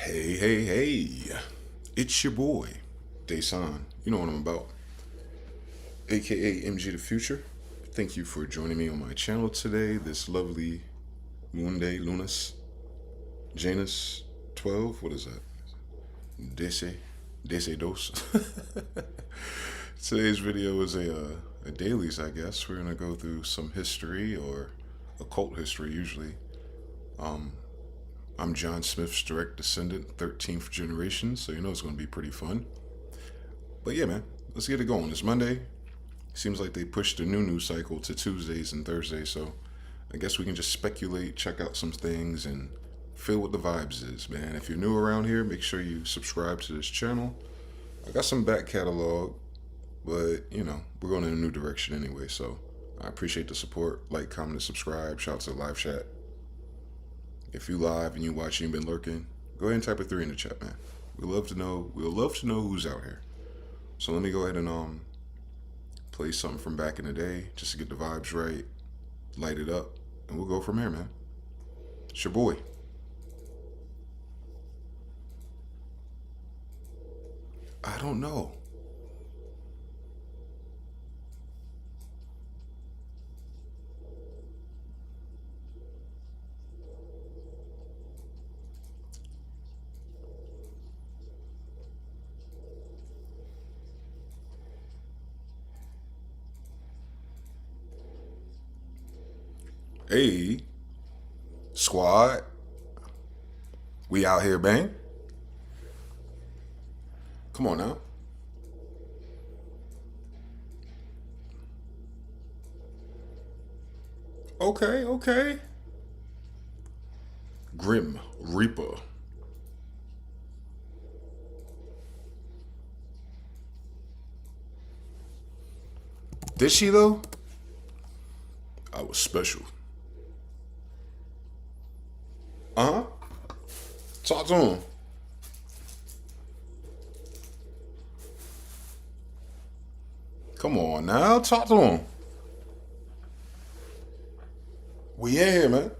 Hey, hey, hey. It's your boy, Dasan. You know what I'm about. AKA mgthefuture. Thank you for joining me on my channel today, this lovely moon day, Lunas, Janus 12. What is that? Dese dos. Today's video is a dailies, I guess. We're going to go through some history, or occult history usually. I'm John Smith's direct descendant, 13th generation, so you know it's going to be pretty fun. But yeah, man, let's get it going. It's Monday. Seems like they pushed the new news cycle to Tuesdays and Thursdays, so I guess we can just speculate, check out some things, and feel what the vibes is, man. If you're new around here, make sure you subscribe to this channel. I got some back catalog, but, you know, we're going in a new direction anyway, so I appreciate the support. Like, comment, and subscribe. Shout out to the live chat. If you live and you watching, you've been lurking, go ahead and type a 3 in the chat, man. We'd love to know who's out here. So let me go ahead and play something from back in the day just to get the vibes right, light it up, and we'll go from here, man. It's your boy. I don't know. Hey, squad, we out here, bang. Come on now. Okay. Grim Reaper. Did she though? I was special. Talk to him. Come on now, talk to him. We in here, man.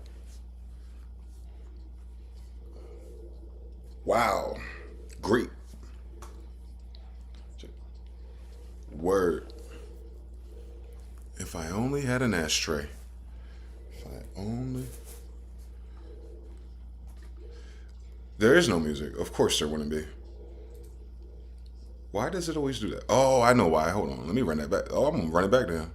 Wow. Great. Word. If I only had an ashtray. If I only... There is no music. Of course there wouldn't be. Why does it always do that? Oh, I know why. Hold on. Let me run that back. Oh, I'm going to run it back down.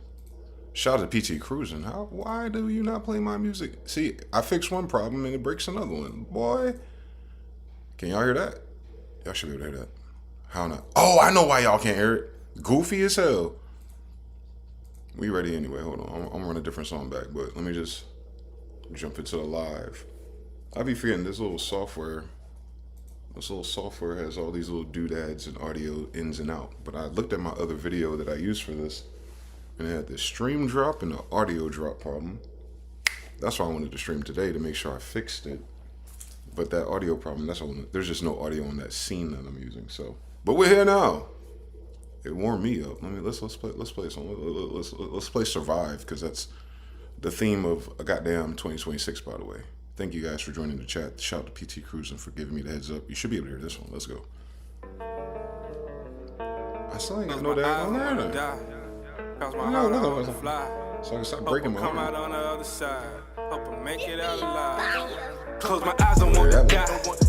Shout out to PT Cruising. Why do you not play my music? See, I fix one problem and it breaks another one. Boy. Can y'all hear that? Y'all should be able to hear that. How not? Oh, I know why y'all can't hear it. Goofy as hell. We ready anyway. Hold on. I'm going to run a different song back, but let me just jump into the live. I be forgetting this little software. This little software has all these little doodads and audio ins and out. But I looked at my other video that I used for this, and it had the stream drop and the audio drop problem. That's why I wanted to stream today, to make sure I fixed it. But that audio problem, there's just no audio on that scene that I'm using. So, but we're here now. It warmed me up. Let's play a song. Let's play Survive, because that's the theme of a goddamn 2026, by the way. Thank you guys for joining the chat. Shout out to PT Cruising for giving me the heads up. You should be able to hear this one. Let's go. I still ain't got no damn on there. So I can stop breaking my heart. On the other side. Hope I make it out alive. Close my eyes, I want to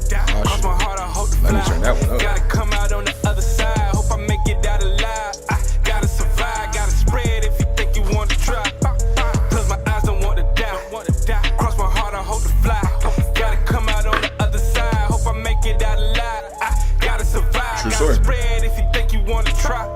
die. Cross my heart, I hope to fly. Let me turn that one up. Gotta come out on the other side. Hope I make it out alive. I gotta survive, gotta spread if you think you want to try. Close my eyes, I want to die. Cross my heart, I hope to fly. Gotta come out on the other side. Hope I make it out alive. I gotta survive, gotta spread if you think you want to try.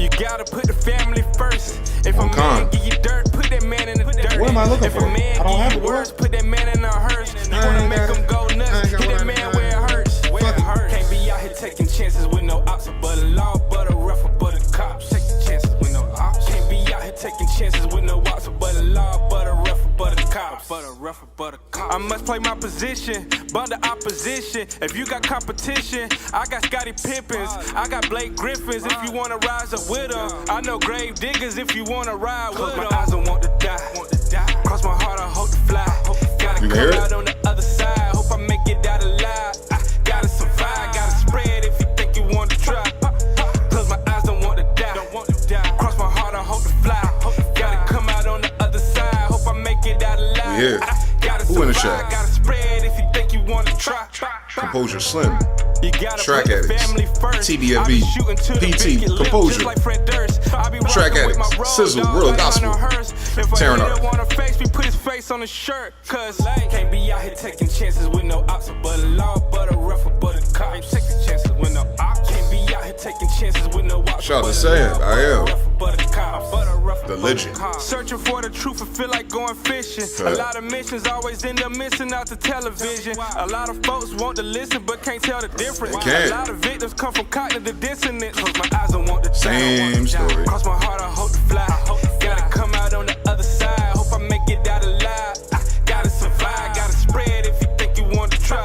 You gotta put the family first. If a man give you dirt, put that man in the dirt. What am I looking for? If a man give you words, put that man in a hearse. You wanna make him go nuts, hit that man where it hurts. Can't be out here taking chances with no ops, but a law, but a rougher, but a cops. Taking chances with no ops. Can't be out here taking chances with no ops, but a law, but a rougher, but a cops. I must play my position, but the opposition. If you got competition, I got Scottie Pippins, I got Blake Griffins. If you wanna rise up with them, I know grave diggers. If you wanna ride with them, my eyes don't want to die. Cross my heart, I hope to fly. Gotta come out on the other side. Hope I make it out alive. Yeah. Who in the chat? Composure Slim. Track Addicts. TBFB. PT. Composure. Track Addicts. Sizzle. Real Gospel. Tearing up. On the shirt, cause can't be out here taking chances with no ops, but a law, but a rougher, but a cop. Taking chances with no ops. Can't be out here taking chances with no ops. Shout out to Sam. I am the legend. Searching for the truth and feel like going fishing. A lot of missions always end up missing out the television. A lot of folks want to listen but can't tell the difference. A lot of victims come from cognitive dissonance. Close my eyes, I want to same story. Cross my heart, I hope to fly. Gotta come out on the other side. Hope I make it out alive. Gotta survive, gotta spread if you think you want to try.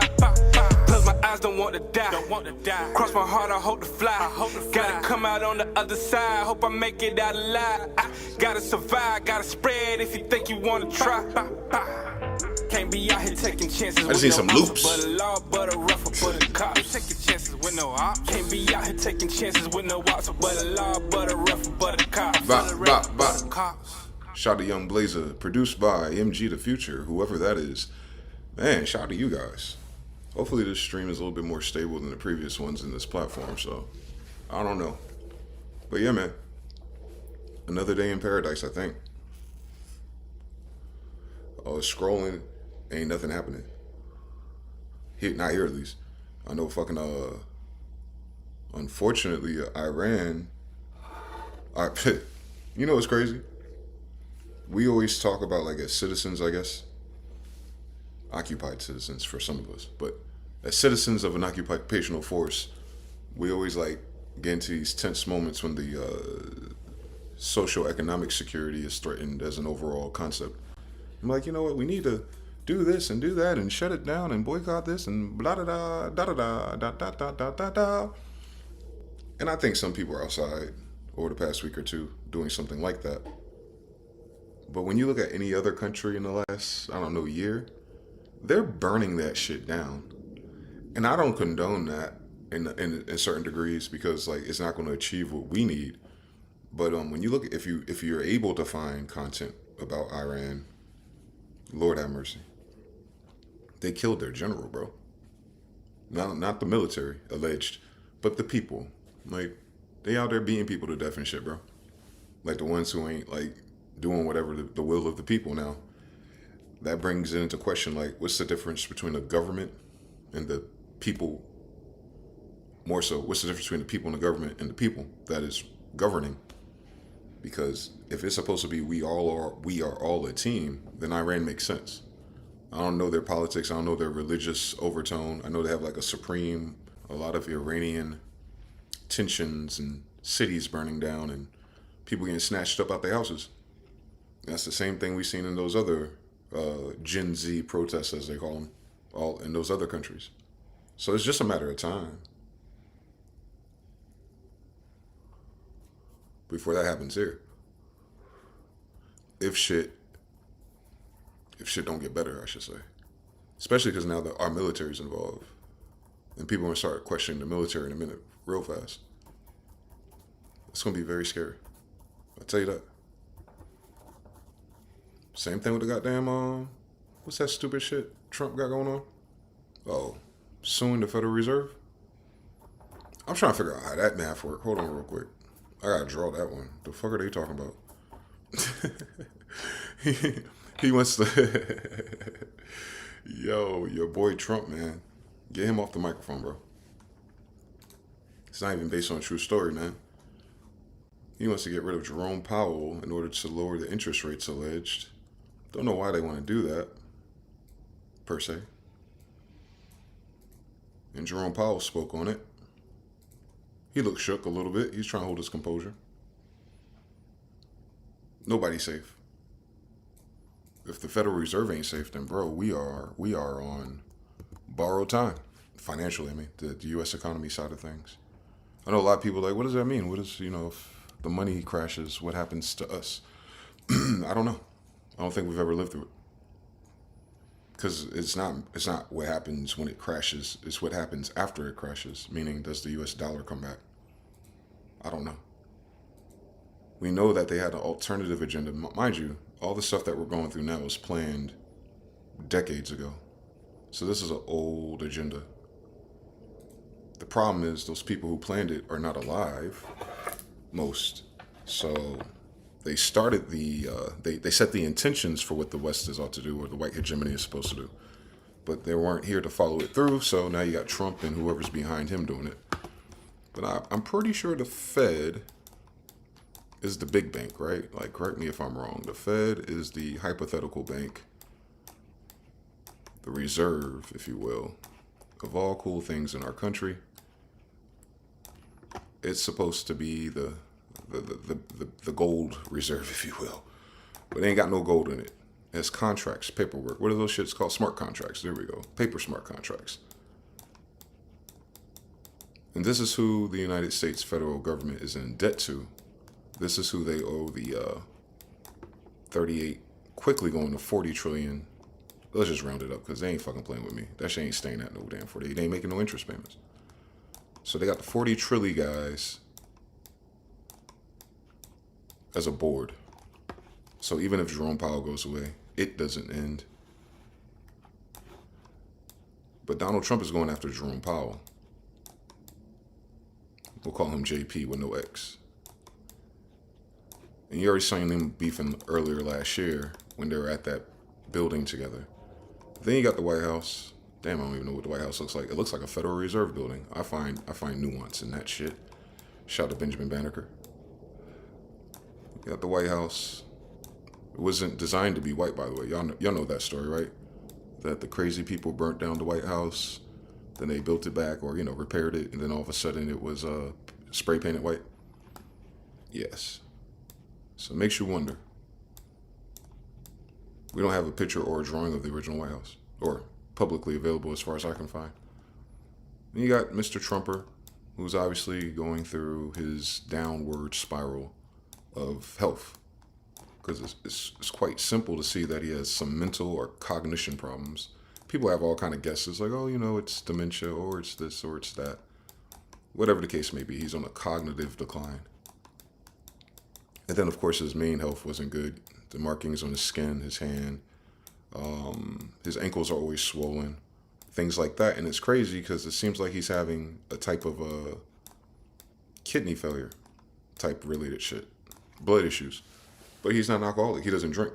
Close my eyes, don't want to die. Cross my heart, I hope to fly. Gotta come out on the other side. Hope I make it out alive. Gotta survive, gotta spread if you think you want to try. Can't be out here taking chances. I just need some loops. But a law, but a rougher, but a cop. Taking chances with no ops. Can't be out here taking chances with no ops. But a law, but a rougher, but a cop. Shout out to Young Blazer, produced by mgthefuture, whoever that is. Man, shout out to you guys. Hopefully this stream is a little bit more stable than the previous ones in this platform, so I don't know. But yeah, man. Another day in paradise, I think. Scrolling, ain't nothing happening. Here, not here at least. I know fucking, unfortunately, Iran, you know what's crazy? We always talk about, like, as citizens, I guess, occupied citizens for some of us, but as citizens of an occupational force, we always, like, get into these tense moments when the socio-economic security is threatened as an overall concept. I'm like, you know what, we need to do this and do that and shut it down and boycott this and blah da da da da da da da da da da da. And I think some people are outside over the past week or two doing something like that. But when you look at any other country in the last, I don't know, year, they're burning that shit down. And I don't condone that in certain degrees because, like, it's not going to achieve what we need. But when you look, if you're able to find content about Iran, Lord have mercy. They killed their general, bro. Not the military, alleged, but the people. Like, they out there beating people to death and shit, bro. Like the ones who ain't, like, doing whatever the will of the people now. That brings it into question, like, what's the difference between the government and the people? More so, what's the difference between the people and the government and the people that is governing? Because if it's supposed to be we are all a team, then Iran makes sense. I don't know their politics. I don't know their religious overtone. I know they have like a lot of Iranian tensions and cities burning down and people getting snatched up out their houses. That's the same thing we've seen in those other Gen Z protests, as they call them, all in those other countries. So it's just a matter of time before that happens here. If shit don't get better, I should say. Especially because now that our military's involved. And people are going to start questioning the military in a minute, real fast. It's going to be very scary. I'll tell you that. Same thing with the goddamn, what's that stupid shit Trump got going on? Oh, suing the Federal Reserve? I'm trying to figure out how that math works. Hold on real quick. I gotta draw that one. The fuck are they talking about? he wants to... Yo, your boy Trump, man. Get him off the microphone, bro. It's not even based on a true story, man. He wants to get rid of Jerome Powell in order to lower the interest rates alleged. Don't know why they want to do that, per se. And Jerome Powell spoke on it. He looked shook a little bit. He's trying to hold his composure. Nobody's safe. If the Federal Reserve ain't safe, then bro, we are on borrowed time. Financially, I mean, the U.S. economy side of things. I know a lot of people are like, what does that mean? What is, if the money crashes, what happens to us? I don't know. I don't think we've ever lived through it. Because it's not what happens when it crashes. It's what happens after it crashes. Meaning, does the U.S. dollar come back? I don't know. We know that they had an alternative agenda. Mind you, all the stuff that we're going through now was planned decades ago. So this is an old agenda. The problem is those people who planned it are not alive, most. So they started they set the intentions for what the West is ought to do, or the white hegemony is supposed to do. But they weren't here to follow it through, so now you got Trump and whoever's behind him doing it. But I'm pretty sure the Fed is the big bank, right? Like, correct me if I'm wrong. The Fed is the hypothetical bank, the reserve, if you will, of all cool things in our country. It's supposed to be the gold reserve, if you will. But it ain't got no gold in it. As contracts, paperwork. What are those shits called? Smart contracts. There we go. Paper smart contracts. And this is who the United States federal government is in debt to. This is who they owe the 38, quickly going to 40 trillion. Let's just round it up because they ain't fucking playing with me. That shit ain't staying at no damn 40. They ain't making no interest payments. So they got the 40 trillion guys as a board. So even if Jerome Powell goes away, it doesn't end. But Donald Trump is going after Jerome Powell. We'll call him JP with no X. And you already seen them beefing earlier last year when they were at that building together. Then you got the White House. Damn, I don't even know what the White House looks like. It looks like a Federal Reserve building. I find nuance in that shit. Shout out to Benjamin Banneker. You got the White House. It wasn't designed to be white, by the way. Y'all know that story, right? That the crazy people burnt down the White House, then they built it back, or repaired it, and then all of a sudden it was spray painted white. Yes. So it makes you wonder. We don't have a picture or a drawing of the original White House, or publicly available as far as I can find. And you got Mr. Trumper, who's obviously going through his downward spiral of health. Because it's quite simple to see that he has some mental or cognition problems. People have all kind of guesses, like, oh, it's dementia, or it's this, or it's that. Whatever the case may be, he's on a cognitive decline. And then, of course, his main health wasn't good. The markings on his skin, his hand, his ankles are always swollen, things like that. And it's crazy because it seems like he's having a type of kidney failure type related shit, blood issues. But he's not an alcoholic. He doesn't drink,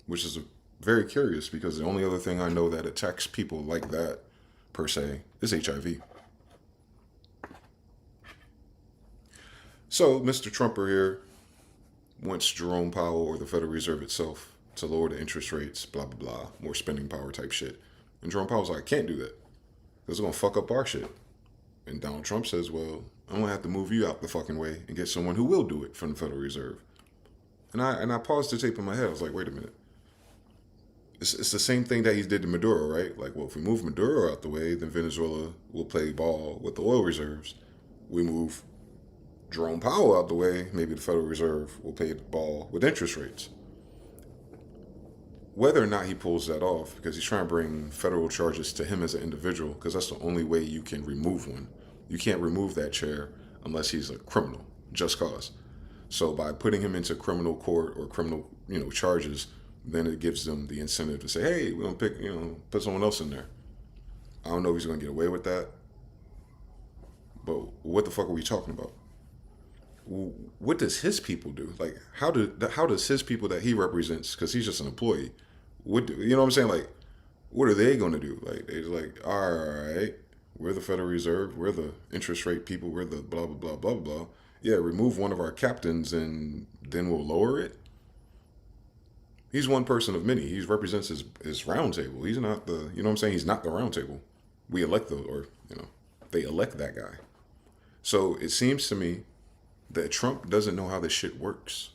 which is very curious because the only other thing I know that attacks people like that, per se, is HIV. So Mr. Trumper here wants Jerome Powell or the Federal Reserve itself to lower the interest rates, blah, blah, blah, more spending power type shit. And Jerome Powell's like, I can't do that because it's going to fuck up our shit. And Donald Trump says, well, I'm going to have to move you out the fucking way and get someone who will do it from the Federal Reserve. And I paused the tape in my head. I was like, wait a minute. It's the same thing that he did to Maduro, right? Like, well, if we move Maduro out the way, then Venezuela will play ball with the oil reserves. We move Jerome Powell out the way, maybe the Federal Reserve will play the ball with interest rates. Whether or not he pulls that off, because he's trying to bring federal charges to him as an individual, because that's the only way you can remove one. You can't remove that chair unless he's a criminal, just cause. So by putting him into criminal court or criminal, charges, then it gives them the incentive to say, hey, we're going to put someone else in there. I don't know if he's going to get away with that. But what the fuck are we talking about? What does his people do? Like, how does his people that he represents, because he's just an employee, you know what I'm saying? Like, what are they going to do? Like, they're like, all right, we're the Federal Reserve, we're the interest rate people, we're the blah, blah, blah, blah, blah. Yeah, remove one of our captains and then we'll lower it. He's one person of many. He represents his round table. He's not the, you know what I'm saying? He's not the round table. We elect they elect that guy. So it seems to me that Trump doesn't know how this shit works.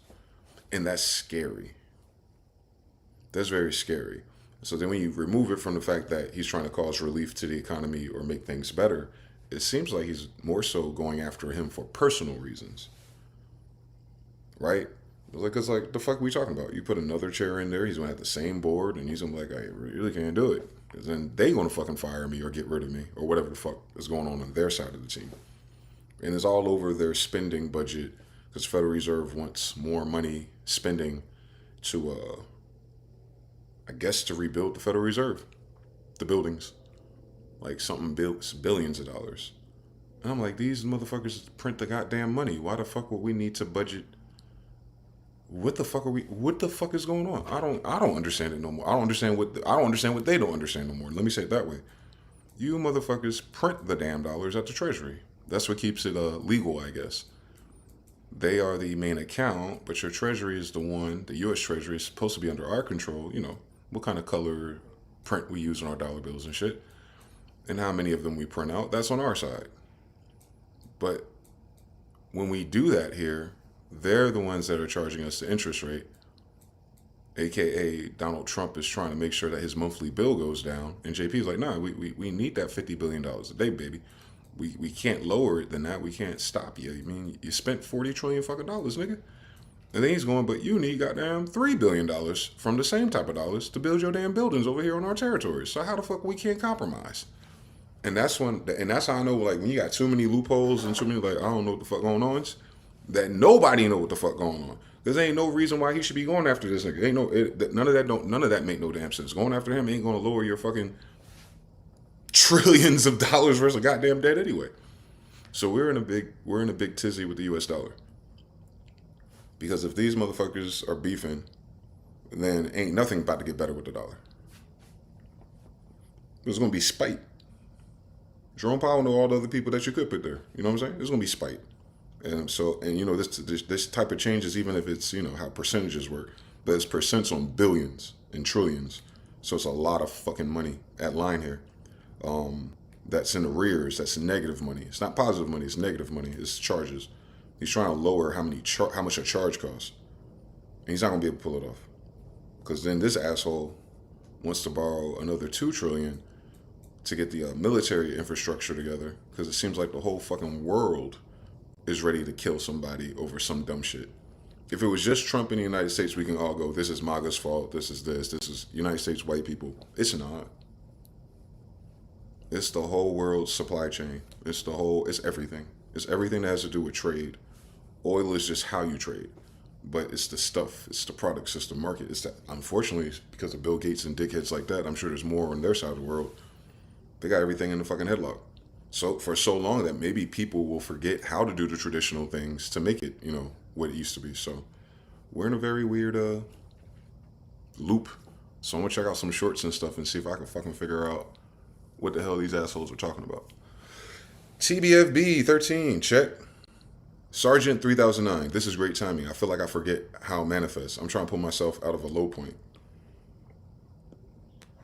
And that's scary. That's very scary. So then when you remove it from the fact that he's trying to cause relief to the economy or make things better, it seems like he's more so going after him for personal reasons. Right? Because the fuck are we talking about? You put another chair in there, he's going to have the same board, and he's going to be like, I really can't do it. Because then they going to fucking fire me or get rid of me or whatever the fuck is going on their side of the team. And it's all over their spending budget because Federal Reserve wants more money spending to I guess to rebuild the Federal Reserve, the buildings, like something billions of dollars. And I'm like, these motherfuckers print the goddamn money. Why the fuck would we need to budget? What the fuck are we? What the fuck is going on? I don't understand it no more. I don't understand what they don't understand no more. Let me say it that way. You motherfuckers print the damn dollars at the Treasury. That's what keeps it legal, I guess. They are the main account, but your Treasury is the one. The U.S. Treasury is supposed to be under our control. You know what kind of color print we use on our dollar bills and shit, and how many of them we print out. That's on our side. But when we do that here, they're the ones that are charging us the interest rate, aka Donald Trump is trying to make sure that his monthly bill goes down. And JP is like, nah, we need that $50 billion a day, baby. We can't lower it than that. We can't stop you. I mean, you spent 40 trillion fucking dollars, nigga. And then he's going, but you need goddamn $3 billion from the same type of dollars to build your damn buildings over here on our territory. So how the fuck we can't compromise? And that's how I know, like, when you got too many loopholes and too many, like, I don't know what the fuck going on, that nobody know what the fuck going on. There ain't no reason why he should be going after this nigga. None of that make no damn sense. Going after him ain't gonna lower your fucking trillions of dollars worth of goddamn debt anyway. So we're in a big tizzy with the US dollar. Because if these motherfuckers are beefing, then ain't nothing about to get better with the dollar. There's gonna be spite. Jerome Powell know all the other people that you could put there. You know what I'm saying? There's gonna be spite. And so, and you know, this type of changes, even if it's, you know, how percentages work, but it's percents on billions and trillions. So it's a lot of fucking money at line here. That's in arrears. That's negative money. It's not positive money. It's negative money. It's charges. He's trying to lower how much a charge costs. And he's not gonna be able to pull it off. Because then this asshole wants to borrow another $2 trillion to get the military infrastructure together. Because it seems like the whole fucking world is ready to kill somebody over some dumb shit. If it was just Trump in the United States, we can all go, this is MAGA's fault, this is United States white people. It's not. It's the whole world's supply chain. It's everything. It's everything that has to do with trade. Oil is just how you trade. But it's the stuff, it's the products, it's the market. It's that, unfortunately, because of Bill Gates and dickheads like that, I'm sure there's more on their side of the world. They got everything in the fucking headlock. So for so long that maybe people will forget how to do the traditional things to make it, you know, what it used to be. So we're in a very weird loop. So I'm gonna check out some shorts and stuff and see if I can fucking figure out what the hell these assholes are talking about. TBFB 13, check. Sergeant 3009, this is great timing. I feel like I forget how it manifests. I'm trying to pull myself out of a low point.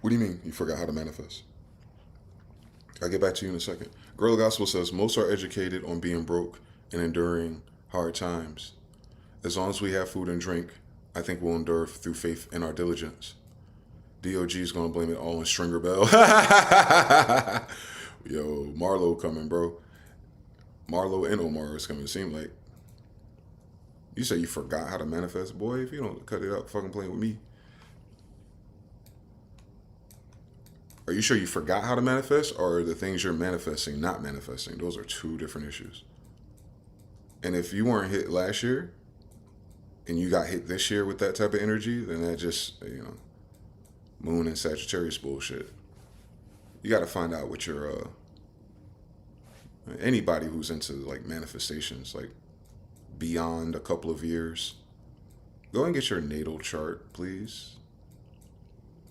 What do you mean you forgot how to manifest? I'll get back to you in a second. Girl Gospel says, most are educated on being broke and enduring hard times. As long as we have food and drink, I think we'll endure through faith and our diligence. DOG is going to blame it all on Stringer Bell. Yo, Marlo coming, bro. Marlo and Omar is coming. It seemed like. You say you forgot how to manifest? Boy, if you don't cut it out, fucking playing with me. Are you sure you forgot how to manifest, or are the things you're manifesting not manifesting? Those are two different issues. And if you weren't hit last year, and you got hit this year with that type of energy, then that just, you know, Moon and Sagittarius bullshit. You got to find out what your, anybody who's into like manifestations, like beyond a couple of years, go and get your natal chart, please.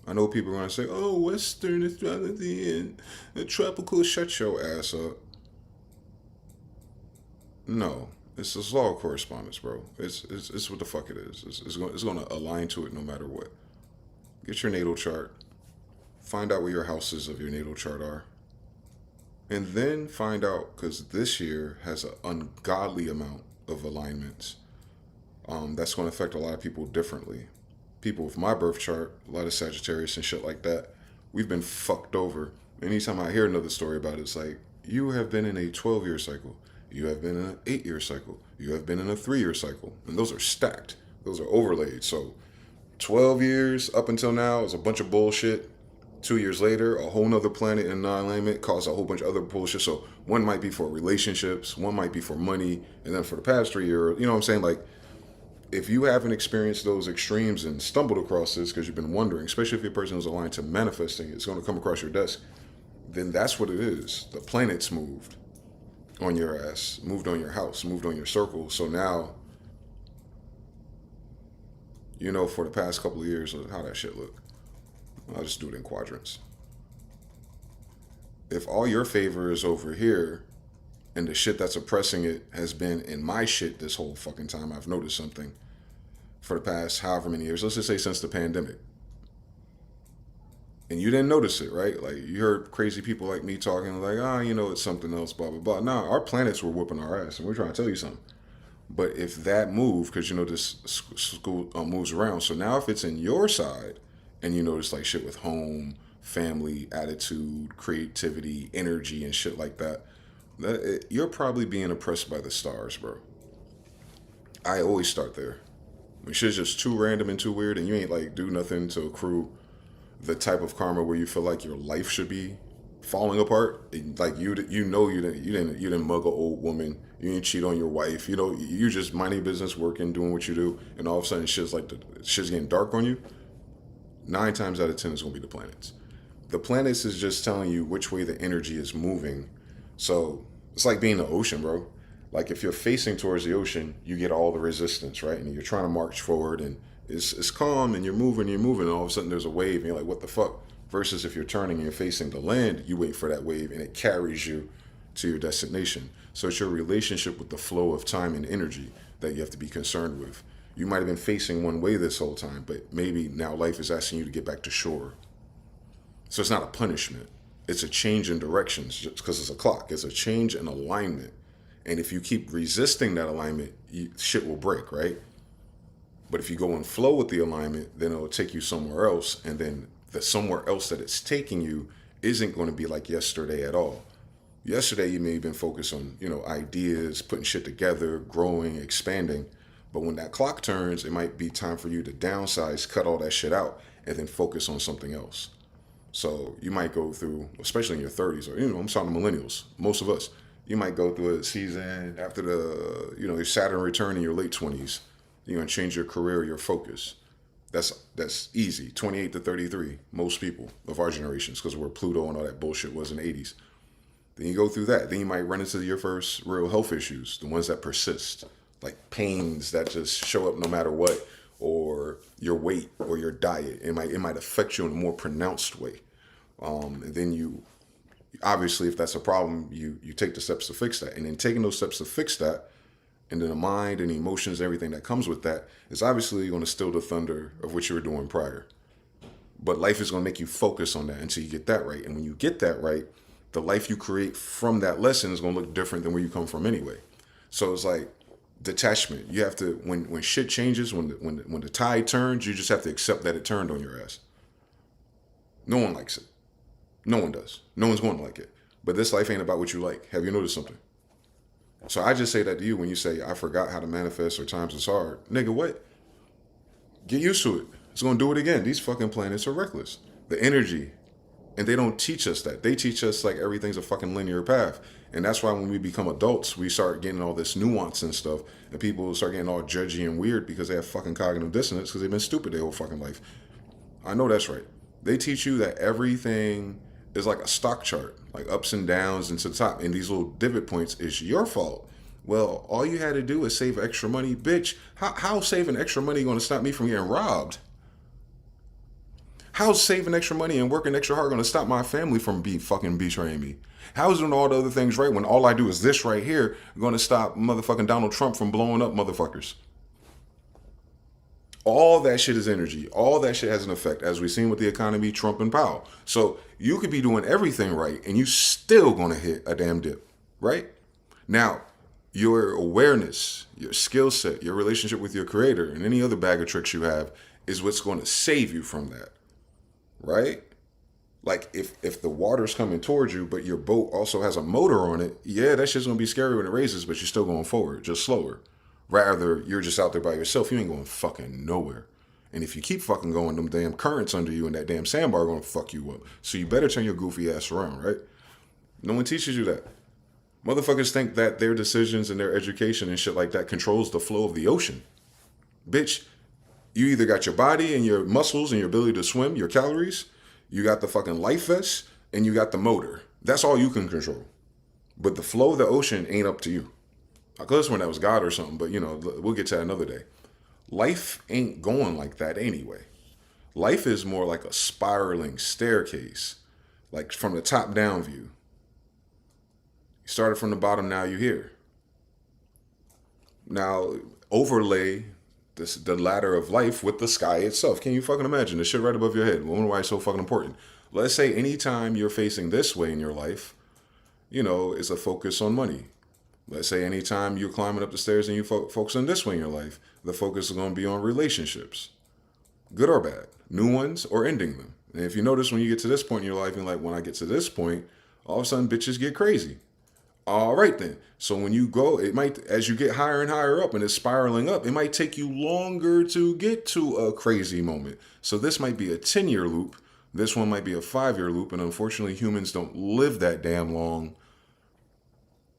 I know people are going to say, oh, Western astrology and the tropical, shut your ass up. No, it's this law of correspondence, bro. It's what the fuck it is. It's going to align to it no matter what. Get your natal chart. Find out where your houses of your natal chart are. And then find out, because this year has an ungodly amount of alignments. That's going to affect a lot of people differently. People with my birth chart, a lot of Sagittarius and shit like that, we've been fucked over. Anytime I hear another story about it, it's like, you have been in a 12-year cycle. You have been in an 8-year cycle. You have been in a 3-year cycle. And those are stacked. Those are overlaid. So 12 years up until now is a bunch of bullshit. 2 years later, a whole nother planet in non-alignment caused a whole bunch of other bullshit. So one might be for relationships, one might be for money, and then for the past 3 years, you know what I'm saying? Like, if you haven't experienced those extremes and stumbled across this because you've been wondering, especially if your person is aligned to manifesting, it's going to come across your desk, then that's what it is. The planets moved on your ass, moved on your house, moved on your circle. So now, you know, for the past couple of years, how that shit look. I'll just do it in quadrants. If all your favor is over here and the shit that's oppressing it has been in my shit this whole fucking time, I've noticed something for the past however many years, let's just say since the pandemic. And you didn't notice it, right? Like, you heard crazy people like me talking like, you know, it's something else, blah, blah, blah. Nah, our planets were whooping our ass, and we're trying to tell you something. But if that move, because you know this school moves around, so now if it's in your side, and you notice like shit with home, family, attitude, creativity, energy, and shit like that, you're probably being oppressed by the stars, bro. I always start there. When shit's just too random and too weird, and you ain't like do nothing to accrue the type of karma where you feel like your life should be falling apart. Like you didn't mug an old woman, you didn't cheat on your wife. You know, you just minding business, working, doing what you do, and all of a sudden shit's getting dark on you. 9 times out of 10 is gonna be the planets. The planets is just telling you which way the energy is moving. So it's like being in the ocean, bro. Like if you're facing towards the ocean, you get all the resistance, right? And you're trying to march forward, and it's calm, and you're moving, and all of a sudden there's a wave, and you're like, what the fuck? Versus if you're turning and you're facing the land, you wait for that wave, and it carries you to your destination. So it's your relationship with the flow of time and energy that you have to be concerned with. You might have been facing one way this whole time, but maybe now life is asking you to get back to shore. So it's not a punishment. It's a change in directions, just because it's a clock. It's a change in alignment. And if you keep resisting that alignment, shit will break, right? But if you go and flow with the alignment, then it'll take you somewhere else. And then the somewhere else that it's taking you isn't going to be like yesterday at all. Yesterday, you may have been focused on, you know, ideas, putting shit together, growing, expanding. But when that clock turns, it might be time for you to downsize, cut all that shit out, and then focus on something else. So you might go through, especially in your 30s, or, you know, I'm talking to millennials, most of us, you might go through a season after the, you know, your Saturn return in your late 20s. You're going to change your career, your focus. That's easy. 28 to 33, most people of our generations, because where Pluto and all that bullshit was in the 80s. Then you go through that. Then you might run into your first real health issues, the ones that persist, like pains that just show up no matter what, or your weight or your diet. It might affect you in a more pronounced way. And then you, obviously, if that's a problem, you take the steps to fix that. And then taking those steps to fix that, and then the mind and the emotions, everything that comes with that, is obviously going to still the thunder of what you were doing prior. But life is going to make you focus on that until you get that right. And when you get that right, the life you create from that lesson is going to look different than where you come from anyway. So it's like detachment. You have to, when shit changes, when the tide turns, you just have to accept that it turned on your ass. No one likes it. No one does. No one's going to like it. But this life ain't about what you like. Have you noticed something? So I just say that to you when you say, I forgot how to manifest, or times is hard. Nigga, what? Get used to it. It's going to do it again. These fucking planets are reckless. The energy. And they don't teach us that. They teach us like everything's a fucking linear path. And that's why when we become adults, we start getting all this nuance and stuff. And people start getting all judgy and weird because they have fucking cognitive dissonance because they've been stupid their whole fucking life. I know that's right. They teach you that everything is like a stock chart, like ups and downs and to the top. And these little divot points is your fault. Well, all you had to do is save extra money. Bitch, how saving extra money going to stop me from getting robbed? How's saving extra money and working extra hard going to stop my family from fucking betraying me? How's doing all the other things right when all I do is this right here going to stop motherfucking Donald Trump from blowing up motherfuckers? All that shit is energy. All that shit has an effect, as we've seen with the economy, Trump and Powell. So you could be doing everything right and you still going to hit a damn dip, right? Now, your awareness, your skill set, your relationship with your creator, and any other bag of tricks you have is what's going to save you from that, right? Like if the water's coming towards you, but your boat also has a motor on it, yeah, that shit's going to be scary when it raises, but you're still going forward, just slower. Rather, you're just out there by yourself. You ain't going fucking nowhere. And if you keep fucking going, them damn currents under you and that damn sandbar are going to fuck you up. So you better turn your goofy ass around, right? No one teaches you that. Motherfuckers think that their decisions and their education and shit like that controls the flow of the ocean. Bitch, you either got your body and your muscles and your ability to swim, your calories, you got the fucking life vest, and you got the motor. That's all you can control. But the flow of the ocean ain't up to you. I could have sworn that was God or something, but we'll get to that another day. Life ain't going like that anyway. Life is more like a spiraling staircase, like from the top down view. You started from the bottom, now you're here. Now, overlay the ladder of life with the sky itself. Can you fucking imagine? The shit right above your head. I wonder why it's so fucking important. Let's say anytime you're facing this way in your life, it's a focus on money. Let's say anytime you're climbing up the stairs and you focus on this way in your life, the focus is going to be on relationships. Good or bad. New ones or ending them. And if you notice when you get to this point in your life, you're like, when I get to this point, all of a sudden bitches get crazy. All right then. So when you go, it might, as you get higher and higher up and it's spiraling up, it might take you longer to get to a crazy moment. So this might be a 10-year loop. This one might be a 5-year loop. And unfortunately, humans don't live that damn long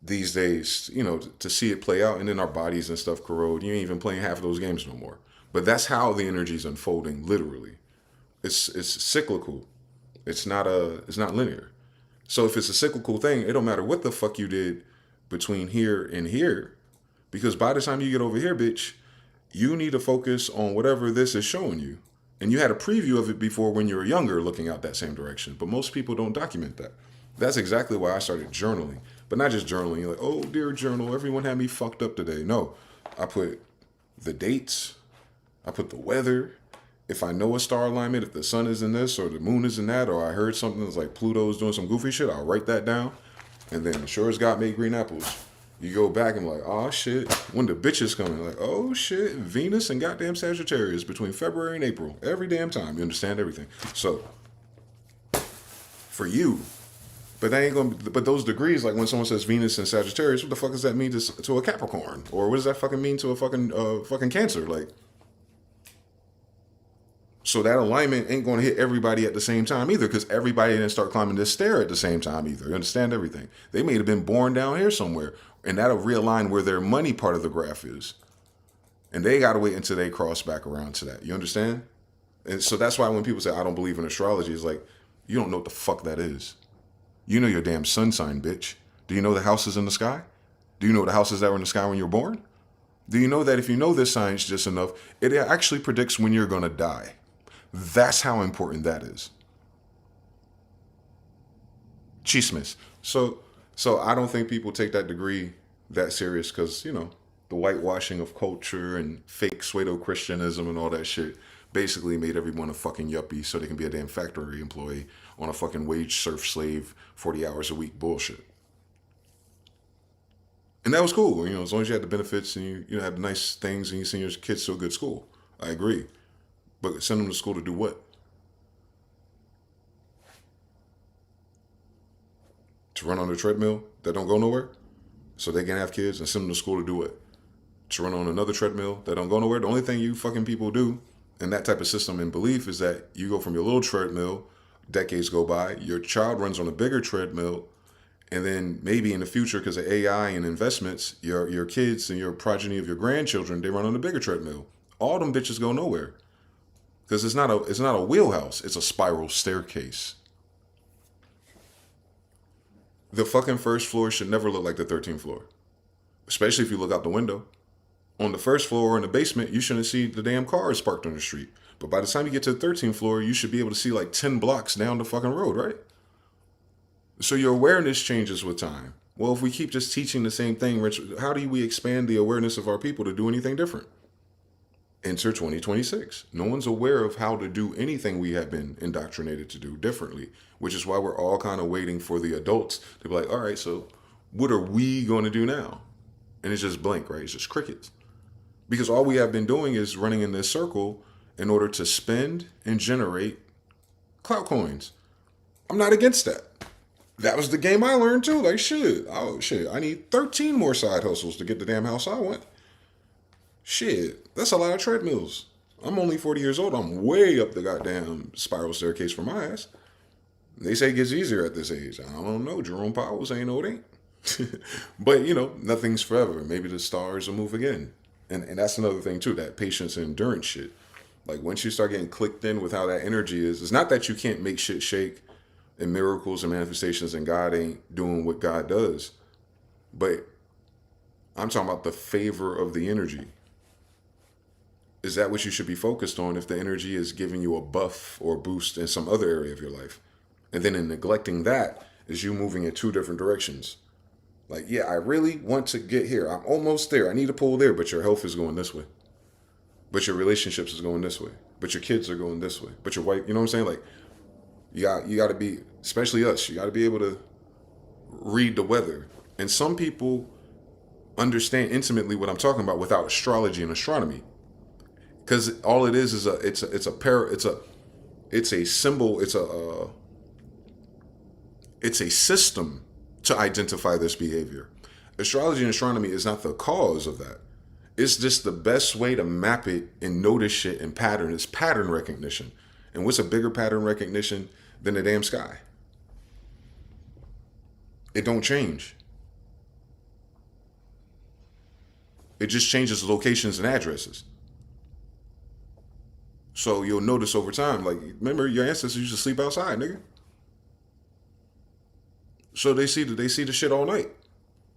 these days, to see it play out, and then our bodies and stuff corrode. You ain't even playing half of those games no more. But that's how the energy is unfolding, literally. It's cyclical. It's not linear. So if it's a cyclical thing, it don't matter what the fuck you did between here and here, because by the time you get over here, bitch, you need to focus on whatever this is showing you. And you had a preview of it before when you were younger, looking out that same direction. But most people don't document that. That's exactly why I started journaling. But not just journaling. You're like, oh, dear journal, everyone had me fucked up today. No, I put the dates. I put the weather. If I know a star alignment, if the sun is in this or the moon is in that, or I heard something that's like Pluto's doing some goofy shit, I'll write that down. And then sure as God made green apples. You go back and like, oh shit, when the bitches coming? Like, oh shit, Venus and goddamn Sagittarius between February and April. Every damn time. You understand everything. So, for you, but that ain't gonna be, but those degrees, like when someone says Venus and Sagittarius, what the fuck does that mean to a Capricorn? Or what does that fucking mean to a fucking Cancer? Like, so that alignment ain't gonna hit everybody at the same time either, because everybody didn't start climbing this stair at the same time either. You understand everything? They may have been born down here somewhere, and that'll realign where their money part of the graph is. And they gotta wait until they cross back around to that. You understand? And so that's why when people say, I don't believe in astrology, it's like, you don't know what the fuck that is. You know your damn sun sign, bitch. Do you know the houses in the sky? Do you know the houses that were in the sky when you were born? Do you know that if you know this science just enough, it actually predicts when you're gonna die? That's how important that is. Chismes. So I don't think people take that degree that serious because, the whitewashing of culture and fake pseudo-Christianism and all that shit basically made everyone a fucking yuppie so they can be a damn factory employee on a fucking wage serf slave 40 hours a week bullshit. And that was cool, as long as you had the benefits and you had the nice things and you send your kids to a good school. I agree. But send them to school to do what? To run on a treadmill that don't go nowhere? So they can have kids and send them to school to do what? To run on another treadmill that don't go nowhere? The only thing you fucking people do in that type of system and belief is that you go from your little treadmill, decades go by, your child runs on a bigger treadmill, and then maybe in the future, because of AI and investments, your kids and your progeny of your grandchildren, they run on a bigger treadmill. All them bitches go nowhere. Because it's not a wheelhouse, it's a spiral staircase. The fucking first floor should never look like the 13th floor. Especially if you look out the window. On the first floor or in the basement, you shouldn't see the damn cars parked on the street. But by the time you get to the 13th floor, you should be able to see like 10 blocks down the fucking road, right? So your awareness changes with time. Well, if we keep just teaching the same thing, Rich, how do we expand the awareness of our people to do anything different? Enter 2026. No one's aware of how to do anything we have been indoctrinated to do differently, which is why we're all kind of waiting for the adults to be like, all right, so what are we going to do now? And it's just blank, right? It's just crickets. Because all we have been doing is running in this circle in order to spend and generate clout coins. I'm not against that. That was the game I learned too. Like, shit, I need 13 more side hustles to get the damn house I want. Shit, that's a lot of treadmills. I'm only 40 years old. I'm way up the goddamn spiral staircase for my ass. They say it gets easier at this age. I don't know. Jerome Powell saying no, it ain't. But, nothing's forever. Maybe the stars will move again. And that's another thing too, that patience and endurance shit. Like once you start getting clicked in with how that energy is, it's not that you can't make shit shake and miracles and manifestations and God ain't doing what God does. But I'm talking about the favor of the energy. Is that what you should be focused on if the energy is giving you a buff or boost in some other area of your life? And then in neglecting that is you moving in two different directions. Like, yeah, I really want to get here. I'm almost there. I need to pull there, but your health is going this way. But your relationships is going this way. But your kids are going this way. But your wife, you know what I'm saying? Like, you got to be, especially us, you got to be able to read the weather. And some people understand intimately what I'm talking about without astrology and astronomy. Because all it is it's a symbol, it's a system to identify this behavior. Astrology and astronomy is not the cause of that. It's just the best way to map it and notice shit and pattern. It's pattern recognition. And what's a bigger pattern recognition than the damn sky? It don't change. It just changes locations and addresses. So you'll notice over time, like, remember your ancestors used to sleep outside, nigga. So they see the shit all night.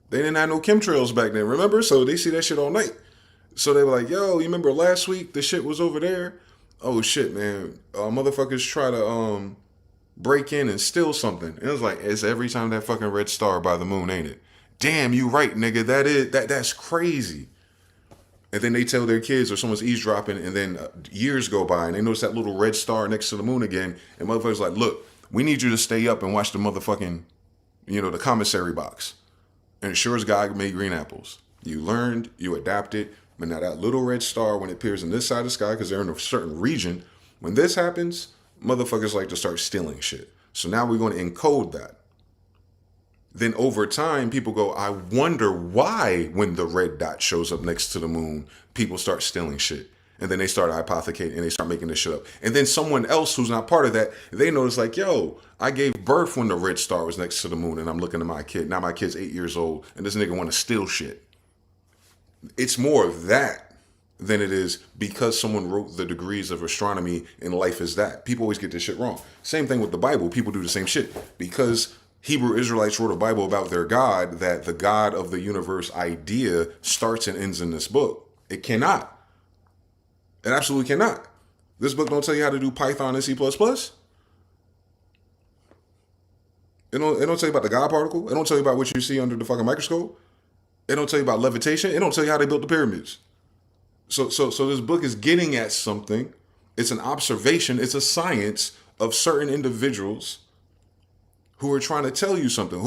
They didn't have no chemtrails back then, remember? So they see that shit all night. So they were like, yo, you remember last week the shit was over there? Oh shit, man. Motherfuckers try to break in and steal something. And it was like, it's every time that fucking red star by the moon, ain't it? Damn, you right, nigga. That's crazy. And then they tell their kids or someone's eavesdropping, and then years go by and they notice that little red star next to the moon again. And motherfuckers like, look, we need you to stay up and watch the motherfucking, the commissary box. And sure as God made green apples. You learned, you adapted, but now that little red star, when it appears in this side of the sky, because they're in a certain region, when this happens, motherfuckers like to start stealing shit. So now we're going to encode that. Then over time, people go, I wonder why when the red dot shows up next to the moon, people start stealing shit. And then they start hypothecating and they start making this shit up. And then someone else who's not part of that, they notice like, yo, I gave birth when the red star was next to the moon and I'm looking at my kid. Now my kid's 8 years old and this nigga want to steal shit. It's more of that than it is because someone wrote the degrees of astronomy and life is that. People always get this shit wrong. Same thing with the Bible. People do the same shit because Hebrew Israelites wrote a Bible about their God, that the God of the universe idea starts and ends in this book. It cannot. It absolutely cannot. This book don't tell you how to do Python and C++. It don't tell you about the God particle. It don't tell you about what you see under the fucking microscope. It don't tell you about levitation. It don't tell you how they built the pyramids. So this book is getting at something. It's an observation. It's a science of certain individuals who are trying to tell you something.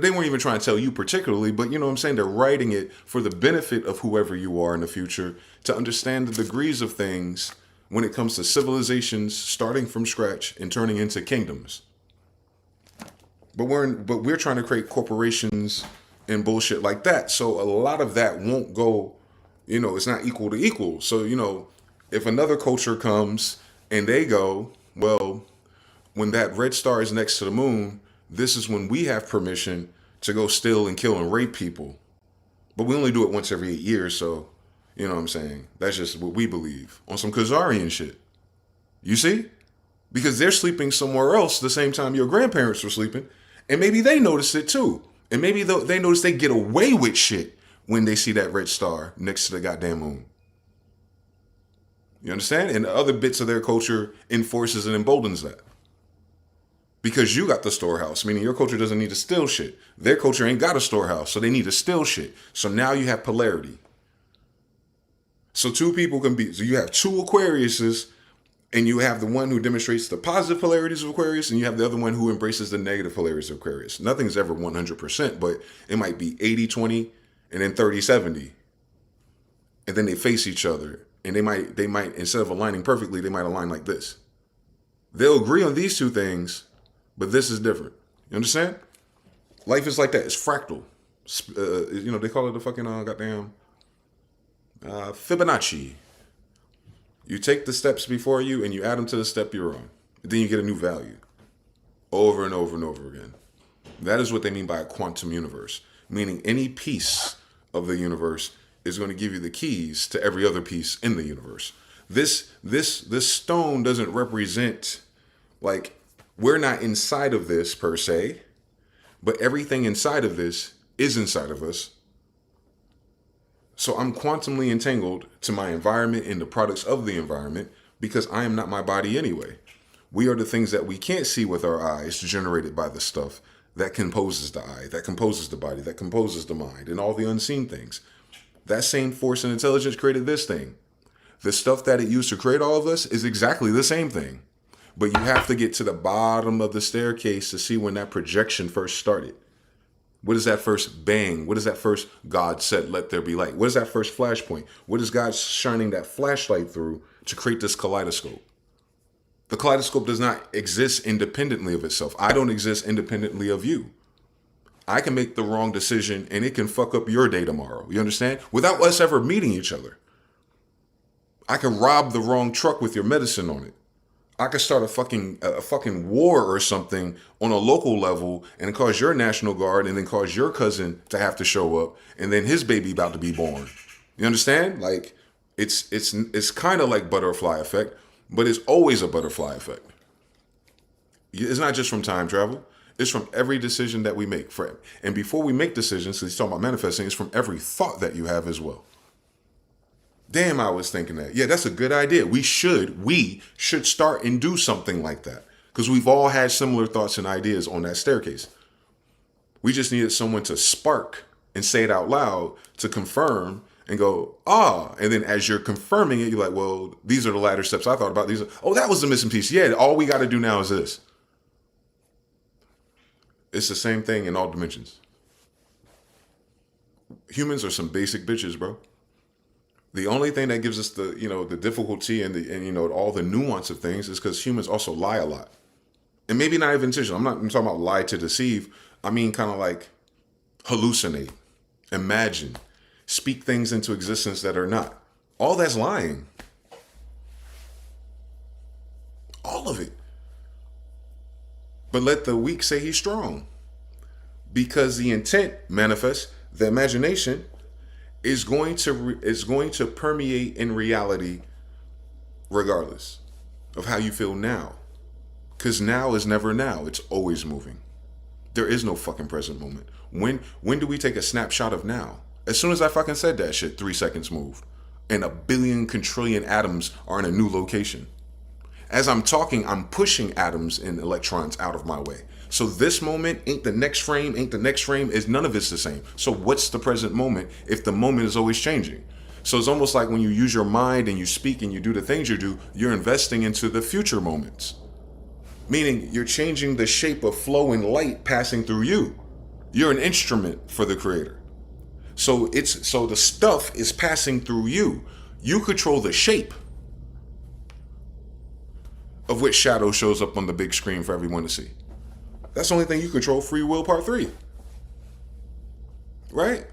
They weren't even trying to tell you particularly, but you know what I'm saying? They're writing it for the benefit of whoever you are in the future to understand the degrees of things when it comes to civilizations starting from scratch and turning into kingdoms. But we're trying to create corporations and bullshit like that. So a lot of that won't go, it's not equal to equal. So, if another culture comes and they go, well, when that red star is next to the moon, this is when we have permission to go steal and kill and rape people. But we only do it once every 8 years, so, you know what I'm saying? That's just what we believe. On some Khazarian shit. You see? Because they're sleeping somewhere else the same time your grandparents were sleeping, and maybe they notice it too. And maybe they notice they get away with shit when they see that red star next to the goddamn moon. You understand? And the other bits of their culture enforces and emboldens that. Because you got the storehouse, meaning your culture doesn't need to steal shit. Their culture ain't got a storehouse, so they need to steal shit. So now you have polarity. So two people can be, so you have two Aquariuses, and you have the one who demonstrates the positive polarities of Aquarius, and you have the other one who embraces the negative polarities of Aquarius. Nothing's ever 100%, but it might be 80-20 and then 30-70. And then they face each other, and they might, instead of aligning perfectly, they might align like this. They'll agree on these two things, but this is different. You understand? Life is like that. It's fractal. They call it the fucking goddamn Fibonacci. You take the steps before you and you add them to the step you're on. Then you get a new value. Over and over and over again. That is what they mean by a quantum universe. Meaning any piece of the universe is going to give you the keys to every other piece in the universe. This stone doesn't represent, like, we're not inside of this per se, but everything inside of this is inside of us. So I'm quantumly entangled to my environment and the products of the environment because I am not my body anyway. We are the things that we can't see with our eyes generated by the stuff that composes the eye, that composes the body, that composes the mind, and all the unseen things. That same force and intelligence created this thing. The stuff that it used to create all of us is exactly the same thing. But you have to get to the bottom of the staircase to see when that projection first started. What is that first bang? What is that first God said, let there be light? What is that first flashpoint? What is God shining that flashlight through to create this kaleidoscope? The kaleidoscope does not exist independently of itself. I don't exist independently of you. I can make the wrong decision and it can fuck up your day tomorrow. You understand? Without us ever meeting each other. I can rob the wrong truck with your medicine on it. I could start a fucking war or something on a local level and cause your National Guard and then cause your cousin to have to show up and then his baby about to be born. You understand? Like, it's kind of like butterfly effect, but it's always a butterfly effect. It's not just from time travel. It's from every decision that we make. And before we make decisions, because he's talking about manifesting, it's from every thought that you have as well. Damn, I was thinking that. Yeah, that's a good idea. We should start and do something like that. Because we've all had similar thoughts and ideas on that staircase. We just needed someone to spark and say it out loud to confirm and go, and then as you're confirming it, you're like, well, these are the ladder steps I thought about. That was the missing piece. Yeah, all we got to do now is this. It's the same thing in all dimensions. Humans are some basic bitches, bro. The only thing that gives us the difficulty and all the nuance of things is because humans also lie a lot. And maybe not even intentional. I'm talking about lie to deceive. I mean kind of like hallucinate, imagine, speak things into existence that are not. All that's lying. All of it. But let the weak say he's strong. Because the intent manifests, the imagination is going to permeate in reality regardless of how you feel now. Because now is never now. It's always moving. There is no fucking present moment. When do we take a snapshot of now? As soon as I fucking said that shit, 3 seconds moved. And a billion quadrillion atoms are in a new location. As I'm talking, I'm pushing atoms and electrons out of my way. So this moment ain't the next frame, is none of it's the same. So what's the present moment if the moment is always changing? So it's almost like when you use your mind and you speak and you do the things you do, you're investing into the future moments. Meaning you're changing the shape of flowing light passing through you. You're an instrument for the creator. So the stuff is passing through you. You control the shape of which shadow shows up on the big screen for everyone to see. That's the only thing you control. Free will part 3. Right?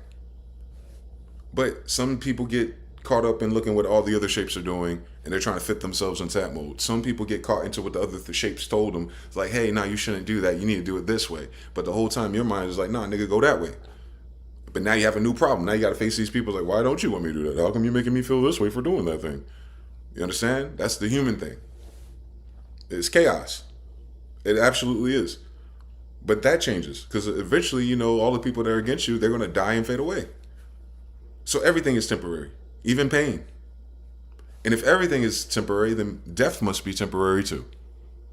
But some people get caught up in looking what all the other shapes are doing and they're trying to fit themselves into that mode. Some people get caught into what the other shapes told them. It's like, hey, no, you shouldn't do that. You need to do it this way. But the whole time your mind is like, nah, nigga, go that way. But now you have a new problem. Now you got to face these people like, why don't you want me to do that? How come you're making me feel this way for doing that thing? You understand? That's the human thing. It's chaos. It absolutely is. But that changes because eventually, all the people that are against you, they're going to die and fade away. So everything is temporary, even pain. And if everything is temporary, then death must be temporary too,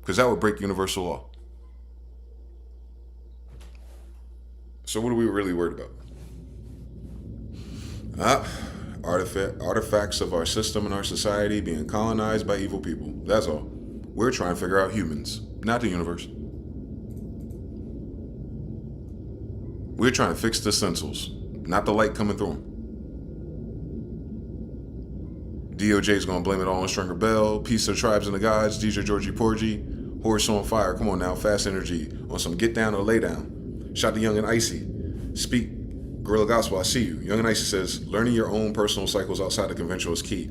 because that would break universal law. So what are we really worried about? Artifacts of our system and our society being colonized by evil people. That's all. We're trying to figure out humans, not the universe. We're trying to fix the stencils, not the light coming through them. DOJ is going to blame it all on Stringer Bell, Peace of the Tribes and the Gods, DJ Georgie Porgy, Horse on Fire, come on now, Fast Energy, on some Get Down or Lay Down. Shout to Young and Icy. Speak, Gorilla Gospel, I see you. Young and Icy says, learning your own personal cycles outside the conventional is key.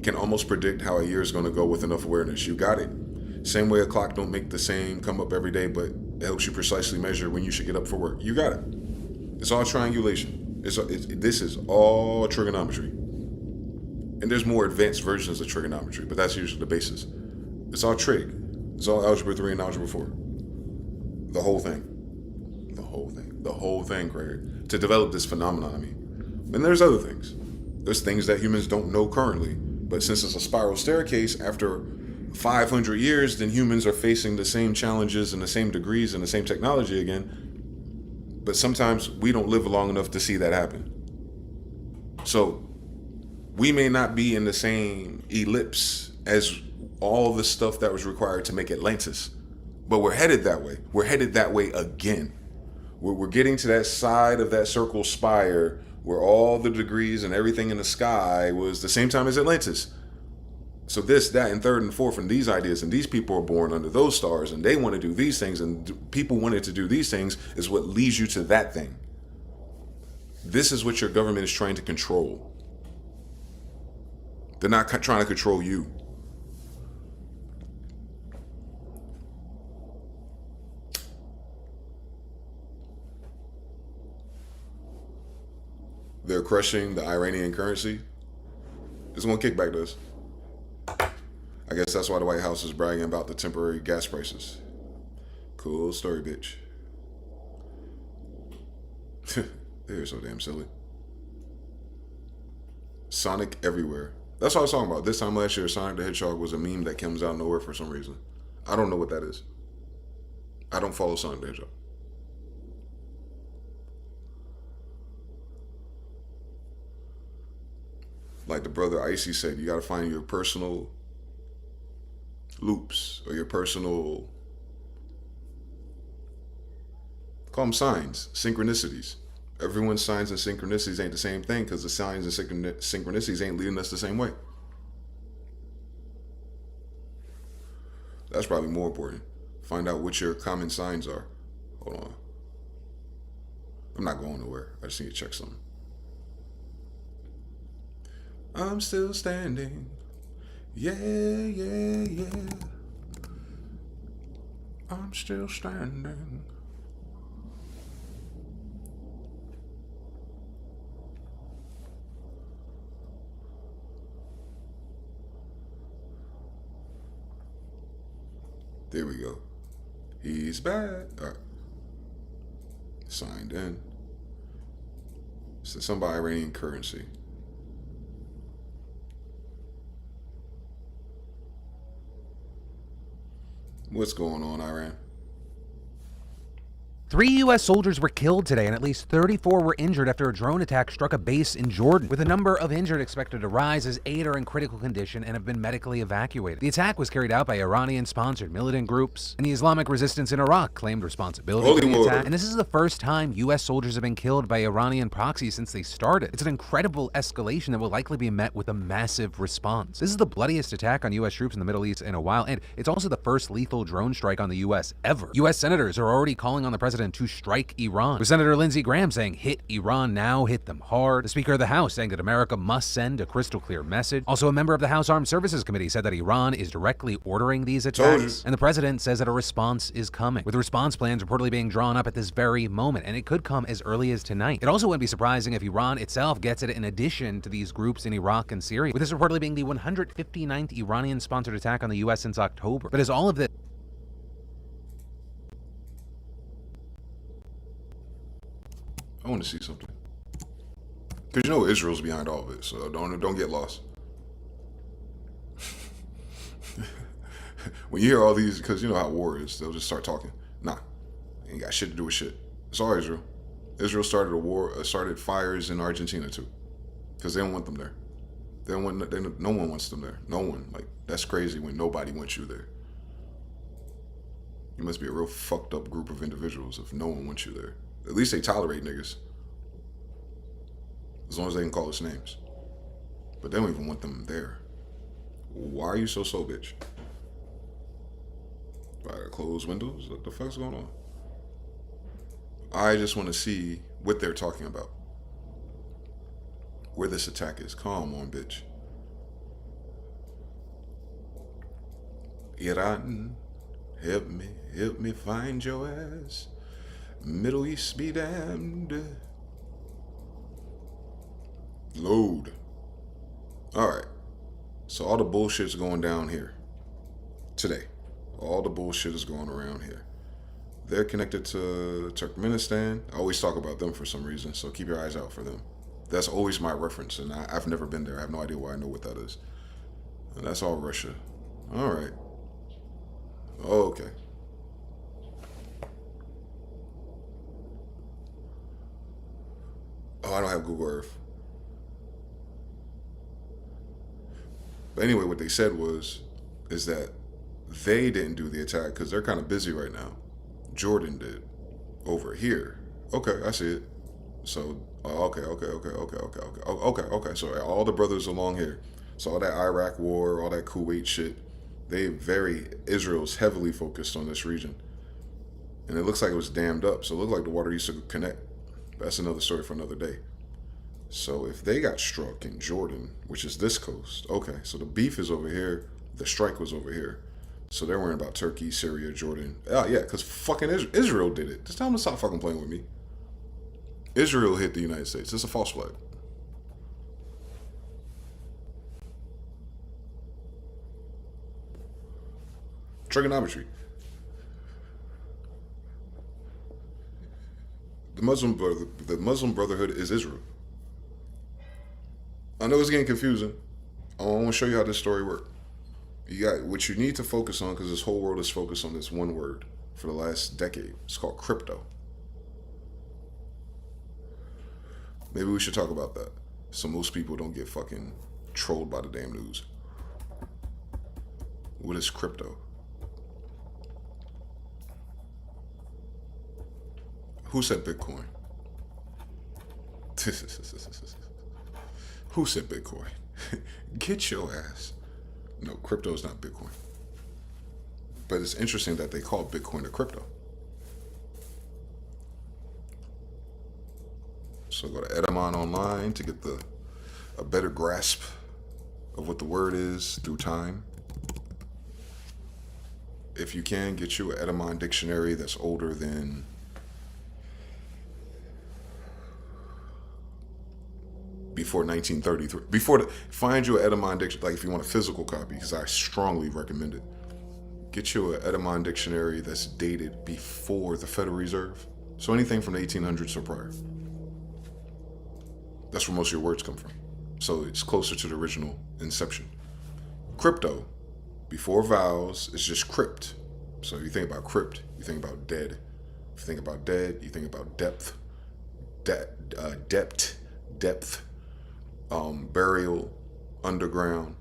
Can almost predict how a year is going to go with enough awareness. You got it. Same way a clock don't make the same come up every day, but it helps you precisely measure when you should get up for work. You got it. It's all triangulation. This is all trigonometry. And there's more advanced versions of trigonometry, but that's usually the basis. It's all trig. It's all algebra 3 and algebra 4. The whole thing. The whole thing. The whole thing, Craig. To develop this phenomenon, I mean. And there's other things. There's things that humans don't know currently. But since it's a spiral staircase, after 500 years, then humans are facing the same challenges and the same degrees and the same technology again. But sometimes we don't live long enough to see that happen. So we may not be in the same ellipse as all the stuff that was required to make Atlantis, but we're headed that way. We're headed that way again. We're getting to that side of that circle spire where all the degrees and everything in the sky was the same time as Atlantis. So this, that, and third and fourth, and these ideas, and these people are born under those stars, and they want to do these things, and people wanted to do these things is what leads you to that thing. This is what your government is trying to control. They're not trying to control you. They're crushing the Iranian currency. It's going to kick back to us. I guess that's why the White House is bragging about the temporary gas prices. Cool story, bitch. They're so damn silly. Sonic everywhere. That's what I was talking about. This time last year, Sonic the Hedgehog was a meme that comes out of nowhere for some reason. I don't know what that is. I don't follow Sonic the Hedgehog. Like the brother Icy said, you got to find your personal loops or your personal, call them signs, synchronicities. Everyone's signs and synchronicities ain't the same thing because the signs and synchronicities ain't leading us the same way. That's probably more important. Find out what your common signs are. Hold on. I'm not going nowhere. I just need to check something. I'm still standing. Yeah, yeah, yeah. I'm still standing. There we go. He's back. All right. Signed in. So some by Iranian currency. What's going on, Iran? 3 U.S. soldiers were killed today and at least 34 were injured after a drone attack struck a base in Jordan, with the number of injured expected to rise as 8 are in critical condition and have been medically evacuated. The attack was carried out by Iranian-sponsored militant groups, and the Islamic resistance in Iraq claimed responsibility for the attack. And this is the first time U.S. soldiers have been killed by Iranian proxies since they started. It's an incredible escalation that will likely be met with a massive response. This is the bloodiest attack on U.S. troops in the Middle East in a while, and it's also the first lethal drone strike on the U.S. ever. U.S. senators are already calling on the president to strike Iran, with Senator Lindsey Graham saying, "Hit Iran now, hit them hard." The Speaker of the House saying that America must send a crystal clear message. Also, a member of the House Armed Services Committee said that Iran is directly ordering these attacks. And the president says that a response is coming, with response plans reportedly being drawn up at this very moment, and it could come as early as tonight. It also wouldn't be surprising if Iran itself gets it in addition to these groups in Iraq and Syria, with this reportedly being the 159th Iranian-sponsored attack on the U.S. since October. But as all of this I want to see something. Because you know Israel's behind all of it, so don't get lost. When you hear all these, because you know how war is, they'll just start talking. Nah, ain't got shit to do with shit. It's all Israel. Israel started a war, started fires in Argentina too, because they don't want them there. They don't want. No one wants them there. No one. Like, that's crazy when nobody wants you there. You must be a real fucked up group of individuals if no one wants you there. At least they tolerate niggas. As long as they can call us names. But they don't even want them there. Why are you so slow, bitch? Do I gotta close windows? What the fuck's going on? I just want to see what they're talking about. Where this attack is. Come on, bitch. Iran, help me find your ass. Middle East be damned. Load. All right. So all the bullshit's going down here today. All the bullshit is going around here. They're connected to Turkmenistan. I always talk about them for some reason, so keep your eyes out for them. That's always my reference, and I've never been there. I have no idea why I know what that is. And that's all Russia. All right. Oh, okay. Oh, I don't have Google Earth. But anyway, what they said is that they didn't do the attack because they're kind of busy right now. Jordan did over here. Okay, I see it. So, okay. So all the brothers along here. So all that Iraq war, all that Kuwait shit, Israel's heavily focused on this region. And it looks like it was dammed up. So it looked like the water used to connect. That's another story for another day. So if they got struck in Jordan, which is this coast, okay, so the beef is over here, the strike was over here. So they're worrying about Turkey, Syria, Jordan. Oh, yeah, because fucking Israel did it. Just tell them to stop fucking playing with me. Israel hit the United States. It's a false flag. Trigonometry. The Muslim Brotherhood is Israel. I know it's getting confusing. I want to show you how this story works. You got what you need to focus on because this whole world is focused on this one word for the last decade. It's called crypto. Maybe we should talk about that so most people don't get fucking trolled by the damn news. What is crypto? Who said Bitcoin? Who said Bitcoin? Get your ass. No, crypto is not Bitcoin. But it's interesting that they call Bitcoin a crypto. So go to Edamon online to get a better grasp of what the word is through time. If you can, get you an Edamon dictionary that's older than before 1933. Find you an Edamon dictionary, like if you want a physical copy, because I strongly recommend it. Get you an Edamon dictionary that's dated before the Federal Reserve. So anything from the 1800s or prior. That's where most of your words come from. So it's closer to the original inception. Crypto, before vowels, is just crypt. So you think about crypt, you think about dead. If you think about dead, you think about depth. Depth. Burial, underground,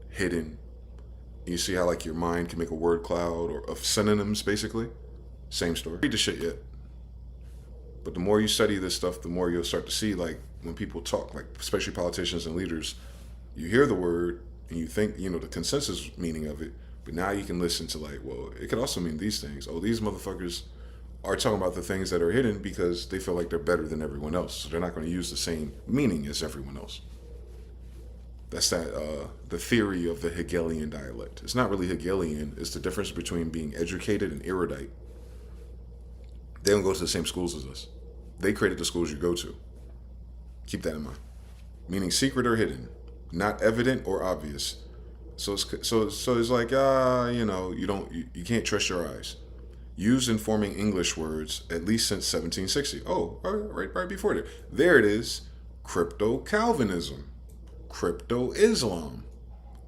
hidden. You see how like your mind can make a word cloud or of synonyms, basically? Same story. Read the shit yet. But the more you study this stuff, the more you'll start to see, like, when people talk, like, especially politicians and leaders, you hear the word and you think, the consensus meaning of it, but now you can listen to, like, well, it could also mean these things. Oh, these motherfuckers are talking about the things that are hidden because they feel like they're better than everyone else. So they're not going to use the same meaning as everyone else. That's the theory of the Hegelian dialect. It's not really Hegelian. It's the difference between being educated and erudite. They don't go to the same schools as us. They created the schools you go to. Keep that in mind. Meaning secret or hidden, not evident or obvious. So it's like you can't trust your eyes. Used in forming English words at least since 1760. Oh, right before there. There it is. Crypto Calvinism. Crypto Islam,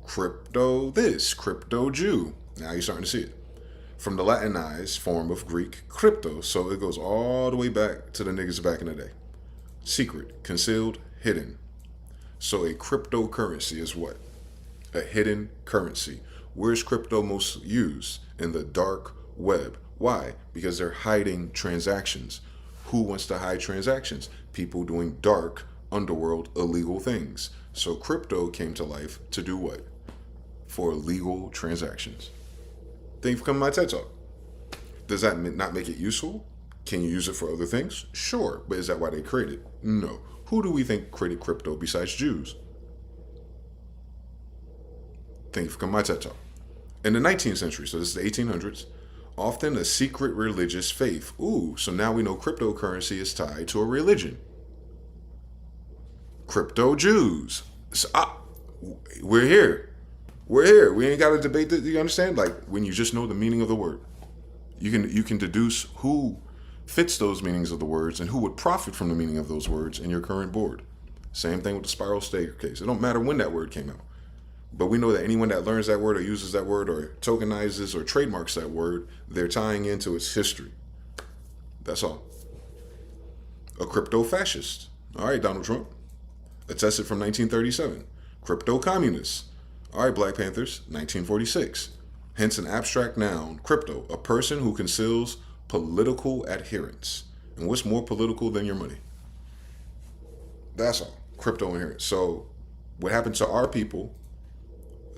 crypto this, crypto Jew. Now you're starting to see it. From the Latinized form of Greek, crypto, so it goes all the way back to the niggas back in the day. Secret, concealed, hidden. So a cryptocurrency is what? A hidden currency. Where's crypto most used? In the dark web. Why? Because they're hiding transactions. Who wants to hide transactions? People doing dark, underworld, illegal things. So crypto came to life to do what? For legal transactions. Thank you for coming to my TED Talk. Does that not make it useful? Can you use it for other things? Sure, but is that why they created it? No. Who do we think created crypto besides Jews? Thank you for coming to my TED Talk. In the 19th century, so this is the 1800s, often a secret religious faith. Ooh, so now we know cryptocurrency is tied to a religion. Crypto Jews. So, we're here. We're here. We ain't got to debate that. You understand? Like when you just know the meaning of the word, you can deduce who fits those meanings of the words and who would profit from the meaning of those words in your current board. Same thing with the spiral staircase. It don't matter when that word came out. But we know that anyone that learns that word or uses that word or tokenizes or trademarks that word, they're tying into its history. That's all. A crypto fascist. All right, Donald Trump. Attested from 1937. Crypto communist. All right, Black Panthers, 1946. Hence an abstract noun, crypto, a person who conceals political adherence. And what's more political than your money? That's all. Crypto adherence. So what happened to our people,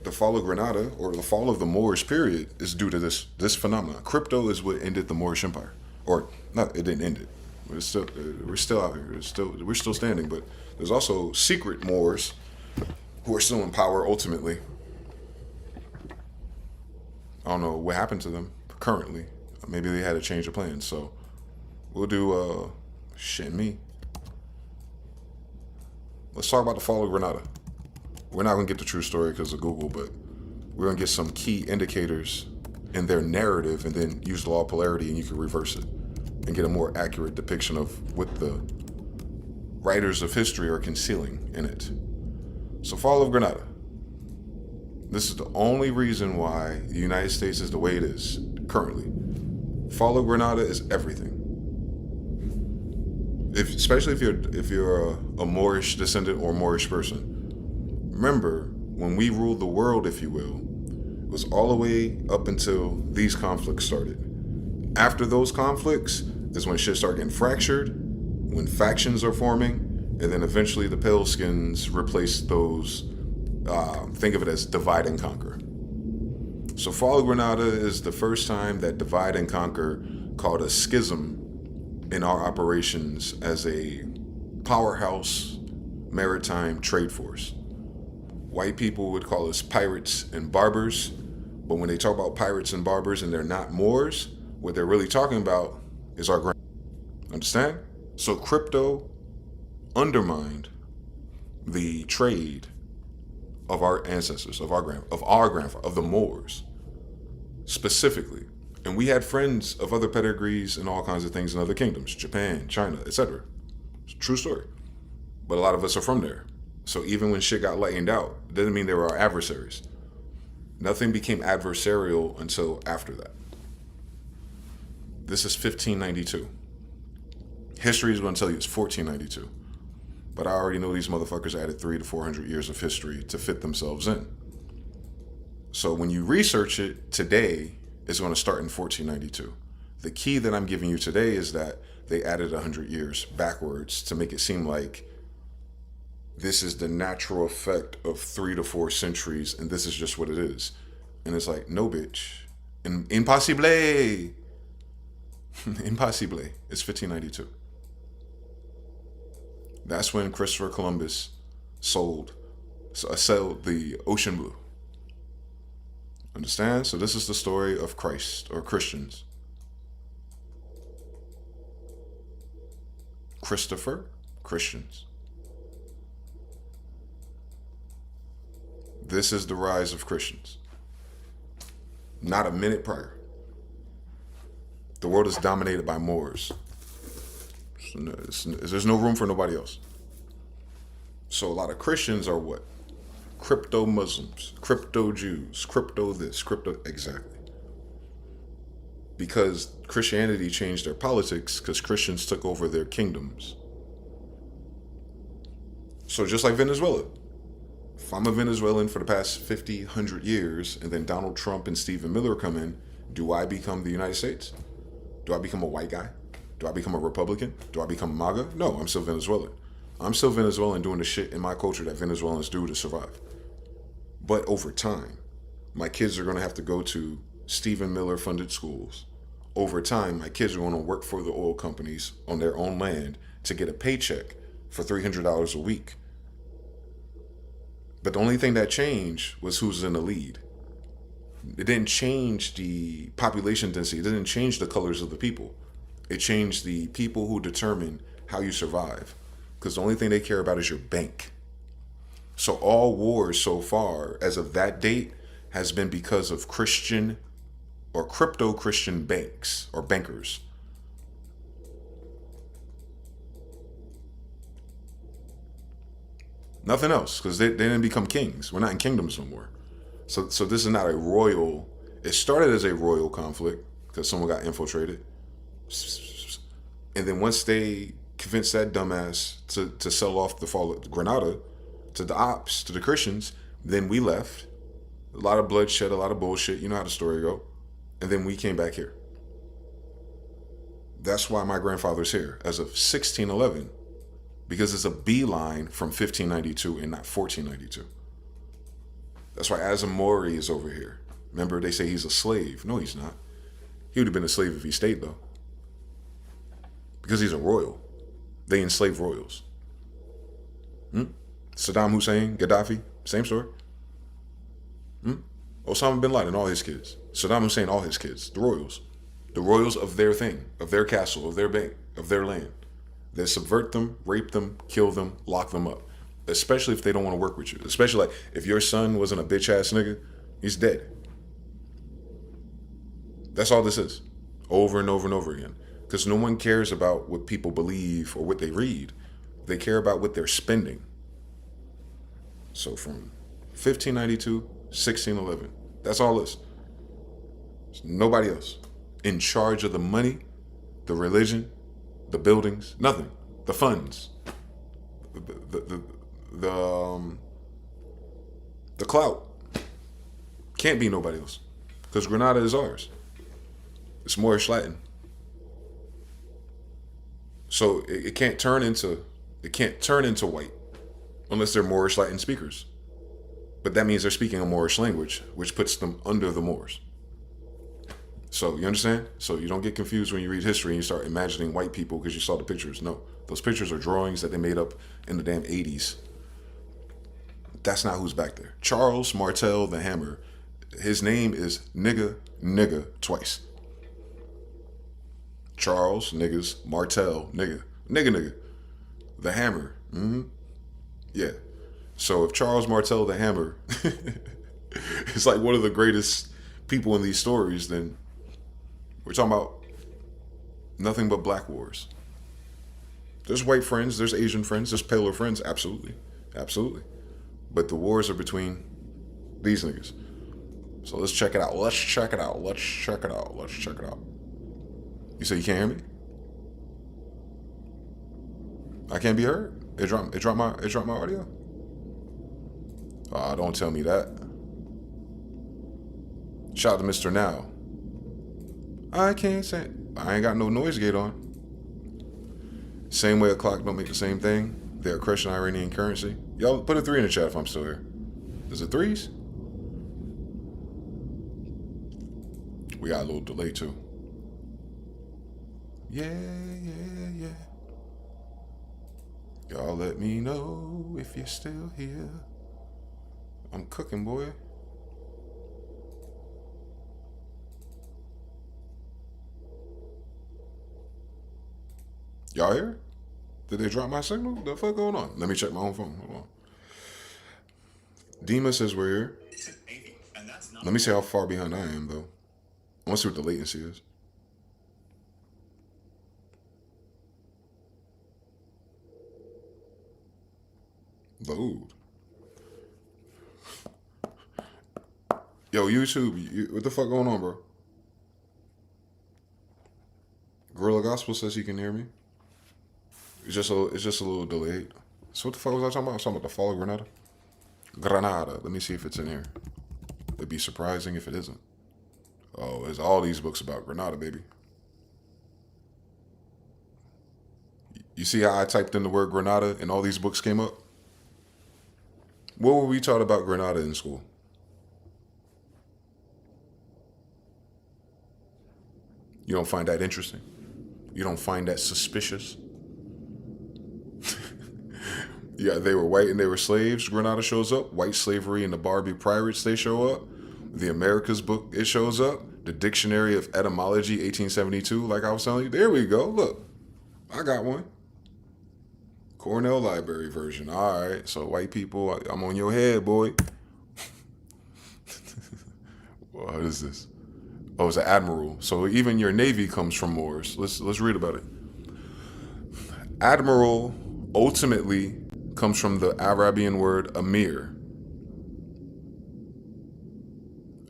the fall of Granada or the fall of the Moorish period, is due to this phenomenon. Crypto is what ended the Moorish Empire. Or not, it didn't end it. We're still out here. We're still standing, but there's also secret Moors who are still in power ultimately. I don't know what happened to them currently. Maybe they had a change of plans. So we'll do me. Let's talk about the fall of Granada. We're not going to get the true story because of Google, but we're going to get some key indicators in their narrative and then use the law of polarity and you can reverse it and get a more accurate depiction of what the writers of history are concealing in it. So fall of Granada. This is the only reason why the United States is the way it is currently. Fall of Granada is everything. Especially if you're a Moorish descendant or Moorish person. Remember, when we ruled the world, if you will, it was all the way up until these conflicts started. After those conflicts is when shit started getting fractured, when factions are forming, and then eventually the pale skins replace those, think of it as divide and conquer. So fall of Granada is the first time that divide and conquer caused a schism in our operations as a powerhouse maritime trade force. White people would call us pirates and barbers, but when they talk about pirates and barbers and they're not Moors, what they're really talking about is our grand. Understand? So crypto undermined the trade of our ancestors, of our grandfather, of the Moors, specifically. And we had friends of other pedigrees and all kinds of things in other kingdoms, Japan, China, etc. True story. But a lot of us are from there. So even when shit got lightened out, it doesn't mean they were our adversaries. Nothing became adversarial until after that. This is 1592. History is going to tell you it's 1492. But I already know these motherfuckers added 300 to 400 years of history to fit themselves in. So when you research it today, it's going to start in 1492. The key that I'm giving you today is that they added 100 years backwards to make it seem like this is the natural effect of 3 to 4 centuries and this is just what it is. And it's like, no, bitch. Impossible. Impossible. It's 1592. That's when Christopher Columbus sailed the ocean blue. Understand? So this is the story of Christ or Christians. Christopher, Christians. This is the rise of Christians. Not a minute prior. The world is dominated by Moors. There's no room for nobody else. So a lot of Christians are what? Crypto Muslims, crypto Jews, crypto this, crypto, exactly. Because Christianity changed their politics because Christians took over their kingdoms. So just like Venezuela. If I'm a Venezuelan for the past 50, 100 years, and then Donald Trump and Stephen Miller come in, do I become the United States? Do I become a white guy? Do I become a Republican? Do I become MAGA? No, I'm still Venezuelan. I'm still Venezuelan doing the shit in my culture that Venezuelans do to survive. But over time, my kids are going to have to go to Stephen Miller funded schools. Over time, my kids are going to work for the oil companies on their own land to get a paycheck for $300 a week. But the only thing that changed was who's in the lead. It didn't change the population density. It didn't change the colors of the people. It changed the people who determine how you survive. because the only thing they care about is your bank. So all wars so far, as of that date, has been because of Christian or crypto-Christian banks or bankers. Nothing else, because they didn't become kings. We're not in kingdoms no more. So this is not a royal. It started as a royal conflict because someone got infiltrated, and then once they convinced that dumbass to sell off the fall of Granada to the ops, to the Christians, then we left. A lot of bloodshed, a lot of bullshit. You know how the story go. And then we came back here. That's why my grandfather's here as of 1611. Because it's a beeline from 1592 and not 1492. That's why Azamori is over here. Remember, they say he's a slave. No, he's not. He would have been a slave if he stayed, though. Because he's a royal. They enslave royals. Saddam Hussein, Gaddafi, same story. Osama bin Laden, all his kids. Saddam Hussein, all his kids. The royals. The royals of their thing, of their castle, of their bank, of their land. They subvert them, rape them, kill them, lock them up. Especially if they don't want to work with you. Especially like if your son wasn't a bitch ass nigga, he's dead. That's all this is. Over and over and over again. Because no one cares about what people believe or what they read. They care about what they're spending. So from 1592, 1611, that's all this. There's nobody else in charge of the money, the religion, the buildings, nothing. The funds, the clout. Can't be nobody else, because Granada is ours. It's Moorish Latin, so it can't turn into white unless they're Moorish Latin speakers. But that means they're speaking a Moorish language, which puts them under the Moors. So you understand? So you don't get confused when you read history and you start imagining white people because you saw the pictures. No, those pictures are drawings that they made up in the damn 80s. That's not who's back there. Charles Martel the Hammer. His name is nigga twice. Charles niggas Martel nigga. The Hammer. Yeah. So if Charles Martel the Hammer is like one of the greatest people in these stories, then we're talking about nothing but black wars. There's white friends, there's Asian friends, there's paler friends, absolutely. But the wars are between these niggas. So let's check it out. Let's check it out. You say you can't hear me? I can't be heard? It dropped my audio? Don't tell me that. Shout out to Mr. Now. I can't say. I ain't got no noise gate on. Same way a clock don't make the same thing. They're crushing Iranian currency. Y'all put a 3 in the chat if I'm still here. Is it 3s? We got a little delay too. Yeah. Y'all let me know if you're still here. I'm cooking, boy. Y'all here? Did they drop my signal? The fuck going on? Let me check my own phone. Hold on. Dima says we're here. Let me see how far behind I am, though. I want to see what the latency is. Load. Yo, YouTube, what the fuck going on, bro? Gorilla Gospel says he can hear me. It's just a little delayed. So what the fuck was I talking about? I was talking about the fall of Granada. Let me see if it's in here. It'd be surprising if it isn't. Oh, there's all these books about Granada, baby. You see how I typed in the word Granada and all these books came up? What were we taught about Granada in school? You don't find that interesting? You don't find that suspicious? Yeah, they were white and they were slaves. Granada shows up. White slavery and the Barbie pirates, they show up. The America's book, it shows up. The Dictionary of Etymology, 1872, like I was telling you. There we go. Look, I got one. Cornell Library version. All right. So white people, I'm on your head, boy. What is this? Oh, it's an admiral. So even your navy comes from Moors. Let's read about it. Admiral ultimately comes from the Arabian word amir,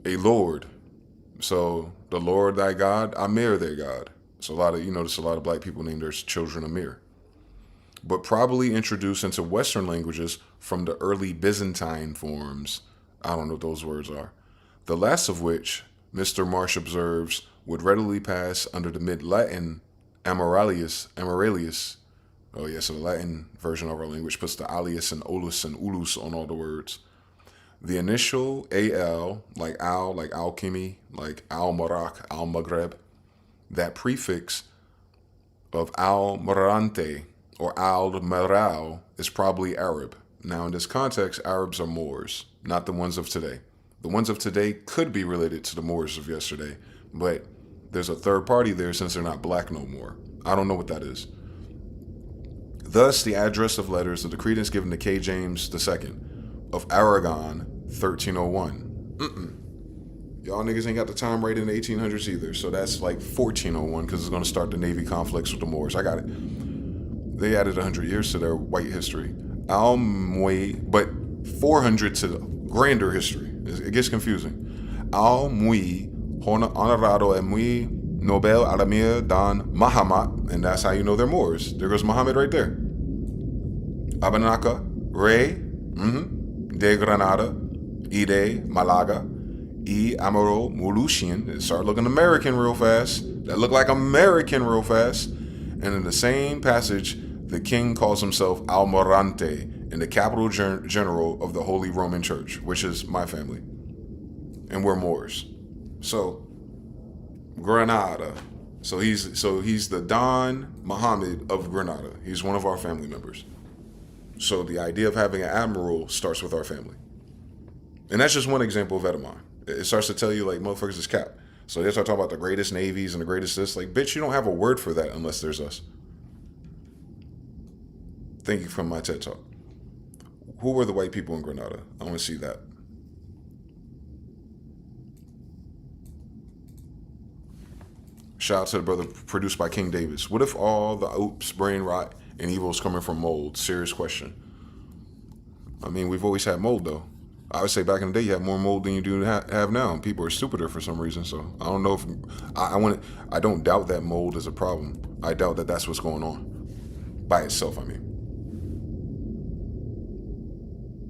a lord. So the Lord thy God, Amir their God. So a lot of, there's a lot of black people named their children Amir. But probably introduced into Western languages from the early Byzantine forms. I don't know what those words are. The last of which, Mr. Marsh observes, would readily pass under the mid-Latin Amaralius. Oh yeah, so the Latin version of our language puts the alias and olus and ulus on all the words. The initial al, like alchemy, like al-Marak, al-Maghreb, that prefix of al-Marante or al-Maral is probably Arab. Now in this context, Arabs are Moors, not the ones of today. The ones of today could be related to the Moors of yesterday, but there's a third party there since they're not black no more. I don't know what that is. Thus, the address of letters of the credence given to K. James II of Aragon, 1301. Y'all niggas ain't got the time right in the 1800s either, so that's like 1401 because it's going to start the Navy conflicts with the Moors. I got it. They added 100 years to their white history. But 400 to the grander history. It gets confusing. Al-Muy, honorado en muy Nobel Alamir Dan Mahamat, and that's how you know they're Moors. There goes Muhammad right there. Abanaka, Rey, de Granada, Ide, Malaga, E. Amaro, Mulusian. Start looking American real fast. That look like American real fast. And in the same passage, the king calls himself Almirante and the capital general of the Holy Roman Church, which is my family. And we're Moors. So, Granada. So he's the Don Muhammad of Granada. He's one of our family members. So the idea of having an admiral starts with our family. And that's just one example of Edamon. It starts to tell you, like, motherfuckers is cap. So they start talking about the greatest navies and the greatest this. Like, bitch, you don't have a word for that unless there's us. Thank you from my TED Talk. Who were the white people in Granada? I want to see that. Shout out to the brother produced by King Davis. What if all the oops, brain rot, and evil is coming from mold? Serious question. I mean, we've always had mold, though. I would say back in the day, you had more mold than you do have now. People are stupider for some reason. So I don't know if I don't doubt that mold is a problem. I doubt that that's what's going on by itself. I mean,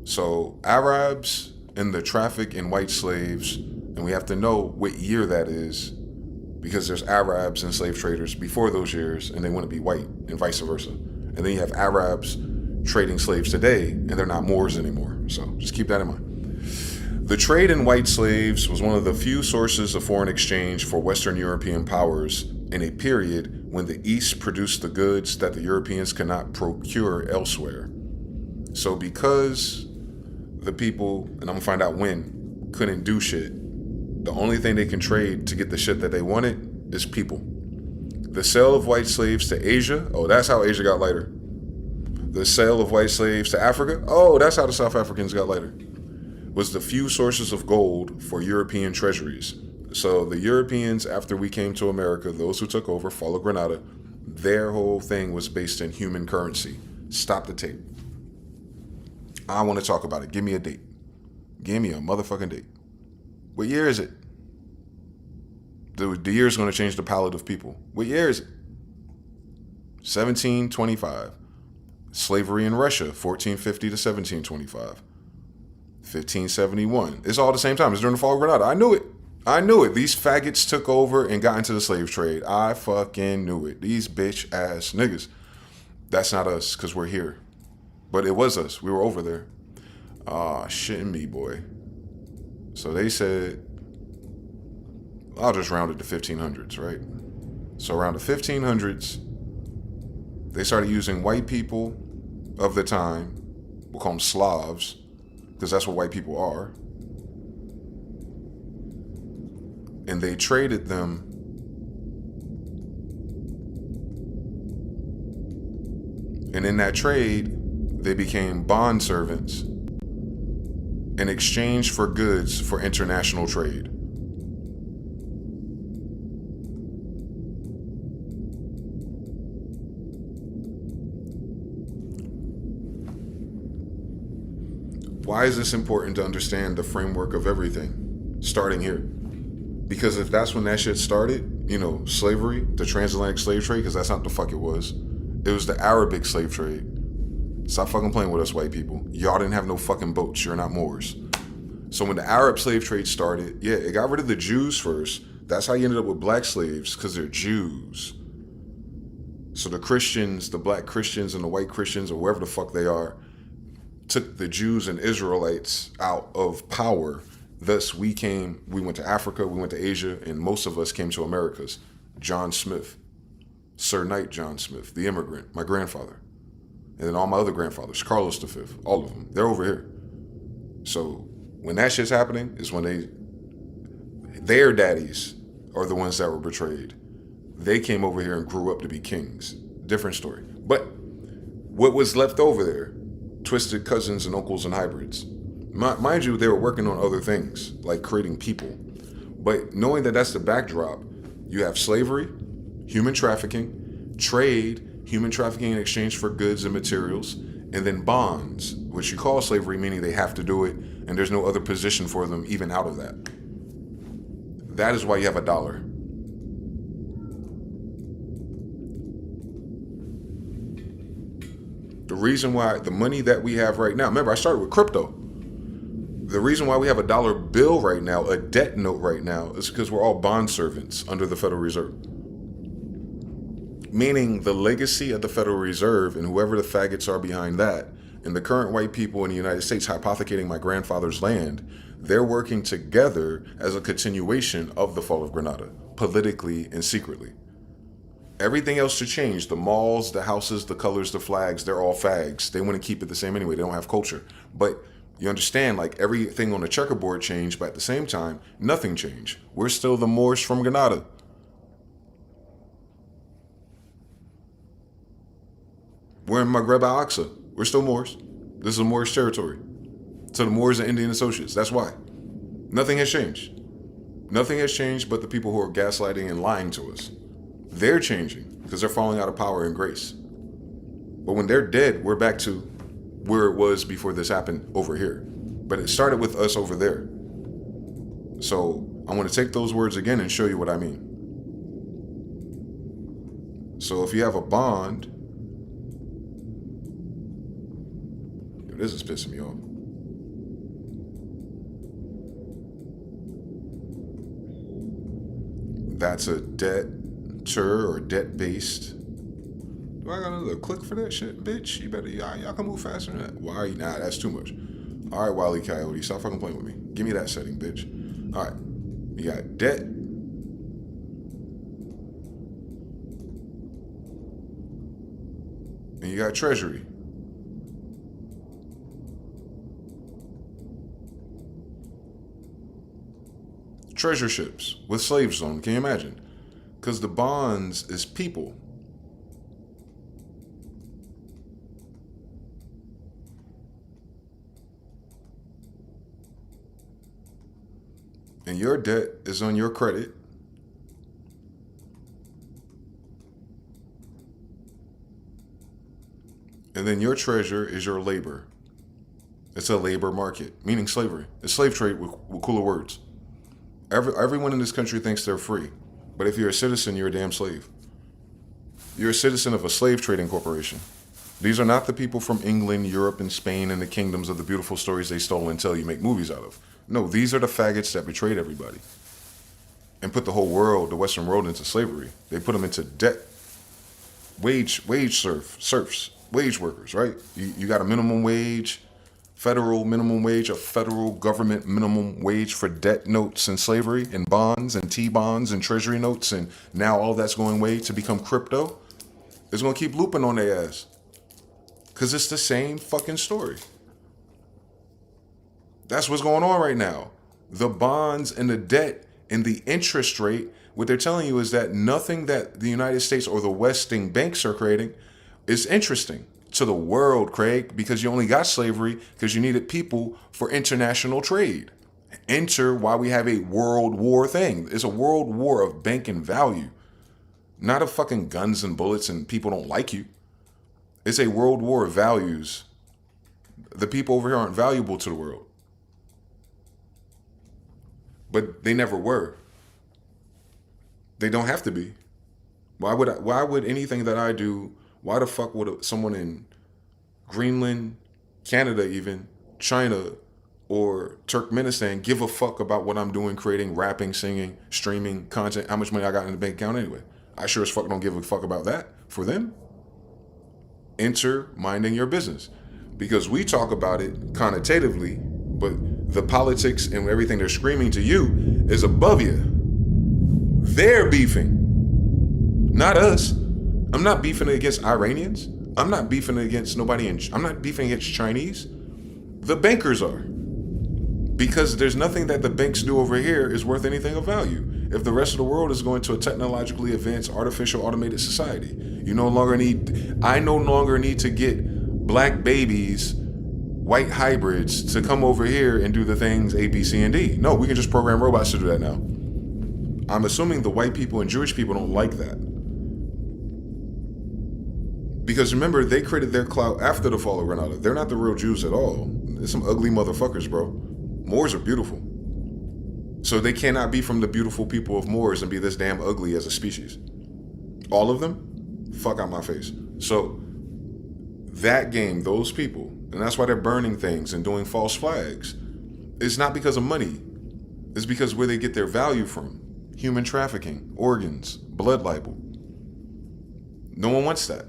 so Arabs and the traffic in white slaves, and we have to know what year that is, because there's Arabs and slave traders before those years, and they want to be white, and vice versa. And then you have Arabs trading slaves today, and they're not Moors anymore. So just keep that in mind. The trade in white slaves was one of the few sources of foreign exchange for Western European powers in a period when the East produced the goods that the Europeans could not procure elsewhere. So because the people, and I'm gonna find out when, couldn't do shit, the only thing they can trade to get the shit that they wanted is people. The sale of white slaves to Asia, oh, that's how Asia got lighter. The sale of white slaves to Africa, oh, that's how the South Africans got lighter. Was the few sources of gold for European treasuries. So the Europeans, after we came to America, those who took over, followed Granada, their whole thing was based in human currency. Stop the tape. I want to talk about it. Give me a date. Give me a motherfucking date. What year is it? The year is going to change the palette of people. What year is it? 1725. Slavery in Russia, 1450 to 1725. 1571. It's all the same time. It's during the fall of Granada. I knew it. These faggots took over and got into the slave trade. I fucking knew it. These bitch ass niggas. That's not us, because we're here. But it was us. We were over there. Shitting me, boy. So they said, I'll just round it to 1500s, right? So around the 1500s, they started using white people of the time. We'll call them Slavs, because that's what white people are. And they traded them And in that trade, they became bond servants in exchange for goods for international trade. Why is this important to understand the framework of everything, starting here? Because if that's when that shit started, you know, slavery, the transatlantic slave trade, because that's not the fuck it was. It was the Arabic slave trade. Stop fucking playing with us, white people. Y'all didn't have no fucking boats. You're not Moors. So when the Arab slave trade started, yeah, it got rid of the Jews first. That's how you ended up with black slaves, because they're Jews. So the Christians, the black Christians and the white Christians, or wherever the fuck they are, took the Jews and Israelites out of power. Thus, we went to Africa, we went to Asia, and most of us came to Americas. John Smith, Sir Knight John Smith, the immigrant, my grandfather. And then all my other grandfathers, Carlos V, all of them, they're over here. So when that shit's happening is when their daddies are the ones that were betrayed. They came over here and grew up to be kings. Different story. But what was left over there, twisted cousins and uncles and hybrids. Mind you, they were working on other things, like creating people. But knowing that that's the backdrop, you have slavery, human trafficking, trade, human trafficking in exchange for goods and materials, and then bonds, which you call slavery, meaning they have to do it, and there's no other position for them even out of that. That is why you have a dollar. The reason why the money that we have right now, remember I started with crypto. The reason why we have a dollar bill right now, a debt note right now, is because we're all bond servants under the Federal Reserve. Meaning the legacy of the Federal Reserve and whoever the faggots are behind that, and the current white people in the United States hypothecating my grandfather's land, they're working together as a continuation of the fall of Grenada, politically and secretly. Everything else to change, the malls, the houses, the colors, the flags, they're all fags. They want to keep it the same anyway. They don't have culture. But you understand, like everything on the checkerboard changed, but at the same time, nothing changed. We're still the Moors from Grenada. We're in Maghreb al-Aqsa. We're still Moors. This is a Moorish territory. So the Moors and Indian associates. That's why. Nothing has changed. Nothing has changed but the people who are gaslighting and lying to us. They're changing because they're falling out of power and grace. But when they're dead, we're back to where it was before this happened over here. But it started with us over there. So I want to take those words again and show you what I mean. So if you have a bond, this is pissing me off. That's a debtor or debt-based. Do I got another click for that shit, bitch? You better, y'all can move faster than that. Why? Nah, that's too much. All right, Wile E. Coyote, stop fucking playing with me. Give me that setting, bitch. All right, you got debt. And you got treasury. Treasure ships with slaves on them, can you imagine? Because the bonds is people. And your debt is on your credit. And then your treasure is your labor. It's a labor market, meaning slavery. It's slave trade with cooler words. Everyone in this country thinks they're free. But if you're a citizen, you're a damn slave. You're a citizen of a slave trading corporation. These are not the people from England, Europe, and Spain and the kingdoms of the beautiful stories they stole and tell you make movies out of. No, these are the faggots that betrayed everybody and put the whole world, the Western world, into slavery. They put them into debt. Wage serfs, wage workers, right? You got a minimum wage, federal minimum wage, a federal government minimum wage for debt notes and slavery and bonds and T-bonds and treasury notes, and now all that's going away to become crypto. It's going to keep looping on their ass because it's the same fucking story. That's what's going on right now. The bonds and the debt and the interest rate, what they're telling you is that nothing that the United States or the Westing banks are creating is interesting to the world, Craig, because you only got slavery because you needed people for international trade. Enter why we have a world war thing. It's a world war of banking value, not of fucking guns and bullets and people don't like you. It's a world war of values. The people over here aren't valuable to the world. But they never were. They don't have to be. Why would anything that I do, why the fuck would someone in Greenland, Canada even, China, or Turkmenistan give a fuck about what I'm doing, creating, rapping, singing, streaming, content, how much money I got in the bank account anyway? I sure as fuck don't give a fuck about that for them. Enter minding your business. Because we talk about it connotatively, but the politics and everything they're screaming to you is above you. They're beefing, not us. I'm not beefing against Iranians. I'm not beefing against nobody. I'm not beefing against Chinese. The bankers are. Because there's nothing that the banks do over here is worth anything of value. If the rest of the world is going to a technologically advanced, artificial, automated society, I no longer need to get black babies, white hybrids to come over here and do the things A, B, C, and D. No, we can just program robots to do that now. I'm assuming the white people and Jewish people don't like that. Because remember, they created their clout after the fall of Granada. They're not the real Jews at all. They're some ugly motherfuckers, bro. Moors are beautiful. So they cannot be from the beautiful people of Moors and be this damn ugly as a species. All of them? Fuck out my face. So that game, those people, and that's why they're burning things and doing false flags, it's not because of money. It's because where they get their value from. Human trafficking, organs, blood libel. No one wants that.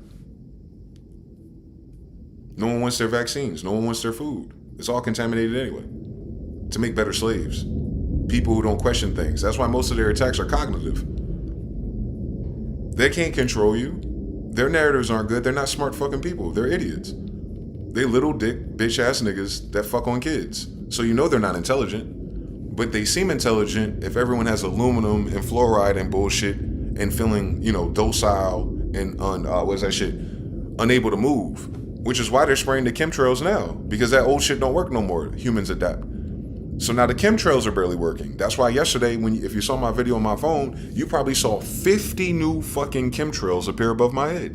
No one wants their vaccines. No one wants their food. It's all contaminated anyway. To make better slaves. People who don't question things. That's why most of their attacks are cognitive. They can't control you. Their narratives aren't good. They're not smart fucking people. They're idiots. They little dick, bitch ass niggas that fuck on kids. So you know they're not intelligent. But they seem intelligent if everyone has aluminum and fluoride and bullshit and feeling, docile and unable to move. Which is why they're spraying the chemtrails now. Because that old shit don't work no more. Humans adapt. So now the chemtrails are barely working. That's why yesterday, if you saw my video on my phone, you probably saw 50 new fucking chemtrails appear above my head.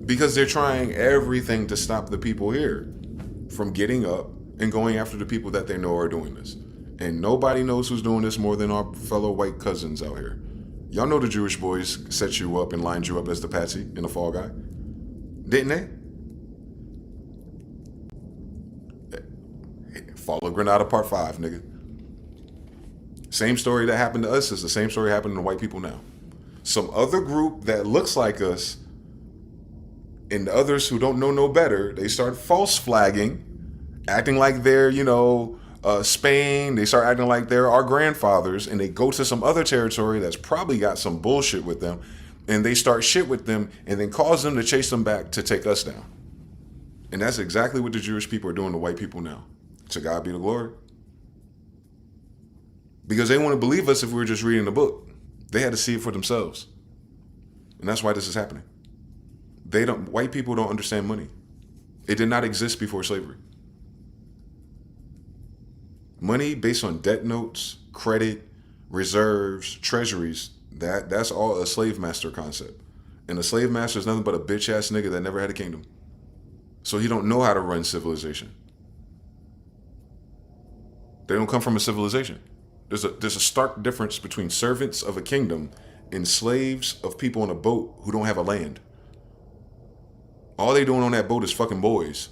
Because they're trying everything to stop the people here from getting up and going after the people that they know are doing this. And nobody knows who's doing this more than our fellow white cousins out here. Y'all know the Jewish boys set you up and lined you up as the patsy in the Fall Guy. Didn't they? Fall of Granada Part 5, nigga. Same story that happened to us is the same story happening to white people now. Some other group that looks like us and the others who don't know no better, they start false flagging, acting like they're, Spain. They start acting like they're our grandfathers, and they go to some other territory that's probably got some bullshit with them, and they start shit with them and then cause them to chase them back to take us down. And that's exactly what the Jewish people are doing to white people now. To God be the glory. Because they want to believe us if we were just reading the book. They had to see it for themselves. And that's why this is happening. White people don't understand money. It did not exist before slavery. Money based on debt notes, credit, reserves, treasuries, that's all a slave master concept. And a slave master is nothing but a bitch ass nigga that never had a kingdom. So he don't know how to run civilization. They don't come from a civilization. There's a stark difference between servants of a kingdom and slaves of people on a boat who don't have a land. All they doing on that boat is fucking boys.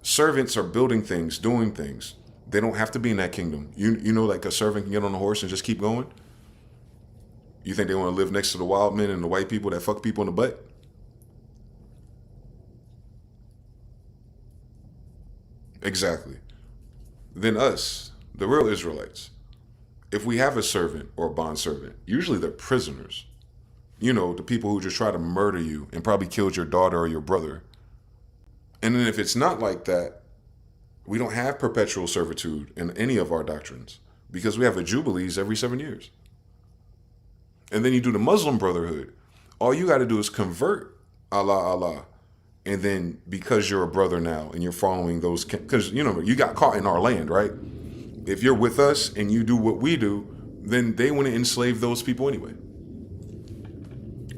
Servants are building things, doing things. They don't have to be in that kingdom. Like a servant can get on a horse and just keep going? You think they want to live next to the wild men and the white people that fuck people in the butt? Exactly. Then us, the real Israelites, if we have a servant or a bondservant, usually they're prisoners. The people who just try to murder you and probably killed your daughter or your brother. And then if it's not like that, we don't have perpetual servitude in any of our doctrines because we have a jubilees every 7 years. And then you do the Muslim Brotherhood. All you got to do is convert Allah, Allah. And then because you're a brother now and you're following those, because you got caught in our land, right? If you're with us and you do what we do, then they want to enslave those people anyway.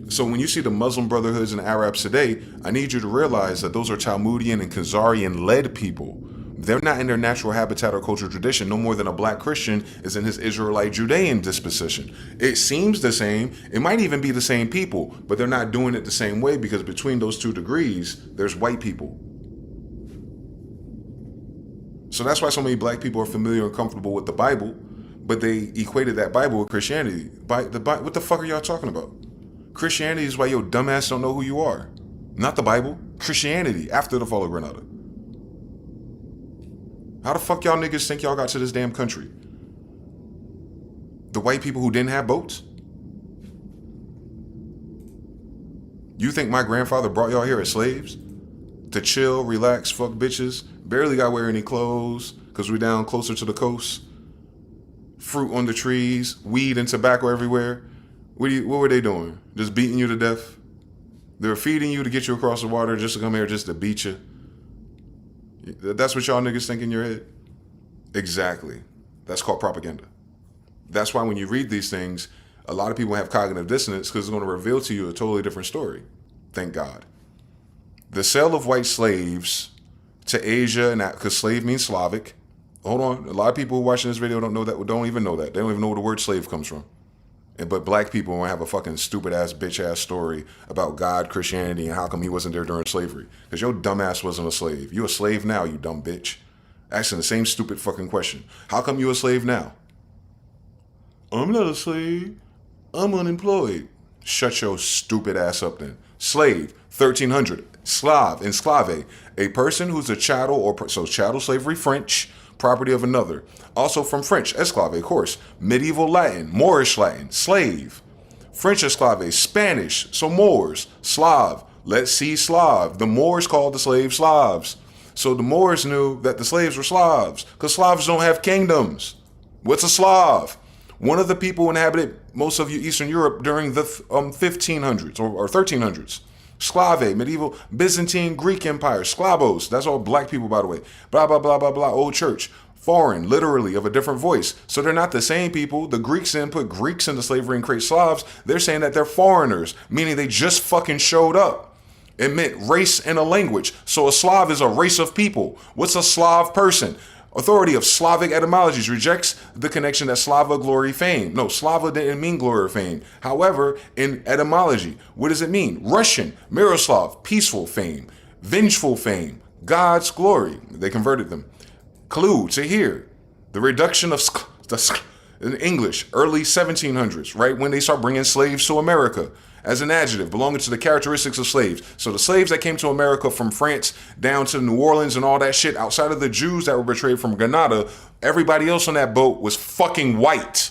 So when you see the Muslim brotherhoods and Arabs today, I need you to realize that those are Talmudian and Khazarian-led people. They're not in their natural habitat or cultural tradition no more than a black Christian is in his Israelite Judean disposition. It seems the same. It might even be the same people, but they're not doing it the same way because between those 2 degrees, there's white people. So that's why so many black people are familiar and comfortable with the Bible, but they equated that Bible with Christianity. What the fuck are y'all talking about? Christianity is why your dumbass don't know who you are. Not the Bible. Christianity after the fall of Granada. How the fuck y'all niggas think y'all got to this damn country? The white people who didn't have boats? You think my grandfather brought y'all here as slaves? To chill, relax, fuck bitches? Barely got wear any clothes because we're down closer to the coast. Fruit on the trees, weed and tobacco everywhere. What were they doing? Just beating you to death? They were feeding you to get you across the water just to come here just to beat you? That's what y'all niggas think in your head? Exactly. That's called propaganda. That's why when you read these things, a lot of people have cognitive dissonance because it's going to reveal to you a totally different story. Thank God. The sale of white slaves to Asia, and because slave means Slavic. Hold on. A lot of people who are watching this video don't even know that. They don't even know where the word slave comes from. But black people want to have a fucking stupid ass bitch ass story about God, Christianity, and how come he wasn't there during slavery. Because your dumb ass wasn't a slave. You a slave now, you dumb bitch. Asking the same stupid fucking question. How come you a slave now? I'm not a slave. I'm unemployed. Shut your stupid ass up then. Slave, 1300. Slav, esclave, a person who's a chattel so chattel slavery, French, property of another. Also from French, esclave, of course. Medieval Latin, Moorish Latin, slave. French esclave, Spanish, so Moors. Slav, let's see Slav. The Moors called the slaves Slavs. So the Moors knew that the slaves were Slavs, because Slavs don't have kingdoms. What's a Slav? One of the people inhabited most of Eastern Europe during the 1500s or 1300s. Sclave, medieval Byzantine Greek Empire, Sklavos, that's all black people, by the way. Blah, blah, blah, blah, blah, old church. Foreign, literally, of a different voice. So they're not the same people. The Greeks didn't put Greeks into slavery and create Slavs. They're saying that they're foreigners, meaning they just fucking showed up. It meant race and a language. So a Slav is a race of people. What's a Slav person? Authority of Slavic etymologies rejects the connection that Slava, glory, fame. No, Slava didn't mean glory or fame. However, in etymology, what does it mean? Russian, Miroslav, peaceful fame, vengeful fame, God's glory. They converted them. Clue, to hear. The reduction of in English, early 1700s, right when they start bringing slaves to America as an adjective belonging to the characteristics of slaves. So the slaves that came to America from France down to New Orleans and all that shit, outside of the Jews that were betrayed from Granada, everybody else on that boat was fucking white.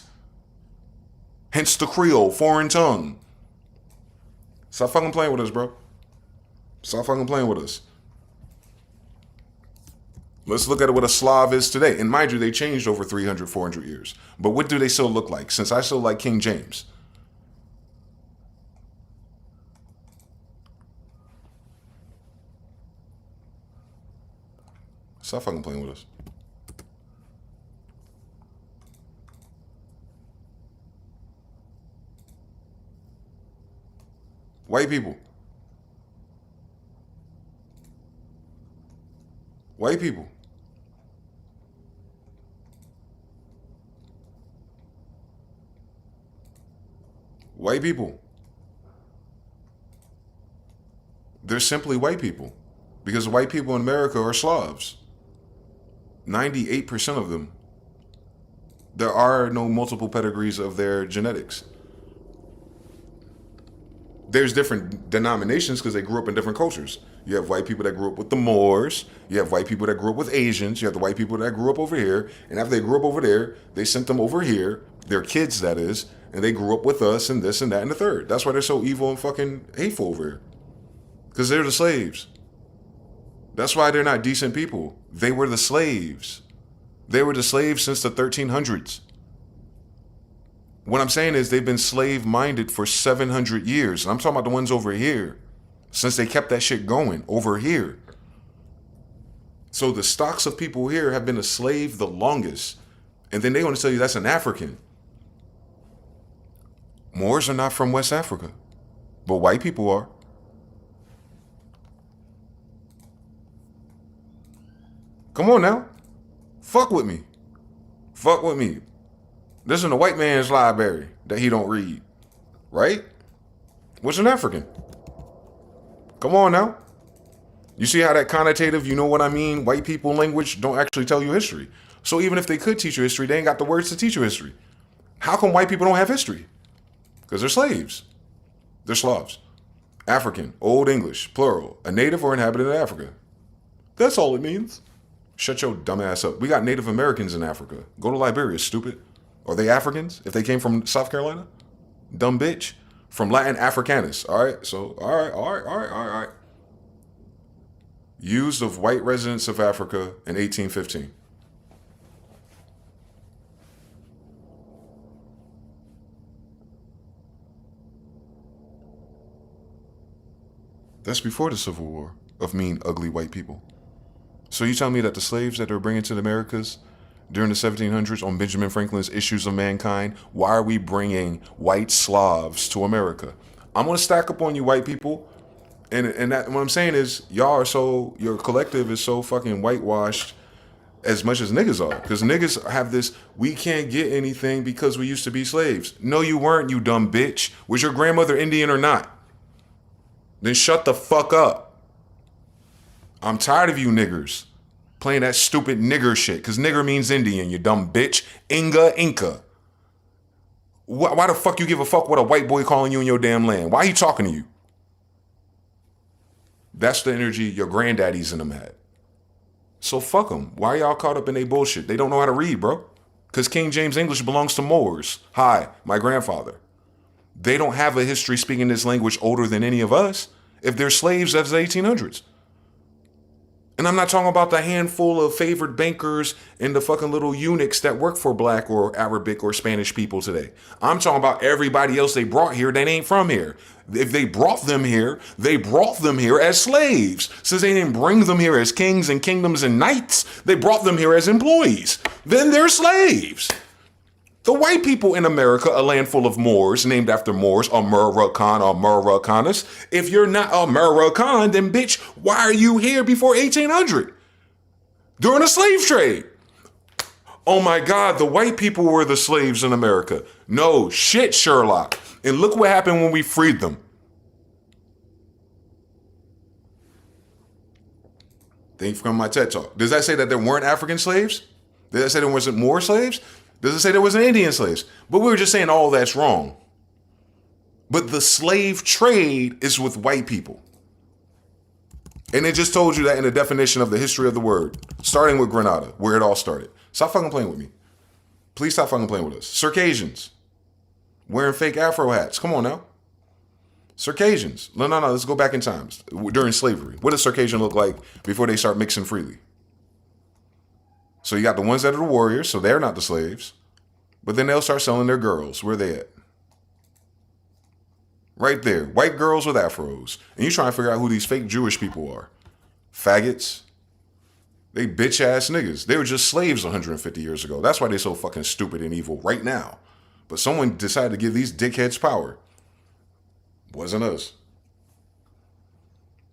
Hence the Creole, foreign tongue. Stop fucking playing with us, bro. Stop fucking playing with us. Let's look at what a Slav is today. And mind you, they changed over 300, 400 years. But what do they still look like? Since I still like King James. Stop fucking playing with us. White people. White people. White people. They're simply white people. Because white people in America are Slavs. 98% of them. There are no multiple pedigrees of their genetics. There's different denominations because they grew up in different cultures. You have white people that grew up with the Moors. You have white people that grew up with Asians. You have the white people that grew up over here. And after they grew up over there, they sent them over here, their kids that is, and they grew up with us and this and that and the third. That's why they're so evil and fucking hateful over here. Because they're the slaves. That's why they're not decent people. They were the slaves. They were the slaves since the 1300s. What I'm saying is they've been slave-minded for 700 years. And I'm talking about the ones over here. since they kept that shit going over here. So the stocks of people here have been a slave the longest. And then they want to tell you that's an African. Moors are not from West Africa, but white people are. Come on now. Fuck with me. Fuck with me. This is a white man's library that he don't read. Right? What's an African? Come on now. You see how that connotative, you know what I mean, white people language don't actually tell you history. So even if they could teach you history, they ain't got the words to teach you history. How come white people don't have history? Because they're slaves. They're Slavs. African, Old English, plural, a native or inhabitant of Africa. That's all it means. Shut your dumb ass up. We got Native Americans in Africa. Go to Liberia, stupid. Are they Africans if they came from South Carolina? Dumb bitch. From Latin Africanus. All right, so, all right. Used of white residents of Africa in 1815. That's before the Civil War of mean, ugly white people. So you tell me that the slaves that they were bringing to the Americas during the 1700s on Benjamin Franklin's Issues of Mankind, why are we bringing white Slavs to America? I'm going to stack up on you white people. And that, what I'm saying is, y'all are so, your collective is so fucking whitewashed as much as niggas are. Because niggas have this, we can't get anything because we used to be slaves. No, you weren't, you dumb bitch. Was your grandmother Indian or not? Then shut the fuck up. I'm tired of you niggers playing that stupid nigger shit. Because nigger means Indian, you dumb bitch. Inca. Why the fuck you give a fuck what a white boy calling you in your damn land? Why he talking to you? That's the energy your granddaddies in them had. So fuck them. Why y'all caught up in their bullshit? They don't know how to read, bro. Because King James English belongs to Moors. Hi, my grandfather. They don't have a history speaking this language older than any of us. If they're slaves, that's the 1800s. And I'm not talking about the handful of favored bankers and the fucking little eunuchs that work for black or Arabic or Spanish people today. I'm talking about everybody else they brought here that ain't from here. If they brought them here as slaves. Since they didn't bring them here as kings and kingdoms and knights, they brought them here as employees. Then they're slaves. The white people in America, a land full of Moors, named after Moors, American, Americanus. If you're not American, then bitch, why are you here before 1800? During the slave trade. Oh my God, the white people were the slaves in America. No, shit, Sherlock. And look what happened when we freed them. Thank you for coming to my TED Talk. Does that say that there weren't African slaves? Does that say there wasn't more slaves? Does it say there wasn't Indian slaves? But we were just saying all that's wrong. But the slave trade is with white people. And it just told you that in the definition of the history of the word, starting with Grenada, where it all started. Stop fucking playing with me. Please stop fucking playing with us. Circassians. Wearing fake Afro hats. Come on now. Circassians. No, let's go back in times. During slavery. What does Circassian look like before they start mixing freely? So you got the ones that are the warriors, so they're not the slaves. But then they'll start selling their girls. Where they at? Right there. White girls with afros. And you trying to figure out who these fake Jewish people are. Faggots. They bitch ass niggas. They were just slaves 150 years ago. That's why they're so fucking stupid and evil right now. But someone decided to give these dickheads power. Wasn't us.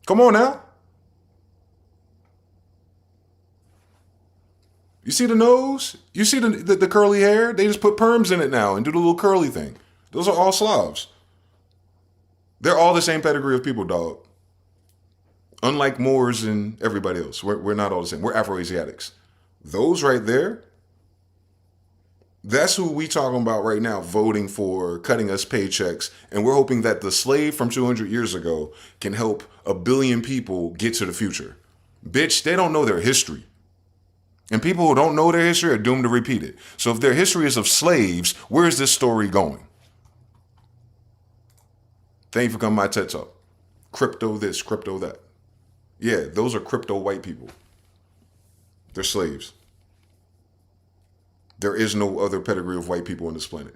Come on now. You see the nose? You see the curly hair? They just put perms in it now and do the little curly thing. Those are all Slavs. They're all the same pedigree of people, dog. Unlike Moors and everybody else. We're not all the same. We're Afro-Asiatics. Those right there, that's who we talking about right now, voting for, cutting us paychecks. And we're hoping that the slave from 200 years ago can help 1 billion people get to the future. Bitch, they don't know their history. And people who don't know their history are doomed to repeat it. So if their history is of slaves, where is this story going? Thank you for coming to my TED Talk. Crypto this, crypto that. Yeah, those are crypto white people. They're slaves. There is no other pedigree of white people on this planet.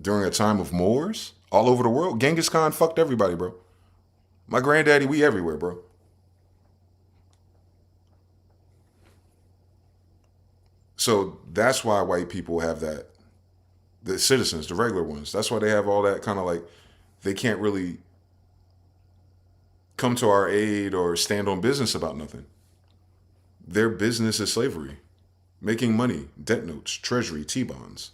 during a time of wars all over the world. Genghis Khan fucked everybody, bro. My granddaddy, we everywhere, bro. So that's why white people have that. The citizens, the regular ones. That's why they have all that kind of like, they can't really come to our aid or stand on business about nothing. Their business is slavery, making money, debt notes, treasury, T-bonds.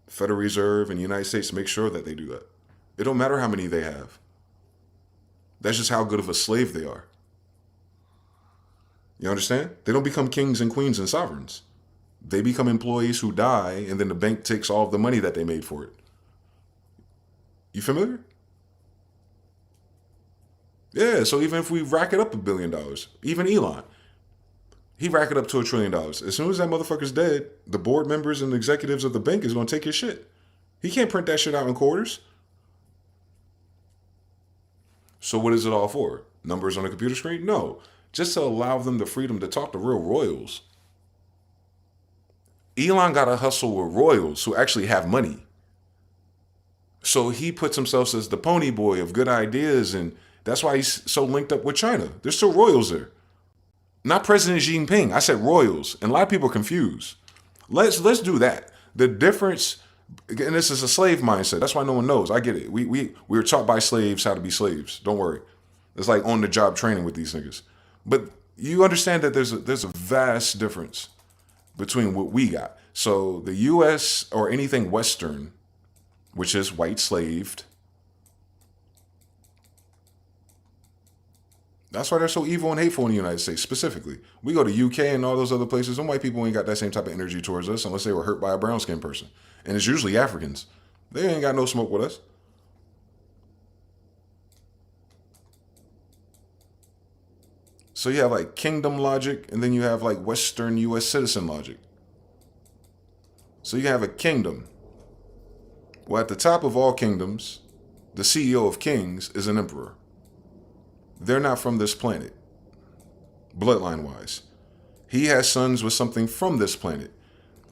Federal Reserve and the United States make sure that they do that. It don't matter how many they have. That's just how good of a slave they are. You understand? They don't become kings and queens and sovereigns. They become employees who die, and then the bank takes all of the money that they made for it. You familiar? Yeah, so even if we rack it up $1 billion, even Elon, he rack it up to $1 trillion. As soon as that motherfucker's dead, the board members and the executives of the bank is going to take his shit. He can't print that shit out in quarters. So what is it all for? Numbers on a computer screen? No. Just to allow them the freedom to talk to real royals. Elon got to hustle with royals who actually have money. So he puts himself as the pony boy of good ideas, and that's why he's so linked up with China. There's still royals there. Not President Xi Jinping. I said royals, and a lot of people are confused. Let's do that. The difference, and this is a slave mindset. That's why no one knows. I get it. We were taught by slaves how to be slaves. Don't worry. It's like on the job training with these niggas. But you understand that there's a vast difference between what we got. So the U.S. or anything Western, which is white slaved, that's why they're so evil and hateful in the United States specifically. We go to UK and all those other places, and white people ain't got that same type of energy towards us unless they were hurt by a brown skinned person. And it's usually Africans. They ain't got no smoke with us. So you have like kingdom logic, and then you have like Western US citizen logic. So you have a kingdom. Well, at the top of all kingdoms, the CEO of kings is an emperor. They're not from this planet, bloodline-wise. He has sons with something from this planet,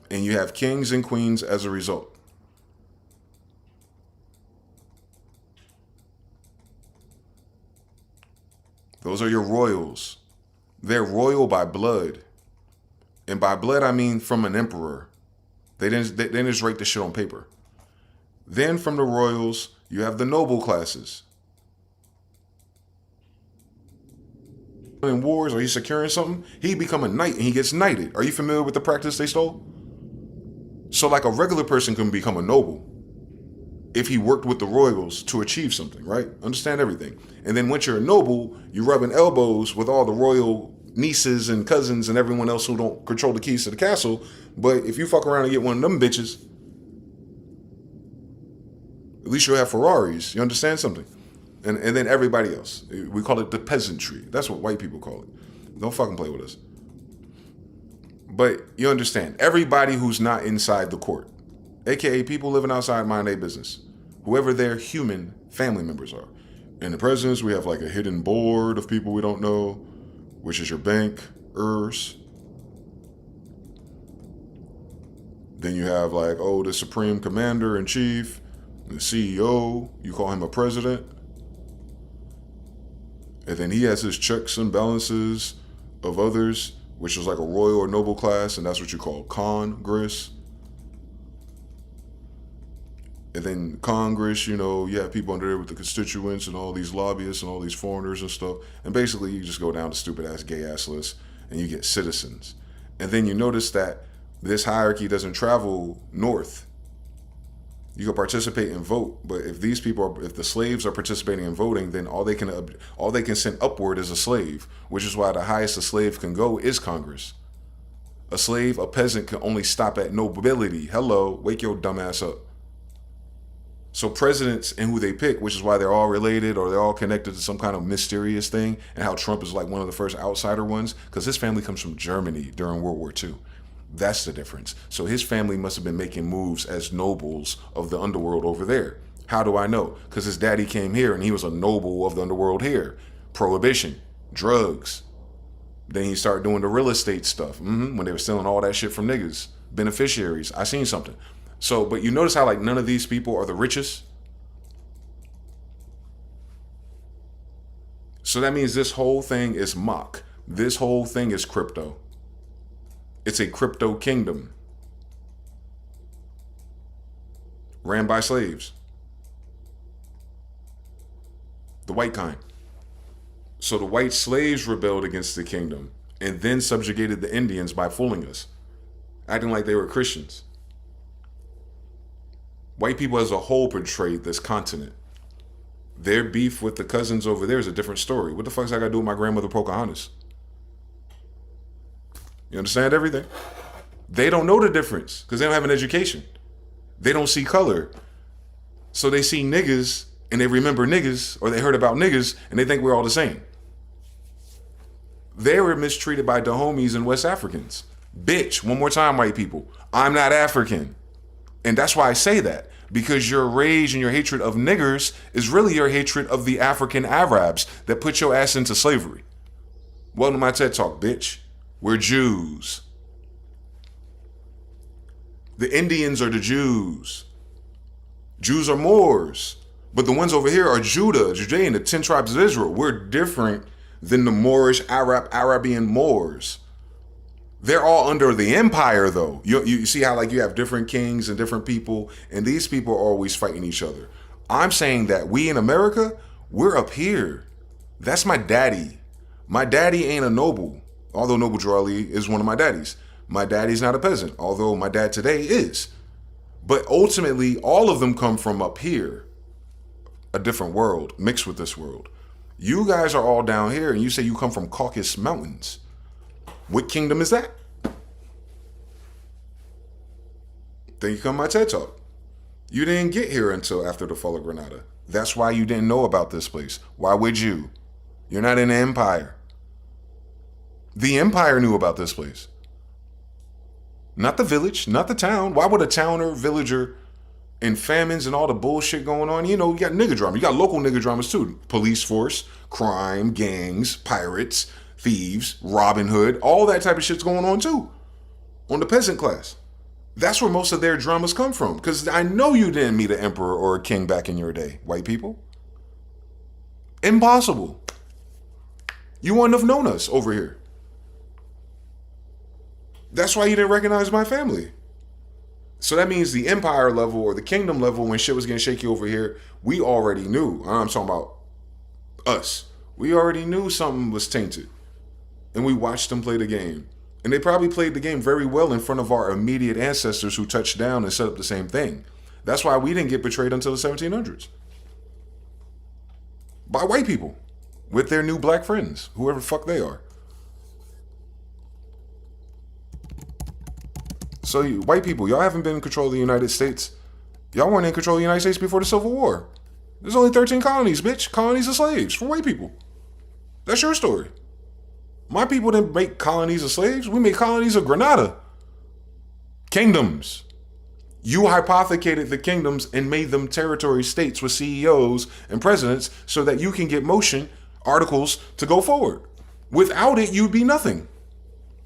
and you have kings and queens as a result. Those are your royals. They're royal by blood. And by blood, I mean from an emperor. They didn't just write the shit on paper. Then from the royals, you have the noble classes. In wars, or he's securing something, he become a knight and he gets knighted. Are you familiar with the practice they stole? So like a regular person can become a noble if he worked with the royals to achieve something, right? Understand everything. And then once you're a noble, you're rubbing elbows with all the royal nieces and cousins and everyone else who don't control the keys to the castle. But if you fuck around and get one of them bitches, at least you'll have Ferraris. You understand something? And then everybody else. We call it the peasantry. That's what white people call it. Don't fucking play with us. But you understand, everybody who's not inside the court, aka people living outside, mind their business, whoever their human family members are. In the presidents, we have like a hidden board of people we don't know, which is your bankers. Then you have like, the supreme commander in chief, the CEO, you call him a president. And then he has his checks and balances of others, which is like a royal or noble class, and that's what you call Congress. And then Congress, you have people under there with the constituents and all these lobbyists and all these foreigners and stuff. And basically you just go down the stupid ass gay ass list and you get citizens. And then you notice that this hierarchy doesn't travel north. You can participate and vote, but if the slaves are participating in voting, then all they can send upward is a slave, which is why the highest a slave can go is Congress. A peasant can only stop at nobility. Hello, wake your dumb ass up. So presidents and who they pick, which is why they're all related or they're all connected to some kind of mysterious thing, and how Trump is like one of the first outsider ones, because his family comes from Germany during World War II. That's the difference. So his family must have been making moves as nobles of the underworld over there. How do I know? Because his daddy came here and he was a noble of the underworld here. Prohibition, drugs. Then he started doing the real estate stuff when they were stealing all that shit from niggas, beneficiaries. I seen something. So, but you notice how like none of these people are the richest? So that means this whole thing is mock. This whole thing is crypto. It's a crypto kingdom ran by slaves. The white kind. So the white slaves rebelled against the kingdom and then subjugated the Indians by fooling us, acting like they were Christians. White people as a whole portrayed this continent. Their beef with the cousins over there is a different story. What the fuck's I gotta do with my grandmother Pocahontas? You understand everything? They don't know the difference because they don't have an education. They don't see color. So they see niggas and they remember niggas, or they heard about niggas and they think we're all the same. They were mistreated by Dahomies and West Africans. Bitch, one more time, white people. I'm not African. And that's why I say that. Because your rage and your hatred of niggers is really your hatred of the African Arabs that put your ass into slavery. Welcome to my TED Talk, bitch. We're Jews. The Indians are the Jews. Jews are Moors. But the ones over here are Judah, Judean, the 10 tribes of Israel. We're different than the Moorish, Arabian Moors. They're all under the empire, though. You see how like you have different kings and different people, and these people are always fighting each other. I'm saying that we in America, we're up here. That's my daddy. My daddy ain't a noble, although Noble Drew Ali is one of my daddies. My daddy's not a peasant, although my dad today is. But ultimately, all of them come from up here, a different world mixed with this world. You guys are all down here, and you say you come from Caucasus Mountains. What kingdom is that? Then you come to my TED Talk. You didn't get here until after the fall of Granada. That's why you didn't know about this place. Why would you? You're not in the empire. The empire knew about this place. Not the village, not the town. Why would a towner, villager, and famines and all the bullshit going on? You know, you got nigger drama. You got local nigger dramas too. Police force, crime, gangs, pirates, thieves, Robin Hood, all that type of shit's going on too. On the peasant class. That's where most of their dramas come from. Because I know you didn't meet an emperor or a king back in your day, white people. Impossible. You wouldn't have known us over here. That's why you didn't recognize my family. So that means the empire level or the kingdom level, when shit was getting shaky over here, we already knew. I'm talking about us. We already knew something was tainted. And we watched them play the game. And they probably played the game very well in front of our immediate ancestors who touched down and set up the same thing. That's why we didn't get betrayed until the 1700s. By white people. With their new black friends. Whoever the fuck they are. So white people, y'all haven't been in control of the United States. Y'all weren't in control of the United States before the Civil War. There's only 13 colonies, bitch. Colonies of slaves for white people. That's your story. My people didn't make colonies of slaves. We made colonies of Granada. Kingdoms. You hypothecated the kingdoms and made them territory states with CEOs and presidents so that you can get motion articles to go forward. Without it, you'd be nothing.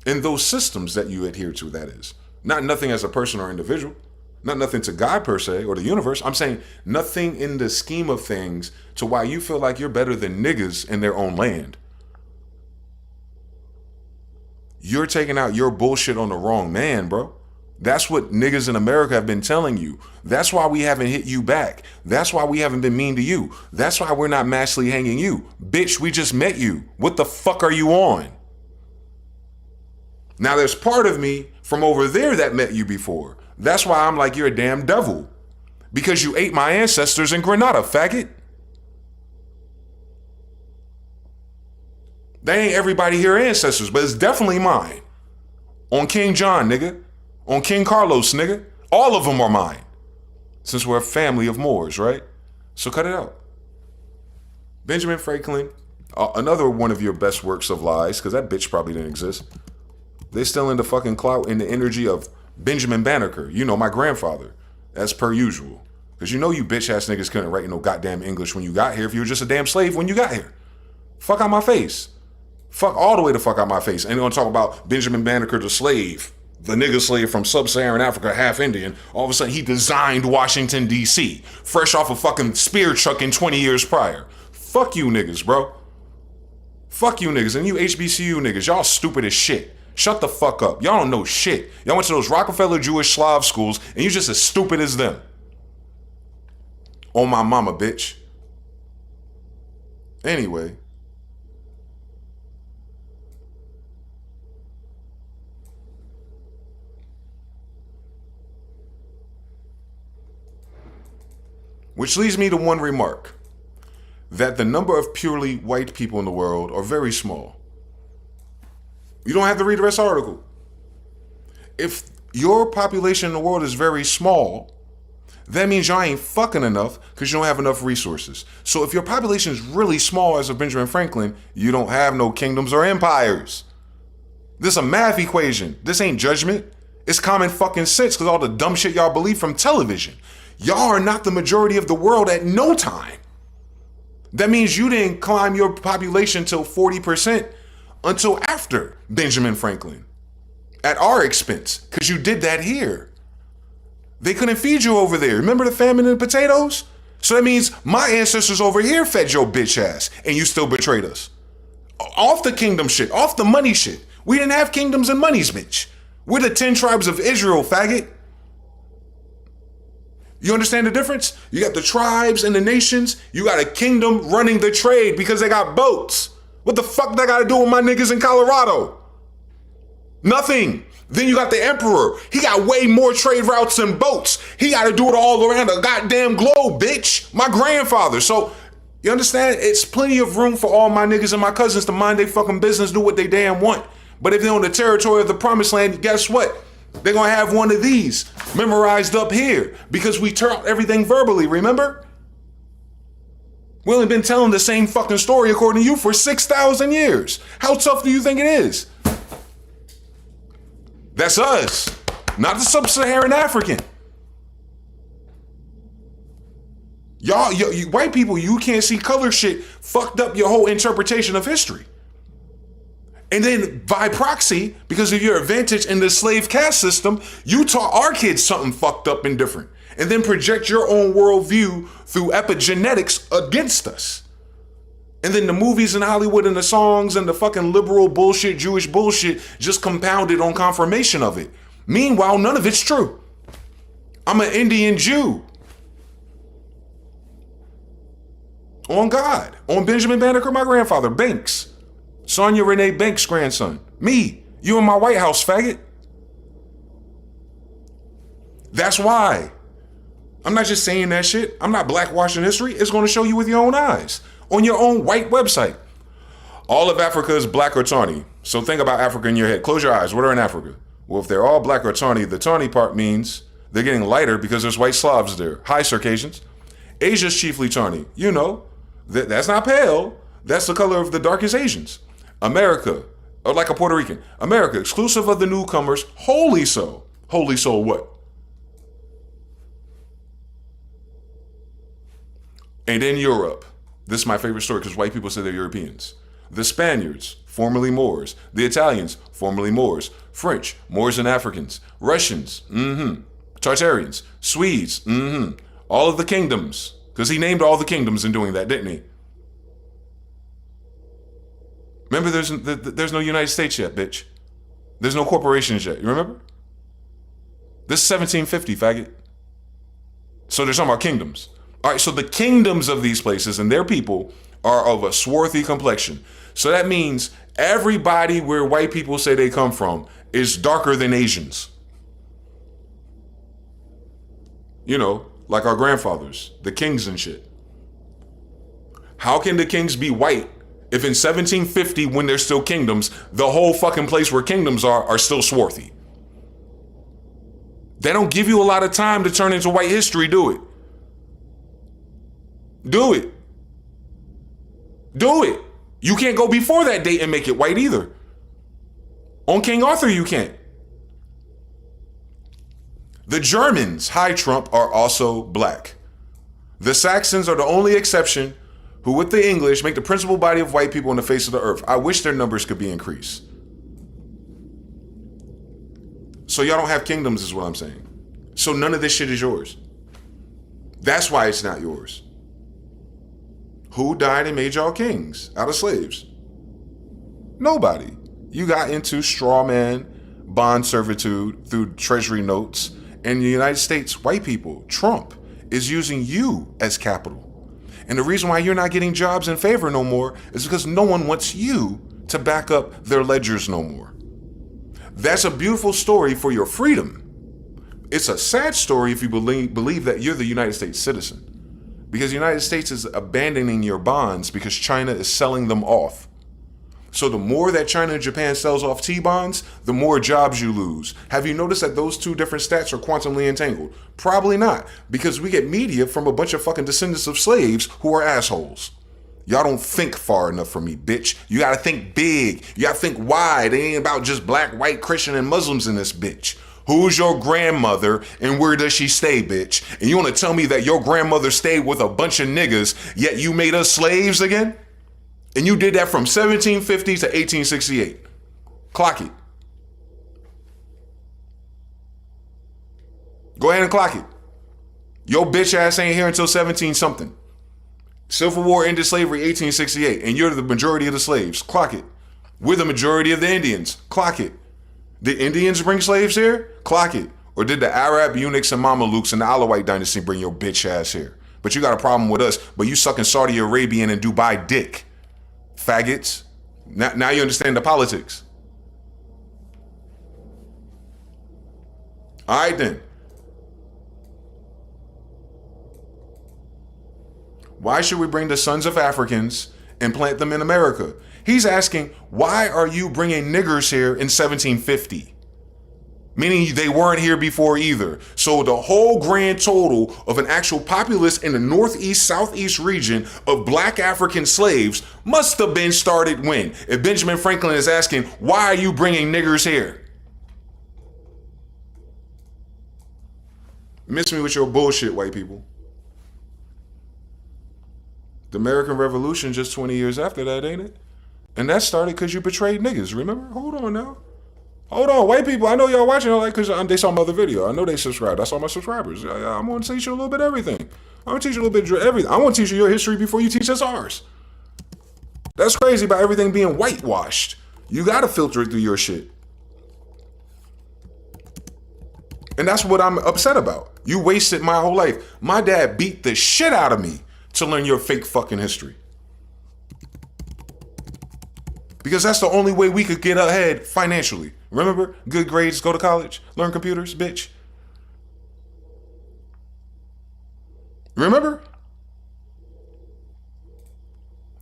In those systems that you adhere to, that is. Not nothing as a person or individual. Not nothing to God per se or the universe. I'm saying nothing in the scheme of things to why you feel like you're better than niggas in their own land. You're taking out your bullshit on the wrong man, bro. That's what niggas in America have been telling you. That's why we haven't hit you back. That's why we haven't been mean to you. That's why we're not massively hanging you. Bitch, we just met you. What the fuck are you on? Now there's part of me from over there that met you before. That's why I'm like, you're a damn devil. Because you ate my ancestors in Granada, faggot. They ain't everybody here ancestors, but it's definitely mine. On King John, nigga. On King Carlos, nigga. All of them are mine. Since we're a family of Moors, right? So cut it out. Benjamin Franklin, another one of your best works of lies, because that bitch probably didn't exist. They're still in the fucking clout and the energy of Benjamin Banneker. You know, my grandfather. As per usual. Because you know you bitch ass niggas couldn't write no goddamn English when you got here if you were just a damn slave when you got here. Fuck out my face. Fuck all the way to fuck out my face. Ain't gonna talk about Benjamin Banneker the slave. the nigga slave from sub-Saharan Africa, half Indian, all of a sudden he designed Washington, D.C., fresh off a fucking spear chucking 20 years prior. Fuck you niggas, bro. Fuck you niggas, and you HBCU niggas, y'all stupid as shit. Shut the fuck up. Y'all don't know shit. Y'all went to those Rockefeller Jewish Slav schools, and you just as stupid as them. On my mama, bitch. Anyway. Which leads me to one remark. That the number of purely white people in the world are very small. You don't have to read the rest of the article. If your population in the world is very small, that means y'all ain't fucking enough because you don't have enough resources. So if your population is really small, as of Benjamin Franklin, you don't have no kingdoms or empires. This is a math equation. This ain't judgment. It's common fucking sense because all the dumb shit y'all believe from television. Y'all are not the majority of the world at no time. That means you didn't climb your population till 40% until after Benjamin Franklin. At our expense, because you did that here. They couldn't feed you over there. Remember the famine and potatoes? So that means my ancestors over here fed your bitch ass and you still betrayed us. Off the kingdom shit, off the money shit. We didn't have kingdoms and monies, bitch. We're the 10 tribes of Israel, faggot. You understand the difference? You got the tribes and the nations. You got a kingdom running the trade because they got boats. What the fuck that got to do with my niggas in Colorado? Nothing. Then you got the emperor. He got way more trade routes than boats. He got to do it all around the goddamn globe, bitch. My grandfather. So, you understand? It's plenty of room for all my niggas and my cousins to mind their fucking business, do what they damn want. But if they're on the territory of the promised land, guess what? They're going to have one of these memorized up here because we taught everything verbally, remember? We only been telling the same fucking story according to you for 6,000 years. How tough do you think it is? That's us, not the sub-Saharan African. Y'all, you white people, you can't see color shit fucked up your whole interpretation of history. And then by proxy, because of your advantage in the slave caste system, you taught our kids something fucked up and different. And then project your own worldview through epigenetics against us. And then the movies in Hollywood and the songs and the fucking liberal bullshit, Jewish bullshit just compounded on confirmation of it. Meanwhile, none of it's true. I'm an Indian Jew. On God. On Benjamin Banneker, my grandfather, Banks. Sonia Renee Banks' grandson. Me. You in my White House, faggot. That's why. I'm not just saying that shit. I'm not blackwashing history. It's going to show you with your own eyes. On your own white website. All of Africa is black or tawny. So think about Africa in your head. Close your eyes. What are in Africa? Well, if they're all black or tawny, the tawny part means they're getting lighter because there's white Slavs there. Hi, Circassians. Asia's chiefly tawny. You know, that's not pale. That's the color of the darkest Asians. America, or like a Puerto Rican. America, exclusive of the newcomers, wholly so. Wholly so what? And in Europe, this is my favorite story because white people say they're Europeans. The Spaniards, formerly Moors. The Italians, formerly Moors. French, Moors and Africans. Russians, Tartarians. Swedes, all of the kingdoms. Because he named all the kingdoms in doing that, didn't he? Remember, there's no United States yet, bitch. There's no corporations yet. You remember? This is 1750, faggot. So they're talking about kingdoms. All right, so the kingdoms of these places and their people are of a swarthy complexion. So that means everybody where white people say they come from is darker than Asians. You know, like our grandfathers, the kings and shit. How can the kings be white if in 1750, when there's still kingdoms, the whole fucking place where kingdoms are still swarthy? They don't give you a lot of time to turn into white history, do it. Do it. Do it. You can't go before that date and make it white either. On King Arthur, you can't. The Germans, hi Trump, are also black. The Saxons are the only exception who, with the English, make the principal body of white people on the face of the earth. I wish their numbers could be increased. So y'all don't have kingdoms is what I'm saying. So none of this shit is yours. That's why it's not yours. Who died and made y'all kings out of slaves? Nobody. You got into straw man bond servitude through treasury notes. And the United States, white people, Trump, is using you as capital. And the reason why you're not getting jobs in favor no more is because no one wants you to back up their ledgers no more. That's a beautiful story for your freedom. It's a sad story if you believe that you're the United States citizen. Because the United States is abandoning your bonds because China is selling them off. So the more that China and Japan sells off T-bonds, the more jobs you lose. Have you noticed that those two different stats are quantumly entangled? Probably not, because we get media from a bunch of fucking descendants of slaves who are assholes. Y'all don't think far enough for me, bitch. You gotta think big. You gotta think wide. It ain't about just black, white, Christian, and Muslims in this bitch. Who's your grandmother and where does she stay, bitch? And you wanna tell me that your grandmother stayed with a bunch of niggas, yet you made us slaves again? And you did that from 1750 to 1868. Clock it. Go ahead and clock it. Your bitch ass ain't here until 17 something. Civil War ended slavery 1868, and you're the majority of the slaves. Clock it. We're the majority of the Indians. Clock it. Did Indians bring slaves here? Clock it. Or did the Arab eunuchs and Mamelukes and the Alawite dynasty bring your bitch ass here? But you got a problem with us, but you sucking Saudi Arabian and Dubai dick. Faggots. Now you understand the politics. All right then. Why should we bring the sons of Africans and plant them in America? He's asking, why are you bringing niggers here in 1750? Meaning they weren't here before either. So the whole grand total of an actual populace in the northeast, southeast region of black African slaves must have been started when? If Benjamin Franklin is asking, why are you bringing niggers here? Miss me with your bullshit, white people. The American Revolution just 20 years after that, ain't it? And that started because you betrayed niggas, remember? Hold on now. Hold on, white people, I know y'all watching all that because they saw my other video. I know they subscribed. I saw my subscribers. I'm going to teach you a little bit of everything. I'm going to teach you a little bit of everything. I want to teach you your history before you teach us ours. That's crazy about everything being whitewashed. You got to filter it through your shit. And that's what I'm upset about. You wasted my whole life. My dad beat the shit out of me to learn your fake fucking history. Because that's the only way we could get ahead financially. Remember? Good grades, go to college, learn computers, bitch. Remember?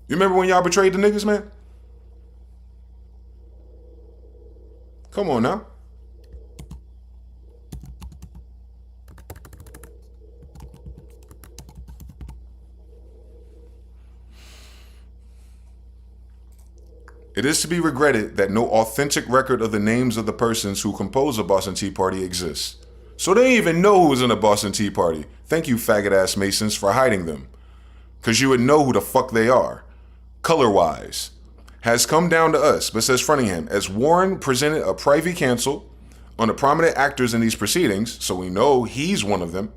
You remember when y'all betrayed the niggas, man? Come on now. It is to be regretted that no authentic record of the names of the persons who composed the Boston Tea Party exists. So they didn't even know who was in the Boston Tea Party. Thank you, faggot-ass Masons, for hiding them. Because you would know who the fuck they are. Color-wise. Has come down to us, but says Frontingham, as Warren presented a privy counsel on the prominent actors in these proceedings, so we know he's one of them.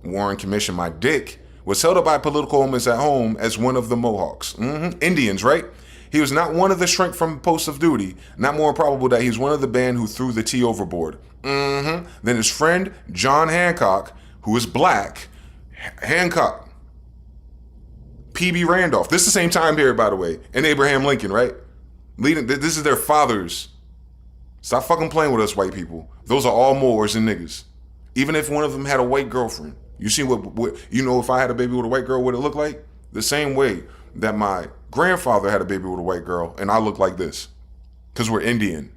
Warren commissioned my dick, was held up by political omens at home as one of the Mohawks. Indians, right? He was not one of the shrink from posts of duty, not more improbable that he's one of the band who threw the tea overboard. Then his friend, John Hancock, who is black, Hancock, P.B. Randolph. This is the same time period, by the way, and Abraham Lincoln, right? This is their fathers. Stop fucking playing with us, white people. Those are all Moors and niggas. Even if one of them had a white girlfriend. You see what you know, if I had a baby with a white girl, what it look like? The same way that my grandfather had a baby with a white girl, and I look like this. Because we're Indian.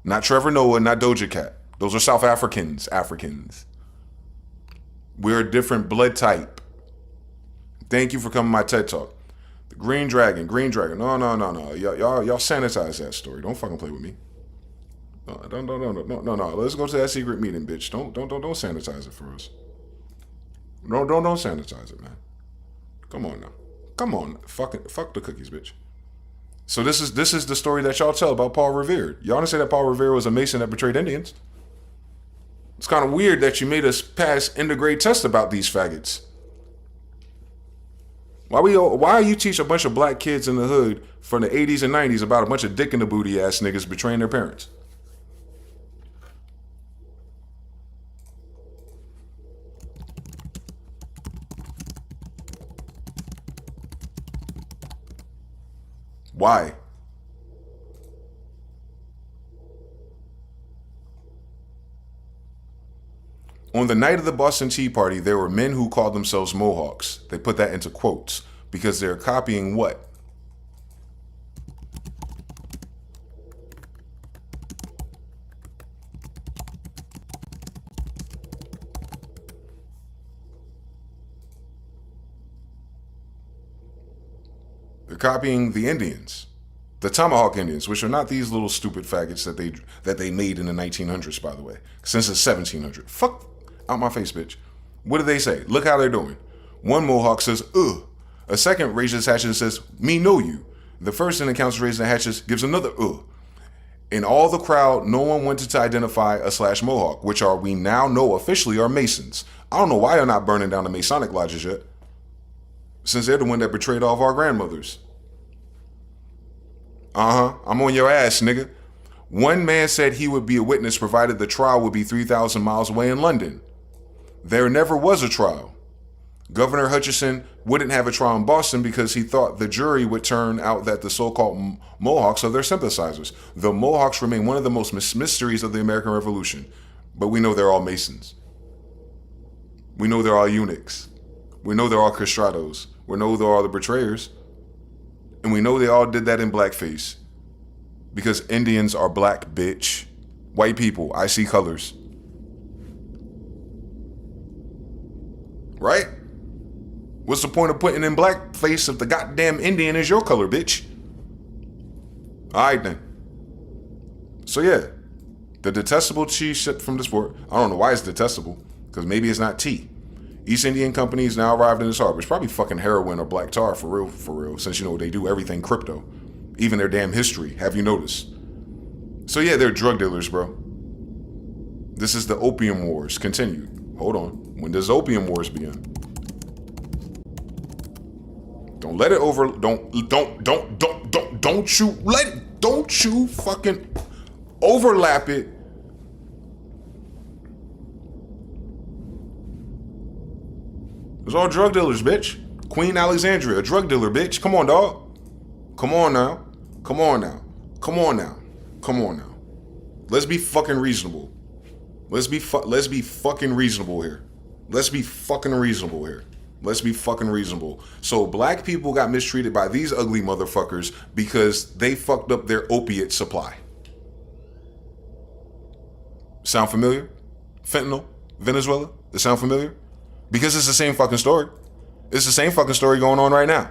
Not Trevor Noah, not Doja Cat. Those are South Africans. We're a different blood type. Thank you for coming to my TED Talk. The Green Dragon. No. Y'all sanitize that story. Don't fucking play with me. No. Let's go to that secret meeting, bitch. Don't sanitize it for us. No, don't sanitize it, man. Come on now. Come on. Fuck the cookies, bitch. So this is the story that y'all tell about Paul Revere. Y'all want to say that Paul Revere was a Mason that betrayed Indians? It's kind of weird that you made us pass end of grade tests about these faggots. Why you teach a bunch of black kids in the hood from the 80s and 90s about a bunch of dick in the booty ass niggas betraying their parents? Why? On the night of the Boston Tea Party, there were men who called themselves Mohawks. They put that into quotes because they're copying what? They're copying the Indians. The Tomahawk Indians, which are not these little stupid faggots that they made in the 1900s, by the way. Since the 1700s. Fuck out my face, bitch. What do they say? Look how they're doing. One Mohawk says, ugh. A second raises hatchet and says, me know you. The first in the council raising the hatches gives another ugh. In all the crowd, no one wanted to identify a / Mohawk, which we now know officially are Masons. I don't know why they're not burning down the Masonic lodges yet, since they're the one that betrayed all of our grandmothers. I'm on your ass, nigga. One man said he would be a witness provided the trial would be 3,000 miles away in London. There never was a trial. Governor Hutchinson wouldn't have a trial in Boston because he thought the jury would turn out that the so-called Mohawks are their sympathizers. The Mohawks remain one of the most mysteries of the American Revolution, but we know they're all Masons. We know they're all eunuchs. We know they're all castratos. We know they're all the betrayers. And we know they all did that in blackface. Because Indians are black, bitch. White people, I see colors. Right? What's the point of putting in blackface if the goddamn Indian is your color, bitch? Alright then. So yeah, the detestable cheese shipped from the sport. I don't know why it's detestable, because maybe it's not tea. East Indian companies now arrived in this harbor. It's probably fucking heroin or black tar for real, since they do everything crypto. Even their damn history, have you noticed? So yeah, they're drug dealers, bro. This is the opium wars continued. Hold on. When does opium wars begin? Don't you fucking overlap it. It's all drug dealers, bitch. Queen Alexandria, a drug dealer, bitch. Come on, dog. Come on now. Let's be fucking reasonable. Let's be fucking reasonable here. Let's be fucking reasonable. So black people got mistreated by these ugly motherfuckers because they fucked up their opiate supply. Sound familiar? Fentanyl? Venezuela? Does it sound familiar? Because it's the same fucking story. It's the same fucking story going on right now.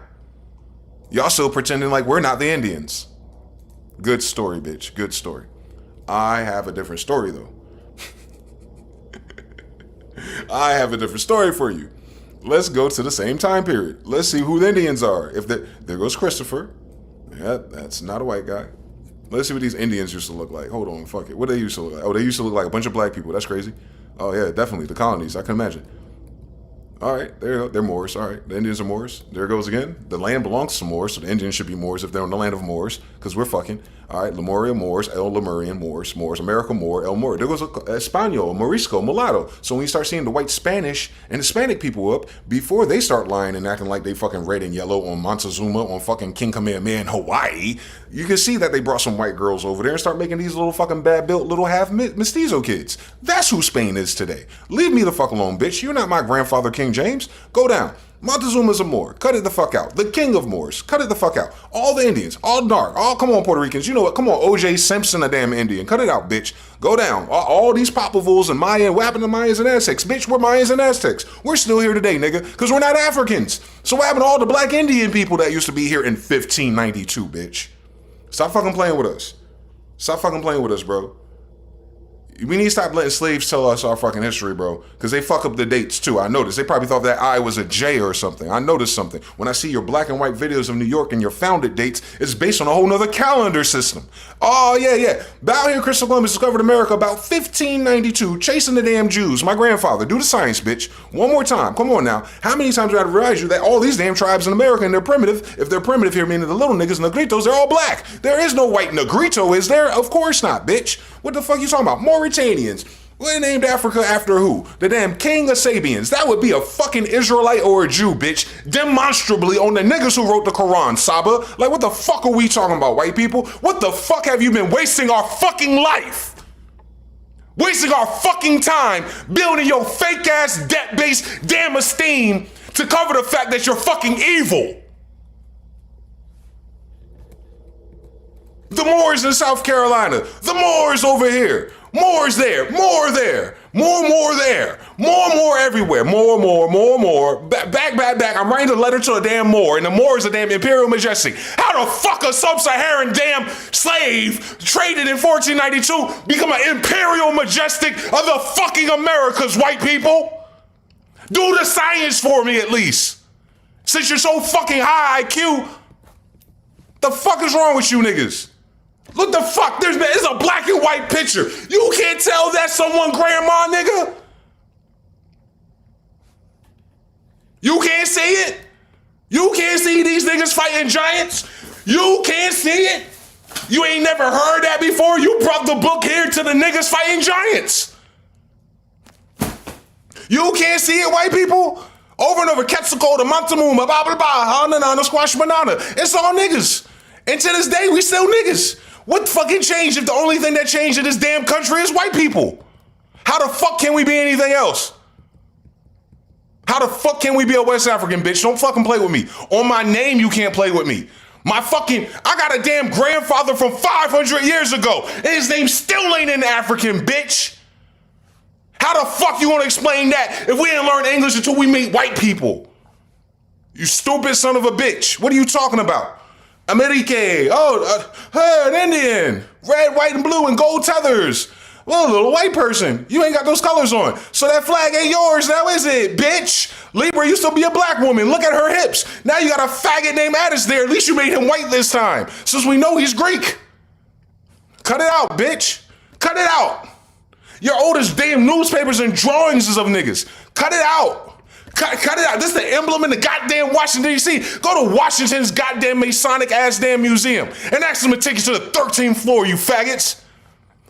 Y'all still pretending like we're not the Indians. Good story, bitch. Good story. I have a different story, though. I have a different story for you. Let's go to the same time period. Let's see who the Indians are. There goes Christopher. Yeah, that's not a white guy. Let's see what these Indians used to look like. Hold on, fuck it. What they used to look like? Oh, they used to look like a bunch of black people. That's crazy. Oh yeah, definitely. The colonies, I can imagine. All right, there you go. They're Moors. All right, the Indians are Moors. There it goes again. The land belongs to Moors, so the Indians should be Moors if they're on the land of Moors, because we're fucking. All right, Lemuria Moors, El Lemurian Moors, America Moor, El Moor. There goes Espanol, Morisco, Mulatto. So when you start seeing the white Spanish and Hispanic people up, before they start lying and acting like they fucking red and yellow on Montezuma, on fucking King Kamehameha in Hawaii, you can see that they brought some white girls over there and start making these little fucking bad-built little half mestizo kids. That's who Spain is today. Leave me the fuck alone, bitch. You're not my grandfather, King James. Go down. Montezuma's a Moor. Cut it the fuck out. The king of Moors. Cut it the fuck out. All the Indians. All dark. All, come on, Puerto Ricans. You know what? Come on, O.J. Simpson, a damn Indian. Cut it out, bitch. Go down. All these Papavuls and Maya. What happened to Mayans and Aztecs? Bitch, we're Mayans and Aztecs. We're still here today, nigga, because we're not Africans. So what happened to all the black Indian people that used to be here in 1592, bitch? Stop fucking playing with us. Stop fucking playing with us, bro. We need to stop letting slaves tell us our fucking history, bro. Because they fuck up the dates, too. I noticed. They probably thought that I was a J or something. I noticed something. When I see your black and white videos of New York and your founded dates, it's based on a whole nother calendar system. Oh, yeah. Out here, Christopher Columbus discovered America about 1592, chasing the damn Jews. My grandfather. Do the science, bitch. One more time. Come on now. How many times do I advise you that all these damn tribes in America, and they're primitive? If they're primitive here, meaning the little niggas, negritos, they're all black. There is no white negrito, is there? Of course not, bitch. What the fuck you talking about? Mauritanians. They named Africa after who? The damn king of Sabians. That would be a fucking Israelite or a Jew, bitch. Demonstrably on the niggas who wrote the Quran, Saba. Like, what the fuck are we talking about, white people? What the fuck have you been wasting our fucking life? Wasting our fucking time building your fake ass debt-based damn esteem to cover the fact that you're fucking evil. The Moors in South Carolina. The Moors over here. Moors there. More there. More there. More everywhere. More. Back. I'm writing a letter to a damn Moor, and the Moor is a damn Imperial Majestic. How the fuck a sub-Saharan damn slave traded in 1492 become an Imperial Majestic of the fucking Americas, white people? Do the science for me at least. Since you're so fucking high IQ, the fuck is wrong with you niggas? Look the fuck, it's a black and white picture. You can't tell that's someone grandma, nigga? You can't see it? You can't see these niggas fighting giants? You can't see it? You ain't never heard that before? You brought the book here to the niggas fighting giants. You can't see it, white people? Over and over, Quetzalcoatl, Montemuma, blah, blah, blah, Hananana, Squash Banana. It's all niggas. And to this day, we still niggas. What fucking changed if the only thing that changed in this damn country is white people? How the fuck can we be anything else? How the fuck can we be a West African, bitch? Don't fucking play with me. On my name, you can't play with me. I got a damn grandfather from 500 years ago, and his name still ain't an African, bitch. How the fuck you want to explain that if we didn't learn English until we meet white people? You stupid son of a bitch. What are you talking about? Amerique. Hey, an Indian. Red, white, and blue, and gold tethers. Well, a little white person. You ain't got those colors on. So that flag ain't yours now, is it, bitch? Libra used to be a black woman. Look at her hips. Now you got a faggot named Addis there. At least you made him white this time, since we know he's Greek. Cut it out, bitch. Cut it out. Your oldest damn newspapers and drawings is of niggas. Cut it out. Cut it out. This is the emblem in the goddamn Washington, D.C. Go to Washington's goddamn Masonic ass damn museum and ask them to take you to the 13th floor, you faggots.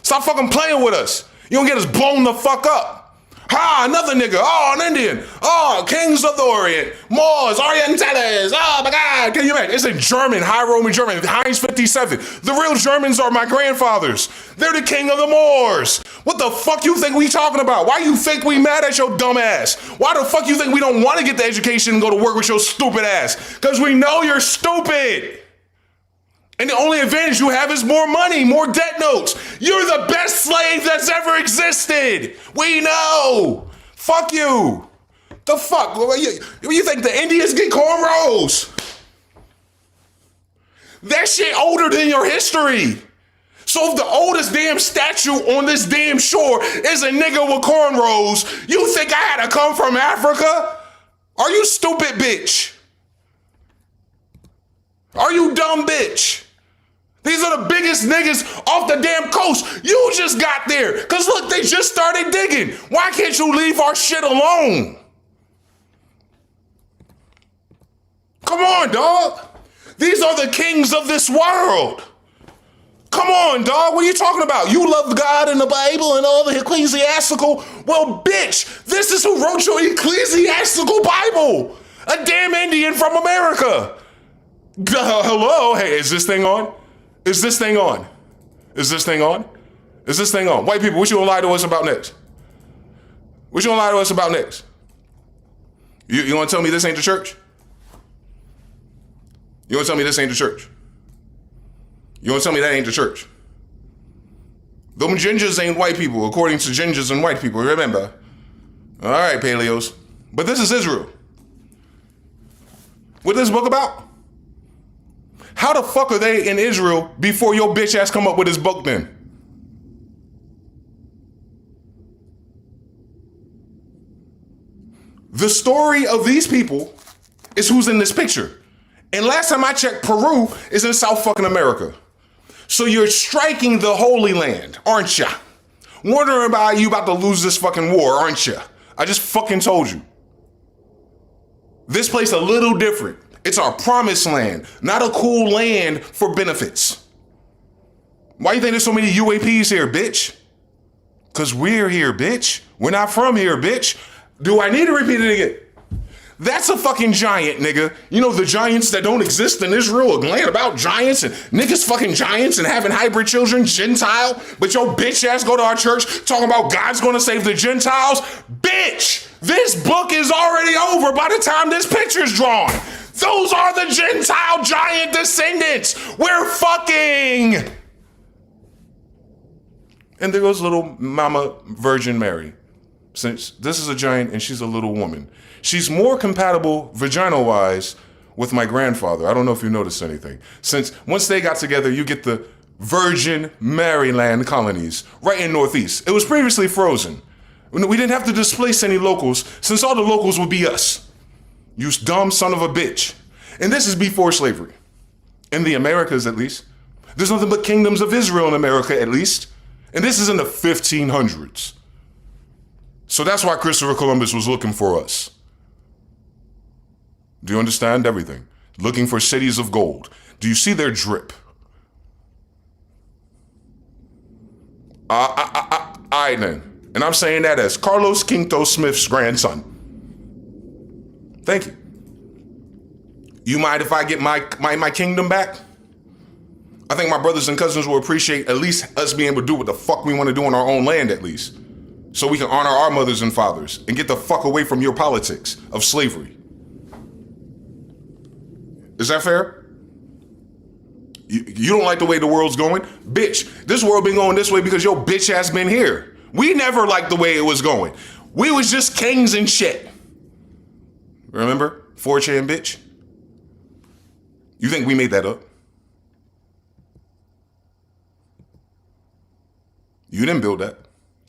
Stop fucking playing with us. You don't get us blown the fuck up. Ha, another nigga. Oh, an Indian. Oh, Kings of the Orient. Moors, Orientales. Oh my God. Can you imagine? It's in German, High Roman German, Heinz 57. The real Germans are my grandfathers. They're the king of the Moors. What the fuck you think we talking about? Why you think we mad at your dumb ass? Why the fuck you think we don't want to get the education and go to work with your stupid ass? Because we know you're stupid. And the only advantage you have is more money, more debt notes. You're the best slave that's ever existed. We know. Fuck you. The fuck? You think the Indians get cornrows? That shit older than your history. So if the oldest damn statue on this damn shore is a nigga with cornrows, you think I had to come from Africa? Are you stupid, bitch? Are you dumb, bitch? These are the biggest niggas off the damn coast. You just got there. Because look, they just started digging. Why can't you leave our shit alone? Come on, dog. These are the kings of this world. Come on, dog. What are you talking about? You love God and the Bible and all the ecclesiastical. Well, bitch, this is who wrote your ecclesiastical Bible. A damn Indian from America. Hello? Hey, is this thing on? Is this thing on? Is this thing on? Is this thing on? White people, what you gonna lie to us about next? What you gonna lie to us about next? You gonna tell me this ain't the church? You gonna tell me this ain't the church? You gonna tell me that ain't the church? Them Jengiz ain't white people, according to Jengiz and white people, remember? All right, Paleos. But this is Israel. What is this book about? How the fuck are they in Israel before your bitch ass come up with this book then? The story of these people is who's in this picture. And last time I checked, Peru is in South fucking America. So you're striking the Holy Land, aren't ya? Wondering about you about to lose this fucking war, aren't ya? I just fucking told you. This place a little different. It's our promised land, not a cool land for benefits. Why you think there's so many UAPs here, bitch? Cause we're here, bitch. We're not from here, bitch. Do I need to repeat it again? That's a fucking giant, nigga. You know the giants that don't exist in Israel, glad about giants and niggas fucking giants and having hybrid children, Gentile, but your bitch ass go to our church talking about God's gonna save the Gentiles? Bitch, this book is already over by the time this picture's drawn. Those are the Gentile giant descendants. We're fucking. And there goes little Mama Virgin Mary. Since this is a giant and she's a little woman. She's more compatible vagina-wise with my grandfather. I don't know if you noticed anything. Since once they got together, you get the Virgin Maryland colonies right in Northeast. It was previously frozen. We didn't have to displace any locals since all the locals would be us. You dumb son of a bitch. And this is before slavery. In the Americas, at least. There's nothing but kingdoms of Israel in America, at least. And this is in the 1500s. So that's why Christopher Columbus was looking for us. Do you understand everything? Looking for cities of gold. Do you see their drip? I then. And I'm saying that as Carlos Quinto Smith's grandson. Thank you. You mind if I get my kingdom back? I think my brothers and cousins will appreciate at least us being able to do what the fuck we want to do on our own land at least. So we can honor our mothers and fathers and get the fuck away from your politics of slavery. Is that fair? You don't like the way the world's going? Bitch, this world been going this way because your bitch ass been here. We never liked the way it was going. We was just kings and shit. Remember? 4chan bitch? You think we made that up? You didn't build that.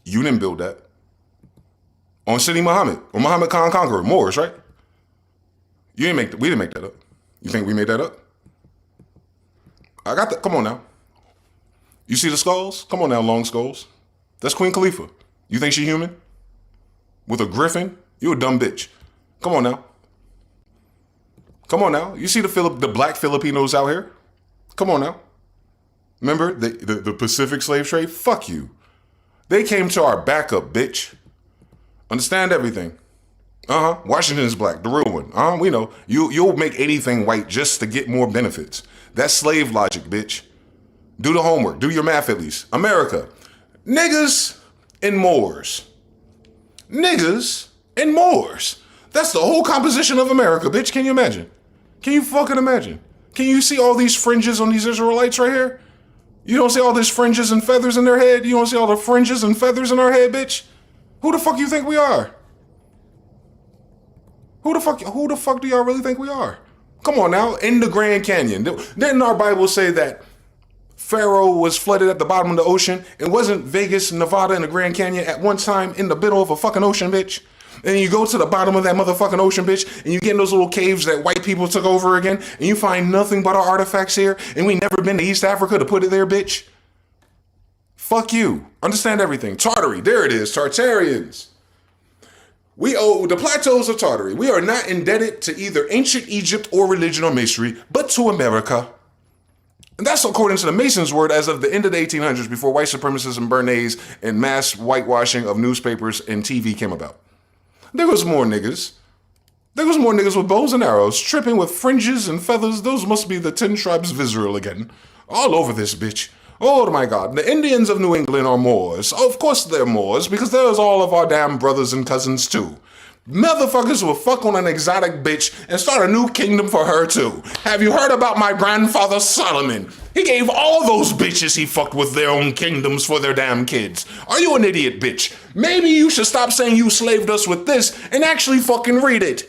You didn't build that. On Sidi Muhammad, or Muhammad Khan Conqueror, Moors, right? We didn't make that up. You think we made that up? I got that. Come on now. You see the skulls? Come on now, long skulls. That's Queen Khalifa. You think she human? With a griffin? You a dumb bitch. Come on now. Come on now. You see the black Filipinos out here? Come on now. Remember the Pacific slave trade? Fuck you. They came to our backup, bitch. Understand everything. Washington's black, the real one. We know. You'll make anything white just to get more benefits. That's slave logic, bitch. Do the homework. Do your math at least. America. Niggas and Moors. Niggas and Moors. That's the whole composition of America, bitch. Can you imagine? Can you fucking imagine? Can you see all these fringes on these Israelites right here? You don't see all these fringes and feathers in their head? You don't see all the fringes and feathers in our head, bitch? Who the fuck you think we are? Who the fuck do y'all really think we are? Come on now, in the Grand Canyon. Didn't our Bible say that Pharaoh was flooded at the bottom of the ocean? And wasn't Vegas, Nevada, and the Grand Canyon at one time in the middle of a fucking ocean, bitch? And you go to the bottom of that motherfucking ocean, bitch, and you get in those little caves that white people took over again, and you find nothing but our artifacts here, and we never been to East Africa to put it there, bitch. Fuck you. Understand everything. Tartary, there it is, Tartarians. We owe the plateaus of Tartary. We are not indebted to either ancient Egypt or religion or masonry, but to America. And that's according to the Masons' word as of the end of the 1800s, before white supremacists, bernays, and mass whitewashing of newspapers and TV came about. There was more niggas. There was more niggas with bows and arrows, tripping with fringes and feathers. Those must be the 10 tribes of Israel again. All over this bitch. Oh my God, the Indians of New England are Moors. Of course they're Moors, because there's all of our damn brothers and cousins too. Motherfuckers will fuck on an exotic bitch and start a new kingdom for her too. Have you heard about my grandfather Solomon? He gave all those bitches he fucked with their own kingdoms for their damn kids. Are you an idiot, bitch? Maybe you should stop saying you slaved us with this and actually fucking read it.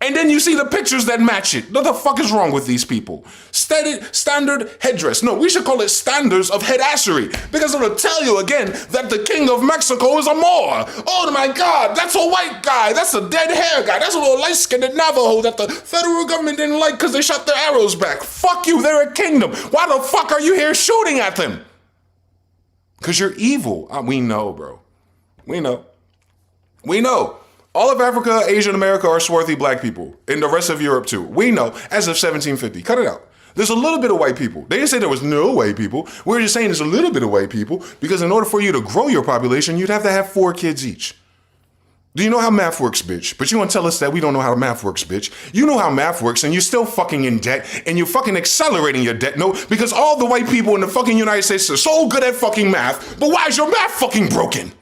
And then you see the pictures that match it. What the fuck is wrong with these people? Standard headdress. No, we should call it standards of headassery. Because it'll tell you again that the king of Mexico is a Moor. Oh my God, that's a white guy. That's a dead hair guy. That's a little light-skinned Navajo that the federal government didn't like because they shot their arrows back. Fuck you, they're a kingdom. Why the fuck are you here shooting at them? Because you're evil. We know, bro. We know. We know. All of Africa, Asia, and America are swarthy black people. And the rest of Europe, too. We know, as of 1750. Cut it out. There's a little bit of white people. They didn't say there was no white people. We're just saying there's a little bit of white people because in order for you to grow your population, you'd have to have 4 kids each. Do you know how math works, bitch? But you want to tell us that we don't know how math works, bitch. You know how math works, and you're still fucking in debt, and you're fucking accelerating your debt. No, because all the white people in the fucking United States are so good at fucking math, but why is your math fucking broken?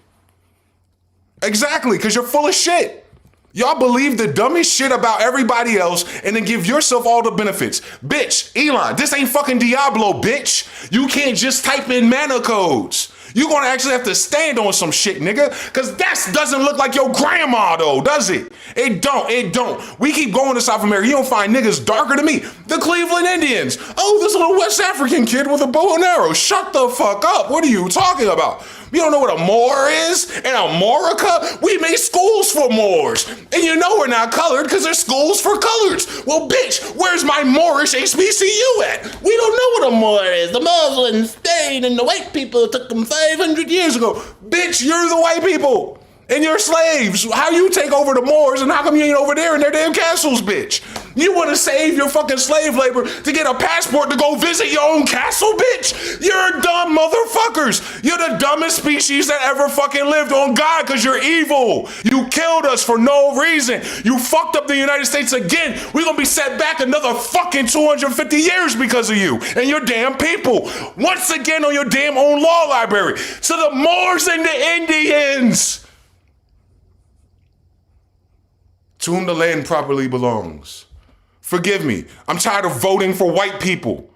Exactly, because you're full of shit. Y'all believe the dumbest shit about everybody else and then give yourself all the benefits. Bitch, Elon, this ain't fucking Diablo, bitch. You can't just type in mana codes. You're gonna actually have to stand on some shit, nigga, because that doesn't look like your grandma, though, does it? It don't. We keep going to South America. You don't find niggas darker than me. The Cleveland Indians. Oh, this little West African kid with a bow and arrow. Shut the fuck up. What are you talking about? You don't know what a Moor is? In America, we made schools for Moors. And you know we're not colored because there's schools for coloreds. Well, bitch, where's my Moorish HBCU at? We don't know what a Moor is. The Moors were in Spain and the white people took them 500 years ago. Bitch, you're the white people. And you're slaves. How you take over the Moors and how come you ain't over there in their damn castles, bitch? You want to save your fucking slave labor to get a passport to go visit your own castle, bitch? You're dumb motherfuckers. You're the dumbest species that ever fucking lived on God because you're evil. You killed us for no reason. You fucked up the United States again. We're going to be set back another fucking 250 years because of you and your damn people. Once again on your damn own law library. To the Moors and the Indians. To whom the land properly belongs. Forgive me, I'm tired of voting for white people.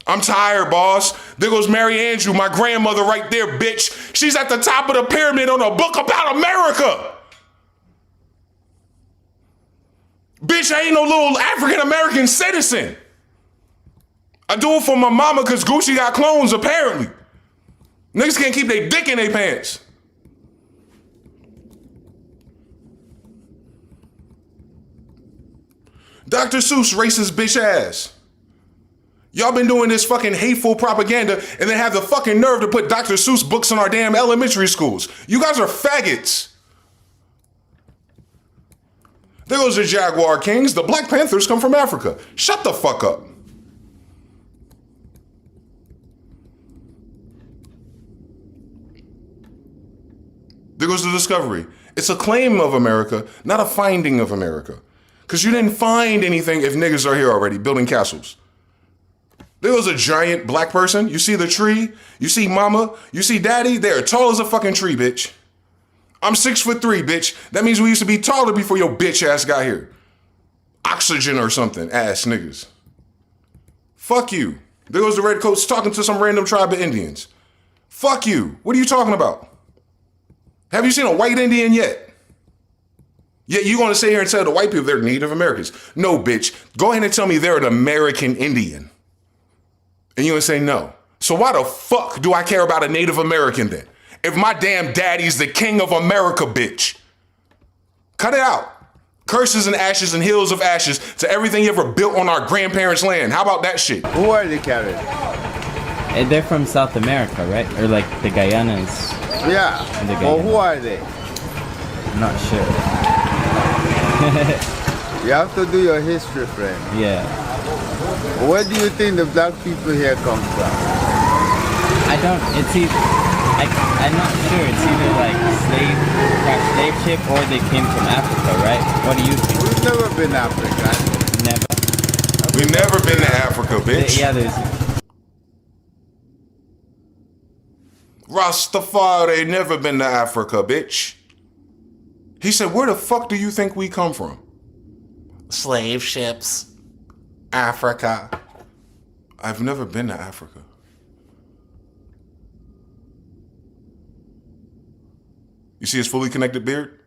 I'm tired, boss. There goes Mary Andrew, my grandmother right there, bitch. She's at the top of the pyramid on a book about America. Bitch, I ain't no little African-American citizen. I do it for my mama because Gucci got clones, apparently. Niggas can't keep their dick in their pants. Dr. Seuss, racist bitch ass. Y'all been doing this fucking hateful propaganda and then have the fucking nerve to put Dr. Seuss books in our damn elementary schools. You guys are faggots. There goes the Jaguar Kings. The Black Panthers come from Africa. Shut the fuck up. There goes the Discovery. It's a claim of America, not a finding of America. Because you didn't find anything if niggas are here already building castles. There was a giant black person. You see the tree. You see mama. You see daddy. They're tall as a fucking tree, bitch. I'm 6'3", bitch. That means we used to be taller before your bitch ass got here. Oxygen or something, ass niggas. Fuck you. There goes the redcoats talking to some random tribe of Indians. Fuck you. What are you talking about? Have you seen a white Indian yet? Yeah, you gonna sit here and tell the white people they're Native Americans. No, bitch. Go ahead and tell me they're an American Indian. And you gonna say no. So why the fuck do I care about a Native American then? If my damn daddy's the king of America, bitch. Cut it out. Curses and ashes and hills of ashes to everything you ever built on our grandparents' land. How about that shit? Who are they, Karen? And they're from South America, right? Or like the Guyanas. Yeah. Well, who are they? I'm not sure. You have to do your history, friend. Yeah. Where do you think the black people here come from? I don't, it's either, I'm not sure. It's either like slave ship or they came from Africa, right? What do you think? We've never been Africa. Never. We've never been to Africa, bitch. Yeah, there's... Rastafari never been to Africa, bitch. He said, where the fuck do you think we come from? Slave ships. Africa. I've never been to Africa. You see his fully connected beard?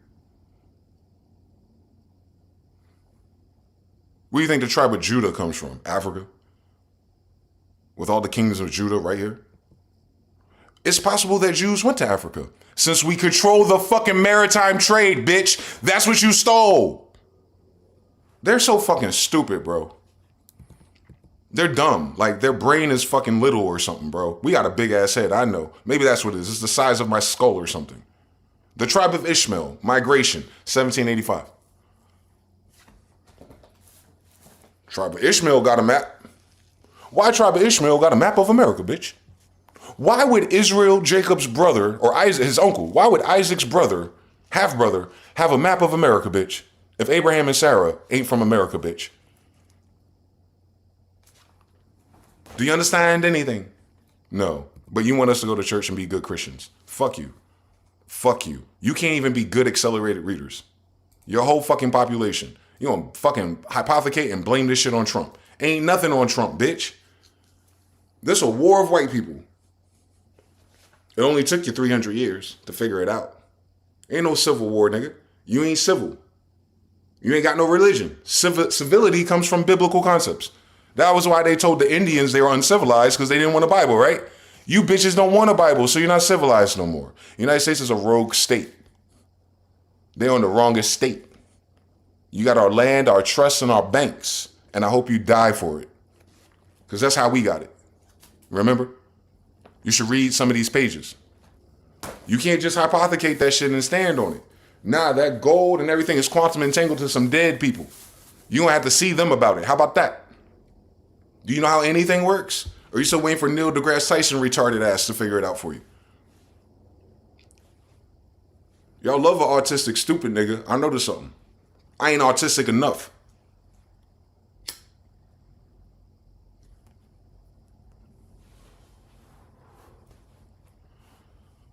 Where do you think the tribe of Judah comes from? Africa? With all the kingdoms of Judah right here? It's possible that Jews went to Africa. Since we control the fucking maritime trade, bitch. That's what you stole. They're so fucking stupid, bro. They're dumb. Like, their brain is fucking little or something, bro. We got a big ass head, I know. Maybe that's what it is. It's the size of my skull or something. The tribe of Ishmael, migration, 1785. Tribe of Ishmael got a map. Why tribe of Ishmael got a map of America, bitch? Why would Israel, Jacob's brother, or Isaac, his uncle, why would Isaac's brother, half-brother, have a map of America, bitch? If Abraham and Sarah ain't from America, bitch. Do you understand anything? No. But you want us to go to church and be good Christians. Fuck you. Fuck you. You can't even be good accelerated readers. Your whole fucking population. You gonna fucking hypothecate and blame this shit on Trump. Ain't nothing on Trump, bitch. This a war of white people. It only took you 300 years to figure it out. Ain't no civil war, nigga. You ain't civil. You ain't got no religion. Civility comes from biblical concepts. That was why they told the Indians they were uncivilized, because they didn't want a Bible, right? You bitches don't want a Bible, so you're not civilized no more. The United States is a rogue state. They're on the wrongest state. You got our land, our trusts, and our banks, and I hope you die for it. Because that's how we got it. Remember? You should read some of these pages. You can't just hypothecate that shit and stand on it. Nah, that gold and everything is quantum entangled to some dead people. You don't have to see them about it. How about that? Do you know how anything works? Or are you still waiting for Neil deGrasse Tyson retarded ass to figure it out for you? Y'all love an autistic stupid nigga. I noticed something. I ain't autistic enough.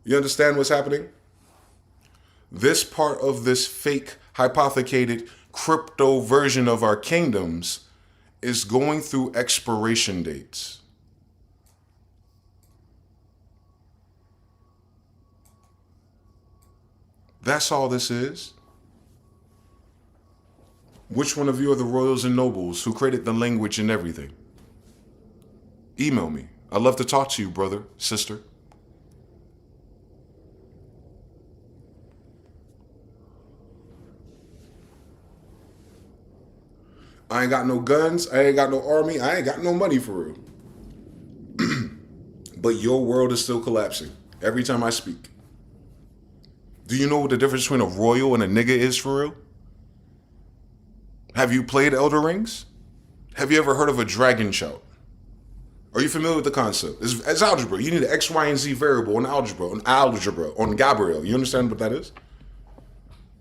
You understand what's happening? This part of this fake, hypothecated, crypto version of our kingdoms is going through expiration dates. That's all this is. Which one of you are the royals and nobles who created the language and everything? Email me. I'd love to talk to you, brother, sister. I ain't got no guns. I ain't got no army. I ain't got no money for real. But your world is still collapsing every time I speak. Do you know what the difference between a royal and a nigga is for real? Have you played Elder Rings? Have you ever heard of a dragon shout? Are you familiar with the concept? It's algebra. You need an X, Y, and Z variable on algebra, on Gabriel. You understand what that is?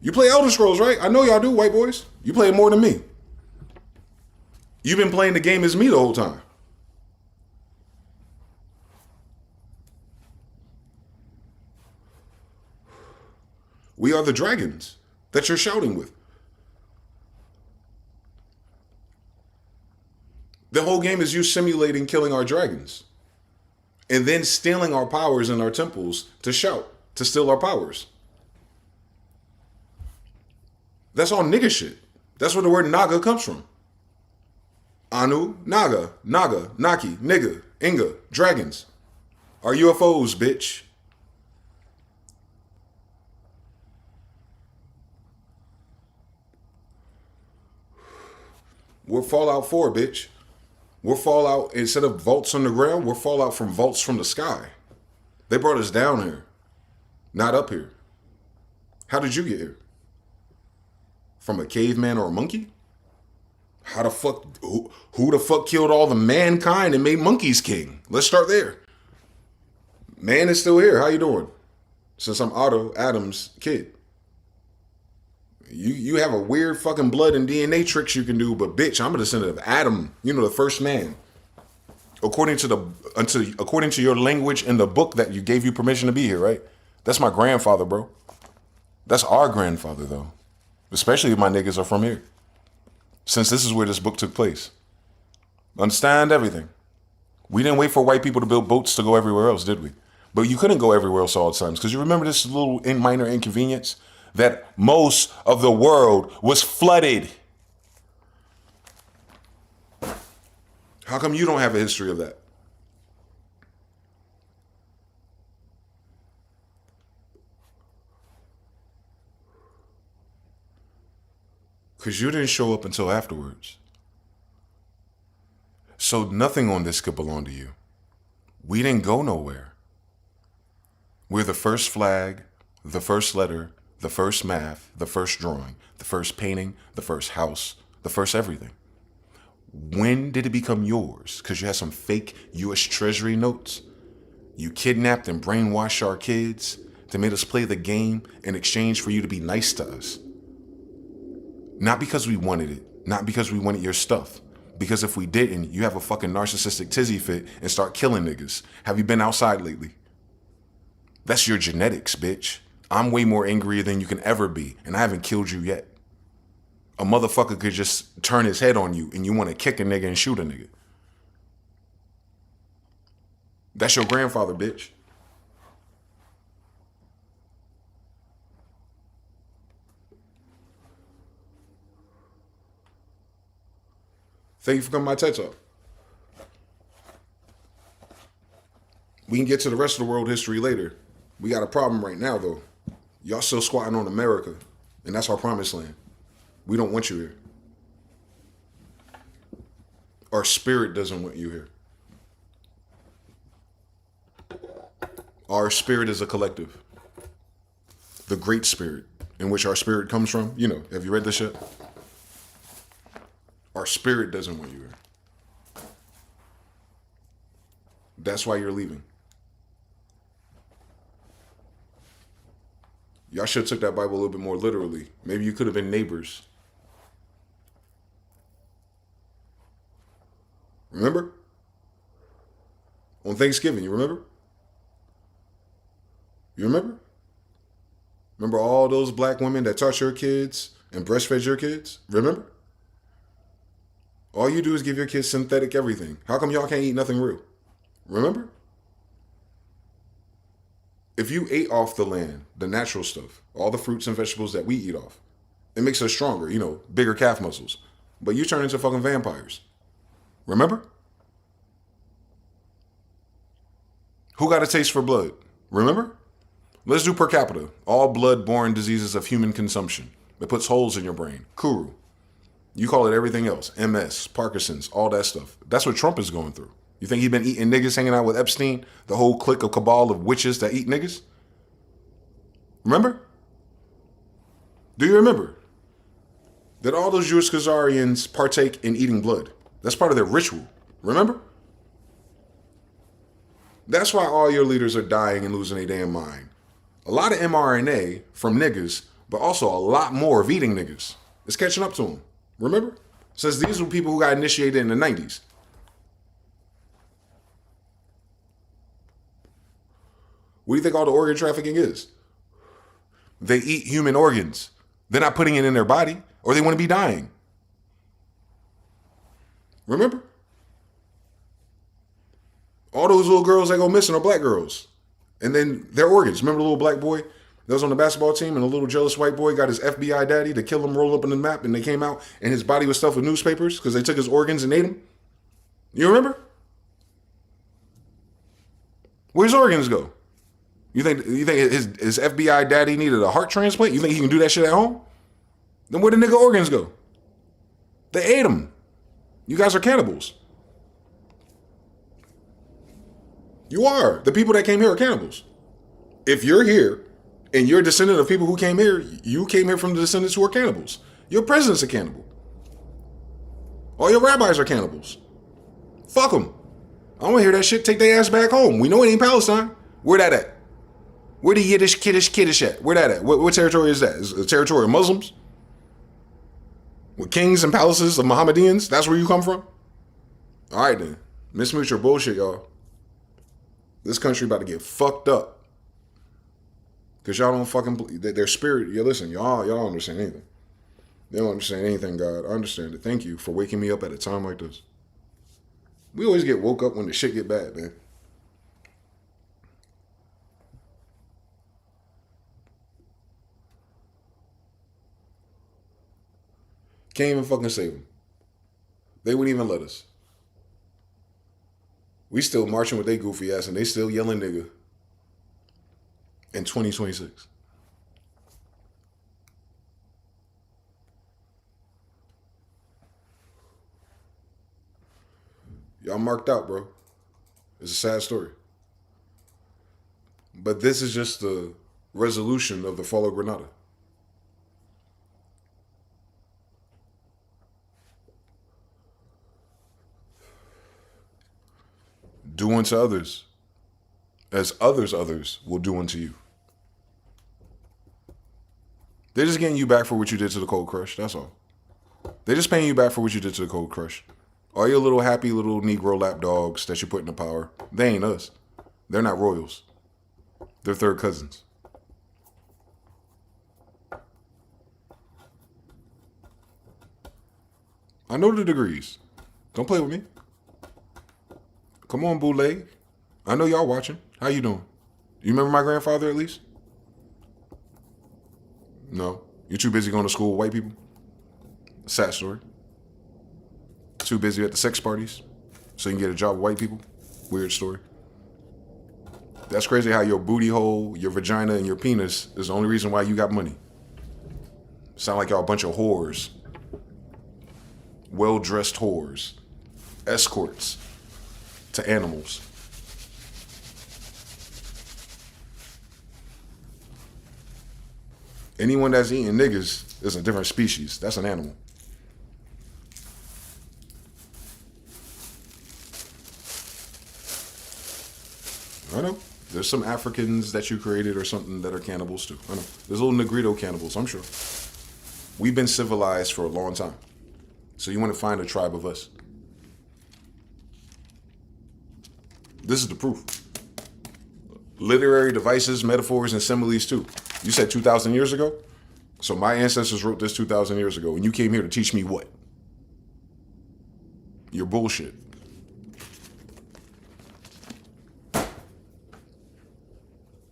You play Elder Scrolls, right? I know y'all do, white boys. You play it more than me. You've been playing the game as me the whole time. We are the dragons that you're shouting with. The whole game is you simulating killing our dragons and then stealing our powers in our temples to shout, to steal our powers. That's all nigga shit. That's where the word Naga comes from. Anu, Naga, Naki, nigga, Inga, dragons. Are UFOs, bitch. We're Fallout 4, bitch. We're Fallout, instead of vaults on the ground, we're Fallout from vaults from the sky. They brought us down here, not up here. How did you get here? From a caveman or a monkey? How the fuck, who the fuck killed all the mankind and made monkeys king? Let's start there. Man is still here. How you doing? Since I'm Otto Adams' kid. You have a weird fucking blood and DNA tricks you can do, but bitch, I'm a descendant of Adam, the first man. According to your language in the book that you gave you permission to be here, right? That's my grandfather, bro. That's our grandfather, though. Especially if my niggas are from here. Since this is where this book took place. Understand everything. We didn't wait for white people to build boats to go everywhere else, did we? But you couldn't go everywhere else all the time. Because you remember this little minor inconvenience? That most of the world was flooded. How come you don't have a history of that? Because you didn't show up until afterwards. So nothing on this could belong to you. We didn't go nowhere. We're the first flag, the first letter, the first math, the first drawing, the first painting, the first house, the first everything. When did it become yours? Because you had some fake U.S. Treasury notes? You kidnapped and brainwashed our kids to make us play the game in exchange for you to be nice to us. Not because we wanted it, not because we wanted your stuff. Because if we didn't, you have a fucking narcissistic tizzy fit and start killing niggas. Have you been outside lately? That's your genetics, bitch. I'm way more angrier than you can ever be, and I haven't killed you yet. A motherfucker could just turn his head on you and you want to kick a nigga and shoot a nigga. That's your grandfather, bitch. Thank you for coming to my TED Talk. We can get to the rest of the world history later. We got a problem right now, though. Y'all still squatting on America, and that's our promised land. We don't want you here. Our spirit doesn't want you here. Our spirit is a collective. The great spirit, in which our spirit comes from. You know, have you read this shit? Our spirit doesn't want you here. That's why you're leaving. Y'all should have took that Bible a little bit more literally. Maybe you could have been neighbors. Remember? On Thanksgiving, you remember? You remember? Remember all those black women that taught your kids and breastfed your kids? Remember? All you do is give your kids synthetic everything. How come y'all can't eat nothing real? Remember? If you ate off the land, the natural stuff, all the fruits and vegetables that we eat off, it makes us stronger, you know, bigger calf muscles. But you turn into fucking vampires. Remember? Who got a taste for blood? Remember? Let's do per capita. All blood-borne diseases of human consumption. It puts holes in your brain. Kuru. You call it everything else. MS, Parkinson's, all that stuff. That's what Trump is going through. You think he been eating niggas, hanging out with Epstein? The whole clique of cabal of witches that eat niggas? Remember? Do you remember? That all those Jewish Khazarians partake in eating blood. That's part of their ritual. Remember? That's why all your leaders are dying and losing their damn mind. A lot of mRNA from niggas, but also a lot more of eating niggas. It's catching up to them. Remember? Says these were people who got initiated in the 90s. What do you think all the organ trafficking is? They eat human organs. They're not putting it in their body, or they want to be dying. Remember? All those little girls that go missing are black girls. And then their organs. Remember the little black boy that was on the basketball team and the little jealous white boy got his FBI daddy to kill him, roll up in the map, and they came out and his body was stuffed with newspapers because they took his organs and ate him? You remember? Where's organs go? You think his FBI daddy needed a heart transplant? You think he can do that shit at home? Then where the nigga organs go? They ate them. You guys are cannibals. You are. The people that came here are cannibals. If you're here and you're a descendant of people who came here, you came here from the descendants who are cannibals. Your president's a cannibal. All your rabbis are cannibals. Fuck them. I don't want to hear that shit. Take their ass back home. We know it ain't Palestine. Where that at? Where the Yiddish, kiddish at? Where that at? What territory is that? Is it a territory of Muslims? With kings and palaces of Mohammedans? That's where you come from? All right then. Mismute your bullshit, y'all. This country about to get fucked up. Because y'all don't fucking believe their spirit. Yeah, listen, y'all don't understand anything. They don't understand anything, God. I understand it. Thank you for waking me up at a time like this. We always get woke up when the shit get bad, man. Can't even fucking save them. They wouldn't even let us. We still marching with they goofy ass and they still yelling nigga in 2026. Y'all marked out, bro. It's a sad story. But this is just the resolution of the fall of Grenada. Do unto others as others will do unto you. They're just getting you back for what you did to the Cold Crush. That's all. They're just paying you back for what you did to the Cold Crush. All your little happy little Negro lapdogs that you put in the power, they ain't us. They're not royals. They're third cousins. I know the degrees. Don't play with me. Come on, Boule. I know y'all watching. How you doing? You remember my grandfather at least? No. You're too busy going to school with white people? Sad story. Too busy at the sex parties so you can get a job with white people? Weird story. That's crazy how your booty hole, your vagina, and your penis is the only reason why you got money. Sound like y'all a bunch of whores. Well-dressed whores. Escorts to animals. Anyone that's eating niggas is a different species. That's an animal. I know. There's some Africans that you created or something that are cannibals too. I know. There's little Negrito cannibals, I'm sure. We've been civilized for a long time. So you want to find a tribe of us. This is the proof. Literary devices, metaphors, and similes too. You said 2,000 years ago? So my ancestors wrote this 2,000 years ago, and you came here to teach me what? Your bullshit.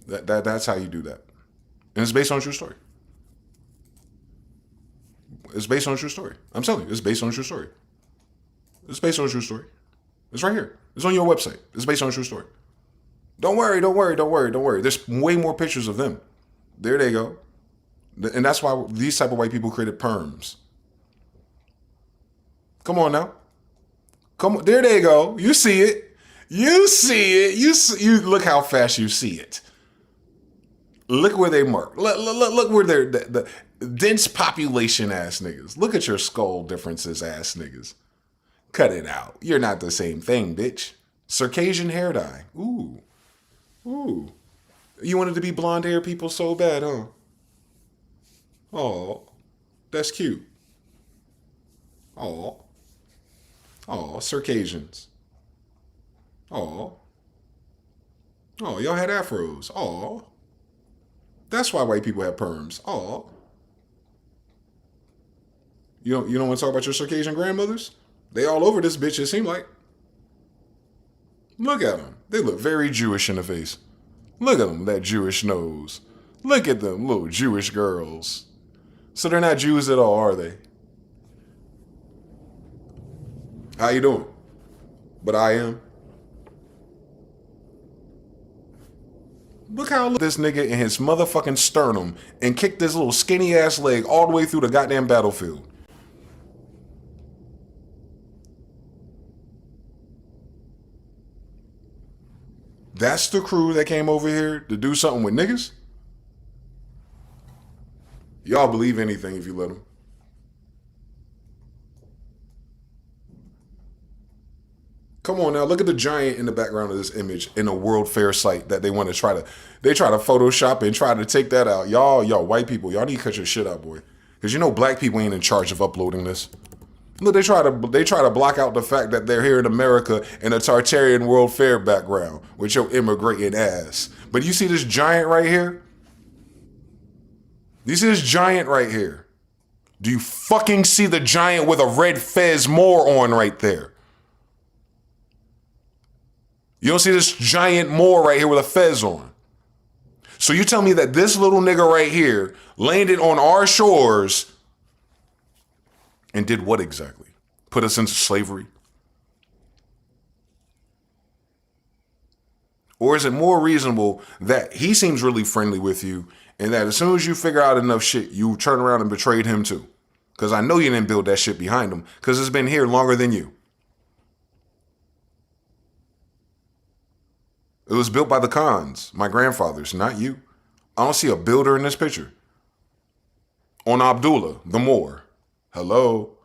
That's how you do that. And it's based on a true story. It's based on a true story. I'm telling you, it's based on a true story. It's based on a true story. It's right here. It's on your website. It's based on a true story. Don't worry. There's way more pictures of them. There they go. And that's why these type of white people created perms. Come on now. Come on. There they go. You see it. You see it. You look how fast you see it. Look where they mark. Look where they're the dense population ass niggas. Look at your skull differences ass niggas. Cut it out. You're not the same thing, bitch. Circassian hair dye. Ooh. You wanted to be blonde hair people so bad, huh? Oh, that's cute. Oh, Circassians. Oh, y'all had afros. Oh, that's why white people have perms. Oh, you don't want to talk about your Circassian grandmothers? They all over this bitch, it seemed like. Look at them. They look very Jewish in the face. Look at them, that Jewish nose. Look at them little Jewish girls. So they're not Jews at all, are they? How you doing? But I am. Look how this nigga in his motherfucking sternum and kicked this little skinny ass leg all the way through the goddamn battlefield. That's the crew that came over here to do something with niggas? Y'all believe anything if you let them. Come on now, look at the giant in the background of this image in a World Fair site that they want to try to Photoshop and try to take that out. Y'all white people, y'all need to cut your shit out, boy. Because you know black people ain't in charge of uploading this. Look, they try to block out the fact that they're here in America in a Tartarian World Fair background with your immigrating ass. But you see this giant right here? You see this giant right here? Do you fucking see the giant with a red fez more on right there? You don't see this giant Moor right here with a fez on. So you tell me that this little nigga right here landed on our shores and did what exactly? Put us into slavery? Or is it more reasonable that he seems really friendly with you and that as soon as you figure out enough shit, you turn around and betrayed him too? Because I know you didn't build that shit behind him because it's been here longer than you. It was built by the Khans, my grandfathers, not you. I don't see a builder in this picture. On Abdullah, the Moor. Hello?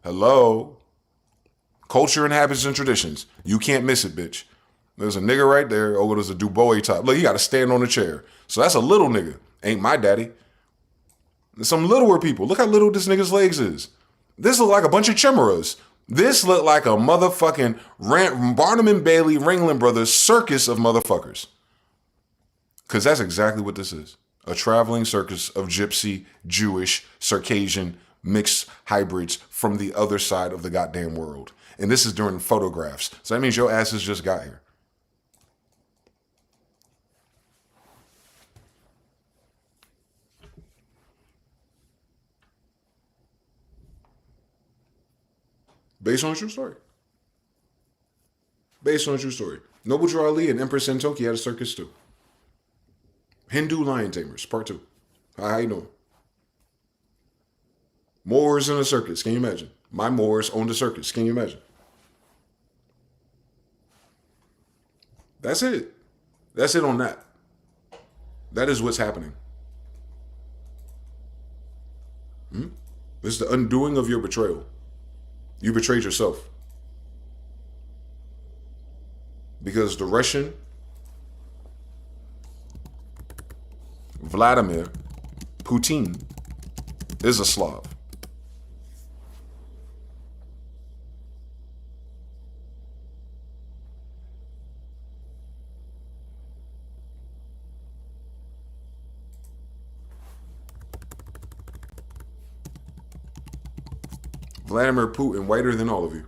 Hello? Culture and habits and traditions. You can't miss it, bitch. There's a nigga right there. Oh, there's a Dubois top. Look, you got to stand on a chair. So that's a little nigga. Ain't my daddy. There's some littler people. Look how little this nigga's legs is. This look like a bunch of chimeras. This look like a motherfucking Barnum and Bailey, Ringling Brothers circus of motherfuckers. Because that's exactly what this is. A traveling circus of gypsy, Jewish, Circassian, mixed hybrids from the other side of the goddamn world. And this is during photographs. So that means your asses just got here. Based on a true story. Based on a true story. Noble Drew Ali and Empress Sentoki had a circus too. Hindu Lion Tamers, part 2. How you doing? Moors in a circus, can you imagine? My Moors owned a circus, can you imagine? That's it. That's it on that. That is what's happening. This is the undoing of your betrayal. You betrayed yourself. Because the Russian Vladimir Putin is a Slav. Vladimir Putin, whiter than all of you.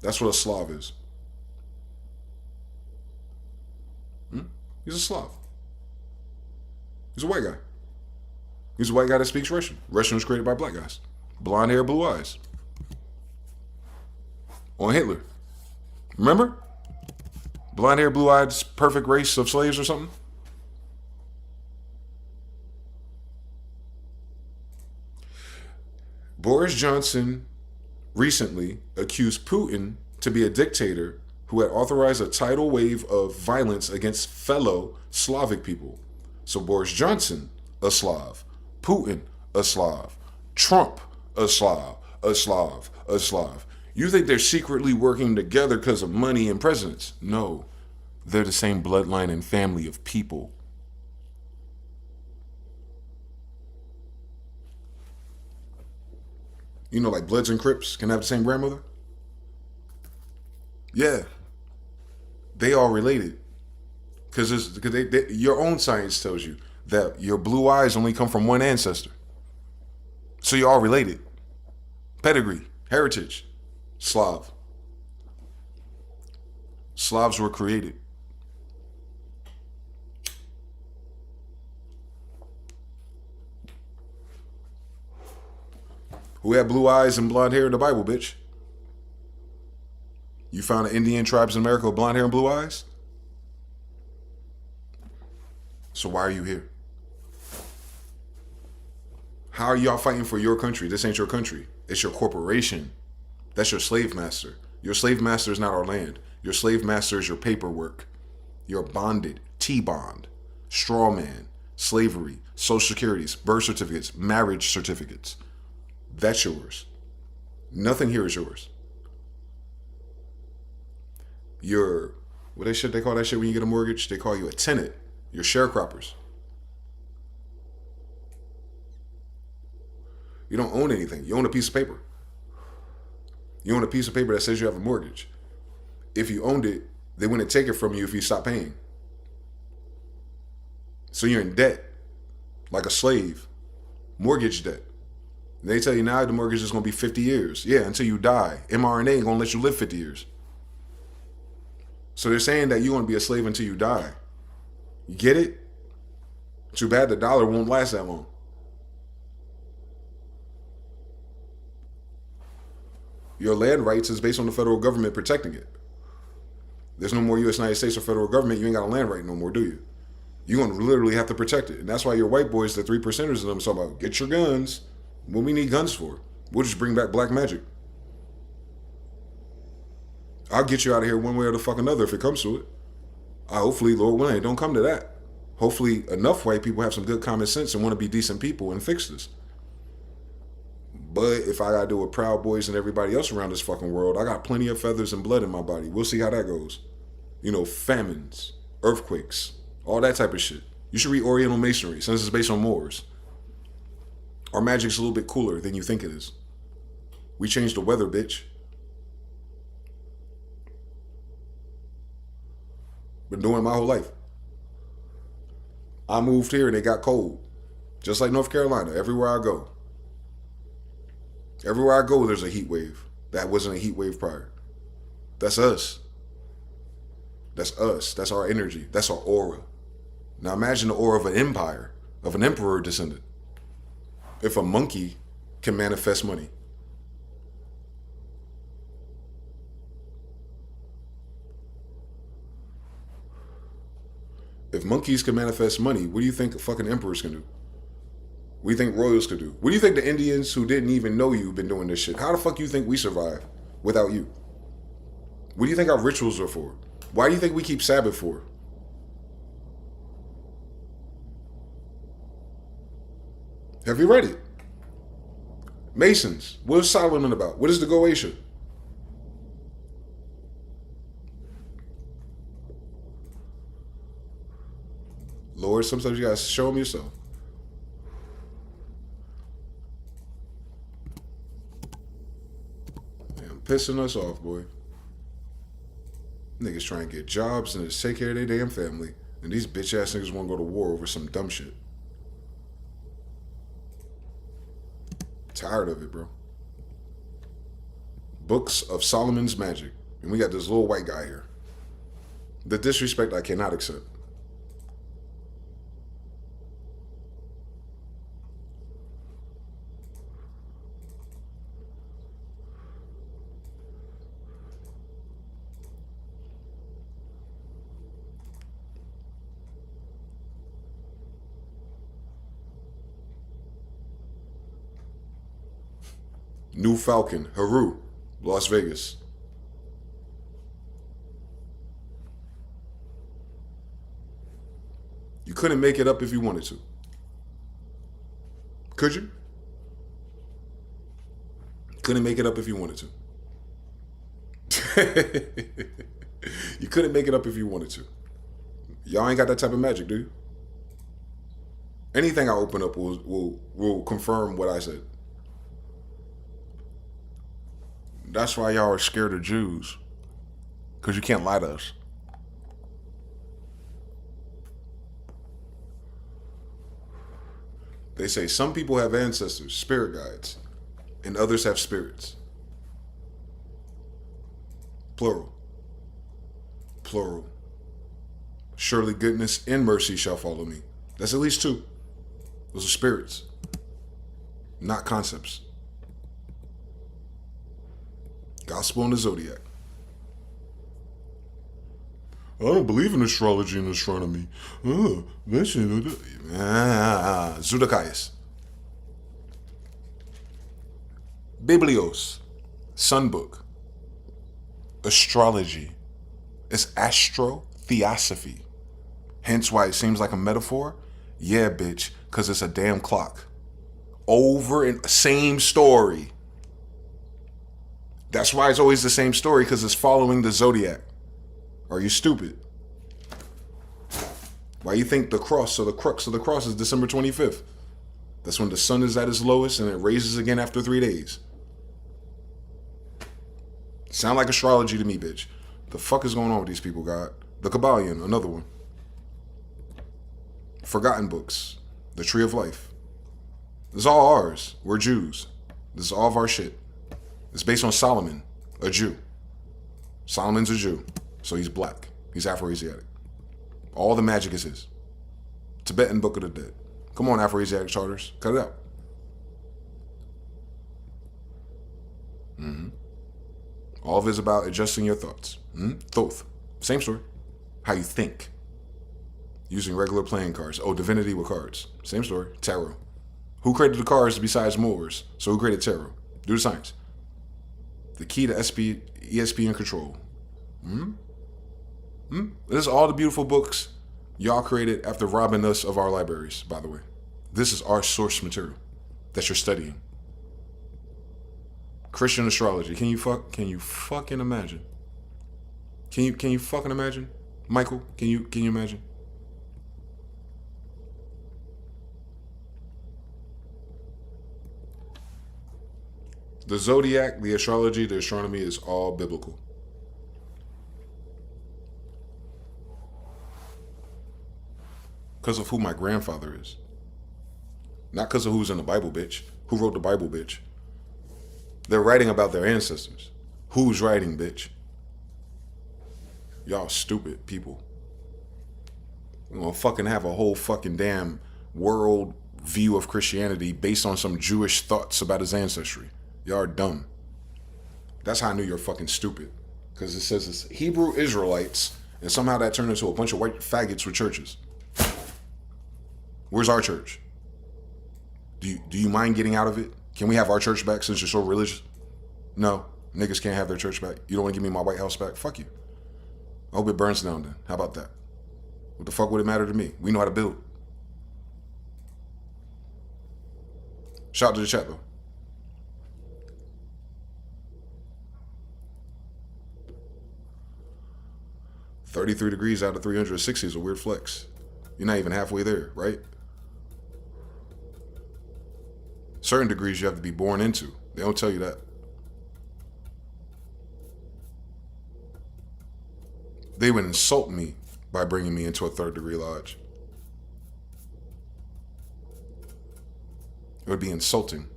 That's what a Slav is. He's a Slav. He's a white guy. He's a white guy that speaks Russian. Russian was created by black guys. Blonde hair, blue eyes. On Hitler. Remember? Blonde hair, blue eyes, perfect race of slaves or something? Boris Johnson recently accused Putin to be a dictator who had authorized a tidal wave of violence against fellow Slavic people. So Boris Johnson, a Slav. Putin, a Slav. Trump, a Slav. A Slav. A Slav. You think they're secretly working together because of money and presidents? No. They're the same bloodline and family of people. You know, like Bloods and Crips can have the same grandmother? Yeah. They are related. Because your own science tells you that your blue eyes only come from one ancestor. So you're all related. Pedigree, heritage, Slav. Slavs were created. Who had blue eyes and blonde hair in the Bible, bitch? You found the Indian tribes in America with blonde hair and blue eyes? So why are you here? How are y'all fighting for your country? This ain't your country. It's your corporation. That's your slave master. Your slave master is not our land. Your slave master is your paperwork. You're bonded. T-bond. Straw man. Slavery. Social securities. Birth certificates. Marriage certificates. That's yours. Nothing here is yours. You're, what they call that shit when you get a mortgage? They call you a tenant. You're sharecroppers. You don't own anything. You own a piece of paper. You own a piece of paper that says you have a mortgage. If you owned it, they wouldn't take it from you if you stop paying. So you're in debt, like a slave. Mortgage debt. They tell you now the mortgage is going to be 50 years. Yeah, until you die. mRNA ain't going to let you live 50 years. So they're saying that you're going to be a slave until you die. You get it? Too bad the dollar won't last that long. Your land rights is based on the federal government protecting it. There's no more U.S. United States or federal government. You ain't got a land right no more, do you? You're going to literally have to protect it. And that's why your white boys, the 3%ers of them, talk about, get your guns. What we need guns for? We'll just bring back black magic. I'll get you out of here one way or the fuck another if it comes to it. Hopefully, Lord willing, it don't come to that. Hopefully, enough white people have some good common sense and want to be decent people and fix this. But if I gotta deal with Proud Boys and everybody else around this fucking world, I got plenty of feathers and blood in my body. We'll see how that goes. You know, famines, earthquakes, all that type of shit. You should read Oriental Masonry, since it's based on Moors. Our magic's a little bit cooler than you think it is. We changed the weather, bitch. Been doing it my whole life. I moved here and it got cold. Just like North Carolina, everywhere I go. Everywhere I go, there's a heat wave. That wasn't a heat wave prior. That's us. That's us. That's our energy. That's our aura. Now imagine the aura of an empire, of an emperor descendant. If a monkey can manifest money. If monkeys can manifest money, what do you think fucking emperors can do? What do you think royals could do? What do you think the Indians who didn't even know you been doing this shit? How the fuck you think we survive without you? What do you think our rituals are for? Why do you think we keep Sabbath for? Have you read it? Masons. What is Solomon about? What is the Goetia? Lord, sometimes you gotta show them yourself. Man, pissing us off, boy. Niggas trying to get jobs and just take care of their damn family. And these bitch ass niggas wanna go to war over some dumb shit. Tired of it, bro. Books of Solomon's Magic. And we got this little white guy here. The disrespect I cannot accept. New Falcon, Haru, Las Vegas. You couldn't make it up if you wanted to. Could you? Couldn't make it up if you wanted to. You couldn't make it up if you wanted to. Y'all ain't got that type of magic, do you? Anything I open up will confirm what I said. That's why y'all are scared of Jews. Because you can't lie to us. They say some people have ancestors, spirit guides, and others have spirits. Plural. Plural. Surely goodness and mercy shall follow me. That's at least two. Those are spirits, not concepts. Gospel and the Zodiac. I don't believe in astrology and astronomy. That shit. Zudakaias. Biblios. Sunbook. Astrology. It's astrotheosophy. Hence why it seems like a metaphor. Yeah, bitch, because it's a damn clock. Over and same story. That's why it's always the same story, because it's following the zodiac. Are you stupid? Why you think the cross or the crux of the cross is December 25th? That's when the sun is at its lowest and it raises again after 3 days. Sound like astrology to me, bitch. The fuck is going on with these people, God? The Kabbalion, another one. Forgotten books. The Tree of Life. This is all ours. We're Jews. This is all of our shit. It's based on Solomon, a Jew. Solomon's a Jew, so he's black. He's Afro-Asiatic. All the magic is his. Tibetan Book of the Dead. Come on, Afro-Asiatic charters. Cut it out. All of it is about adjusting your thoughts. Thoth. Same story. How you think. Using regular playing cards. Oh, divinity with cards. Same story. Tarot. Who created the cards besides Moors? So who created tarot? Do the science. The key to ESPN control. This is all the beautiful books y'all created after robbing us of our libraries, by the way. This is our source material that you're studying. Christian astrology. Can you fucking imagine? Can you fucking imagine? Michael, can you imagine? The zodiac, the astrology, the astronomy is all biblical. Because of who my grandfather is. Not because of who's in the Bible, bitch. Who wrote the Bible, bitch? They're writing about their ancestors. Who's writing, bitch? Y'all stupid people. We're gonna fucking have a whole fucking damn world view of Christianity based on some Jewish thoughts about his ancestry. Y'all are dumb. That's how I knew you're fucking stupid. Because it says it's Hebrew Israelites, and somehow that turned into a bunch of white faggots with churches. Where's our church? Do you mind getting out of it? Can we have our church back since you're so religious? No, niggas can't have their church back. You don't want to give me my White House back? Fuck you. I hope it burns down then. How about that? What the fuck would it matter to me? We know how to build. Shout out to the chat though. $33 degrees out of 360 is a weird flex. You're not even halfway there, right? Certain degrees you have to be born into. They don't tell you that. They would insult me by bringing me into a 3rd degree lodge. It would be insulting.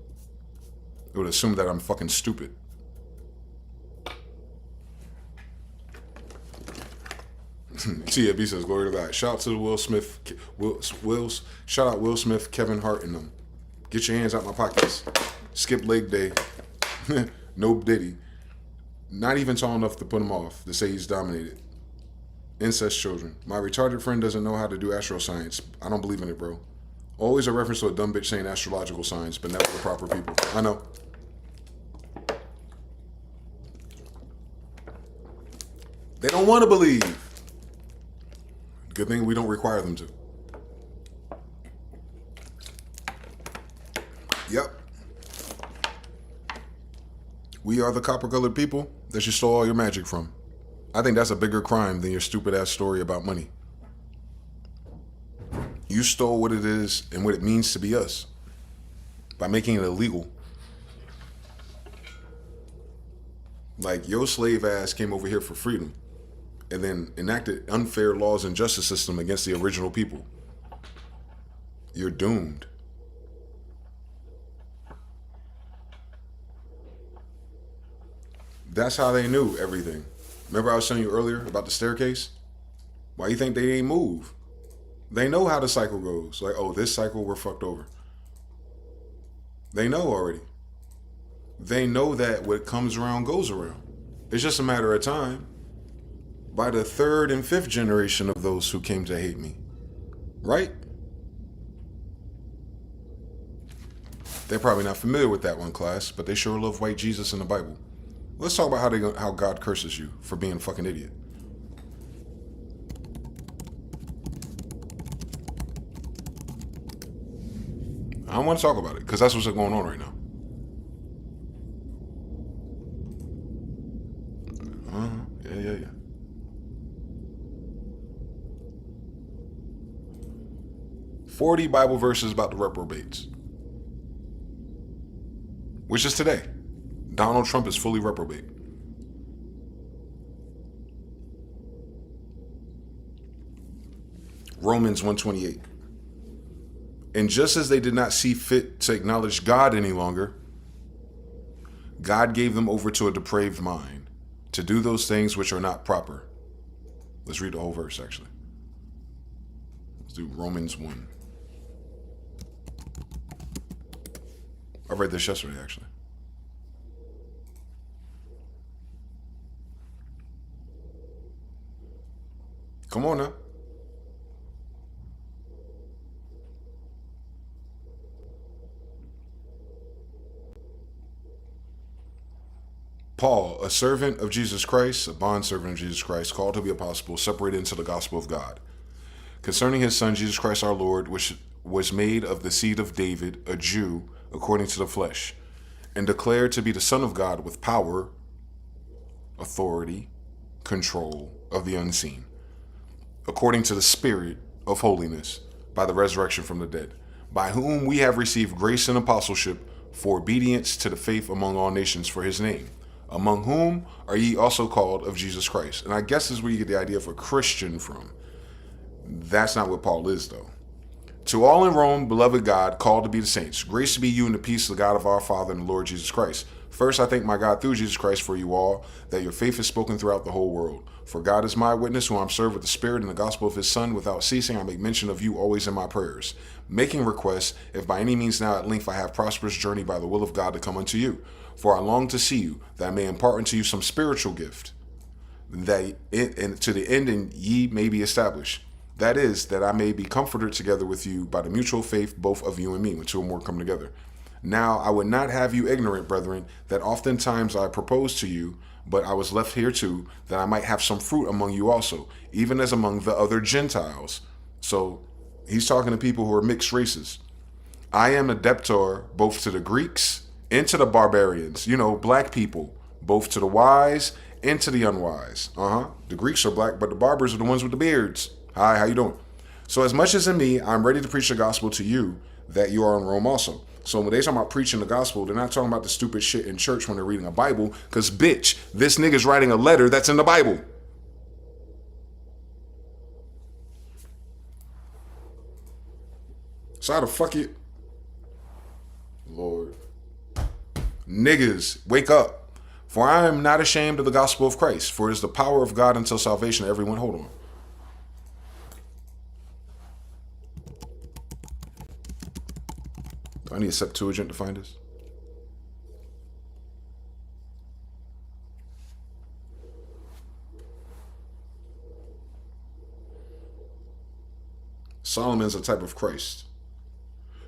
It would assume that I'm fucking stupid. TFB says, glory to God. Shout out to the Will Smith, shout out Will Smith, Kevin Hart, and them. Get your hands out my pockets. Skip leg day. No Diddy. Not even tall enough to put him off, to say he's dominated. Incest children. My retarded friend doesn't know how to do astro science. I don't believe in it, bro. Always a reference to a dumb bitch saying astrological science, but never the proper people. I know. They don't want to believe. Good thing we don't require them to. Yep. We are the copper-colored people that you stole all your magic from. I think that's a bigger crime than your stupid-ass story about money. You stole what it is and what it means to be us by making it illegal. Like, your slave ass came over here for freedom and then enacted unfair laws and justice system against the original people. You're doomed. That's how they knew everything. Remember I was telling you earlier about the staircase? Why you think they ain't move? They know how the cycle goes. Like, oh, this cycle we're fucked over. They know already. They know that what comes around goes around. It's just a matter of time. By the 3rd and 5th generation of those who came to hate me. Right? They're probably not familiar with that one, class, but they sure love white Jesus in the Bible. Let's talk about how God curses you for being a fucking idiot. I don't want to talk about it, because that's what's going on right now. Yeah. 40 Bible verses about the reprobates. Which is today. Donald Trump is fully reprobate. Romans 1:28. And just as they did not see fit to acknowledge God any longer, God gave them over to a depraved mind to do those things which are not proper. Let's read the whole verse, actually. Let's do Romans 1. I read this yesterday, actually. Come on now. Paul, a servant of Jesus Christ, a bondservant of Jesus Christ, called to be apostle, separated into the gospel of God, concerning his son Jesus Christ our Lord, which was made of the seed of David, a Jew, according to the flesh, and declared to be the Son of God with power, authority, control of the unseen, according to the Spirit of holiness, by the resurrection from the dead, by whom we have received grace and apostleship for obedience to the faith among all nations for his name, among whom are ye also called of Jesus Christ. And I guess this is where you get the idea of a Christian from. That's not what Paul is, though. To all in Rome, beloved God, called to be the saints, grace to be you and the peace of the God of our Father and the Lord Jesus Christ. First, I thank my God through Jesus Christ for you all, that your faith is spoken throughout the whole world. For God is my witness, whom I'm served with the Spirit and the gospel of his Son. Without ceasing, I make mention of you always in my prayers, making requests, if by any means now at length I have prosperous journey by the will of God to come unto you. For I long to see you, that I may impart unto you some spiritual gift, that and to the end and ye may be established. That is, that I may be comforted together with you by the mutual faith both of you and me, when two or more come together. Now I would not have you ignorant, brethren, that oftentimes I proposed to you, but I was left here too, that I might have some fruit among you also, even as among the other Gentiles. So he's talking to people who are mixed races. I am a debtor both to the Greeks and to the barbarians, black people, both to the wise and to the unwise. The Greeks are black, but the barbers are the ones with the beards. Hi, how you doing? So as much as in me, I'm ready to preach the gospel to you, that you are in Rome also. So when they talking about preaching the gospel, they're not talking about the stupid shit in church when they're reading a Bible, because bitch, this nigga's writing a letter that's in the Bible. So how the fuck you... Lord. Niggas, wake up. For I am not ashamed of the gospel of Christ, for it is the power of God until salvation to everyone. Hold on. Do I need a Septuagint to find this? Solomon's a type of Christ.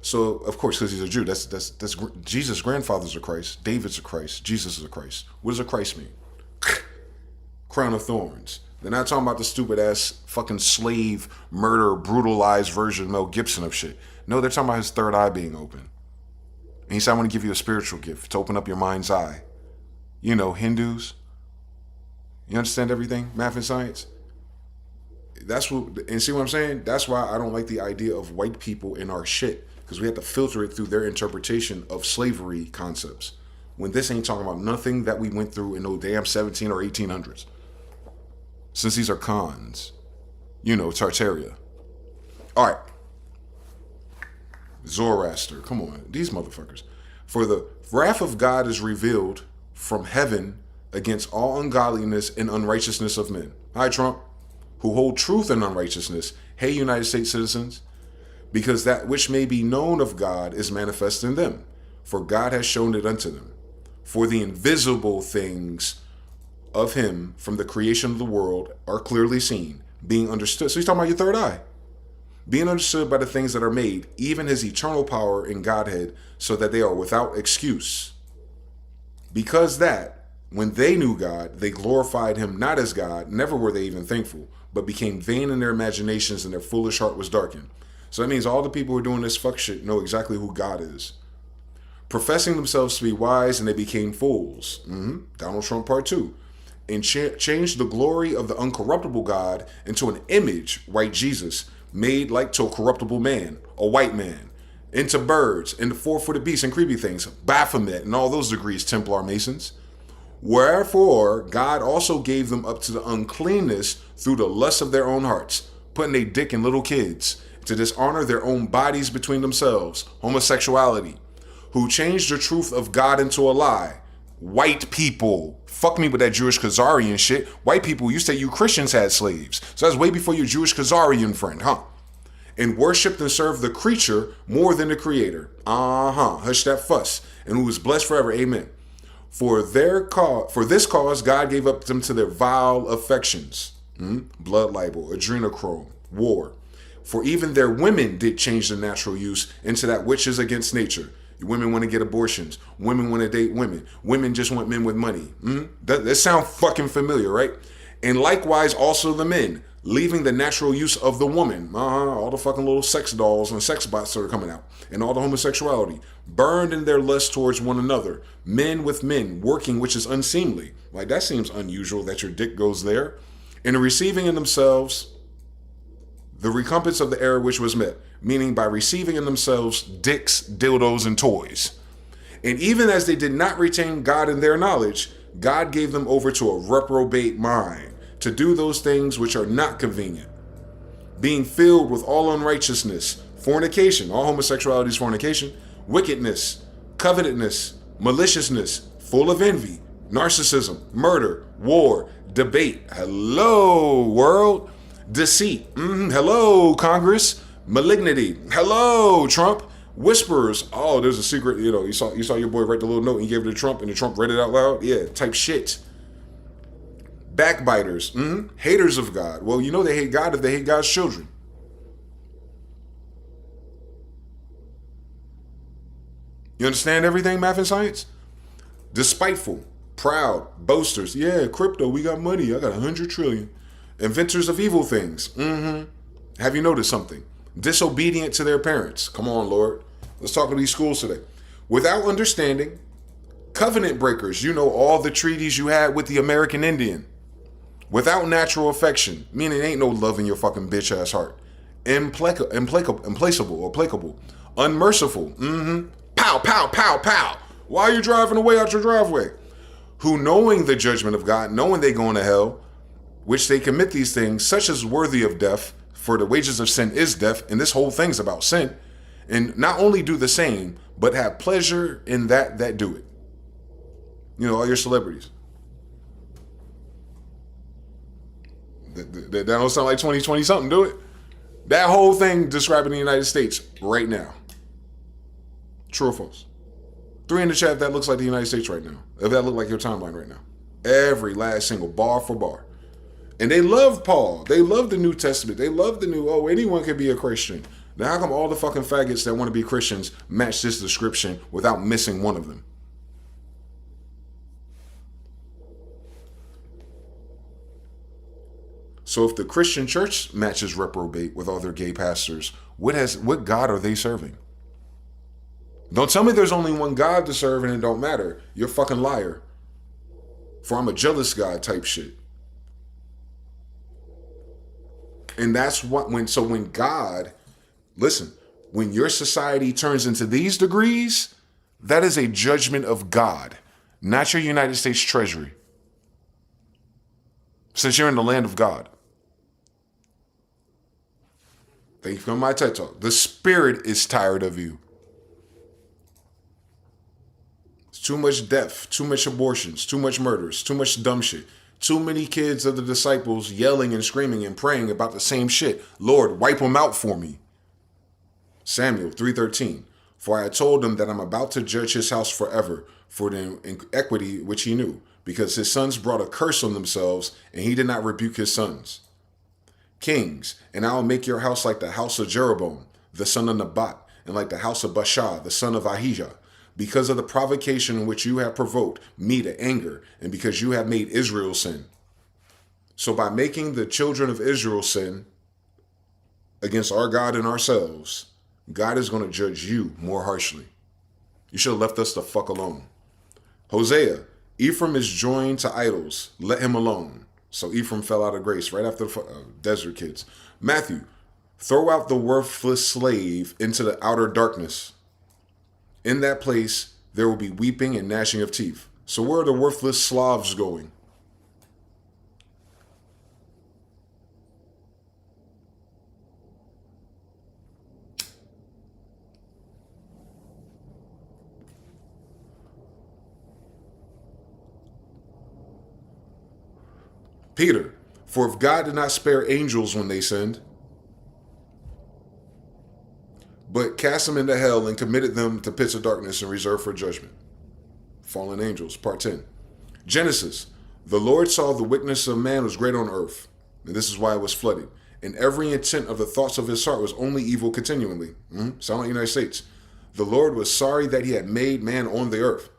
So, of course, because he's a Jew, that's Jesus' grandfather's a Christ, David's a Christ, Jesus is a Christ. What does a Christ mean? Crown of thorns. They're not talking about the stupid ass fucking slave murder, brutalized version of Mel Gibson of shit. No, they're talking about his third eye being open. And he said, I want to give you a spiritual gift to open up your mind's eye. Hindus. You understand everything? Math and science. That's what, and see what I'm saying? That's why I don't like the idea of white people in our shit, because we have to filter it through their interpretation of slavery concepts. When this ain't talking about nothing that we went through in no damn 17 or 1800s. Since these are cons. Tartaria. All right. Zoroaster. Come on. These motherfuckers. For the wrath of God is revealed from heaven against all ungodliness and unrighteousness of men. Hi, Trump. Who hold truth in unrighteousness. Hey, United States citizens. Because that which may be known of God is manifest in them. For God has shown it unto them. For the invisible things of him from the creation of the world are clearly seen, being understood. So he's talking about your third eye. Being understood by the things that are made, even his eternal power in Godhead, so that they are without excuse. Because that, when they knew God, they glorified him not as God, never were they even thankful, but became vain in their imaginations and their foolish heart was darkened. So that means all the people who are doing this fuck shit know exactly who God is. Professing themselves to be wise, and they became fools. Donald Trump part 2. And changed the glory of the uncorruptible God into an image, white Jesus, made like to a corruptible man, a white man, into birds, into four-footed beasts and creepy things, Baphomet, and all those degrees, Templar Masons. Wherefore God also gave them up to the uncleanness through the lust of their own hearts, putting a dick in little kids, to dishonor their own bodies between themselves, homosexuality, who changed the truth of God into a lie. White people. Fuck me with that Jewish Khazarian shit. White people, you say you Christians had slaves. So that's way before your Jewish Khazarian friend, huh? And worshipped and served the creature more than the creator. Hush that fuss. And who is blessed forever. Amen. For this cause, God gave up them to their vile affections. blood libel, adrenochrome, war. For even their women did change the natural use into that which is against nature. Women want to get abortions. Women want to date women. Women just want men with money. That sound fucking familiar, right? And likewise also the men, leaving the natural use of the woman. All the fucking little sex dolls and sex bots that are coming out. And all the homosexuality. Burned in their lust towards one another. Men with men, working which is unseemly. Like, that seems unusual that your dick goes there. And receiving in themselves the recompense of the error which was met, meaning by receiving in themselves dicks, dildos, and toys. And even as they did not retain God in their knowledge, God gave them over to a reprobate mind, to do those things which are not convenient, being filled with all unrighteousness, fornication, all homosexuality is fornication, wickedness, covetousness, maliciousness, full of envy, narcissism, murder, war, debate. Hello, world. Deceit. Hello, Congress. Malignity. Hello, Trump. Whispers. Oh, there's a secret. You saw your boy write the little note and he gave it to Trump and the Trump read it out loud. Yeah, type shit. Backbiters. Haters of God. Well, they hate God if they hate God's children. You understand everything, math and science? Despiteful. Proud. Boasters. Yeah, crypto. We got money. I got 100 trillion. Inventors of evil things. Have you noticed something? Disobedient to their parents. Come on, Lord. Let's talk to these schools today. Without understanding. Covenant breakers. All the treaties you had with the American Indian. Without natural affection. Meaning ain't no love in your fucking bitch ass heart. Implacable or placable. Unmerciful. Pow, pow, pow, pow. Why are you driving away out your driveway? Who knowing the judgment of God, knowing they going to hell, which they commit these things, such as worthy of death, for the wages of sin is death, and this whole thing's about sin, and not only do the same, but have pleasure in that do it. All your celebrities. That don't sound like 2020 something, do it? That whole thing describing the United States right now. True or false? 3 in the chat, if that looks like the United States right now. If that look like your timeline right now. Every last single bar for bar. And they love Paul. They love the New Testament. They love the new, anyone can be a Christian. Now, how come all the fucking faggots that want to be Christians match this description without missing one of them? So if the Christian church matches reprobate with all their gay pastors, what God are they serving? Don't tell me there's only one God to serve and it don't matter. You're a fucking liar. For I'm a jealous God type shit. And that's when God, listen, when your society turns into these degrees, that is a judgment of God, not your United States Treasury. Since you're in the land of God. Thank you for my TED Talk. The spirit is tired of you. It's too much death, too much abortions, too much murders, too much dumb shit. Too many kids of the disciples yelling and screaming and praying about the same shit. Lord, wipe them out for me. Samuel 3:13. For I told him that I'm about to judge his house forever for the iniquity which he knew, because his sons brought a curse on themselves, and he did not rebuke his sons. Kings, and I will make your house like the house of Jeroboam, the son of Nebat, and like the house of Baasha, the son of Ahijah, because of the provocation in which you have provoked me to anger, and because you have made Israel sin. So by making the children of Israel sin against our God and ourselves, God is going to judge you more harshly. You should have left us the fuck alone. Hosea, Ephraim is joined to idols. Let him alone. So Ephraim fell out of grace right after the desert kids. Matthew, throw out the worthless slave into the outer darkness. In that place, there will be weeping and gnashing of teeth. So where are the worthless Slavs going? Peter, for if God did not spare angels when they sinned, but cast them into hell and committed them to pits of darkness and reserved for judgment. Fallen angels, part 10. Genesis, the Lord saw the wickedness of man was great on earth, And this is why it was flooded. And every intent of the thoughts of his heart was only evil continually. Sound like the United States. The Lord was sorry that he had made man on the earth,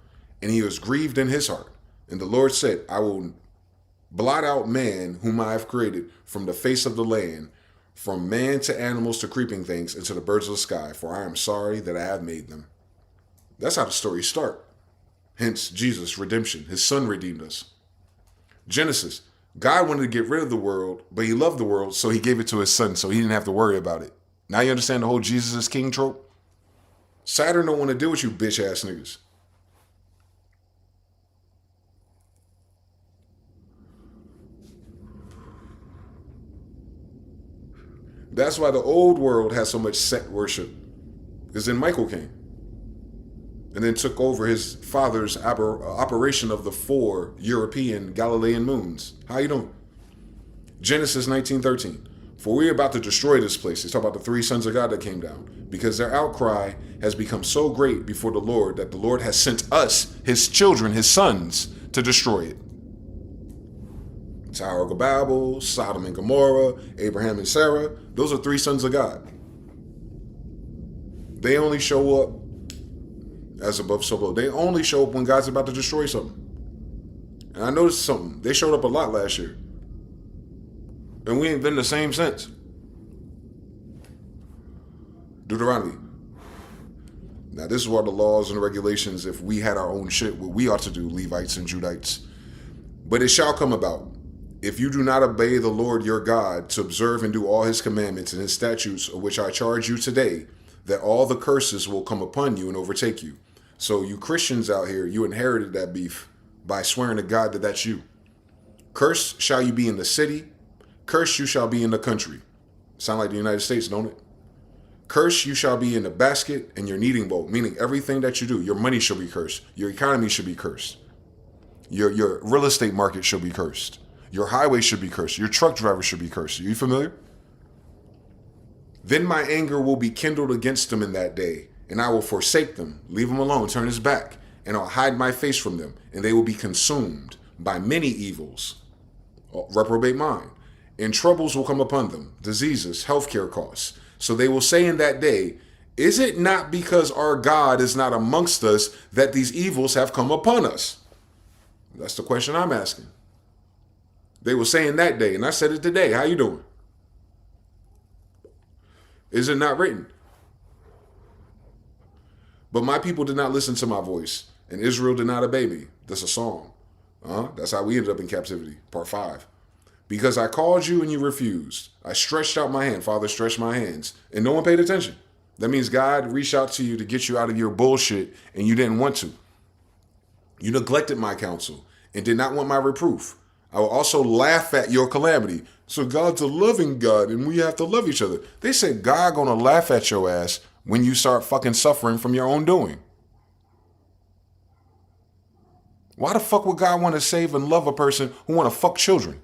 and he was grieved in his heart. And the Lord said, I will blot out man whom I have created from the face of the land, from man to animals to creeping things and to the birds of the sky, for I am sorry that I have made them. That's how the stories start. Hence, Jesus' redemption. His son redeemed us. Genesis. God wanted to get rid of the world, but he loved the world, so he gave it to his son, so he didn't have to worry about it. Now you understand the whole Jesus is king trope? Saturn don't want to deal with you bitch ass niggas. That's why the old world has so much set worship. Because then Michael came and then took over his father's operation of the 4 European Galilean moons. How you doing? Genesis 19:13. For we are about to destroy this place. They talk about the 3 sons of God that came down. Because their outcry has become so great before the Lord that the Lord has sent us, his children, his sons, to destroy it. Tower of Babel, Sodom and Gomorrah, Abraham and Sarah. Those are 3 sons of God. They only show up as above, so below. They only show up when God's about to destroy something. And I noticed something. They showed up a lot last year. And we ain't been the same since. Deuteronomy. Now this is what the laws and regulations, if we had our own shit, what we ought to do, Levites and Judites. But it shall come about, if you do not obey the Lord your God to observe and do all his commandments and his statutes, of which I charge you today, that all the curses will come upon you and overtake you. So you Christians out here, you inherited that beef by swearing to God that that's you. Cursed shall you be in the city. Cursed you shall be in the country. Sound like the United States, don't it? Cursed you shall be in the basket and your kneading bowl, meaning everything that you do, your money shall be cursed. Your economy should be cursed. Your real estate market should be cursed. Your highway should be cursed. Your truck driver should be cursed. Are you familiar? Then my anger will be kindled against them in that day, and I will forsake them, leave them alone, turn his back, and I'll hide my face from them, and they will be consumed by many evils. Reprobate mind. And troubles will come upon them, diseases, healthcare costs. So they will say in that day, is it not because our God is not amongst us that these evils have come upon us? That's the question I'm asking. They will say in that day, and I said it today, how you doing? Is it not written? But my people did not listen to my voice, and Israel did not obey me. That's a song. That's how we ended up in captivity. Part 5. Because I called you and you refused. I stretched out my hand. Father stretched my hands. And no one paid attention. That means God reached out to you to get you out of your bullshit, and you didn't want to. You neglected my counsel and did not want my reproof. I will also laugh at your calamity. So God's a loving God, and we have to love each other. They said God gonna laugh at your ass when you start fucking suffering from your own doing. Why the fuck would God want to save and love a person who want to fuck children?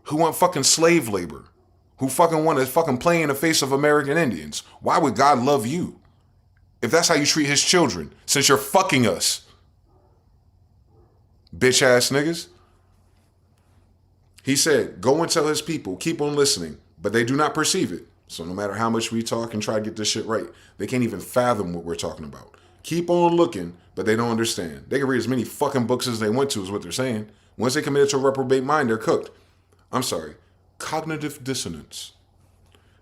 Who want fucking slave labor? Who fucking want to fucking play in the face of American Indians? Why would God love you? If that's how you treat his children, since you're fucking us. Bitch ass niggas. He said, go and tell his people, keep on listening, but they do not perceive it. So no matter how much we talk and try to get this shit right, they can't even fathom what we're talking about. Keep on looking, but they don't understand. They can read as many fucking books as they want to, is what they're saying. Once they commit to a reprobate mind, they're cooked. I'm sorry, cognitive dissonance.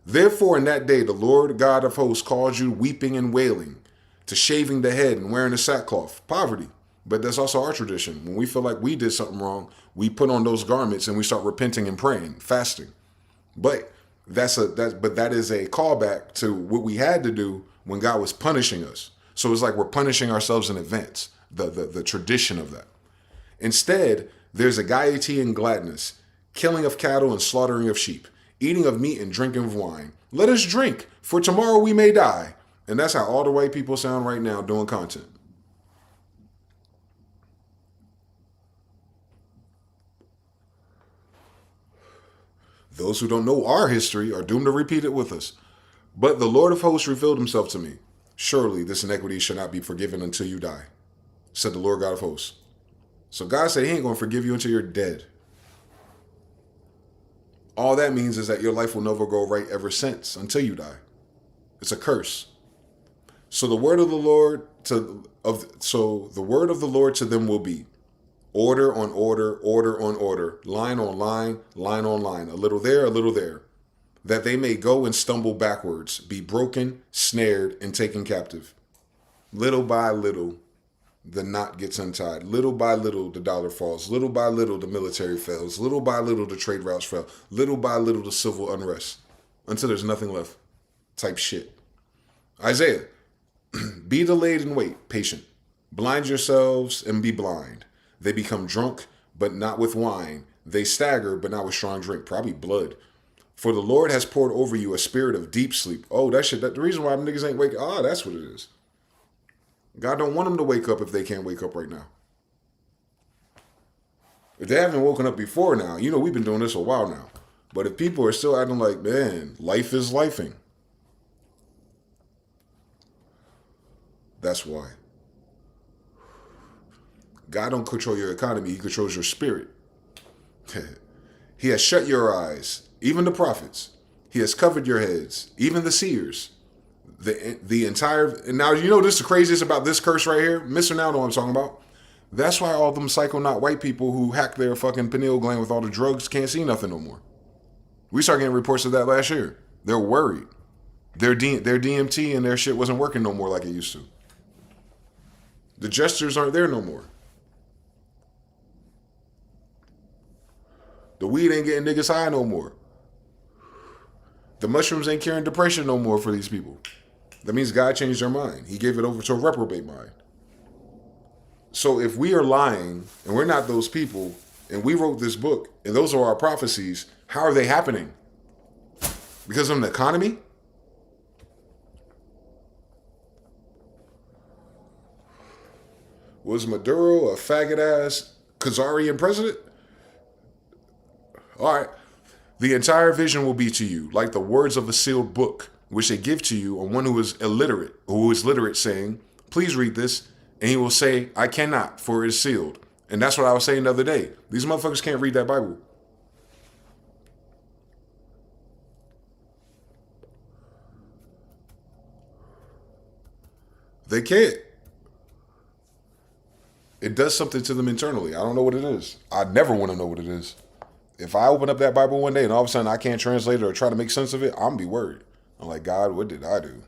Therefore, in that day, the Lord God of hosts calls you weeping and wailing, to shaving the head and wearing a sackcloth, poverty. But that's also our tradition. When we feel like we did something wrong, we put on those garments and we start repenting and praying, fasting. But that is a callback to what we had to do when God was punishing us. So it's like we're punishing ourselves in advance, the tradition of that. Instead, there's a gaiety and gladness, killing of cattle and slaughtering of sheep, eating of meat and drinking of wine. Let us drink, for tomorrow we may die. And that's how all the white people sound right now doing content. Those who don't know our history are doomed to repeat it with us. But the Lord of hosts revealed himself to me. Surely this iniquity shall not be forgiven until you die, said the Lord God of hosts. So God said he ain't going to forgive you until you're dead. All that means is that your life will never go right ever since until you die. It's a curse. So the word of the Lord to them will be order on order, order on order, line on line, line on line, a little there, that they may go and stumble backwards, be broken, snared, and taken captive. Little by little, the knot gets untied. Little by little, the dollar falls. Little by little, the military fails. Little by little, the trade routes fail. Little by little, the civil unrest. Until there's nothing left. Type shit. Isaiah, be delayed and wait, patient. Blind yourselves and be blind. They become drunk, but not with wine. They stagger, but not with strong drink. Probably blood. For the Lord has poured over you a spirit of deep sleep. Oh, that shit. The reason why niggas ain't wake. That's what it is. God don't want them to wake up if they can't wake up right now. If they haven't woken up before now, we've been doing this a while now. But if people are still acting like, man, life is lifing. That's why. God don't control your economy. He controls your spirit. He has shut your eyes, even the prophets. He has covered your heads, even the seers. The entire, and now this is the craziest about this curse right here. Mr. Now know what I'm talking about. That's why all them psychonaut white people who hack their fucking pineal gland with all the drugs can't see nothing no more. We started getting reports of that last year. They're worried. Their DMT and their shit wasn't working no more like it used to. The gestures aren't there no more. The weed ain't getting niggas high no more. The mushrooms ain't curing depression no more for these people. That means God changed their mind. He gave it over to a reprobate mind. So if we are lying and we're not those people and we wrote this book and those are our prophecies, how are they happening? Because of the economy? Was Maduro a faggot ass Khazarian president? All right. The entire vision will be to you like the words of a sealed book, which they give to you on one who is literate, saying, please read this. And he will say, I cannot, for it is sealed. And that's what I was saying the other day. These motherfuckers can't read that Bible. They can't. It does something to them internally. I don't know what it is. I never want to know what it is. If I open up that Bible one day and all of a sudden I can't translate it or try to make sense of it, I'm going to be worried. I'm like, God, what did I do?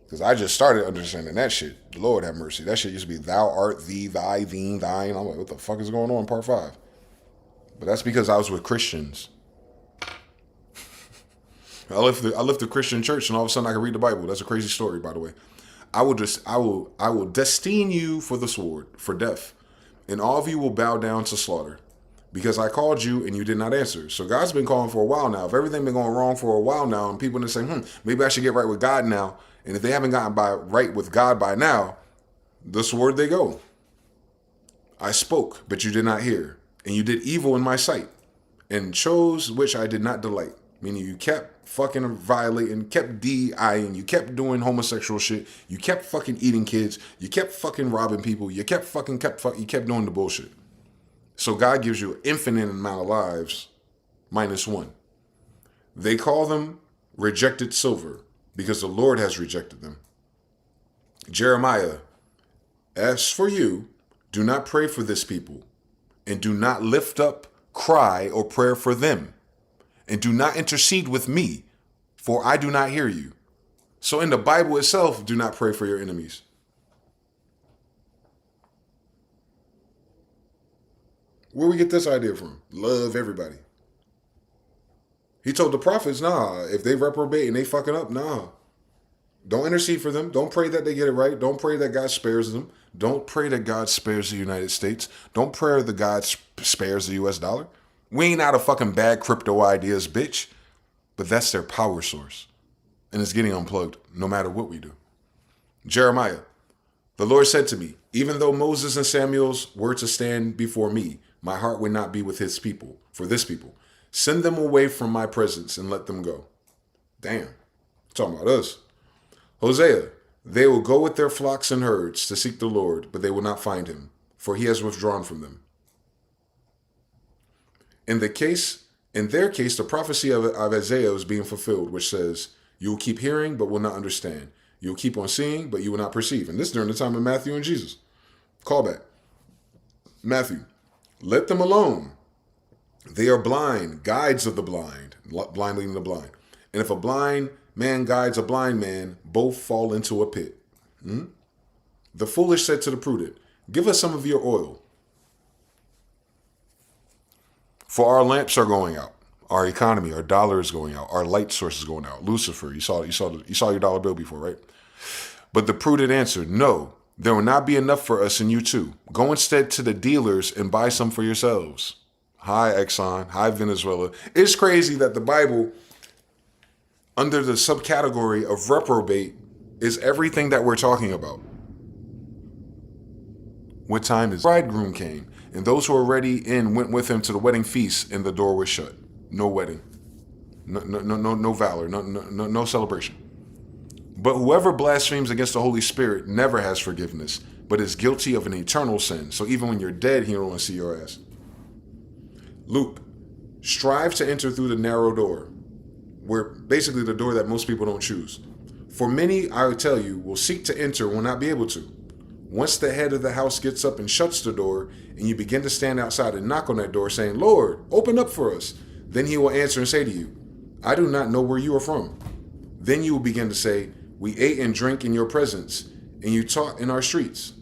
Because I just started understanding that shit. Lord have mercy. That shit used to be thou art, thee, thy, thine, thine. I'm like, what the fuck is going on in part 5? But that's because I was with Christians. I left the Christian church and all of a sudden I can read the Bible. That's a crazy story, by the way. I will destine you for the sword, for death, and all of you will bow down to slaughter. Because I called you and you did not answer. So God's been calling for a while now. If everything been going wrong for a while now and people are saying, maybe I should get right with God now. And if they haven't gotten right with God by now, the sword they go. I spoke, but you did not hear. And you did evil in my sight and chose which I did not delight. Meaning you kept fucking violating, kept DIing, you kept doing homosexual shit. You kept fucking eating kids. You kept fucking robbing people. You kept doing the bullshit. So God gives you an infinite amount of lives, -1. They call them rejected silver because the Lord has rejected them. Jeremiah, as for you, do not pray for this people, and do not lift up cry or prayer for them, and do not intercede with me, for I do not hear you. So in the Bible itself, do not pray for your enemies. Where we get this idea from? Love everybody. He told the prophets, nah, if they reprobate and they fucking up, nah. Don't intercede for them. Don't pray that they get it right. Don't pray that God spares them. Don't pray that God spares the United States. Don't pray that God spares the US dollar. We ain't out of fucking bad crypto ideas, bitch. But that's their power source. And it's getting unplugged no matter what we do. Jeremiah, the Lord said to me, even though Moses and Samuel's were to stand before me, my heart would not be with his people, for this people. Send them away from my presence and let them go. Damn. Talking about us. Hosea, they will go with their flocks and herds to seek the Lord, but they will not find him, for he has withdrawn from them. In In their case, the prophecy of Isaiah is being fulfilled, which says, you will keep hearing, but will not understand. You will keep on seeing, but you will not perceive. And this during the time of Matthew and Jesus. Callback. Matthew, let them alone. They are blind, guides of the blind, blind leading the blind. And if a blind man guides a blind man, both fall into a pit. The foolish said to the prudent, give us some of your oil. For our lamps are going out. Our economy, our dollar is going out. Our light source is going out. Lucifer, you saw your dollar bill before, right? But the prudent answered, no, there will not be enough for us and you too. Go instead to the dealers and buy some for yourselves. Hi, Exxon. Hi, Venezuela. It's crazy that the Bible, under the subcategory of reprobate, is everything that we're talking about. What time is bridegroom came, and those who were already in went with him to the wedding feast, and the door was shut. No wedding. No valor. No celebration. But whoever blasphemes against the Holy Spirit never has forgiveness, but is guilty of an eternal sin. So even when you're dead, he don't want to see your ass. Luke, strive to enter through the narrow door, where basically the door that most people don't choose. For many, I would tell you, will seek to enter, will not be able to. Once the head of the house gets up and shuts the door, and you begin to stand outside and knock on that door saying, Lord, open up for us. Then he will answer and say to you, I do not know where you are from. Then you will begin to say, we ate and drank in your presence, and you taught in our streets.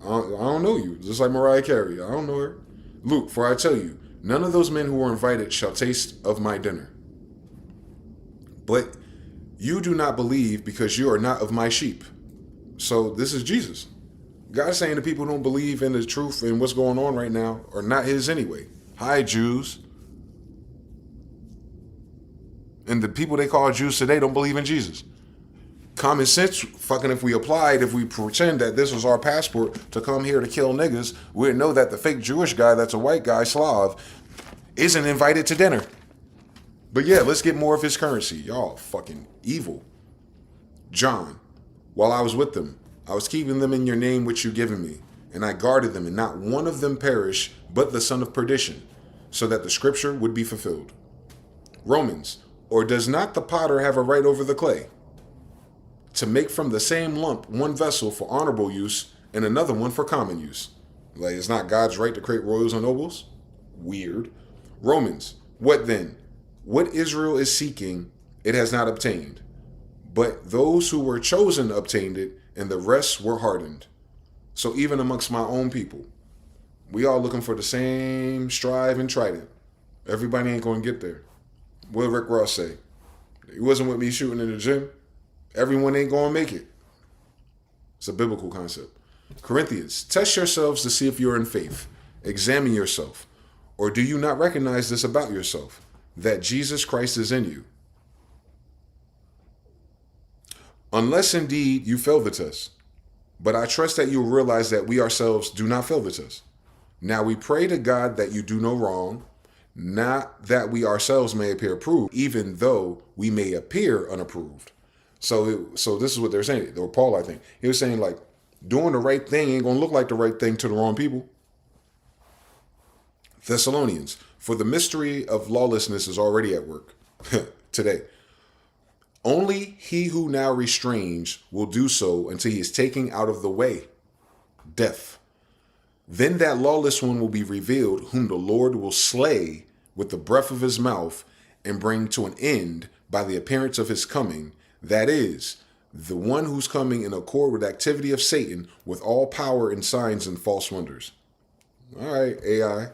I don't know you, just like Mariah Carey. I don't know her. Luke, for I tell you, none of those men who were invited shall taste of my dinner. But you do not believe because you are not of my sheep. So this is Jesus. God's saying the people who don't believe in the truth and what's going on right now are not his anyway. Hi, Jews. And the people they call Jews today don't believe in Jesus. Common sense, fucking if we applied, if we pretend that this was our passport to come here to kill niggas, we'd know that the fake Jewish guy that's a white guy, Slav, isn't invited to dinner. But yeah, let's get more of his currency. Y'all fucking evil. John, while I was with them, I was keeping them in your name which you given me, and I guarded them, and not one of them perished, but the son of perdition, so that the scripture would be fulfilled. Romans, or does not the potter have a right over the clay, to make from the same lump one vessel for honorable use and another one for common use? Like, it's not God's right to create royals and nobles? Weird. Romans, what then? What Israel is seeking, it has not obtained. But those who were chosen obtained it, and the rest were hardened. So even amongst my own people, we all looking for the same strive and trident. Everybody ain't going to get there. What did Rick Ross say? He wasn't with me shooting in the gym. Everyone ain't going to make it. It's a biblical concept. Corinthians, test yourselves to see if you're in faith. Examine yourself. Or do you not recognize this about yourself, that Jesus Christ is in you? Unless indeed you fail the test. But I trust that you will realize that we ourselves do not fail the test. Now we pray to God that you do no wrong, not that we ourselves may appear approved, even though we may appear unapproved. So this is what they're saying, or Paul, I think. He was saying, like, doing the right thing ain't going to look like the right thing to the wrong people. Thessalonians, for the mystery of lawlessness is already at work today. Only he who now restrains will do so until he is taken out of the way, death. Then that lawless one will be revealed, whom the Lord will slay with the breath of his mouth and bring to an end by the appearance of his coming. That is, the one who's coming in accord with activity of Satan with all power and signs and false wonders. All right, AI.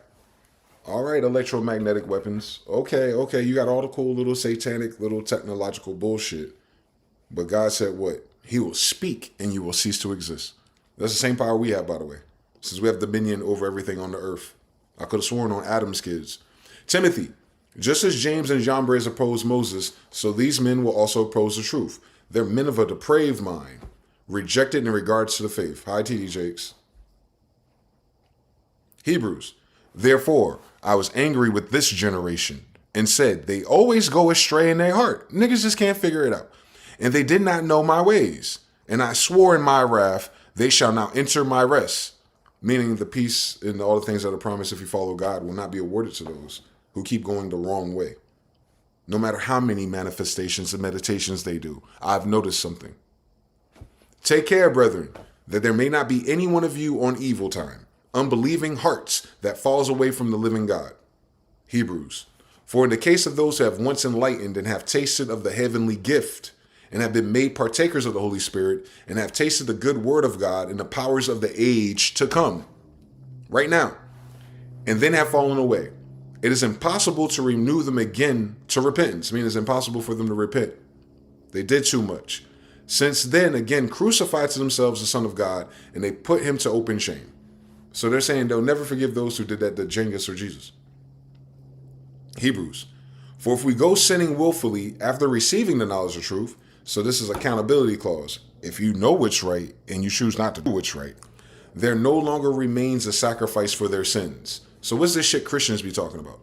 All right, electromagnetic weapons. Okay, you got all the cool little satanic, little technological bullshit. But God said what? He will speak and you will cease to exist. That's the same power we have, by the way, since we have dominion over everything on the earth. I could have sworn on Adam's kids. Timothy, just as James and Jambres opposed Moses, so these men will also oppose the truth. They're men of a depraved mind, rejected in regards to the faith. Hi, TD Jakes. Hebrews, therefore, I was angry with this generation and said, they always go astray in their heart. Niggas just can't figure it out. And they did not know my ways. And I swore in my wrath, they shall now enter my rest. Meaning the peace and all the things that are promised if you follow God will not be awarded to those who keep going the wrong way. No matter how many manifestations and meditations they do, I've noticed something. Take care, brethren, that there may not be any one of you on evil time, unbelieving hearts that falls away from the living God. Hebrews. For in the case of those who have once enlightened and have tasted of the heavenly gift, and have been made partakers of the Holy Spirit, and have tasted the good word of God and the powers of the age to come, right now, and then have fallen away, it is impossible to renew them again to repentance. I mean, it's impossible for them to repent. They did too much. Since then, again, crucified to themselves the Son of God, and they put him to open shame. So they're saying they'll never forgive those who did that to Jengiz or Jesus. Hebrews. For if we go sinning willfully after receiving the knowledge of truth, so this is accountability clause. If you know what's right and you choose not to do what's right, there no longer remains a sacrifice for their sins. So what's this shit Christians be talking about?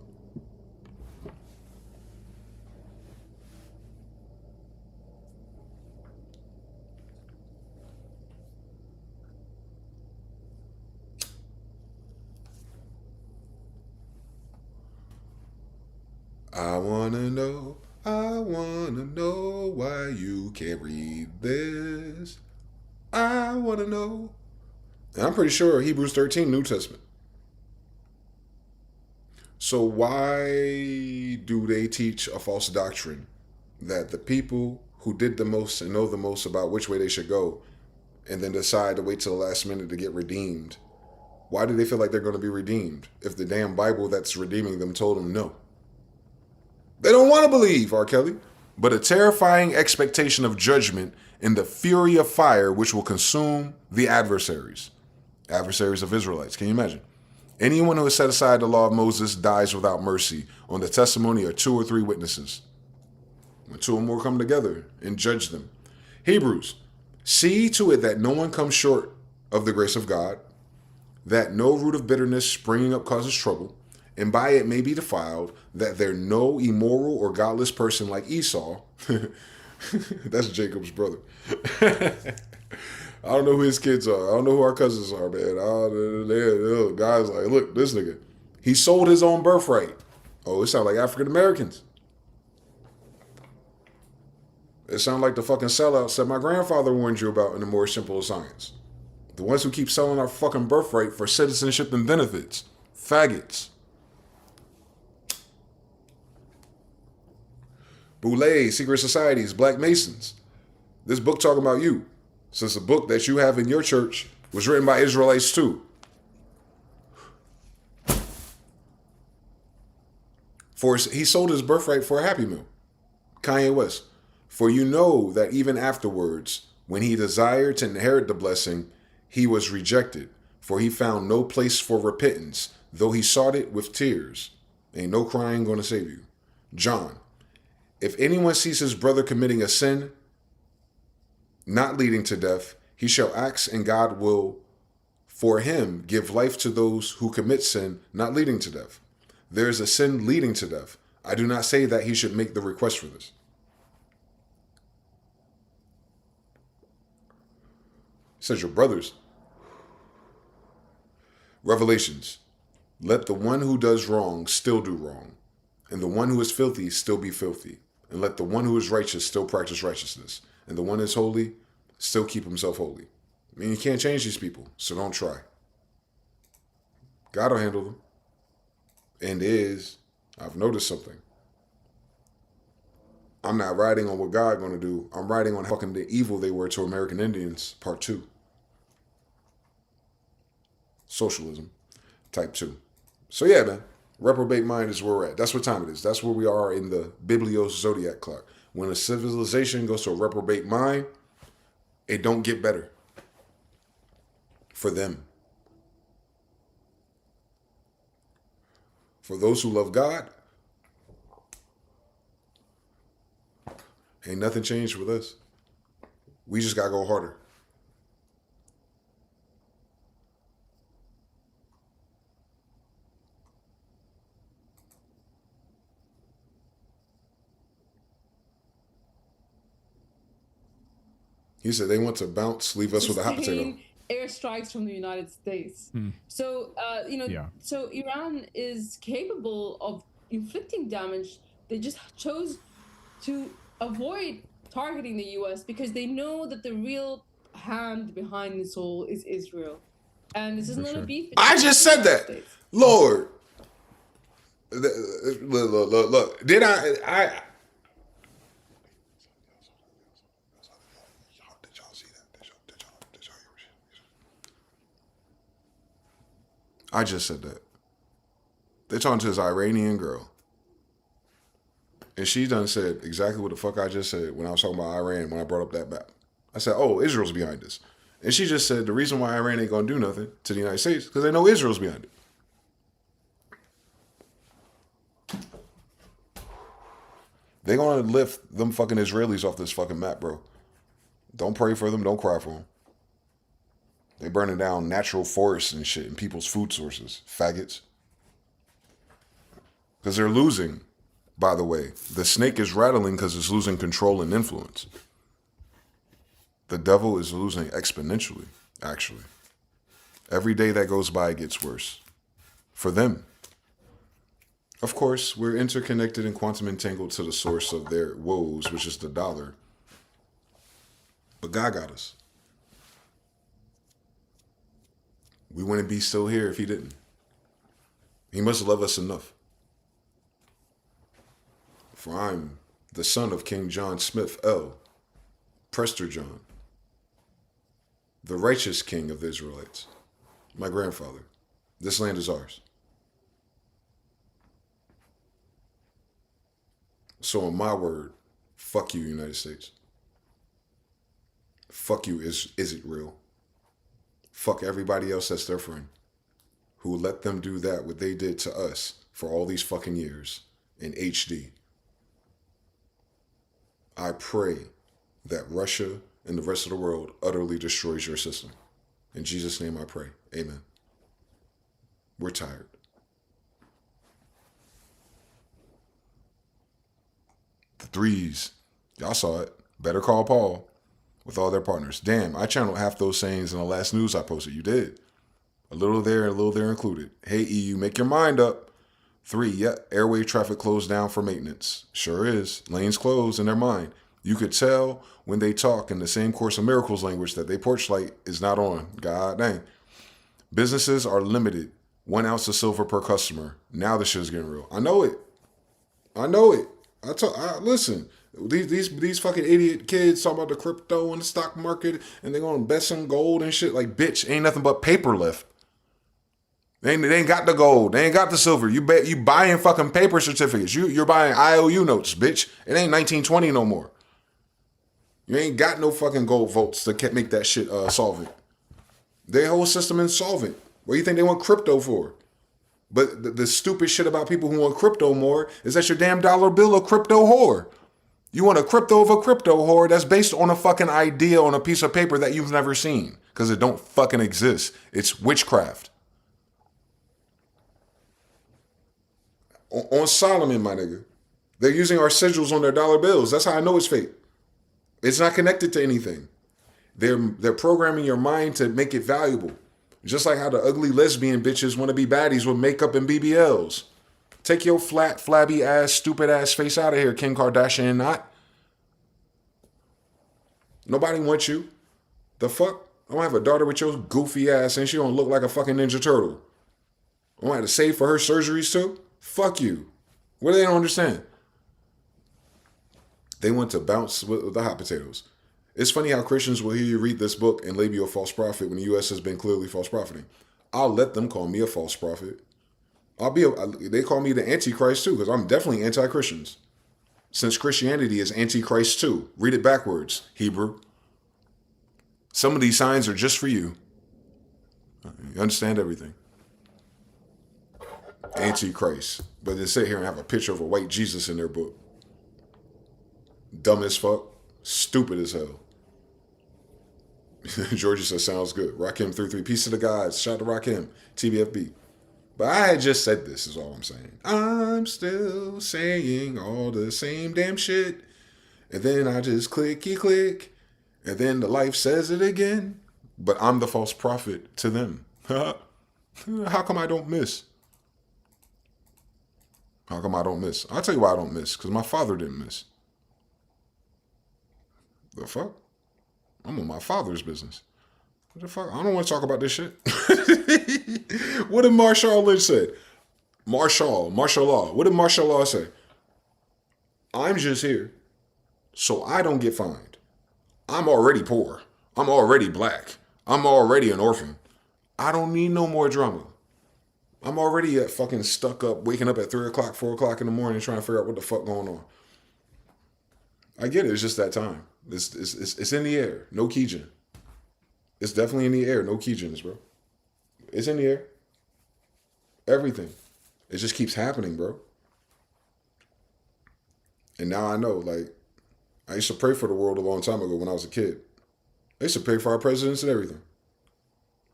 I wanna know why you can't read this. I wanna know. And I'm pretty sure Hebrews 13, New Testament. So why do they teach a false doctrine that the people who did the most and know the most about which way they should go and then decide to wait till the last minute to get redeemed? Why do they feel like they're going to be redeemed if the damn Bible that's redeeming them told them no? They don't want to believe, R. Kelly, but a terrifying expectation of judgment and the fury of fire which will consume the adversaries of Israelites. Can you imagine? Anyone who has set aside the law of Moses dies without mercy on the testimony of 2 or 3 witnesses. When 2 or more come together and judge them. Hebrews, see to it that no one comes short of the grace of God, that no root of bitterness springing up causes trouble, and by it may be defiled, that there no immoral or godless person like Esau, that's Jacob's brother. I don't know who his kids are. I don't know who our cousins are, man. Guys like, look, this nigga, he sold his own birthright. Oh, it sounds like African Americans. It sounds like the fucking sellouts that my grandfather warned you about in The More Simple of Science. The ones who keep selling our fucking birthright for citizenship and benefits. Faggots. Boule, secret societies, black masons. This book talking about you. Since the book that you have in your church was written by Israelites too. For he sold his birthright for a Happy Meal. Kanye West. For you know that even afterwards, when he desired to inherit the blessing, he was rejected. For he found no place for repentance, though he sought it with tears. Ain't no crying gonna save you. John. If anyone sees his brother committing a sin, not leading to death, he shall ask, and God will, for him, give life to those who commit sin, not leading to death. There is a sin leading to death. I do not say that he should make the request for this. It says your brothers. Revelations. Let the one who does wrong still do wrong, and the one who is filthy still be filthy, and let the one who is righteous still practice righteousness, and the one who is holy still keep himself holy. I mean, you can't change these people, so don't try. God will handle them. And I've noticed something. I'm not riding on what God going to do. I'm riding on fucking the evil they were to American Indians, part 2. Socialism, type 2. So yeah, man, reprobate mind is where we're at. That's what time it is. That's where we are in the Biblios Zodiac clock. When a civilization goes to a reprobate mind, it don't get better for them. For those who love God, ain't nothing changed with us. We just gotta go harder. He said they want to bounce, leave us with a hot potato. Airstrikes from the United States. So, so Iran is capable of, inflicting damage. They just chose to avoid targeting the US because they know that the real hand behind this all is Israel. And this is not a beef. I just said that. Lord. Look. Did I did y'all see that? Did y'all hear what I just said that. They're talking to this Iranian girl. And she done said exactly what the fuck I just said when I was talking about Iran, when I brought up that map. I said, oh, Israel's behind this. And she just said the reason why Iran ain't gonna do nothing to the United States because they know Israel's behind it. They gonna lift them fucking Israelis off this fucking map, bro. Don't pray for them. Don't cry for them. They burning down natural forests and shit and people's food sources. Faggots. Because they're losing, by the way. The snake is rattling because it's losing control and influence. The devil is losing exponentially, actually. Every day that goes by, it gets worse. For them. Of course, we're interconnected and quantum entangled to the source of their woes, which is the dollar. But God got us. We wouldn't be still here if he didn't. He must love us enough. For I'm the son of King John Smyth-EL, Prester John, the righteous king of the Israelites, my grandfather. This land is ours. So in my word, fuck you, United States. Fuck you, is it real? Fuck everybody else that's their friend, who let them do that what they did to us for all these fucking years in HD. I pray that Russia and the rest of the world utterly destroys your system. In Jesus' name I pray. Amen. We're tired. The threes. Y'all saw it. Better Call Paul with all their partners. Damn, I channeled half those sayings in the last news I posted. You did. A little there and a little there included. Hey, EU, make your mind up. 3, yeah, airway traffic closed down for maintenance. Sure is. Lanes closed in their mind. You could tell when they talk in the same Course of Miracles language that they porch light is not on. God dang. Businesses are limited. 1 ounce of silver per customer. Now the shit's getting real. I know it. Listen, these fucking idiot kids talking about the crypto and the stock market and they're gonna bet some gold and shit. Like, bitch, ain't nothing but paper left. They ain't got the gold. They ain't got the silver. You buying fucking paper certificates. You're buying IOU notes, bitch. It ain't 1920 no more. You ain't got no fucking gold votes to make that shit solvent. Their whole system insolvent. What do you think they want crypto for? But the stupid shit about people who want crypto more is that your damn dollar bill a crypto whore. You want a crypto of a crypto whore that's based on a fucking idea on a piece of paper that you've never seen. Because it don't fucking exist. It's witchcraft. On Solomon, my nigga. They're using our sigils on their dollar bills. That's how I know it's fake. It's not connected to anything. They're programming your mind to make it valuable. Just like how the ugly lesbian bitches want to be baddies with makeup and BBLs. Take your flat, flabby ass, stupid ass face out of here, Kim Kardashian not. Nobody wants you. The fuck? I'm gonna have a daughter with your goofy ass and she gonna look like a fucking Ninja Turtle. I'm gonna have to save for her surgeries too? Fuck you. What do they don't understand? They want to bounce with the hot potatoes. It's funny how Christians will hear you read this book and label you a false prophet when the U.S. has been clearly false profiting. I'll let them call me a false prophet. They call me the Antichrist too, because I'm definitely anti-Christians. Since Christianity is Antichrist too. Read it backwards, Hebrew. Some of these signs are just for you. You understand everything. Antichrist. But they sit here and have a picture of a white Jesus in their book. Dumb as fuck. Stupid as hell. Georgia says, sounds good. Rakim33, peace to the gods. Shout out to Rakim, TBFB. But I had just said this is all I'm saying. I'm still saying all the same damn shit. And then I just click. And then the life says it again. But I'm the false prophet to them. How come I don't miss? How come I don't miss? I'll tell you why I don't miss. Because my father didn't miss. The fuck? I'm on my father's business. What the fuck? I don't want to talk about this shit. What did Marshall Lynch say? Martial law. What did martial law say? I'm just here so I don't get fined. I'm already poor. I'm already black. I'm already an orphan. I don't need no more drama. I'm already fucking stuck up, waking up at 3 o'clock, 4 o'clock in the morning trying to figure out what the fuck going on. I get it. It's just that time. It's in the air. No keygen. It's definitely in the air. No keygens, bro. It's in the air. Everything. It just keeps happening, bro. And now I know, like, I used to pray for the world a long time ago when I was a kid. I used to pray for our presidents and everything.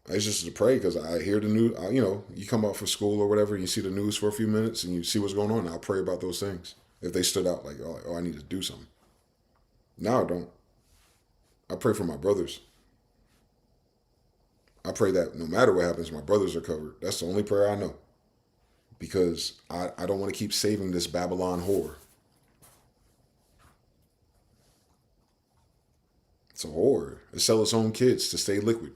I used just to pray because I hear the news. You know, you come out for school or whatever, and you see the news for a few minutes and you see what's going on. And I'll pray about those things. If they stood out like, oh, I need to do something. Now I don't. I pray for my brothers. I pray that no matter what happens, my brothers are covered. That's the only prayer I know. Because I don't want to keep saving this Babylon whore. It's a whore. It sells its own kids to stay liquid.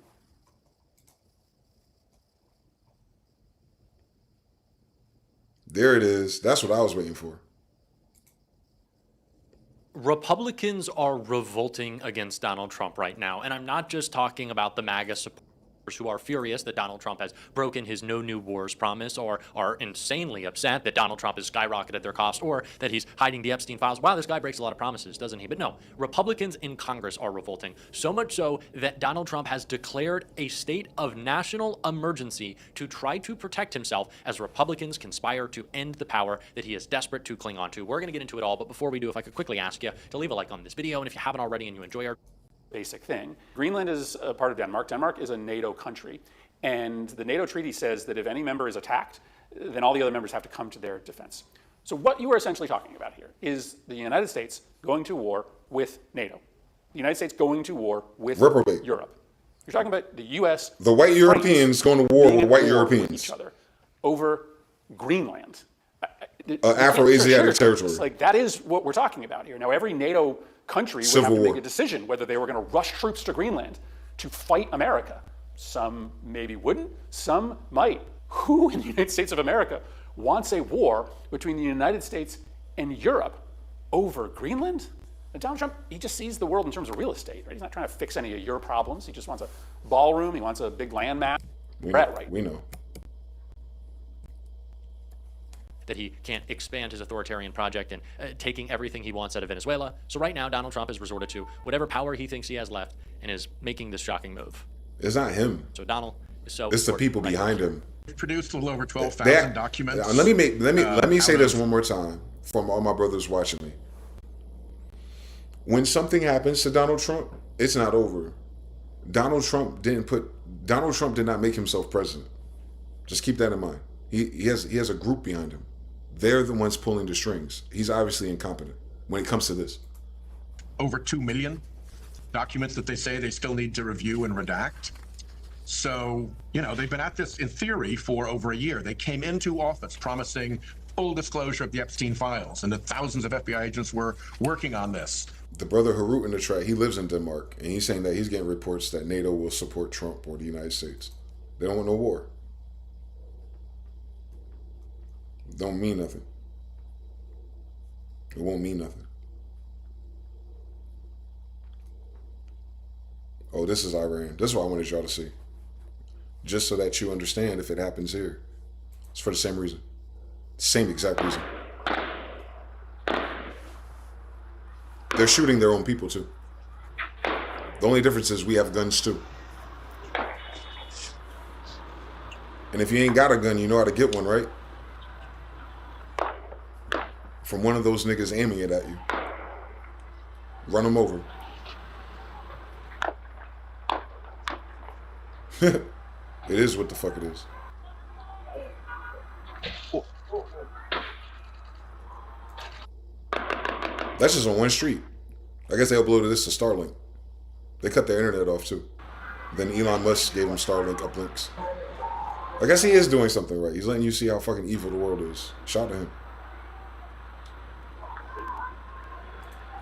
There it is. That's what I was waiting for. Republicans are revolting against Donald Trump right now. And I'm not just talking about the MAGA supporters who are furious that Donald Trump has broken his no new wars promise, or are insanely upset that Donald Trump has skyrocketed their cost, or that he's hiding the Epstein files. Wow, this guy breaks a lot of promises, doesn't he? But no, Republicans in Congress are revolting. So much so that Donald Trump has declared a state of national emergency to try to protect himself as Republicans conspire to end the power that he is desperate to cling on to. We're going to get into it all, but before we do, if I could quickly ask you to leave a like on this video, and if you haven't already and you enjoy our basic thing. Greenland is a part of Denmark. Denmark is a NATO country. And the NATO treaty says that if any member is attacked, then all the other members have to come to their defense. So what you are essentially talking about here is the United States going to war with NATO. The United States going to war with Reprobate. Europe. You're talking about the U.S. The white Europeans going to war being with at white war Europeans. with each other over Greenland. Afro-Asiatic territory. Like, that is what we're talking about here. Now, every NATO country would have to make a decision whether they were going to rush troops to Greenland to fight America. Some maybe wouldn't, some might. Who in the United States of America wants a war between the United States and Europe over Greenland? And Donald Trump, he just sees the world in terms of real estate, right? He's not trying to fix any of your problems. He just wants a ballroom. He wants a big land mass. We know. That he can't expand his authoritarian project and taking everything he wants out of Venezuela. So right now, Donald Trump has resorted to whatever power he thinks he has left and is making this shocking move. It's not him. So Donald is so. It's the people behind him. We've produced a little over 12,000 documents. Let me say this one more time from all my brothers watching me. When something happens to Donald Trump, it's not over. Donald Trump did not make himself president. Just keep that in mind. He has a group behind him. They're the ones pulling the strings. He's obviously incompetent when it comes to this. Over 2 million documents that they say they still need to review and redact. So, they've been at this in theory for over a year. They came into office promising full disclosure of the Epstein files, and that thousands of FBI agents were working on this. The brother Harut in the track, he lives in Denmark, and he's saying that he's getting reports that NATO will support Trump or the United States. They don't want no war. Don't mean nothing. It won't mean nothing. Oh, this is Iran. This is what I wanted y'all to see. Just so that you understand if it happens here. It's for the same reason. Same exact reason. They're shooting their own people too. The only difference is we have guns too. And if you ain't got a gun, you know how to get one, right? From one of those niggas aiming it at you. Run them over. It is what the fuck it is. That's just on one street. I guess they uploaded this to Starlink. They cut their internet off too. Then Elon Musk gave him Starlink uplinks. I guess he is doing something right. He's letting you see how fucking evil the world is. Shout to him.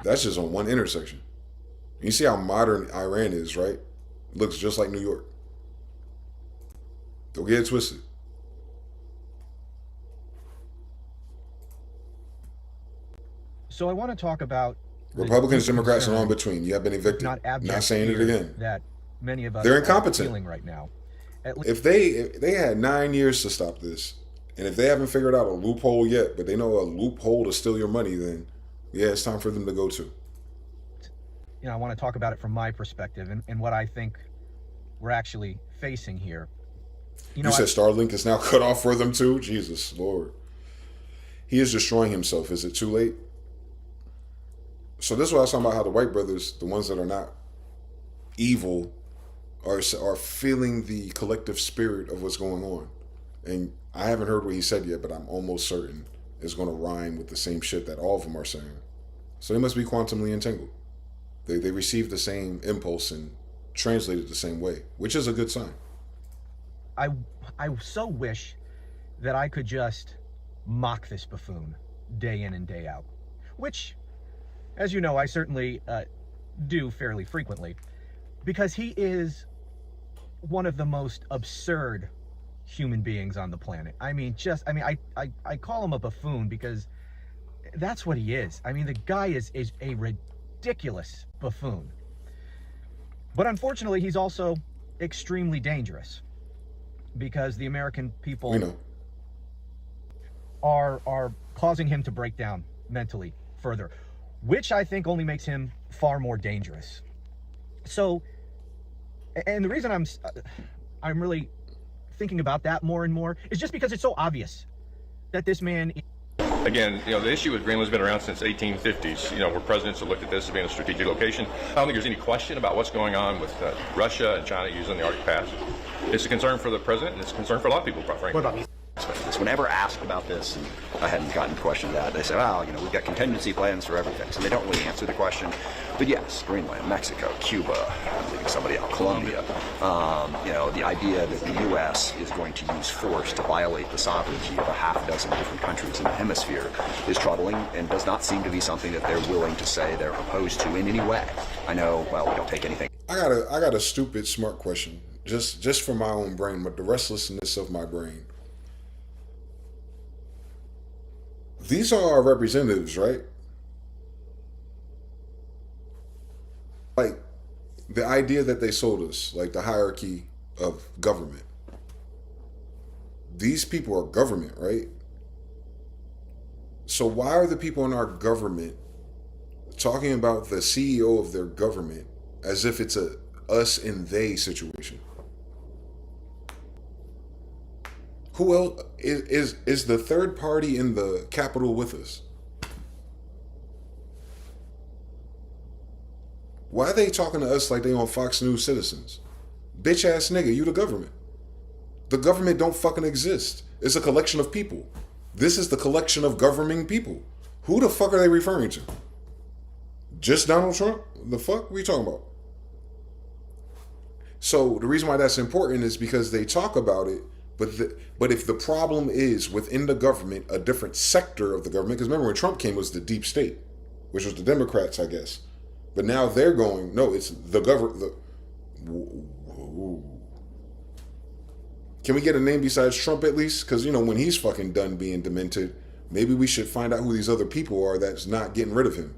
That's just on one intersection. You see how modern Iran is, right? Looks just like New York. Don't get it twisted. So I want to talk about Republicans, Democrats, and all in between. You have been evicted. Not saying it again. That many of us they're are incompetent feeling right now. If they had 9 years to stop this, and if they haven't figured out a loophole yet, but they know a loophole to steal your money, then yeah, it's time for them to go to. I want to talk about it from my perspective and what I think we're actually facing here. You said Starlink is now cut off for them too? Jesus Lord. He is destroying himself. Is it too late? So this is what I was talking about, how the white brothers, the ones that are not evil, are feeling the collective spirit of what's going on. And I haven't heard what he said yet, but I'm almost certain it's going to rhyme with the same shit that all of them are saying. So they must be quantumly entangled. They received the same impulse and translated the same way, which is a good sign. I so wish that I could just mock this buffoon day in and day out, which, as you know, I certainly do fairly frequently, because he is one of the most absurd human beings on the planet. I call him a buffoon because that's what he is. The guy is a ridiculous buffoon. But unfortunately, he's also extremely dangerous because the American people are causing him to break down mentally further, which I think only makes him far more dangerous. So, and the reason I'm really thinking about that more and more is just because it's so obvious that this man. Again, the issue with Greenland's been around since 1850s. Where presidents have looked at this as being a strategic location. I don't think there's any question about what's going on with Russia and China using the Arctic Pass. It's a concern for the president, and it's a concern for a lot of people, quite frankly. What about me? Whenever asked about this, and I hadn't gotten the question that, they say, well, we've got contingency plans for everything. So they don't really answer the question. But yes, Greenland, Mexico, Cuba, I'm leaving somebody out, Colombia. The idea that the U.S. is going to use force to violate the sovereignty of a half dozen different countries in the hemisphere is troubling and does not seem to be something that they're willing to say they're opposed to in any way. I know, we don't take anything. I got a stupid, smart question, just for my own brain, but the restlessness of my brain. These are our representatives, right? Like, the idea that they sold us, like the hierarchy of government. These people are government, right? So why are the people in our government talking about the CEO of their government as if it's a us and they situation? Who else is the third party in the Capitol with us? Why are they talking to us like they on Fox News Citizens? Bitch ass nigga, you the government. The government don't fucking exist. It's a collection of people. This is the collection of governing people. Who the fuck are they referring to? Just Donald Trump? The fuck? What are you talking about? So the reason why that's important is because they talk about it, but if the problem is within the government, a different sector of the government, because remember when Trump came, it was the deep state, which was the Democrats, I guess. But now they're going, no, it's the government. Can we get a name besides Trump at least? Because, when he's fucking done being demented, maybe we should find out who these other people are that's not getting rid of him.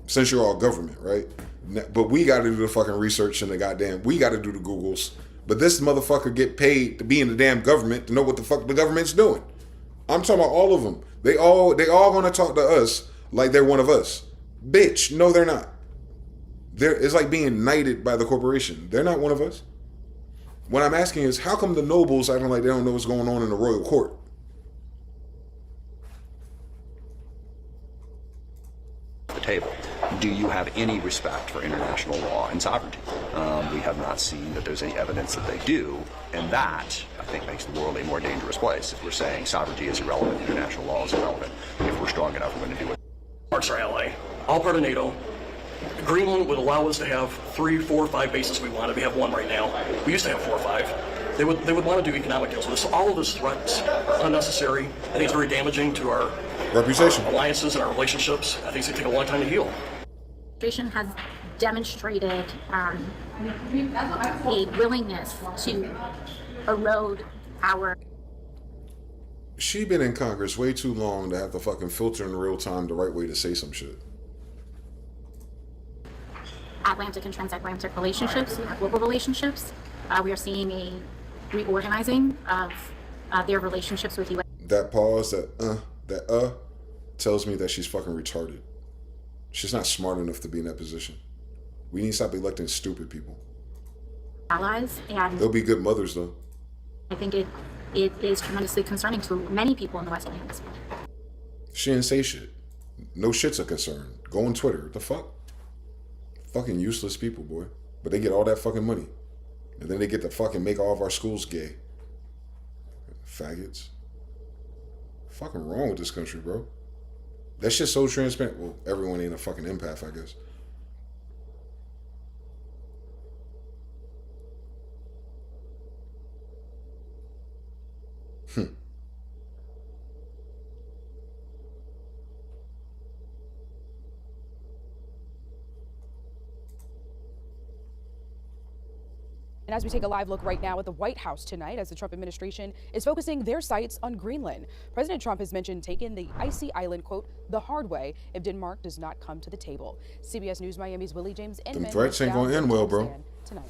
Since you're all government, right? But we got to do the fucking research and we got to do the Googles. But this motherfucker get paid to be in the damn government to know what the fuck the government's doing. I'm talking about all of them. They all gonna talk to us like they're one of us. Bitch, no, they're not. It's like being knighted by the corporation. They're not one of us. What I'm asking is, how come the nobles acting like they don't know what's going on in the royal court? The table. Do you have any respect for international law and sovereignty? We have not seen that there's any evidence that they do, and that, I think, makes the world a more dangerous place. If we're saying sovereignty is irrelevant, international law is irrelevant, if we're strong enough, we're going to do it. Parts are ally, all part of NATO. Greenland would allow us to have 3, 4, 5 bases we wanted. We have 1 right now. We used to have 4 or 5. They would want to do economic deals with us. So all of those threats are unnecessary. I think it's very damaging to our reputation, alliances, and our relationships. I think it's going to take a long time to heal. The administration has demonstrated a willingness to erode our. She been in Congress way too long to have to fucking filter in real time the right way to say some shit. Atlantic and transatlantic relationships, global relationships. We are seeing a reorganizing of their relationships with U.S. That pause, that tells me that she's fucking retarded. She's not smart enough to be in that position. We need to stop electing stupid people. allies, and they'll be good mothers, though. I think it is tremendously concerning to many people in the Western Hemisphere. She didn't say shit. No shit's a concern. Go on Twitter. What the fuck? Fucking useless people, boy. But they get all that fucking money. And then they get to fucking make all of our schools gay. Faggots. Fucking wrong with this country, bro. That shit's so transparent. Well, everyone ain't a fucking empath, I guess. And as we take a live look right now at the White House tonight, as the Trump administration is focusing their sights on Greenland. President Trump has mentioned taking the icy island, quote, the hard way if Denmark does not come to the table. CBS News Miami's Willie James Inman. Them threats ain't gonna end well, bro. Tonight.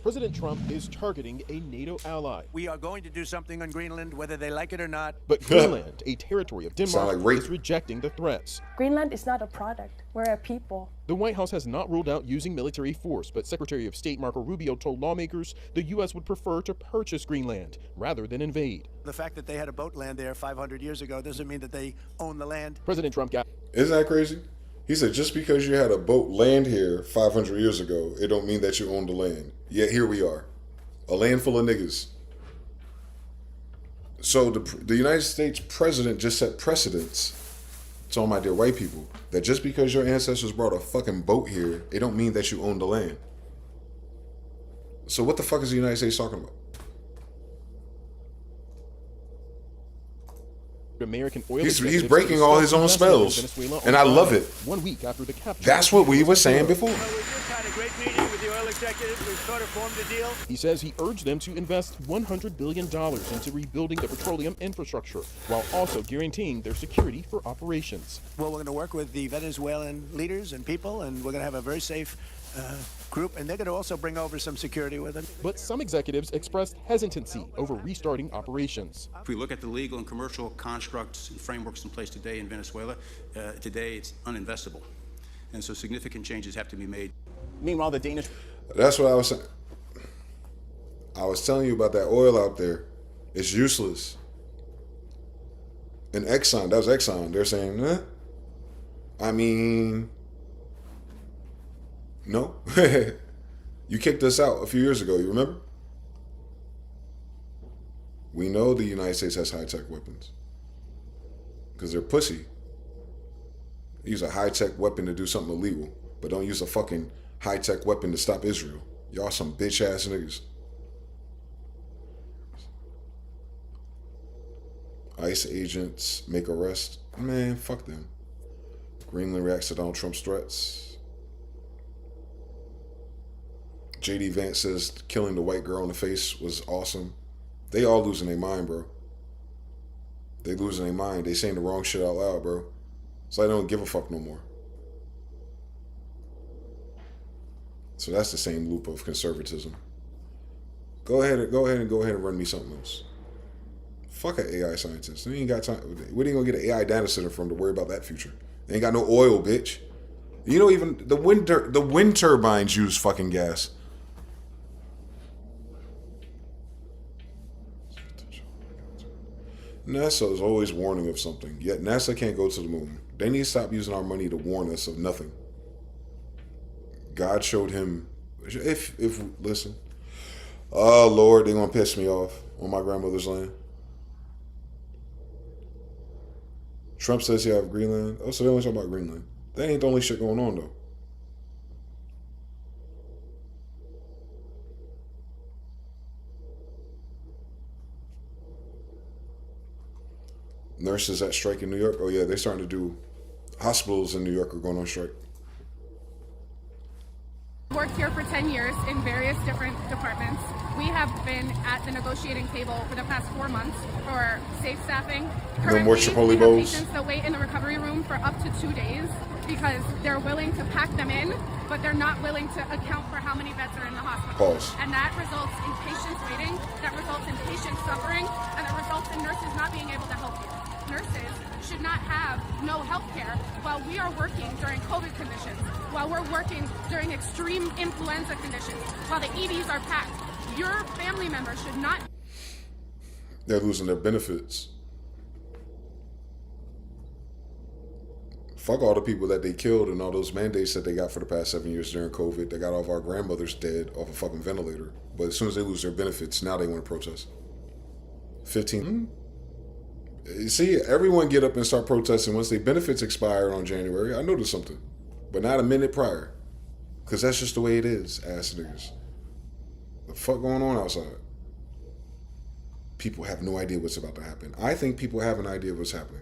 President Trump is targeting a NATO ally. We are going to do something on Greenland, whether they like it or not. But Greenland, a territory of Denmark, like is rejecting the threats. Greenland is not a product. We're a people. The White House has not ruled out using military force, but Secretary of State Marco Rubio told lawmakers the U.S. would prefer to purchase Greenland rather than invade. The fact that they had a boat land there 500 years ago doesn't mean that they own the land. President Trump got... Isn't that crazy? He said, just because you had a boat land here 500 years ago, it don't mean that you own the land. Yet here we are. A land full of niggas. So the United States president just set precedents to all my dear white people that just because your ancestors brought a fucking boat here, it don't mean that you own the land. So what the fuck is the United States talking about? American oil he's breaking all his own spells, and I love it. 1 week after the capture. That's what we were saying before. Well, we just had a great meeting with the oil executives. We've sort of formed a deal. He says he urged them to invest $100 billion into rebuilding the petroleum infrastructure, while also guaranteeing their security for operations. Well, we're going to work with the Venezuelan leaders and people, and we're going to have a very safe group, and they're going to also bring over some security with them. But some executives expressed hesitancy over restarting operations. If we look at the legal and commercial constructs and frameworks in place today in Venezuela, today it's uninvestable. And so significant changes have to be made. Meanwhile, the Danish... That's what I was saying. I was telling you about that oil out there. It's useless. And Exxon, that was Exxon. They're saying, I mean... No. You kicked us out a few years ago, you remember? We know the United States has high-tech weapons. Because they're pussy. They use a high-tech weapon to do something illegal, but don't use a fucking high-tech weapon to stop Israel. Y'all some bitch-ass niggas. ICE agents make arrest. Man, fuck them. Greenland reacts to Donald Trump's threats. JD Vance says killing the white girl in the face was awesome. They all losing their mind, bro. They losing their mind. They saying the wrong shit out loud, bro. So I don't give a fuck no more. So that's the same loop of conservatism. Go ahead and run me something else. Fuck an AI scientist. They ain't got time. Where they gonna get an AI data center from to worry about that future? They ain't got no oil, bitch. You know, even the wind turbines use fucking gas. NASA is always warning of something, yet NASA can't go to the moon. They need to stop using our money to warn us of nothing. God showed him, listen. Oh, Lord, they're going to piss me off on my grandmother's land. Trump says he have Greenland. Oh, so they only talk about Greenland. That ain't the only shit going on, though. Nurses at strike in New York. Oh yeah, they're starting to do. Hospitals in New York are going on strike. Worked here for 10 years in various different departments. We have been at the negotiating table for the past 4 months for safe staffing. No more Chipotle we have bowls. patients that wait in the recovery room for up to 2 days because they're willing to pack them in, but they're not willing to account for how many beds are in the hospital. Pause. And that results in patients waiting, that results in patients suffering, and that results in nurses not being able to help you. Nurses should not have no health care while we are working during COVID conditions, while we're working during extreme influenza conditions, while the EDs are packed. Your family members should not. They're losing their benefits. Fuck all the people that they killed and all those mandates that they got for the past 7 years during COVID. They got all of our grandmothers dead off a fucking ventilator. But as soon as they lose their benefits, now they want to protest. 15. You see, everyone get up and start protesting once their benefits expire on January. I noticed something. But not a minute prior. Because that's just the way it is, ass niggas. The fuck going on outside? People have no idea what's about to happen. I think people have an idea of what's happening.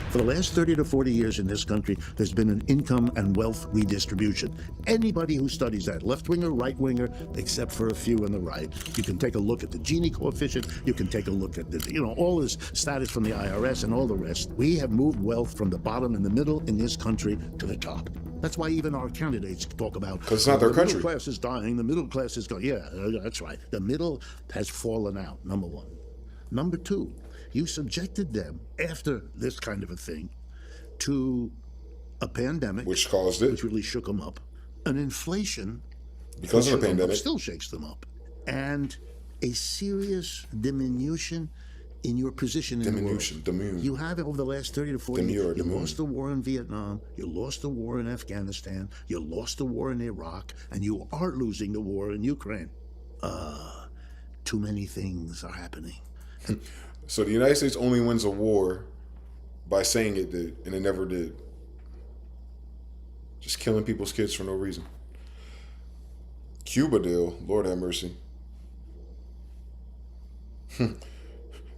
For the last 30 to 40 years in this country, there's been an income and wealth redistribution. Anybody who studies that, left-winger, right-winger, except for a few on the right, you can take a look at the Gini coefficient, you can take a look at the, all this status from the IRS and all the rest. We have moved wealth from the bottom and the middle in this country to the top. That's why even our candidates talk about, because it's not their country. The middle class is dying, the middle class is going. Yeah, that's right. The middle has fallen out, number one. Number two, you subjected them, after this kind of a thing, to a pandemic. Which caused it. Which really shook them up. An inflation. Because of the pandemic. Still shakes them up. And a serious diminution in your position in the world. You have over the last 30 to 40 years. You lost the war in Vietnam. You lost the war in Afghanistan. You lost the war in Iraq. And you are losing the war in Ukraine. Too many things are happening. So the United States only wins a war by saying it did, and it never did. Just killing people's kids for no reason. Cuba deal, Lord have mercy.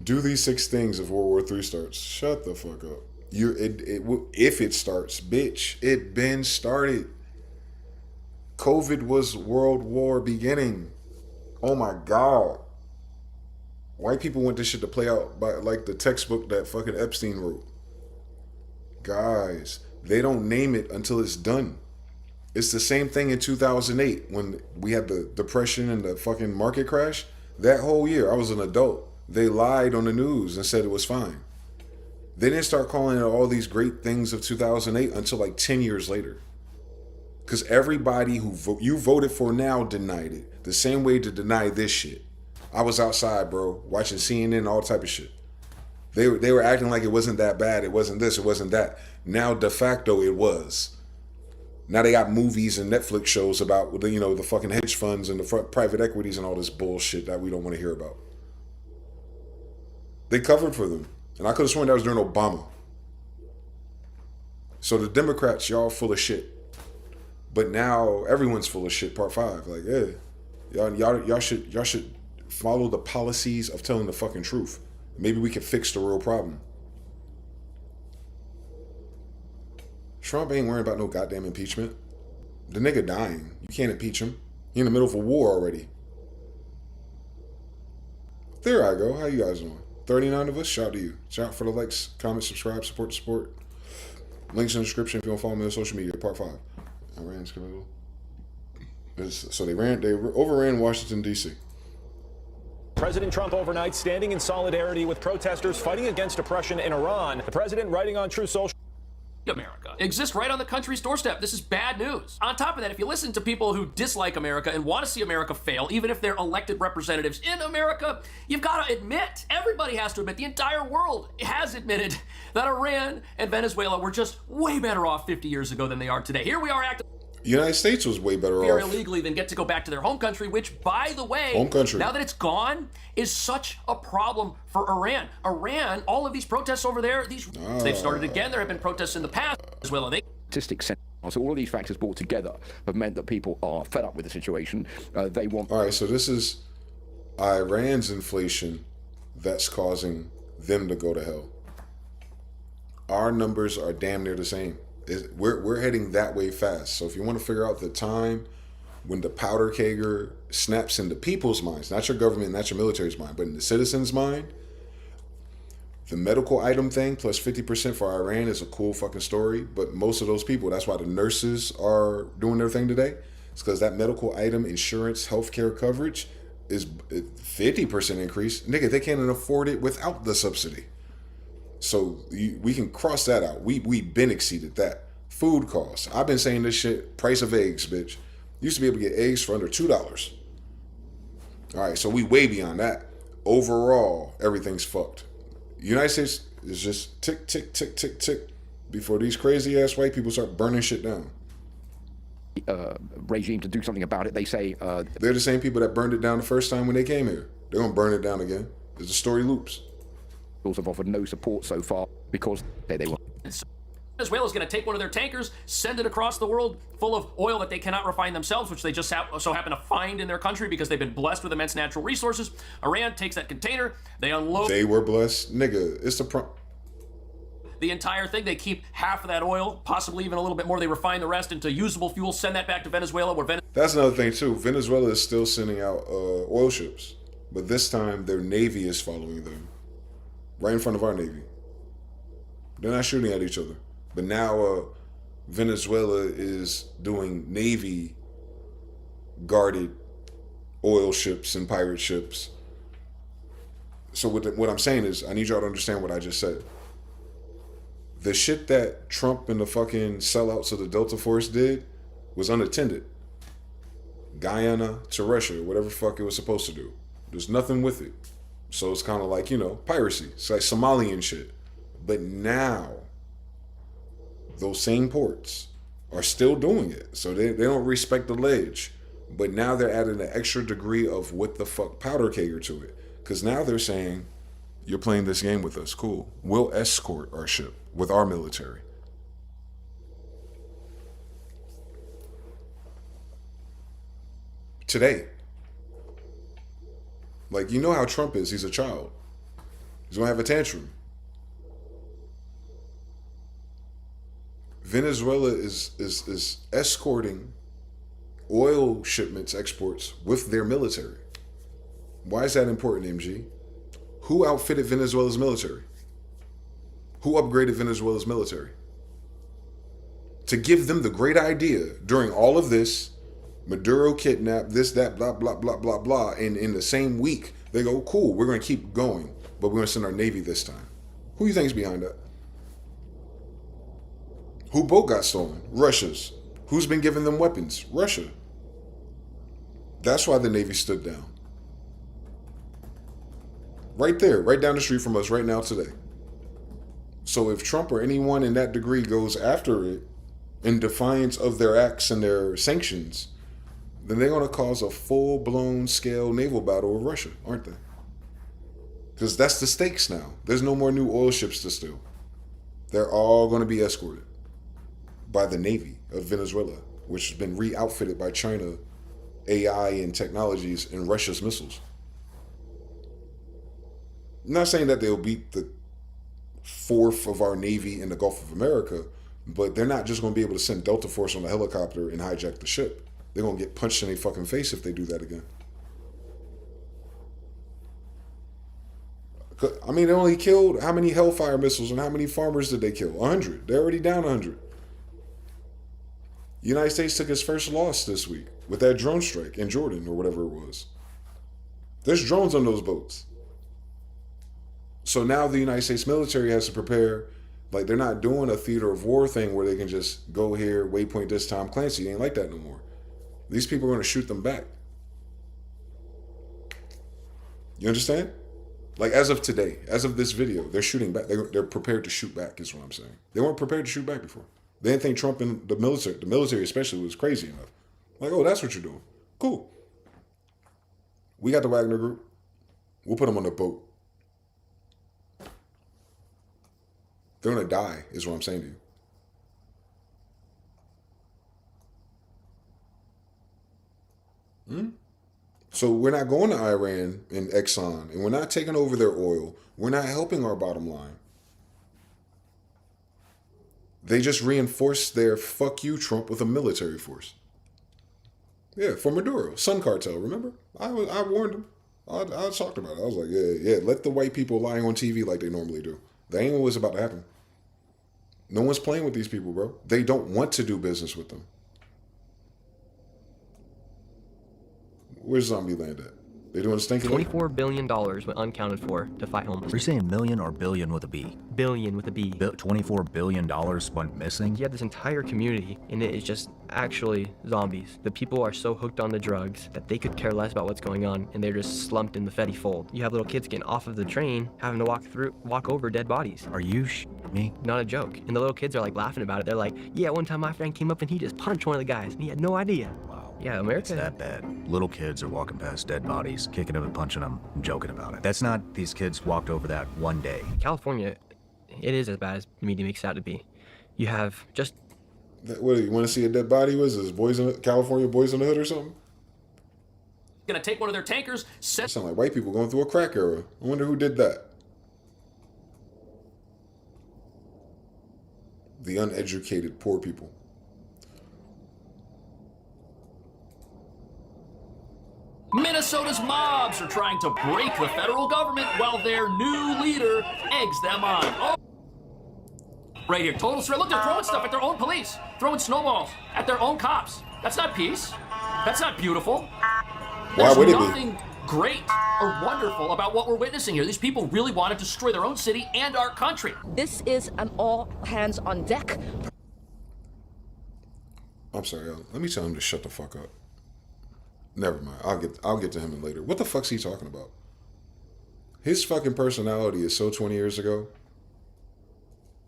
Do these 6 things if World War III starts. Shut the fuck up. If it starts, bitch, it been started. COVID was World War beginning. Oh my God. White people want this shit to play out by like the textbook that fucking Epstein wrote. Guys, they don't name it until it's done. It's the same thing in 2008 when we had the depression and the fucking market crash. That whole year, I was an adult. They lied on the news and said it was fine. They didn't start calling it all these great things of 2008 until like 10 years later. Because everybody who you voted for now denied it. The same way to deny this shit. I was outside, bro, watching CNN, all type of shit. They were acting like it wasn't that bad. It wasn't this, it wasn't that. Now, de facto, it was. Now they got movies and Netflix shows about, the fucking hedge funds and the private equities and all this bullshit that we don't want to hear about. They covered for them. And I could have sworn that was during Obama. So the Democrats, y'all full of shit. But now everyone's full of shit, part 5. Like, yeah, y'all should follow the policies of telling the fucking truth. Maybe we can fix the real problem. Trump ain't worrying about no goddamn impeachment. The nigga dying. You can't impeach him. He in the middle of a war already. There I go. How you guys doing? 39 of us. Shout out to you. Shout out for the likes, comments, subscribe, support the sport. Links in the description if you want to follow me on social media. Part 5. Iran's coming. So they overran Washington, D.C. President Trump overnight standing in solidarity with protesters fighting against oppression in Iran. The president writing on True Social. America exists right on the country's doorstep. This is bad news. On top of that, if you listen to people who dislike America and want to see America fail, even if they're elected representatives in America, you've got to admit, everybody has to admit, the entire world has admitted that Iran and Venezuela were just way better off 50 years ago than they are today. Here we are acting the United States was way better here off illegally than get to go back to their home country, which, by the way, now that it's gone, is such a problem for Iran. Iran, all of these protests over there, they've started again. There have been protests in the past as well. Statistics. So all of these factors brought together have meant that people are fed up with the situation. They want. All right, so this is Iran's inflation that's causing them to go to hell. Our numbers are damn near the same. We're heading that way fast. So if you want to figure out the time when the powder kegger snaps into people's minds, not your government, not your military's mind, but in the citizens' mind, the medical item thing plus 50% for Iran is a cool fucking story. But most of those people, that's why the nurses are doing their thing today. It's because that medical item insurance healthcare coverage is 50% increase. Nigga, they can't afford it without the subsidy. So we can cross that out. We been exceeded that. Food costs. I've been saying this shit. Price of eggs, bitch. Used to be able to get eggs for under $2. All right, so we way beyond that. Overall, everything's fucked. United States is just tick, tick, tick, tick, tick before these crazy ass white people start burning shit down. Regime to do something about it. They say they're the same people that burned it down the first time when they came here. They're gonna burn it down again. The story loops. Have offered no support so far because they were. Venezuela is going to take one of their tankers, send it across the world full of oil that they cannot refine themselves, which they just so happen to find in their country because they've been blessed with immense natural resources. Iran takes that container, they unload. They were blessed, nigga. It's the entire thing. They keep half of that oil, possibly even a little bit more. They refine the rest into usable fuel, send that back to Venezuela. That's another thing too. Venezuela is still sending out oil ships, but this time their navy is following them, right in front of our navy. They're not shooting at each other. But now Venezuela is doing Navy guarded oil ships and pirate ships. So what I'm saying is, I need y'all to understand what I just said. The shit that Trump and the fucking sellouts of the Delta Force did was unattended. Guyana to Russia, whatever the fuck it was supposed to do. There's nothing with it. So it's kind of like, piracy. It's like Somalian shit. But now, those same ports are still doing it. So they don't respect the ledge. But now they're adding an extra degree of what the fuck powder kegger to it. Because now they're saying, you're playing this game with us. Cool. We'll escort our ship with our military. Today. Like, you know how Trump is. He's a child. He's going to have a tantrum. Venezuela is escorting oil shipments, exports with their military. Why is that important, MG? Who outfitted Venezuela's military? Who upgraded Venezuela's military? To give them the great idea during all of this, Maduro kidnapped, this, that, blah, blah, blah, blah, blah, and in the same week, they go, cool, we're going to keep going, but we're going to send our Navy this time. Who do you think's behind that? Who boat got stolen? Russia's. Who's been giving them weapons? Russia. That's why the Navy stood down. Right there, right down the street from us right now today. So if Trump or anyone in that degree goes after it in defiance of their acts and their sanctions, then they're going to cause a full-blown scale naval battle with Russia, aren't they? Because that's the stakes now. There's no more new oil ships to steal. They're all going to be escorted by the Navy of Venezuela, which has been re-outfitted by China, AI and technologies, and Russia's missiles. I'm not saying that they'll beat the fourth of our Navy in the Gulf of America, but they're not just going to be able to send Delta Force on a helicopter and hijack the ship. They're going to get punched in their fucking face if they do that again. I mean, they only killed how many Hellfire missiles and how many farmers did they kill? 100. They're already down 100. The United States took its first loss this week with that drone strike in Jordan or whatever it was. There's drones on those boats. So now the United States military has to prepare, like they're not doing a theater of war thing where they can just go here, waypoint this time, Clancy. It ain't like that no more. These people are going to shoot them back. You understand? Like as of today, as of this video, they're shooting back. They're prepared to shoot back is what I'm saying. They weren't prepared to shoot back before. They didn't think Trump and the military especially, was crazy enough. Like, oh, that's what you're doing. Cool. We got the Wagner Group. We'll put them on the boat. They're going to die, is what I'm saying to you. So we're not going to Iran and Exxon, and we're not taking over their oil. We're not helping our bottom line. They just reinforced their fuck you Trump with a military force. Yeah, for Maduro. Sun Cartel, remember? I warned him. I talked about it. I was like, yeah, let the white people lie on TV like they normally do. That ain't what's about to happen. No one's playing with these people, bro. They don't want to do business with them. Where's Zombie Land at? They doing a stinky $24 billion went uncounted for to fight homelessness. Are you saying million or billion with a B? Billion with a B. $24 billion went missing? You have this entire community, and it is just actually zombies. The people are so hooked on the drugs that they could care less about what's going on, and they're just slumped in the Fetty fold. You have little kids getting off of the train, having to walk over dead bodies. Are you me? Not a joke. And the little kids are like laughing about it. They're like, yeah, one time my friend came up and he just punched one of the guys, and he had no idea. Wow. Yeah, America. It's that bad. Little kids are walking past dead bodies, kicking them and punching them, and joking about it. That's not these kids walked over that one day. California, it is as bad as the media makes it out to be. You have just... What, do you want to see a dead body? Was this California Boys in the Hood or something? Gonna take one of their tankers, That sound like white people going through a crack era. I wonder who did that. The uneducated poor people. Minnesota's mobs are trying to break the federal government while their new leader eggs them on. Oh. Right here, total surrender. Look, they're throwing stuff at their own police, throwing snowballs at their own cops. That's not peace. That's not beautiful. Why would it be? There's nothing great or wonderful about what we're witnessing here. These people really want to destroy their own city and our country. This is an all hands on deck. I'm sorry, let me tell him to shut the fuck up. Never mind. I'll get to him later. What the fuck's he talking about? His fucking personality is so 20 years ago.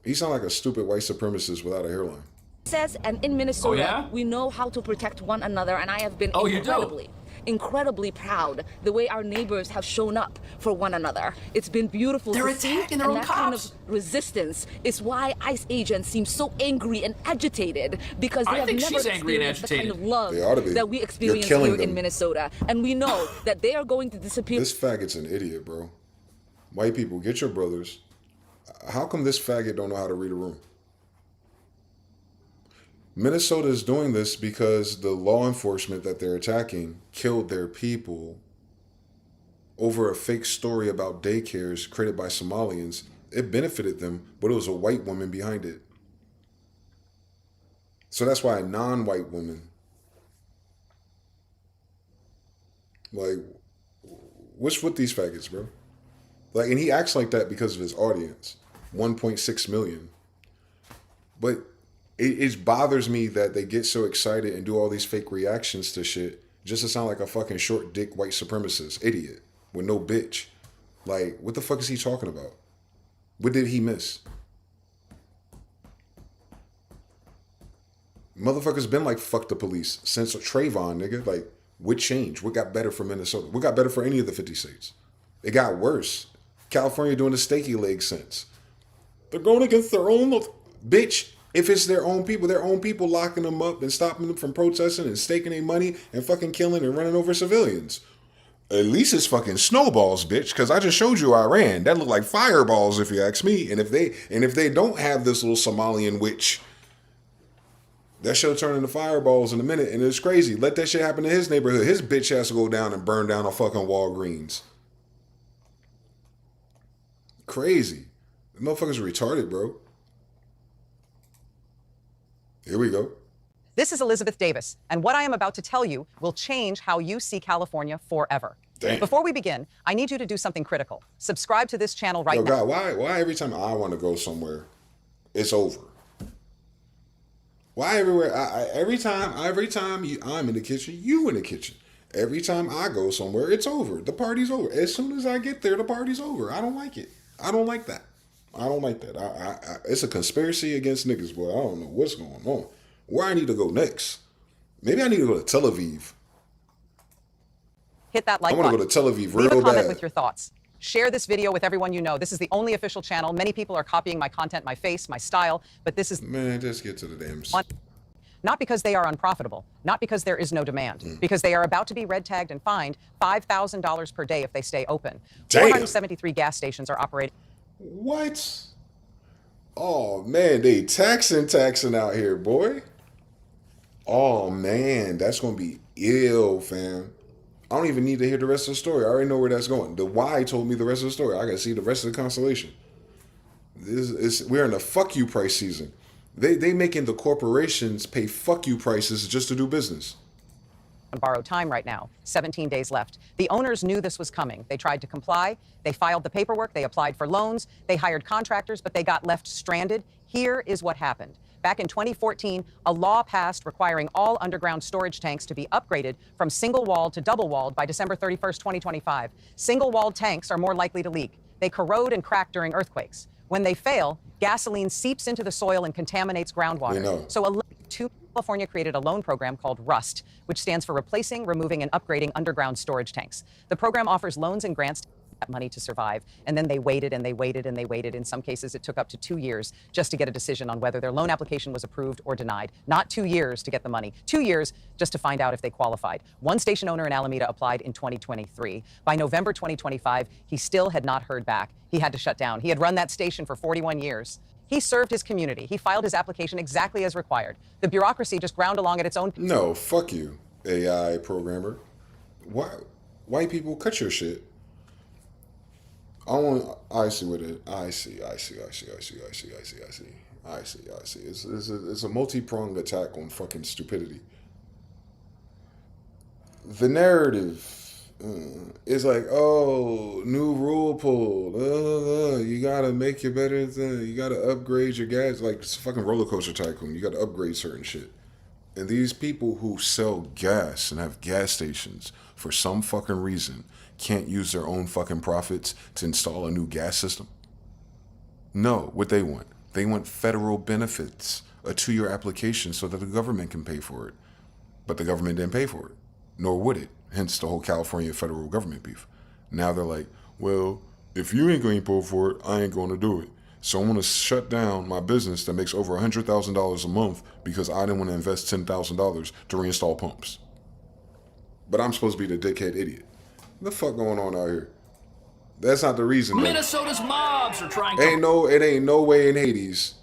He sounds like a stupid white supremacist without a hairline. Says, and in Minnesota, we know how to protect one another, and I have been incredibly proud the way our neighbors have shown up for one another. It's been beautiful to see, and that kind of resistance is why ICE agents seem so angry and agitated, because they have never experienced the kind of love that we experience here in Minnesota, and we know that they are going to disappear. This faggot's an idiot, bro. White people, get your brothers. How come this faggot don't know how to read a room? Minnesota is doing this because the law enforcement that they're attacking killed their people over a fake story about daycares created by Somalians. It benefited them, but it was a white woman behind it. So that's why a non-white woman, like, what's with these faggots, bro? Like, and he acts like that because of his audience, 1.6 million. But it bothers me that they get so excited and do all these fake reactions to shit just to sound like a fucking short dick white supremacist idiot with no bitch. Like, what the fuck is he talking about? What did he miss? Motherfuckers been like, fuck the police since Trayvon, nigga. Like, what changed? What got better for Minnesota? What got better for any of the 50 states? It got worse. California doing the stakey leg since. They're going against their own bitch. If it's their own people locking them up and stopping them from protesting and staking their money and fucking killing and running over civilians. At least it's fucking snowballs, bitch, because I just showed you Iran. That looked like fireballs if you ask me. And if they don't have this little Somalian witch, that shit'll turn into fireballs in a minute. And it's crazy. Let that shit happen to his neighborhood. His bitch has to go down and burn down a fucking Walgreens. Crazy. The motherfuckers are retarded, bro. Here we go. This is Elizabeth Davis, and what I am about to tell you will change how you see California forever. Damn. Before we begin, I need you to do something critical. Subscribe to this channel right now. God, why every time I want to go somewhere, it's over? Why everywhere? Every time I'm in the kitchen, you in the kitchen. Every time I go somewhere, it's over. The party's over. As soon as I get there, the party's over. I don't like it. I don't like that. I don't like that. It's a conspiracy against niggas, boy. I don't know what's going on. Where I need to go next? Maybe I need to go to Tel Aviv. Hit that like button. I want to go to Tel Aviv real bad. Leave a comment bad. with your thoughts. Share this video with everyone you know. This is the only official channel. Many people are copying my content, my face, my style, but this is... Man, just get to the damn... Not because they are unprofitable, not because there is no demand, because they are about to be red tagged and fined $5,000 per day if they stay open. Damn. 473 gas stations are operating. What? Oh man, they taxing out here, boy. Oh man, that's gonna be ill, fam. I don't even need to hear the rest of the story. I already know where that's going. The why told me the rest of the story. I gotta see the rest of the constellation. We're in a fuck you price season. They making the corporations pay fuck you prices just to do business. On borrowed time right now, 17 days left. The owners knew this was coming. They tried to comply. They filed the paperwork. They applied for loans. They hired contractors, but they got left stranded. Here is what happened. Back in 2014, a law passed requiring all underground storage tanks to be upgraded from single-walled to double-walled by December 31st, 2025. Single-walled tanks are more likely to leak. They corrode and crack during earthquakes. When they fail, gasoline seeps into the soil and contaminates groundwater. So California created a loan program called RUST, which stands for Replacing, Removing, and Upgrading Underground Storage Tanks. The program offers loans and grants that money to survive. And then they waited and they waited and they waited. In some cases, it took up to 2 years just to get a decision on whether their loan application was approved or denied. Not 2 years to get the money, 2 years just to find out if they qualified. One station owner in Alameda applied in 2023. By November 2025, he still had not heard back. He had to shut down. He had run that station for 41 years. He served his community. He filed his application exactly as required. The bureaucracy just ground along at its own. No, fuck you, AI programmer. Why? White people cut your shit. I see what it. I see. It's a multi-pronged attack on fucking stupidity. The narrative is like, oh, new rule pull. You gotta make it better. You gotta upgrade your gas. Like it's a fucking roller coaster tycoon. You gotta upgrade certain shit. And these people who sell gas and have gas stations for some fucking reason can't use their own fucking profits to install a new gas system. No, what they want. They want federal benefits, a 2-year application so that the government can pay for it. But the government didn't pay for it, nor would it. Hence the whole California federal government beef. Now they're like, well, if you ain't going to pay for it, I ain't going to do it. So I'm going to shut down my business that makes over $100,000 a month because I didn't want to invest $10,000 to reinstall pumps. But I'm supposed to be the dickhead idiot. What the fuck going on out here? That's not the reason. Minnesota's mobs are trying to... It ain't no way in Hades.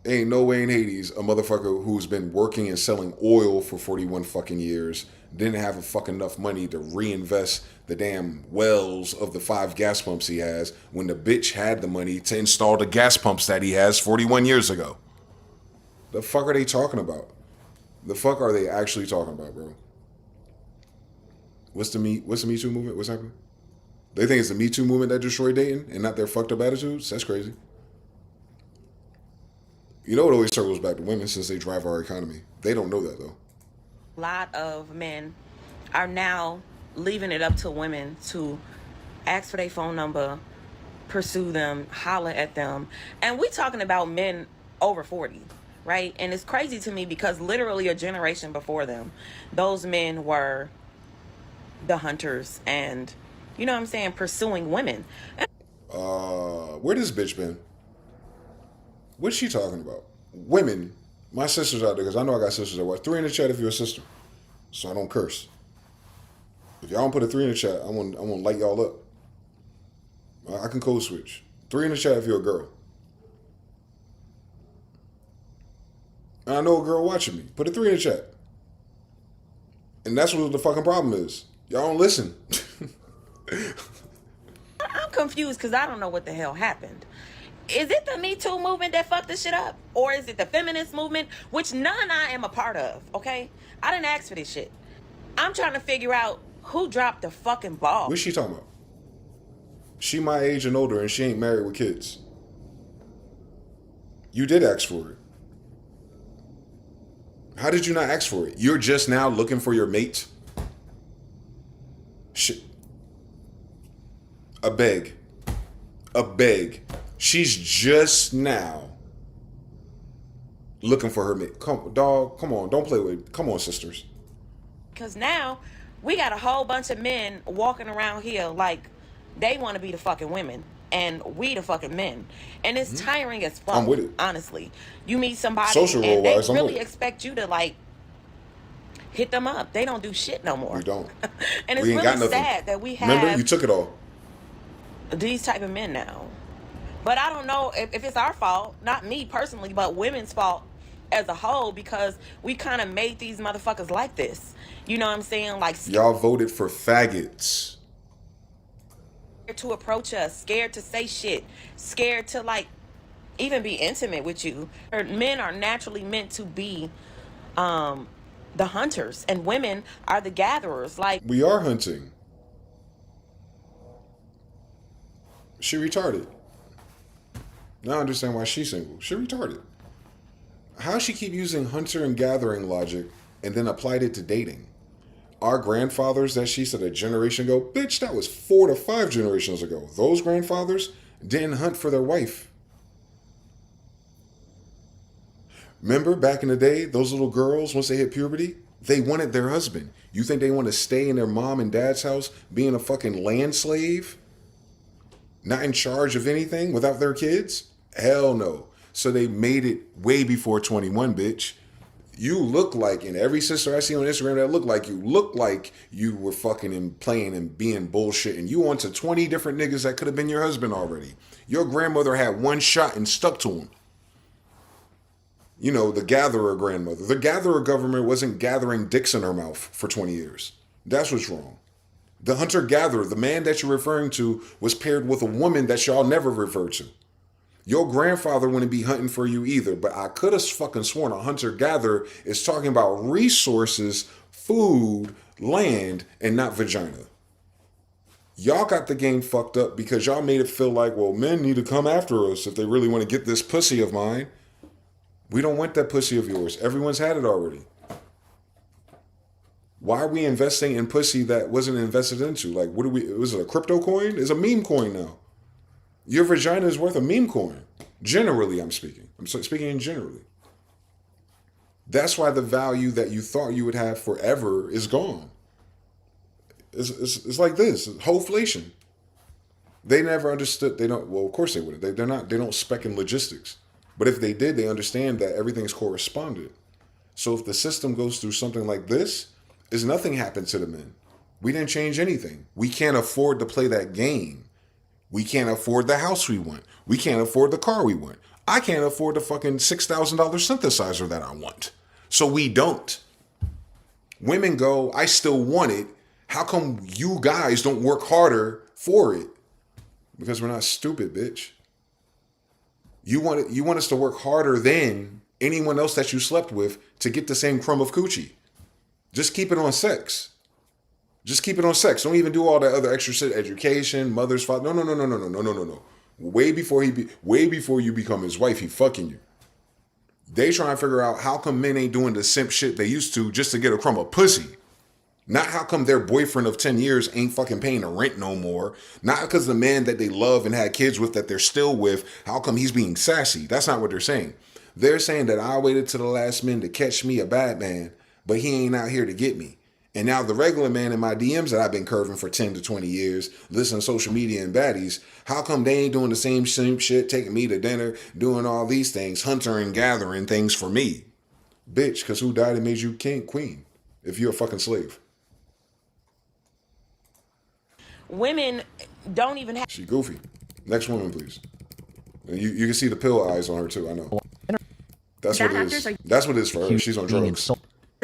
Ain't no way in Hades a motherfucker who's been working and selling oil for 41 fucking years didn't have a fucking enough money to reinvest the damn wells of the 5 gas pumps he has when the bitch had the money to install the gas pumps that he has 41 years ago. The fuck are they talking about? The fuck are they actually talking about, bro? What's the Me Too movement? What's happening? They think it's the Me Too movement that destroyed Dayton and not their fucked up attitudes? That's crazy. You know it always circles back to women since they drive our economy. They don't know that though. A lot of men are now leaving it up to women to ask for their phone number, pursue them, holler at them. And we're talking about men over 40, right? And it's crazy to me because literally a generation before them, those men were the hunters and, you know what I'm saying, pursuing women. Where this bitch been? What's she talking about? Women. My sister's out there, because I know I got sisters that watch. 3 in the chat if you're a sister. So I don't curse. If y'all don't put a 3 in the chat, I'm gonna light y'all up. I can code switch. 3 in the chat if you're a girl. And I know a girl watching me. Put a 3 in the chat. And that's what the fucking problem is. Y'all don't listen. I'm confused because I don't know what the hell happened. Is it the Me Too movement that fucked this shit up? Or is it the feminist movement, which none I am a part of, okay? I didn't ask for this shit. I'm trying to figure out who dropped the fucking ball. What's she talking about? She my age and older and she ain't married with kids. You did ask for it. How did you not ask for it? You're just now looking for your mate? Shit. A beg. She's just now looking for her mate. Come on, don't play with it. Come on, sisters. Because now we got a whole bunch of men walking around here like they want to be the fucking women. and we the fucking men. And it's tiring as fuck. I'm with it. Honestly. You meet somebody Social and they role-wise, I'm really with it. expect you to like hit them up. They don't do shit no more. We don't. And it's We ain't got really nothing. sad that we Remember, have you took it all. these type of men now. But I don't know if it's our fault, not me personally, but women's fault as a whole, because we kind of made these motherfuckers like this. You know what I'm saying? Like, Y'all voted for faggots. scared to approach us, scared to say shit, scared to like even be intimate with you. Men are naturally meant to be the hunters, and women are the gatherers. Like, We are hunting. She retarded. Now I understand why she's single. She retarded. How she keep using hunter and gathering logic and then applied it to dating? Our grandfathers that she said a generation ago, bitch, that was 4 to 5 generations ago. Those grandfathers didn't hunt for their wife. Remember back in the day, those little girls, once they hit puberty, they wanted their husband. You think they want to stay in their mom and dad's house being a fucking land slave? Not in charge of anything without their kids? Hell no. So they made it way before 21, bitch. You look like, and every sister I see on Instagram that look like you were fucking and playing and being bullshit, and you on to 20 different niggas that could have been your husband already. Your grandmother had one shot and stuck to him. You know, the gatherer grandmother. The gatherer government wasn't gathering dicks in her mouth for 20 years. That's what's wrong. The hunter-gatherer, the man that you're referring to, was paired with a woman that y'all never referred to. Your grandfather wouldn't be hunting for you either, but I could have fucking sworn a hunter-gatherer is talking about resources, food, land, and not vagina. Y'all got the game fucked up because y'all made it feel like, well, men need to come after us if they really want to get this pussy of mine. We don't want that pussy of yours. Everyone's had it already. Why are we investing in pussy that wasn't invested into? Like, what are we, was it a crypto coin? It's a meme coin now. Your vagina is worth a meme coin. Generally, I'm speaking. I'm speaking generally. That's why the value that you thought you would have forever is gone. It's like this, wholeflation. They never understood, they don't, well, of course they wouldn't. They don't spec in logistics. But if they did, they understand that everything's corresponded. So if the system goes through something like this, is nothing happened to the men. We didn't change anything. We can't afford to play that game. We can't afford the house we want. We can't afford the car we want. I can't afford the fucking $6,000 synthesizer that I want. So we don't. Women go, I still want it. How come you guys don't work harder for it? Because we're not stupid, bitch. You want us to work harder than anyone else that you slept with to get the same crumb of coochie. Just keep it on sex. Just keep it on sex. Don't even do all that other extra shit, education, mother's father. No. Way before you become his wife, he fucking you. They try and figure out how come men ain't doing the simp shit they used to just to get a crumb of pussy. Not how come their boyfriend of 10 years ain't fucking paying the rent no more. Not because the man that they love and had kids with that they're still with, how come he's being sassy? That's not what they're saying. They're saying that I waited to the last minute to catch me a bad man, but he ain't out here to get me. And now the regular man in my DMs that I've been curving for 10 to 20 years, listening to social media and baddies, how come they ain't doing the same shit, taking me to dinner, doing all these things, hunter and gathering things for me? Bitch, because who died and made you king, queen, if you're a fucking slave? women don't even have. She goofy. Next woman, please. And you can see the pill eyes on her too. I know. That's what it is. That's what it is for her. She's on drugs.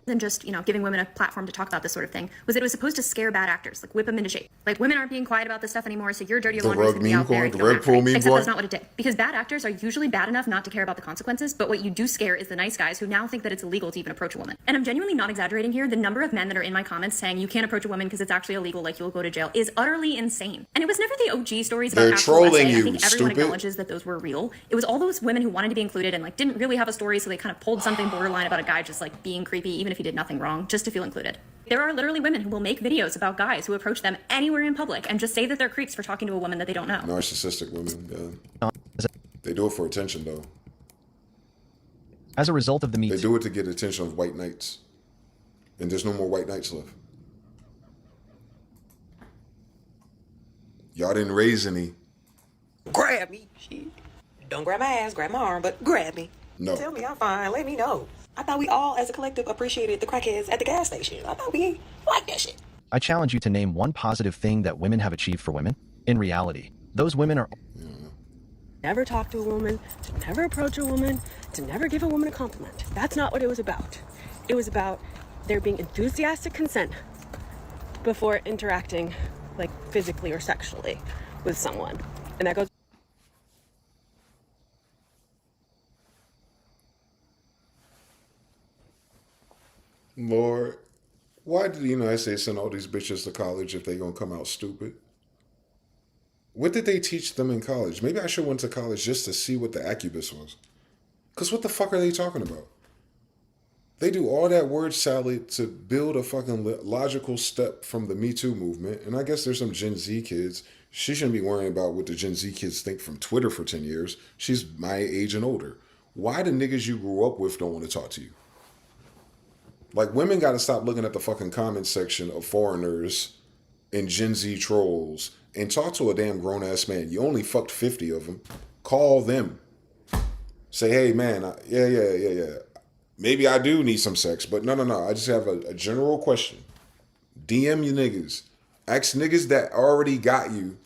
Than just, giving women a platform to talk about this sort of thing, was it was supposed to scare bad actors, like whip them into shape. Like, women aren't being quiet about this stuff anymore, so your dirty laundry is going to be out there. The red pill meme Except that's not what it did. Because bad actors are usually bad enough not to care about the consequences, but what you do scare is the nice guys who now think that it's illegal to even approach a woman. And I'm genuinely not exaggerating here. The number of men that are in my comments saying you can't approach a woman because it's actually illegal, like you'll go to jail, is utterly insane. And it was never the OG stories about actual trolling SA. you, I think everyone stupid. acknowledges that those were real. It was all those women who wanted to be included and didn't really have a story, so they kind of pulled something borderline about a guy just being creepy, even if he did nothing wrong, just to feel included. There are literally women who will make videos about guys who approach them anywhere in public and just say that they're creeps for talking to a woman that they don't know. Narcissistic women, yeah. They do it for attention, though. As a result of the They do it to get attention of white knights. And there's no more white knights left. Y'all didn't raise any. Grab me. Shit. Don't grab my ass, grab my arm, but grab me. No. Tell me I'm fine. Let me know. I thought we all, as a collective, appreciated the crackheads at the gas station. I thought we liked that shit. I challenge you to name one positive thing that women have achieved for women. In reality, those women are... Never talk to a woman, to never approach a woman, to never give a woman a compliment. That's not what it was about. It was about there being enthusiastic consent before interacting, like physically or sexually, with someone. And that goes... Lord, why did the United States send all these bitches to college if they gonna come out stupid? What did they teach them in college? Maybe I should went to college just to see what the accubus was. Because what the fuck are they talking about? They do all that word salad to build a fucking logical step from the Me Too movement. And I guess there's some Gen Z kids. She shouldn't be worrying about what the Gen Z kids think from Twitter for 10 years. She's my age and older. Why the niggas you grew up with don't want to talk to you? Like, women got to stop looking at the fucking comment section of foreigners and Gen Z trolls and talk to a damn grown-ass man. You only fucked 50 of them. Call them. Say, hey, man, yeah. Maybe I do need some sex, but no. I just have a general question. DM you niggas. Ask niggas that already got you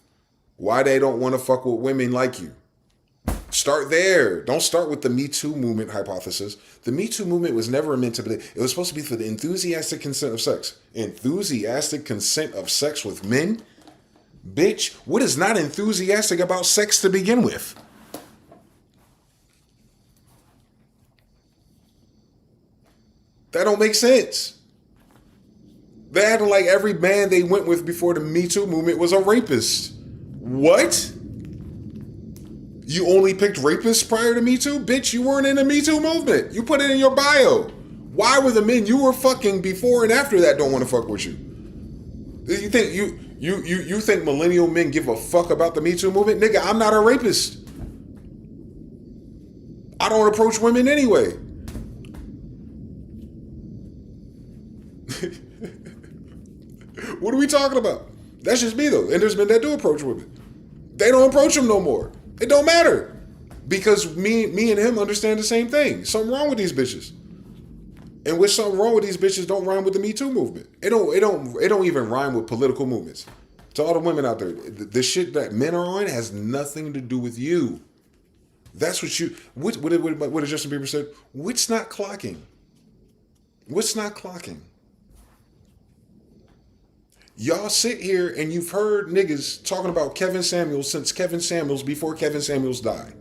why they don't want to fuck with women like you. Start there. Don't start with the Me Too movement hypothesis. The Me Too movement was never meant to be. It was supposed to be for the enthusiastic consent of sex. Enthusiastic consent of sex with men? Bitch, what is not enthusiastic about sex to begin with? That don't make sense. They acting like every man they went with before the Me Too movement was a rapist. What? You only picked rapists prior to Me Too? Bitch, you weren't in the Me Too movement. You put it in your bio. Why were the men you were fucking before and after that don't want to fuck with you? You think you think millennial men give a fuck about the Me Too movement? Nigga, I'm not a rapist. I don't approach women anyway. What are we talking about? That's just me though. And there's men that do approach women. They don't approach them no more. It don't matter. Because me and him understand the same thing. Something wrong with these bitches. And with something wrong with these bitches don't rhyme with the Me Too movement. It don't even rhyme with political movements. To all the women out there, the shit that men are on has nothing to do with you. That's what you. What did Justin Bieber said? What's not clocking? What's not clocking? Y'all sit here and you've heard niggas talking about Kevin Samuels since Kevin Samuels before Kevin Samuels died.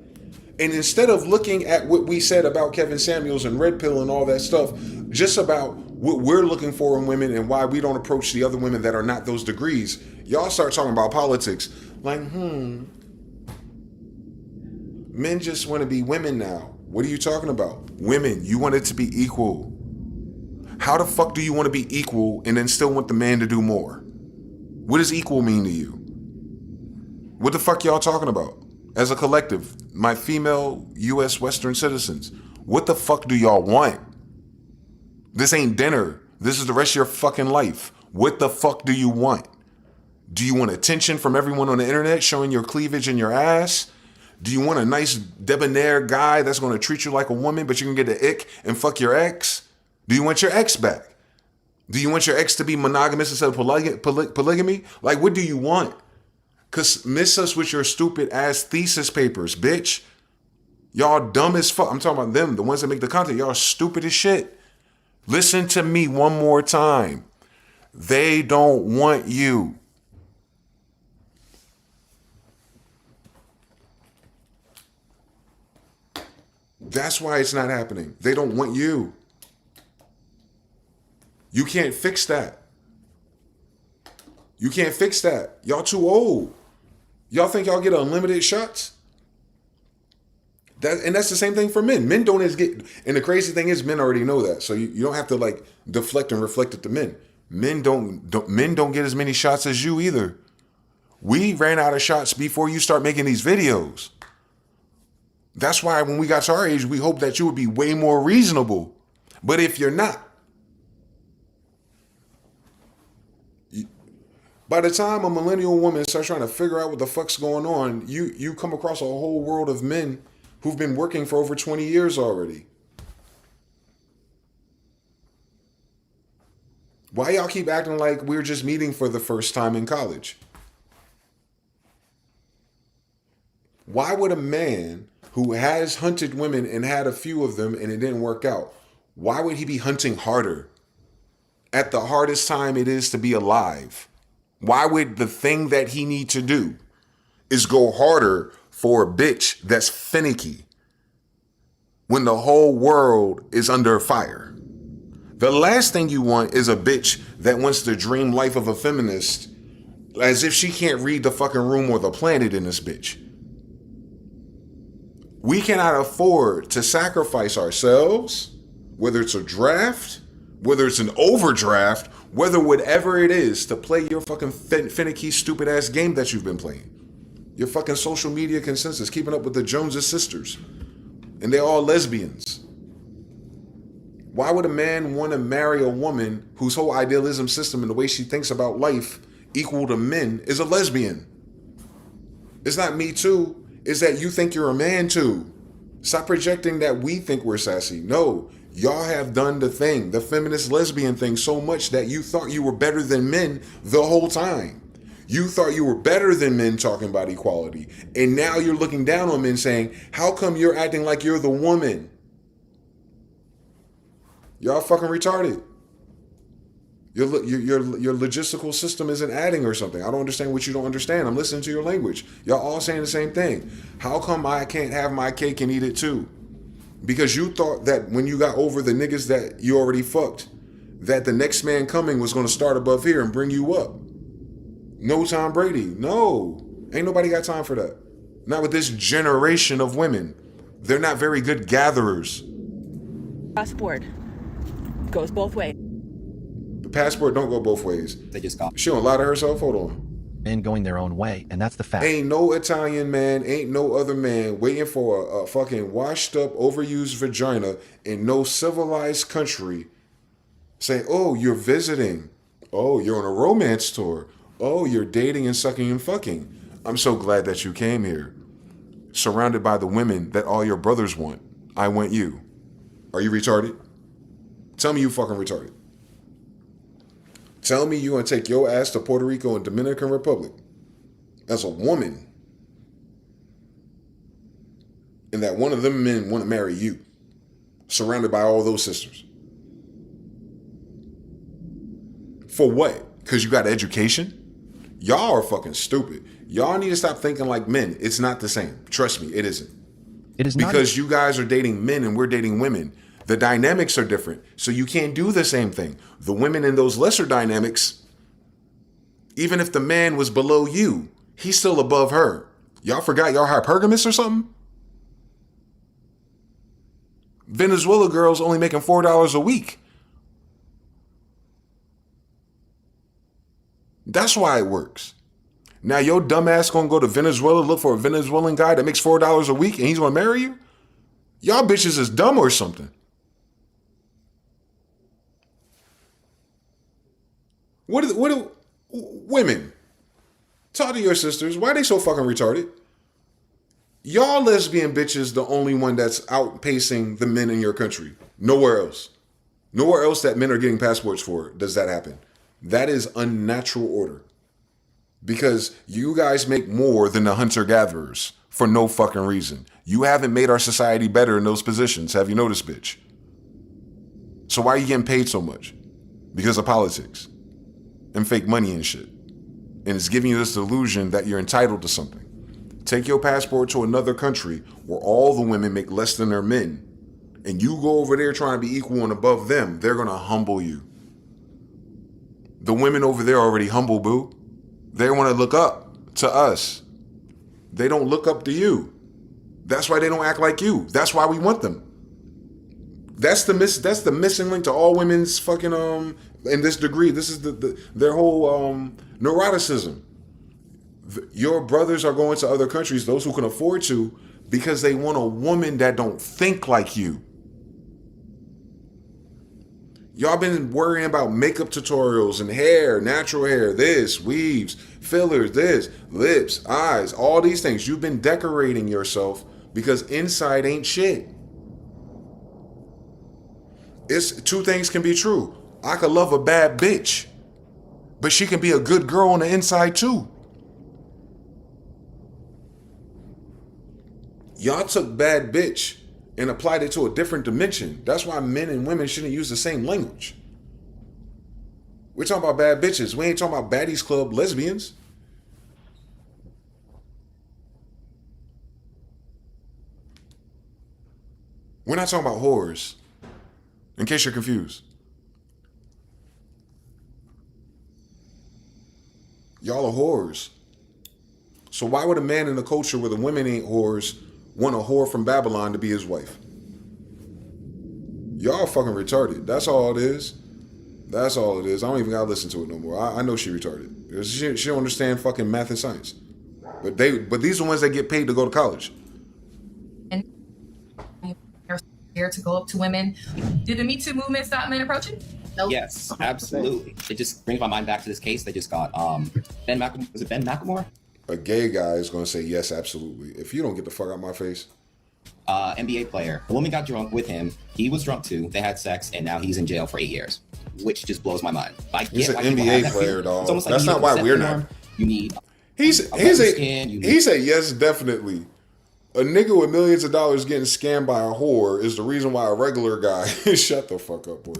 And instead of looking at what we said about Kevin Samuels and Red Pill and all that stuff, just about what we're looking for in women and why we don't approach the other women that are not those degrees, y'all start talking about politics. Like, men just want to be women now. What are you talking about? Women, you want it to be equal. How the fuck do you want to be equal and then still want the man to do more? What does equal mean to you? What the fuck y'all talking about? As a collective, my female U.S. Western citizens, what the fuck do y'all want? This ain't dinner. This is the rest of your fucking life. What the fuck do you want? Do you want attention from everyone on the internet showing your cleavage and your ass? Do you want a nice debonair guy that's going to treat you like a woman but you can get the ick and fuck your ex? Do you want your ex back? Do you want your ex to be monogamous instead of polygamy? Like, what do you want? Because miss us with your stupid ass thesis papers, bitch. Y'all dumb as fuck. I'm talking about them, the ones that make the content. Y'all stupid as shit. Listen to me one more time. They don't want you. That's why it's not happening. They don't want you. You can't fix that. You can't fix that. Y'all too old. Y'all think y'all get unlimited shots? And that's the same thing for men. Men don't get, and the crazy thing is men already know that. So you don't have to like deflect and reflect it to men. Men don't get as many shots as you either. We ran out of shots before you start making these videos. That's why when we got to our age, we hope that you would be way more reasonable. But if you're not, By the time a millennial woman starts trying to figure out what the fuck's going on, you come across a whole world of men who've been working for over 20 years already. Why y'all keep acting like we're just meeting for the first time in college? Why would a man who has hunted women and had a few of them and it didn't work out, why would he be hunting harder at the hardest time it is to be alive? Why would the thing that he need to do is go harder for a bitch that's finicky when the whole world is under fire? The last thing you want is a bitch that wants to dream life of a feminist as if she can't read the fucking room or the planet in this bitch. We cannot afford to sacrifice ourselves, whether it's a draft, whether it's an overdraft, whether whatever it is, to play your fucking finicky, stupid ass game that you've been playing. Your fucking social media consensus, keeping up with the Joneses sisters. And they're all lesbians. Why would a man want to marry a woman whose whole idealism system and the way she thinks about life equal to men is a lesbian? It's not me too. It's that you think you're a man too. Stop projecting that we think we're sassy. No, y'all have done the thing, the feminist lesbian thing, so much that you thought you were better than men the whole time. You thought you were better than men talking about equality. And now you're looking down on men saying, how come you're acting like you're the woman? Y'all fucking retarded. Your logistical system isn't adding or something. I don't understand what you don't understand. I'm listening to your language. Y'all all saying the same thing. How come I can't have my cake and eat it too? Because you thought that when you got over the niggas that you already fucked, that the next man coming was going to start above here and bring you up. No Tom Brady. No. Ain't nobody got time for that. Not with this generation of women. They're not very good gatherers. Passport goes both ways. The passport don't go both ways. They just got. She don't lie to herself. Hold on. Men going their own way, and that's the fact. Ain't no Italian man, ain't no other man waiting for a fucking washed up, overused vagina in no civilized country saying, oh, you're visiting. Oh, you're on a romance tour. Oh, you're dating and sucking and fucking. I'm so glad that you came here. Surrounded by the women that all your brothers want. I want you. Are you retarded? Tell me you fucking retarded. Tell me you gonna take your ass to Puerto Rico and Dominican Republic as a woman, and that one of them men want to marry you, surrounded by all those sisters. For what? Because you got education? Y'all are fucking stupid. Y'all need to stop thinking like men. It's not the same. Trust me, it isn't. It is not. Because you guys are dating men and we're dating women. The dynamics are different, so you can't do the same thing. The women in those lesser dynamics, even if the man was below you, he's still above her. Y'all forgot y'all hypergamous or something? Venezuela girls only making $4 a week. That's why it works. Now your dumbass gonna go to Venezuela, look for a Venezuelan guy that makes $4 a week and he's gonna marry you? Y'all bitches is dumb or something. What do women? Talk to your sisters. Why are they so fucking retarded? Y'all lesbian bitches the only one that's outpacing the men in your country. Nowhere else. Nowhere else that men are getting passports for does that happen. That is unnatural order. Because you guys make more than the hunter-gatherers for no fucking reason. You haven't made our society better in those positions. Have you noticed, bitch? So why are you getting paid so much? Because of politics and fake money and shit. And it's giving you this illusion that you're entitled to something. Take your passport to another country where all the women make less than their men, and you go over there trying to be equal and above them, they're gonna humble you. The women over there are already humble, boo. They want to look up to us. They don't look up to you. That's why they don't act like you. That's why we want them. That's the missing link to all women's fucking in this degree. This is their whole neuroticism. Your brothers are going to other countries, those who can afford to, because they want a woman that don't think like you. Y'all been worrying about makeup tutorials and hair, natural hair, this, weaves, fillers, this, lips, eyes, all these things. You've been decorating yourself because inside ain't shit. It's two things can be true. I could love a bad bitch, but she can be a good girl on the inside too. Y'all took bad bitch and applied it to a different dimension. That's why men and women shouldn't use the same language. We're talking about bad bitches. We ain't talking about baddies club lesbians. We're not talking about whores, in case you're confused. Y'all are whores. So why would a man in a culture where the women ain't whores want a whore from Babylon to be his wife? Y'all fucking retarded. That's all it is. That's all it is. I don't even gotta listen to it no more. I know she retarded. She don't understand fucking math and science. But these are the ones that get paid to go to college. And you're scared to go up to women. Did the Me Too movement stop men approaching? No. Yes, absolutely. It just brings my mind back to this case they just got. Ben McLemore, was it Ben McLemore? A gay guy is going to say yes, absolutely. If you don't get the fuck out of my face. NBA player. The woman got drunk with him. He was drunk too. They had sex, and now he's in jail for 8 years, which just blows my mind. He's an NBA player, dog. That's not why we're not. You need. He said yes, definitely. A nigga with millions of dollars getting scammed by a whore is the reason why a regular guy. Shut the fuck up, boy.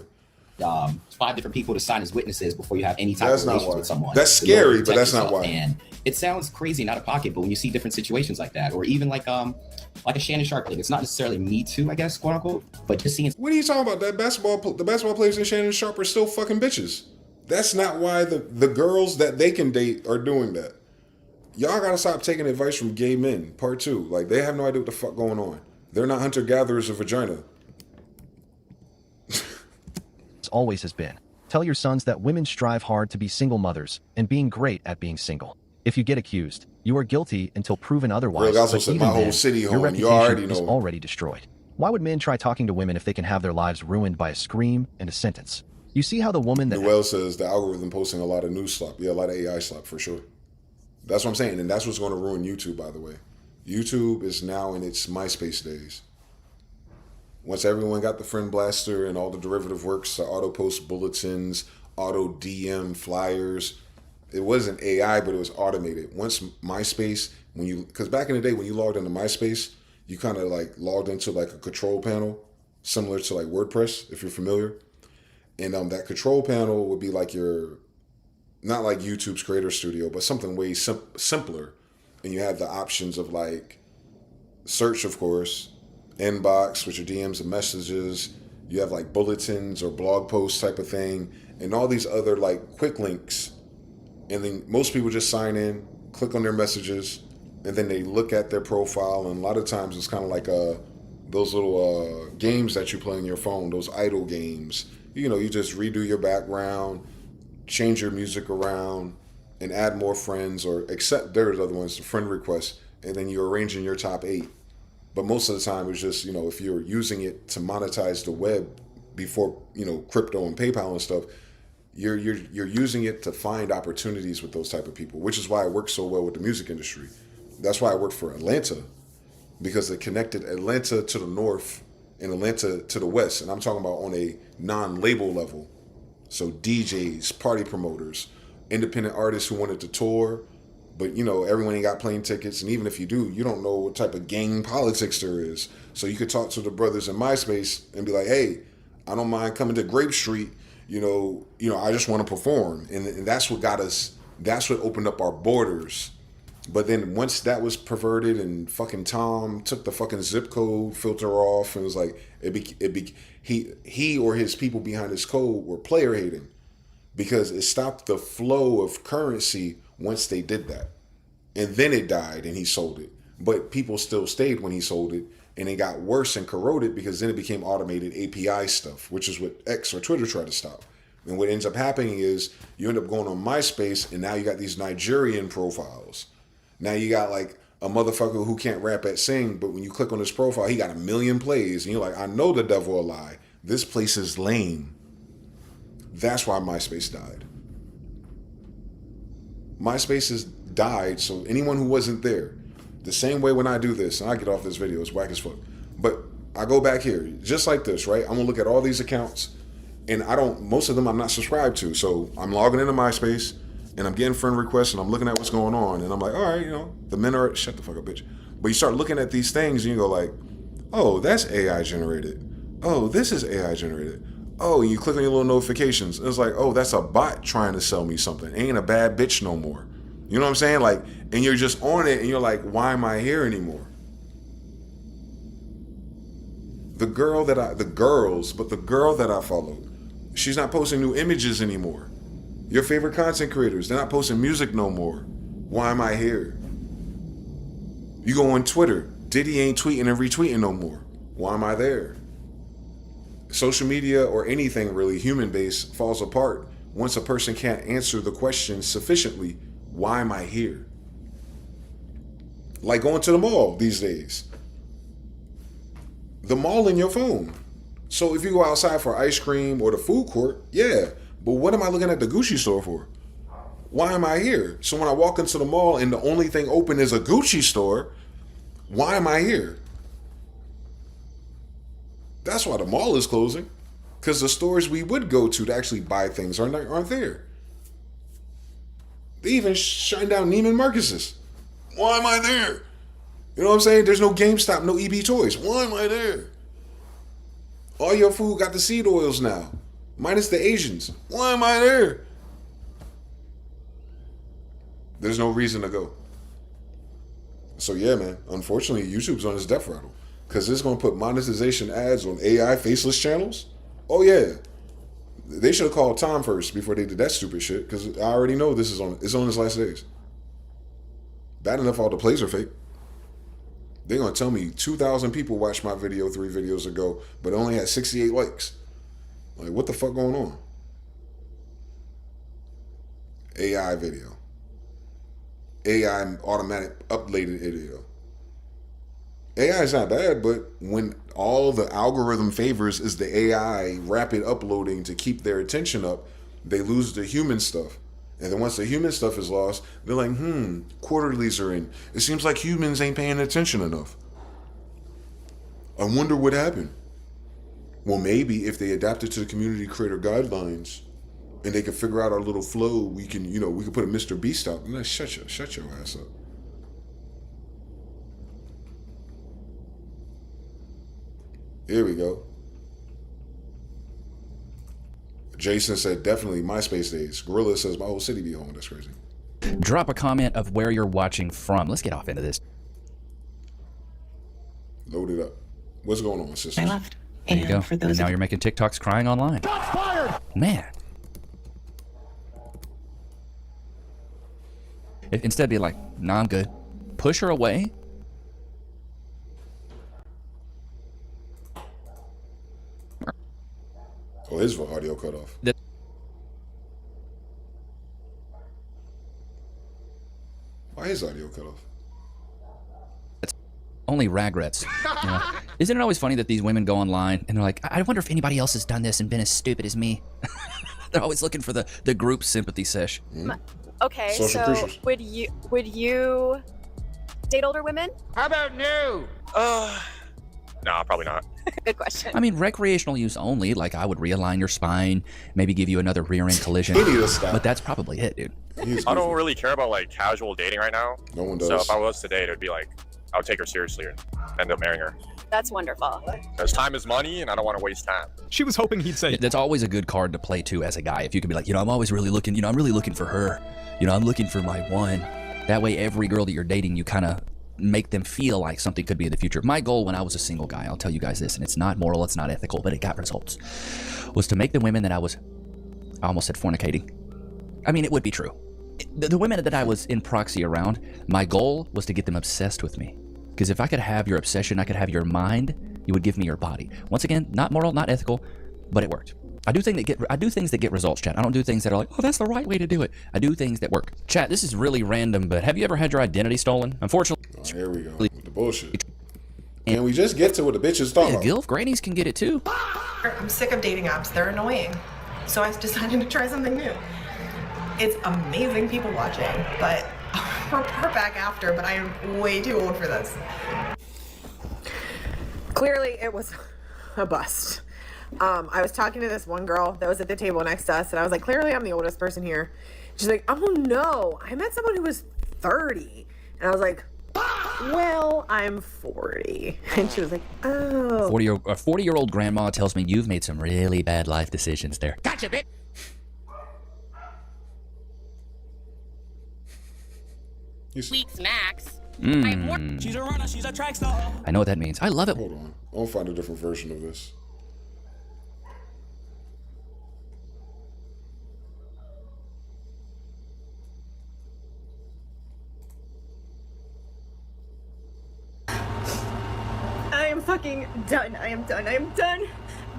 5 different people to sign as witnesses before you have any type of relationship with someone. That's scary, but that's not why. And it sounds crazy and out of pocket, but when you see different situations like that, or even like a Shannon Sharp thing, it's not necessarily Me Too, I guess, quote unquote, but just seeing. What are you talking about? The basketball players in Shannon Sharp are still fucking bitches. That's not why the girls that they can date are doing that. Y'all gotta stop taking advice from gay men. Part 2, like they have no idea what the fuck going on. They're not hunter gatherers of vagina. Always has been. Tell your sons that women strive hard to be single mothers and being great at being single. If you get accused, you are guilty until proven otherwise. Real also said my whole city your home. reputation You already know. is already destroyed. Why would men try talking to women if they can have their lives ruined by a scream and a sentence? You see how the woman that Noel says the algorithm posting a lot of news slop. Yeah, a lot of AI slop for sure. That's what I'm saying, and that's what's going to ruin YouTube, by the way. YouTube is now in its MySpace days. Once everyone got the friend blaster and all the derivative works, the auto post bulletins, auto DM flyers, it wasn't AI, but it was automated. Once MySpace, because back in the day when you logged into MySpace, you kind of like logged into like a control panel, similar to like WordPress, if you're familiar. And that control panel would be like not like YouTube's Creator Studio, but something way simpler. And you have the options of like search, of course, inbox, which are DMs and messages. You have like bulletins or blog posts type of thing, and all these other like quick links. And then most people just sign in, click on their messages, and then they look at their profile. And a lot of times it's kind of like those little games that you play on your phone, those idle games. You know, you just redo your background, change your music around, and add more friends, or accept there's other ones, the friend requests, and then you're arranging your top 8. But most of the time, it's just, if you're using it to monetize the web before, crypto and PayPal and stuff, you're using it to find opportunities with those type of people, which is why it works so well with the music industry. That's why I worked for Atlanta, because it connected Atlanta to the north and Atlanta to the west. And I'm talking about on a non-label level. So DJs, party promoters, independent artists who wanted to tour, but everyone ain't got plane tickets, and even if you do, you don't know what type of gang politics there is. So you could talk to the brothers in MySpace and be like, "Hey, I don't mind coming to Grape Street. I just want to perform." And that's what got us. That's what opened up our borders. But then once that was perverted, and fucking Tom took the fucking zip code filter off, and was like, he or his people behind his code were player hating, because it stopped the flow of currency. Once they did that, and then it died and he sold it, but people still stayed when he sold it, and it got worse and corroded because then it became automated API stuff, which is what X or Twitter tried to stop. And what ends up happening is you end up going on MySpace, and now you got these Nigerian profiles. Now you got like a motherfucker who can't rap at sing, but when you click on his profile, he got 1 million plays, and you're like, I know the devil a lie. This place is lame. That's why MySpace died. MySpace has died, so anyone who wasn't there, the same way when I do this, and I get off this video, it's whack as fuck, but I go back here, just like this, right? I'm gonna look at all these accounts, and most of them I'm not subscribed to, so I'm logging into MySpace, and I'm getting friend requests, and I'm looking at what's going on, and I'm like, all right, the men are, shut the fuck up, bitch. But you start looking at these things, and you go like, oh, that's AI generated. Oh, this is AI generated. Oh, and you click on your little notifications. It's like, oh, that's a bot trying to sell me something. Ain't a bad bitch no more. You know what I'm saying? Like, and you're just on it and you're like, why am I here anymore? The girl that I followed, she's not posting new images anymore. Your favorite content creators, they're not posting music no more. Why am I here? You go on Twitter, Diddy ain't tweeting and retweeting no more. Why am I there? Social media or anything really human-based falls apart once a person can't answer the question sufficiently, why am I here? Like going to the mall these days. The mall in your phone. So if you go outside for ice cream or the food court, yeah, but what am I looking at the Gucci store for? Why am I here? So when I walk into the mall and the only thing open is a Gucci store, why am I here? That's why the mall is closing, because the stores we would go to actually buy things aren't there. They even shut down Neiman Marcus's. Why am I there? You know what I'm saying? There's no GameStop, no EB Toys. Why am I there? All your food got the seed oils now, minus the Asians. Why am I there? There's no reason to go. So yeah, man, unfortunately, YouTube's on its death rattle. Because it's going to put monetization ads on AI faceless channels? Oh, yeah. They should have called Tom first before they did that stupid shit. Because I already know it's on his last days. Bad enough all the plays are fake. They're going to tell me 2,000 people watched my video 3 videos ago, but it only had 68 likes. Like, what the fuck going on? AI video. AI automatic uploaded video. AI is not bad, but when all the algorithm favors is the AI rapid uploading to keep their attention up, they lose the human stuff. And then once the human stuff is lost, they're like, quarterlies are in. It seems like humans ain't paying attention enough. I wonder what happened. Well, maybe if they adapted to the community creator guidelines and they could figure out our little flow, we can put a Mr. Beast out. No, shut your ass up. Here we go. Jason said, definitely MySpace days. Gorilla says, my whole city be home. That's crazy. Drop a comment of where you're watching from. Let's get off into this. Load it up. What's going on, sisters? I left. There you go. And now you're making TikToks crying online. Shots fired! Man. Instead be like, nah, I'm good. Push her away. Oh, his audio cut off. Why is audio cut off? It's only regrets. You know? Isn't it always funny that these women go online and they're like, I wonder if anybody else has done this and been as stupid as me? They're always looking for the group sympathy sesh. Okay, Social so creatures. would you date older women? How about no? No, probably not. Good question. I mean, recreational use only. Like, I would realign your spine, maybe give you another rear end collision. But that's probably it, dude. I don't really care about like casual dating right now. No one does. So if I was to date, it would be like, I would take her seriously and end up marrying her. That's wonderful. Because time is money and I don't want to waste time. She was hoping he'd say. That's always a good card to play too as a guy. If you could be like, I'm always really looking, I'm really looking for her. I'm looking for my one. That way, every girl that you're dating, you kind of make them feel like something could be in the future. My goal when I was a single guy, I'll tell you guys this, and it's not moral, it's not ethical, but it got results, was to make the women that I almost said fornicating. I mean, it would be true. The women that I was in proxy around, my goal was to get them obsessed with me. Because if I could have your obsession, I could have your mind, you would give me your body. Once again, not moral, not ethical, but it worked. I do things that get results, chat. I don't do things that are like, oh, that's the right way to do it. I do things that work. Chat, this is really random, but have you ever had your identity stolen? Unfortunately. Oh, here we go. With the bullshit. Can we just get to what the bitch is talking about? Gilf, grannies can get it too. I'm sick of dating apps. They're annoying. So I decided to try something new. It's amazing people watching, but I'll report back after, but I am way too old for this. Clearly, it was a bust. I was talking to this one girl that was at the table next to us, and I was like, clearly I'm the oldest person here. She's like, oh no, I met someone who was 30. And I was like, well, I'm 40. And she was like, oh. 40-year-old grandma tells me you've made some really bad life decisions there. Gotcha, bitch. Weeks max. She's a runner, she's a track star. I know what that means. I love it. Hold on. I'll find a different version of this. I am fucking done. I am done. I am done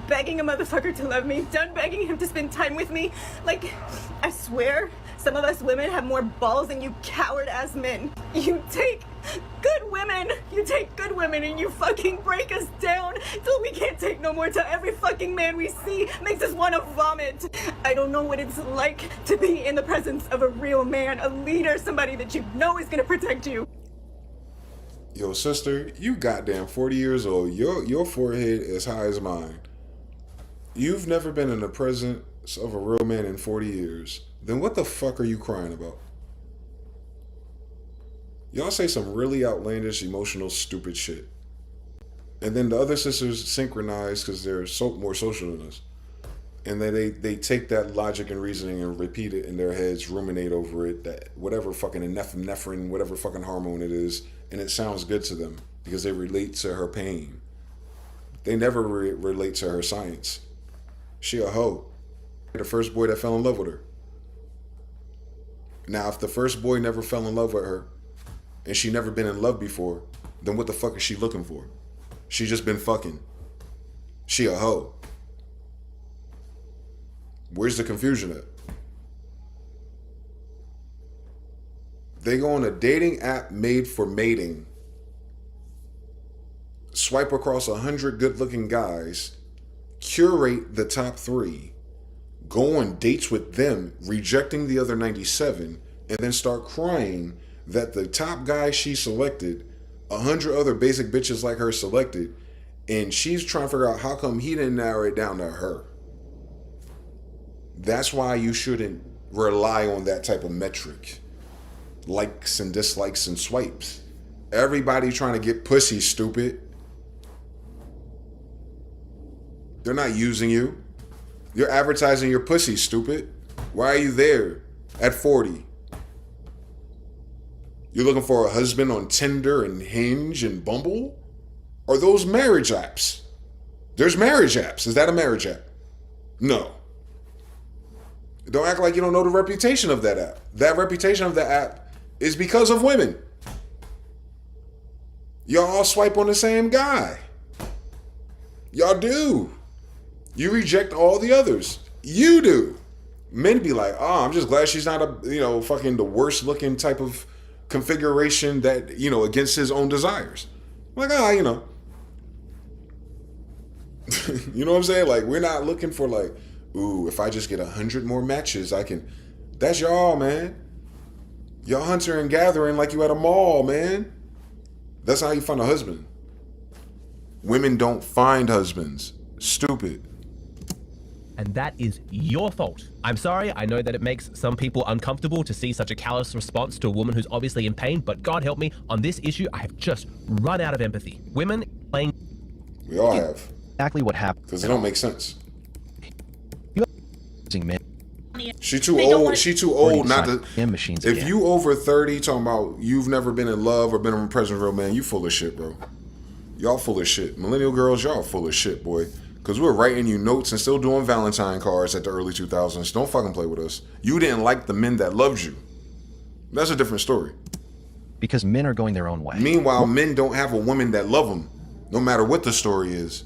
begging a motherfucker to love me. Done begging him to spend time with me. Like, I swear, some of us women have more balls than you coward-ass men. You take good women and you fucking break us down till we can't take no more, till every fucking man we see makes us want to vomit. I don't know what it's like to be in the presence of a real man, a leader, somebody that you know is gonna protect you. Yo, sister, you goddamn 40 years old. Your forehead as high as mine. You've never been in the presence of a real man in 40 years. Then what the fuck are you crying about? Y'all say some really outlandish, emotional, stupid shit. And then the other sisters synchronize because they're more social than us. And then they take that logic and reasoning and repeat it in their heads, ruminate over it, that whatever fucking epinephrine, whatever fucking hormone it is, and it sounds good to them because they relate to her pain. They never relate to her science. She a hoe. The first boy that fell in love with her. Now, if the first boy never fell in love with her, and she never been in love before, then what the fuck is she looking for? She just been fucking. She a hoe. Where's the confusion at? They go on a dating app made for mating. Swipe across 100 good-looking guys. Curate the top 3. Go on dates with them, rejecting the other 97, and then start crying that the top guy she selected, 100 other basic bitches like her selected, and she's trying to figure out how come he didn't narrow it down to her. That's why you shouldn't rely on that type of metric. Likes and dislikes and swipes. Everybody trying to get pussy, stupid. They're not using you. You're advertising your pussy, stupid. Why are you there at 40? You're looking for a husband on Tinder and Hinge and Bumble? Are those marriage apps? There's marriage apps. Is that a marriage app? No. Don't act like you don't know the reputation of that app. That reputation of the app is because of women. Y'all all swipe on the same guy. Y'all do. You reject all the others. You do. Men be like, oh, I'm just glad she's not a, fucking the worst looking type of configuration that, against his own desires. I'm like, you know what I'm saying? Like, we're not looking for like, ooh, if I just get 100 more matches, I can. That's y'all, man. Y'all hunter and gathering like you at a mall, man. That's how you find a husband. Women don't find husbands. Stupid. And that is your fault. I'm sorry, I know that it makes some people uncomfortable to see such a callous response to a woman who's obviously in pain, but God help me, on this issue, I have just run out of empathy. Women playing... We all have. Exactly what happened. Because it don't make sense. Men. She too old. She too old not to. Machines if again. you over 30 talking about you've never been in love or been in a present real man, you full of shit, bro. Y'all full of shit. Millennial girls, y'all full of shit, boy. Because we're writing you notes and still doing Valentine cards at the early 2000s. Don't fucking play with us. You didn't like the men that loved you. That's a different story. Because men are going their own way. Meanwhile, men don't have a woman that love them, no matter what the story is.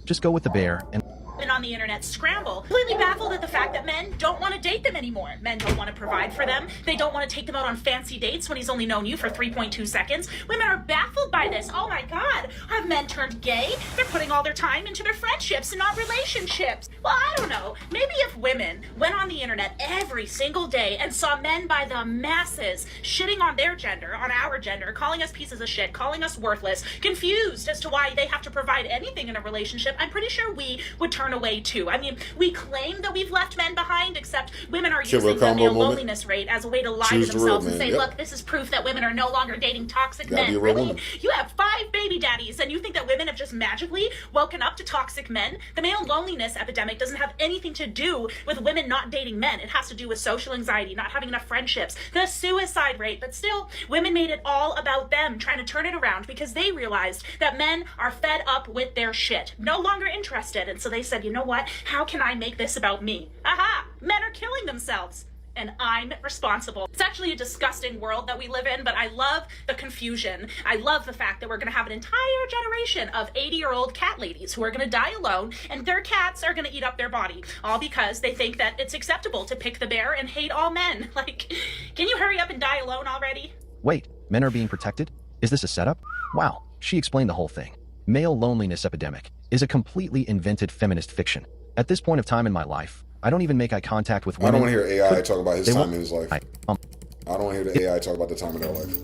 Just go with the bear and... women on the internet scramble, completely baffled at the fact that men don't want to date them anymore. Men don't want to provide for them. They don't want to take them out on fancy dates when he's only known you for 3.2 seconds. Women are baffled by this. Oh my God, have men turned gay? They're putting all their time into their friendships and not relationships. Well, I don't know. Maybe if women went on the internet every single day and saw men by the masses shitting on their gender, on our gender, calling us pieces of shit, calling us worthless, confused as to why they have to provide anything in a relationship, I'm pretty sure we would turn away too. I mean, we claim that we've left men behind, except women are using the male loneliness rate as a way to lie to themselves and say, look, this is proof that women are no longer dating toxic men. Really? You have 5 baby daddies and you think that women have just magically woken up to toxic men? The male loneliness epidemic doesn't have anything to do with women not dating men. It has to do with social anxiety, not having enough friendships, the suicide rate. But still, women made it all about them, trying to turn it around because they realized that men are fed up with their shit, no longer interested. And so they said, you know what? How can I make this about me? Aha! Men are killing themselves. And I'm responsible. It's actually a disgusting world that we live in, but I love the confusion. I love the fact that we're gonna have an entire generation of 80-year-old cat ladies who are gonna die alone, and their cats are gonna eat up their body, all because they think that it's acceptable to pick the bear and hate all men. Like, can you hurry up and die alone already? Wait, men are being protected? Is this a setup? Wow, she explained the whole thing. Male loneliness epidemic is a completely invented feminist fiction. At this point of time in my life, I don't even make eye contact with women. I don't want to hear AI talk about his time in his life. I don't want to hear the AI talk about the time in their life.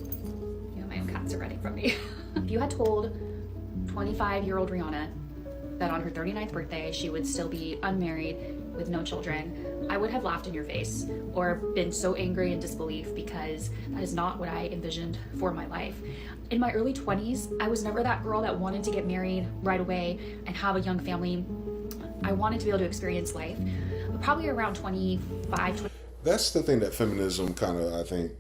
You know, my own cats are running from me. If you had told 25-year-old Rihanna that on her 39th birthday she would still be unmarried with no children, I would have laughed in your face or been so angry in disbelief, because that is not what I envisioned for my life. In my early 20s, I was never that girl that wanted to get married right away and have a young family. I wanted to be able to experience life. But probably around 25. That's the thing that feminism kind of, I think,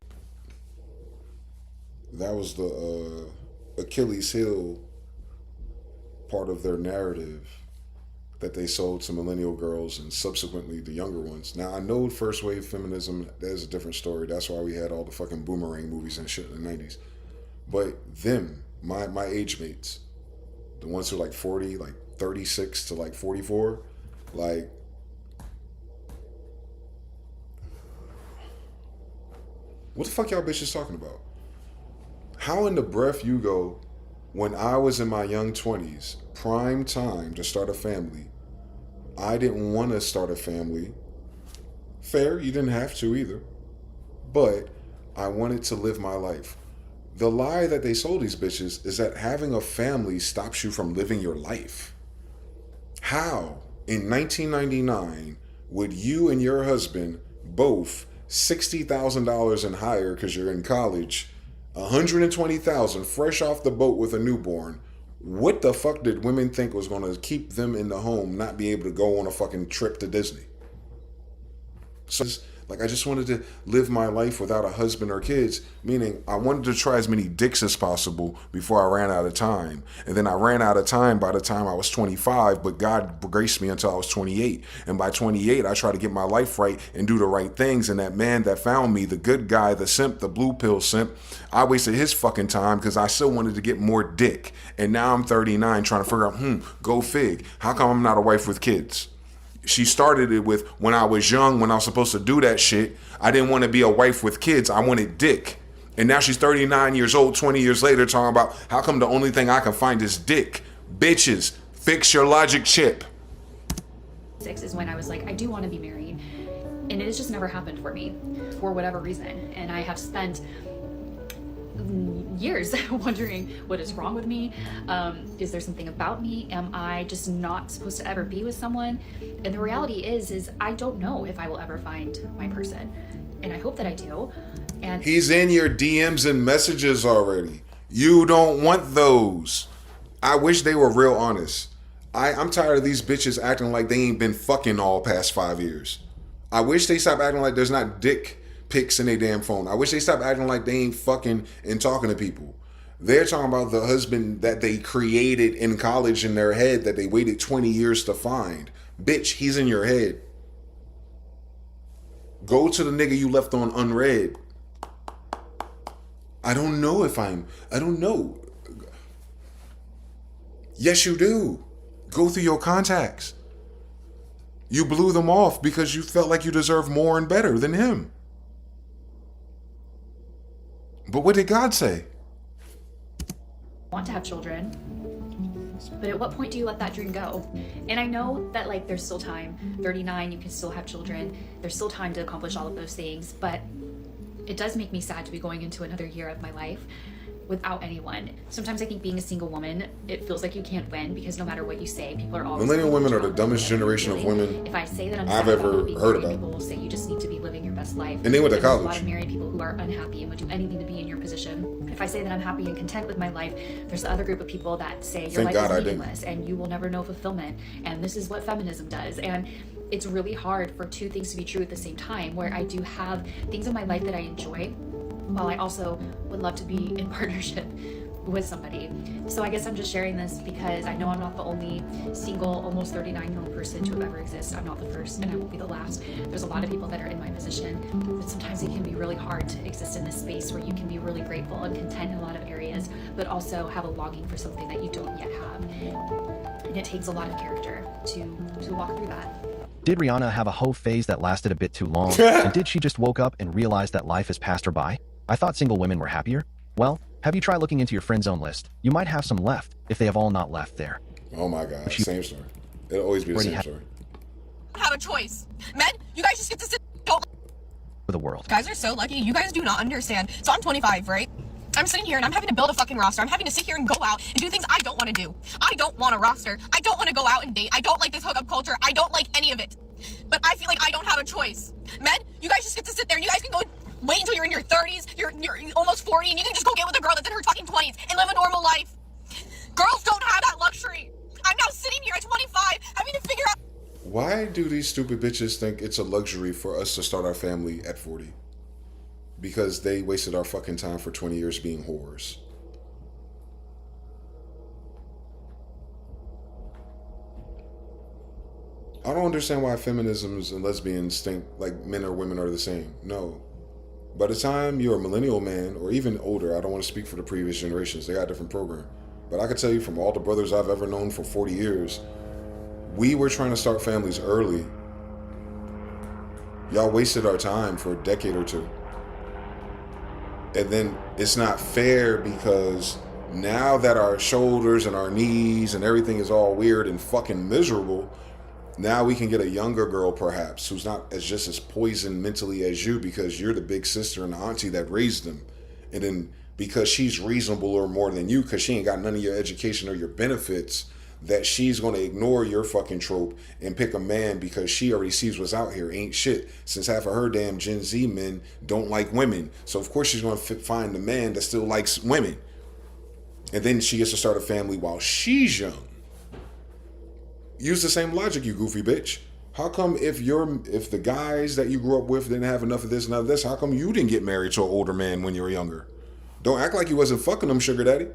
that was the Achilles heel part of their narrative that they sold to millennial girls and subsequently the younger ones. Now, I know first wave feminism, that's a different story. That's why we had all the fucking Boomerang movies and shit in the 90s. But them, my age mates, the ones who are like 40, like 36 to like 44, like, what the fuck y'all bitches talking about? How in the breath you go, when I was in my young 20s, prime time to start a family, I didn't want to start a family. Fair, you didn't have to either. But I wanted to live my life. The lie that they sold these bitches is that having a family stops you from living your life. How, in 1999, would you and your husband both $60,000 and higher because you're in college, $120,000 fresh off the boat with a newborn? What the fuck did women think was going to keep them in the home, not be able to go on a fucking trip to Disney? So, like, I just wanted to live my life without a husband or kids, meaning I wanted to try as many dicks as possible before I ran out of time. And then I ran out of time by the time I was 25, but God graced me until I was 28. And by 28, I tried to get my life right and do the right things. And that man that found me, the good guy, the simp, the blue pill simp, I wasted his fucking time because I still wanted to get more dick. And now I'm 39 trying to figure out, go fig. How come I'm not a wife with kids? She started it with, when I was young, when I was supposed to do that shit, I didn't want to be a wife with kids. I wanted dick. And now she's 39 years old, 20 years later, talking about how come the only thing I can find is dick. Bitches, fix your logic chip. 6 is when I was like, I do want to be married. And it has just never happened for me for whatever reason. And I have spent years wondering what is wrong with me. Is there something about me? Am I just not supposed to ever be with someone? And the reality is I don't know if I will ever find my person. And I hope that I do. And he's in your DMs and messages already. You don't want those. I wish they were real honest. I'm tired of these bitches acting like they ain't been fucking all past 5 years. I wish they stop acting like there's not dick pics in their damn phone. I wish they stop acting like they ain't fucking and talking to people. They're talking about the husband that they created in college in their head that they waited 20 years to find. Bitch, he's in your head. Go to the nigga you left on unread. I don't know. Yes, you do. Go through your contacts. You blew them off because you felt like you deserved more and better than him. But what did God say? Want to have children, but at what point do you let that dream go? And I know that like there's still time, 39, you can still have children, there's still time to accomplish all of those things, but it does make me sad to be going into another year of my life without anyone. Sometimes I think being a single woman, it feels like you can't win because no matter what you say, people are always Millennial women are the dumbest generation of women if I say that I've ever heard about. People will say you just need to be living your best life. And they went to There's a college. lot of married people who are unhappy and would do anything to be in your position. If I say that I'm happy and content with my life, there's the other group of people that say your Thank life God I is didn't. meaningless and you will never know fulfillment. And this is what feminism does. And it's really hard for two things to be true at the same time, where I do have things in my life that I enjoy, while I also would love to be in partnership with somebody. So I guess I'm just sharing this because I know I'm not the only single, almost 39-year-old person to have ever exist. I'm not the first and I won't be the last. There's a lot of people that are in my position, but sometimes it can be really hard to exist in this space where you can be really grateful and content in a lot of areas, but also have a longing for something that you don't yet have. And it takes a lot of character to walk through that. Did Rihanna have a hoe phase that lasted a bit too long? And did she just woke up and realize that life has passed her by? I thought single women were happier. Well, have you tried looking into your friend zone list? You might have some left, if they have all not left there. Oh my God, same story. It'll always be the same story. Have a choice. Men, you guys just get to sit. Don't. For the world. Guys are so lucky. You guys do not understand. So I'm 25, right? I'm sitting here and I'm having to build a fucking roster. I'm having to sit here and go out and do things I don't want to do. I don't want a roster. I don't want to go out and date. I don't like this hookup culture. I don't like any of it. But I feel like I don't have a choice. Men, you guys just get to sit there and you guys can go wait until you're in your 30s, you're almost 40, and you can just go get with a girl that's in her fucking 20s and live a normal life. Girls don't have that luxury. I'm now sitting here at 25 having to figure out. Why do these stupid bitches think it's a luxury for us to start our family at 40? Because they wasted our fucking time for 20 years being whores. I don't understand why feminisms and lesbians think like men or women are the same. No. By the time you're a millennial man, or even older, I don't want to speak for the previous generations, they got a different program. But I can tell you from all the brothers I've ever known for 40 years, we were trying to start families early. Y'all wasted our time for a decade or two. And then it's not fair because now that our shoulders and our knees and everything is all weird and fucking miserable, now we can get a younger girl perhaps who's not as just as poisoned mentally as you because you're the big sister and the auntie that raised them. And then because she's reasonable or more than you because she ain't got none of your education or your benefits, that she's going to ignore your fucking trope and pick a man because she already sees what's out here ain't shit, since half of her damn Gen Z men don't like women. So of course she's going to find the man that still likes women. And then she gets to start a family while she's young. Use the same logic, you goofy bitch. How come if the guys that you grew up with didn't have enough of this and of this, how come you didn't get married to an older man when you were younger? Don't act like you wasn't fucking them, sugar daddy.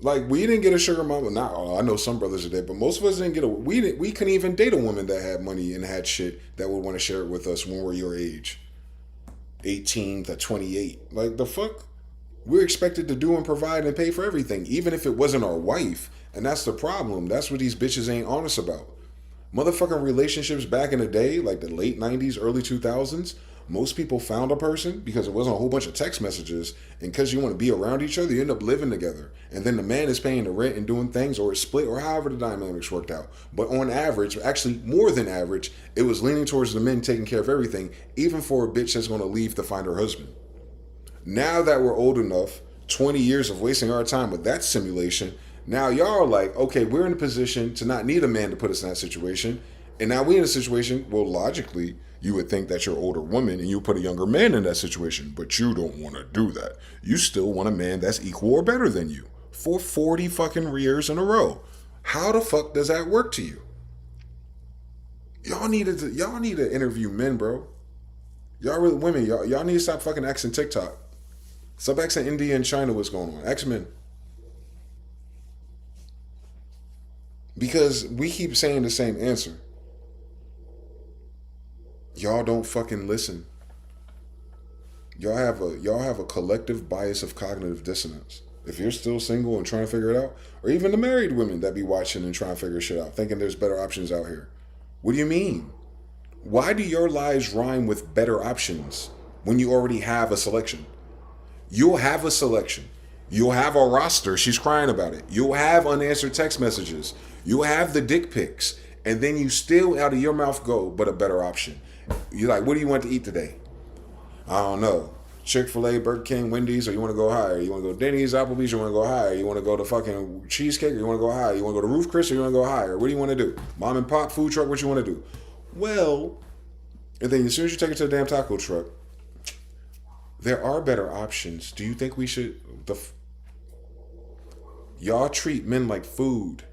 Like, we didn't get a sugar mama. Now, I know some brothers did, but most of us didn't get we couldn't even date a woman that had money and had shit that would want to share it with us when we're your age. 18 to 28. Like, the fuck? We're expected to do and provide and pay for everything, even if it wasn't our wife. And that's the problem. That's what these bitches ain't honest about. Motherfucking relationships back in the day, like the late 90s, early 2000s, most people found a person because it wasn't a whole bunch of text messages. And because you want to be around each other, you end up living together. And then the man is paying the rent and doing things, or it's split, or however the dynamics worked out. But on average, actually more than average, it was leaning towards the men taking care of everything, even for a bitch that's going to leave to find her husband. Now that we're old enough, 20 years of wasting our time with that simulation, now y'all are like, okay, we're in a position to not need a man to put us in that situation. And now we're in a situation, well, logically, you would think that you're an older woman and you put a younger man in that situation, but you don't want to do that. You still want a man that's equal or better than you for 40 fucking years in a row. How the fuck does that work to you? Y'all need to interview men, bro. Y'all really, women, y'all need to stop fucking Xing TikTok. Stop Xing India and China, what's going on? X-Men. Because we keep saying the same answer. Y'all don't fucking listen. Y'all have a collective bias of cognitive dissonance. If you're still single and trying to figure it out, or even the married women that be watching and trying to figure shit out, thinking there's better options out here. What do you mean? Why do your lies rhyme with better options when you already have a selection? You'll have a selection. You'll have a roster. She's crying about it. You'll have unanswered text messages. You'll have the dick pics. And then you still out of your mouth go, but a better option. You're like, what do you want to eat today? I don't know. Chick-fil-A, Burger King, Wendy's, or you want to go higher? You want to go Denny's, Applebee's, or you want to go higher? You want to go to fucking Cheesecake, or you want to go higher? You want to go to Roof Chris, or you want to go higher? What do you want to do? Mom and pop, food truck, what you want to do? Well, and then as soon as you take it to the damn taco truck, there are better options. Do you think we should... Y'all treat men like food.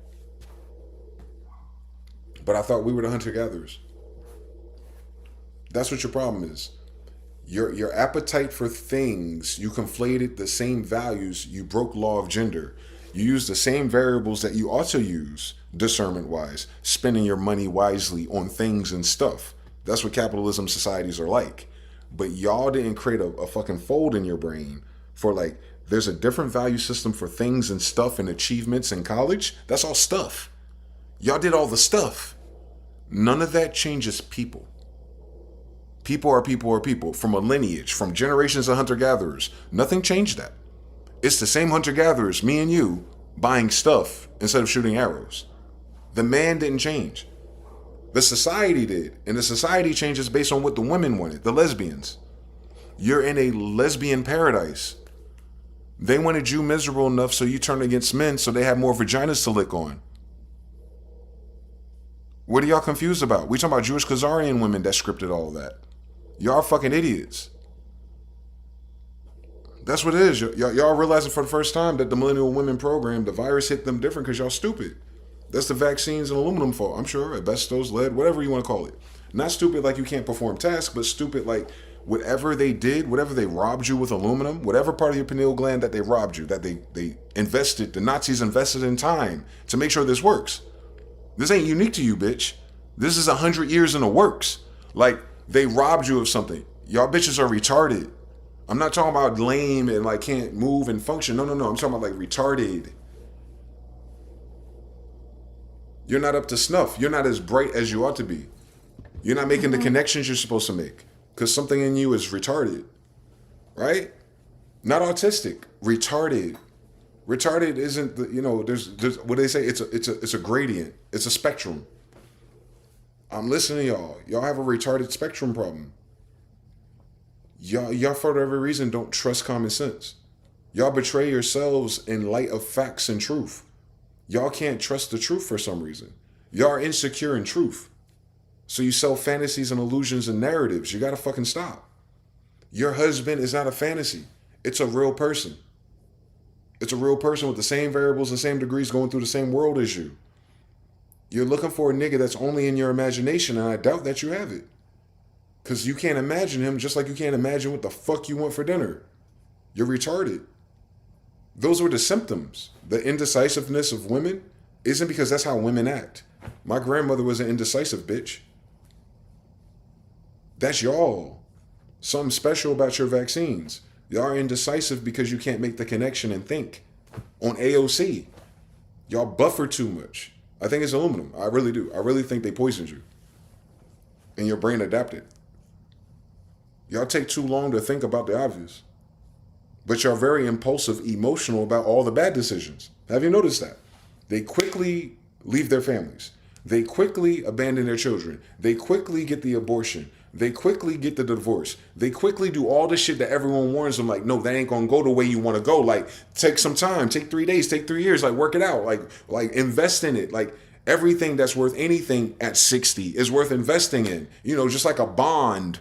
But I thought we were the hunter-gatherers. That's what your problem is. Your appetite for things, you conflated the same values, you broke law of gender. You use the same variables that you ought to use, discernment-wise, spending your money wisely on things and stuff. That's what capitalism societies are like. But y'all didn't create a fucking fold in your brain for like, there's a different value system for things and stuff and achievements in college. That's all stuff. Y'all did all the stuff. None of that changes people. People are people are people. From a lineage, from generations of hunter-gatherers. Nothing changed that. It's the same hunter-gatherers, me and you, buying stuff instead of shooting arrows. The man didn't change. The society did. And the society changes based on what the women wanted, the lesbians. You're in a lesbian paradise. They wanted you miserable enough so you turned against men so they had more vaginas to lick on. What are y'all confused about? We talking about Jewish Khazarian women that scripted all of that. Y'all fucking idiots. That's what it is. Y'all realizing for the first time that the Millennial Women Program, the virus hit them different because y'all stupid. That's the vaccines and aluminum fault, I'm sure. Asbestos, lead, whatever you want to call it. Not stupid like you can't perform tasks, but stupid like whatever they did, whatever they robbed you with aluminum, whatever part of your pineal gland that they robbed you, that they invested, the Nazis invested in time to make sure this works. This ain't unique to you, bitch. This is 100 years in the works. Like, they robbed you of something. Y'all bitches are retarded. I'm not talking about lame and like can't move and function. No. I'm talking about like retarded. You're not up to snuff. You're not as bright as you ought to be. You're not making the connections you're supposed to make because something in you is retarded, right? Not autistic, retarded. Retarded isn't the, there's what do they say? It's a gradient. It's a spectrum. I'm listening to y'all. Y'all have a retarded spectrum problem. Y'all for whatever reason don't trust common sense. Y'all betray yourselves in light of facts and truth. Y'all can't trust the truth for some reason. Y'all are insecure in truth. So you sell fantasies and illusions and narratives. You gotta fucking stop. Your husband is not a fantasy. It's a real person. It's a real person with the same variables and same degrees going through the same world as you. You're looking for a nigga that's only in your imagination, and I doubt that you have it. Because you can't imagine him just like you can't imagine what the fuck you want for dinner. You're retarded. Those were the symptoms. The indecisiveness of women isn't because that's how women act. My grandmother was an indecisive bitch. That's y'all. Something special about your vaccines. Y'all are indecisive because you can't make the connection and think. On AOC, y'all buffer too much. I think it's aluminum. I really do. I really think they poisoned you. And your brain adapted. Y'all take too long to think about the obvious. But you're very impulsive, emotional about all the bad decisions. Have you noticed that? They quickly leave their families. They quickly abandon their children. They quickly get the abortion. They quickly get the divorce. They quickly do all the shit that everyone warns them, like, no, that ain't gonna go the way you want to go. Like, take some time, take 3 days, take 3 years, like, work it out, like invest in it. Like, everything that's worth anything at 60 is worth investing in. Just like a bond,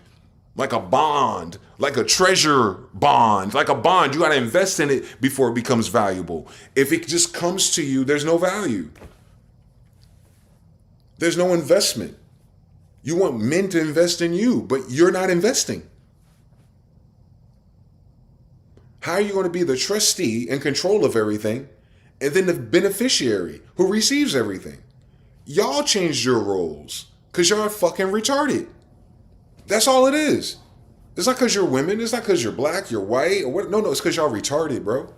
like a treasure bond, like a bond. You got to invest in it before it becomes valuable. If it just comes to you, there's no value. There's no investment. You want men to invest in you, but you're not investing. How are you going to be the trustee in control of everything and then the beneficiary who receives everything? Y'all changed your roles because y'all are fucking retarded. That's all it is. It's not because you're women. It's not because you're black, you're white, or what. No, it's because y'all retarded, bro.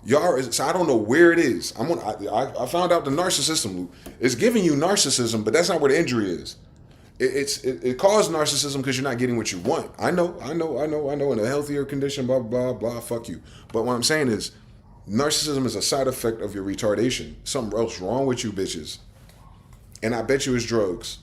Y'all, so I don't know where it is. I found out the narcissism loop. It's giving you narcissism, but that's not where the injury is. It caused narcissism because you're not getting what you want. I know. In a healthier condition, blah, blah, blah, fuck you. But what I'm saying is, narcissism is a side effect of your retardation. Something else wrong with you bitches. And I bet you it's drugs.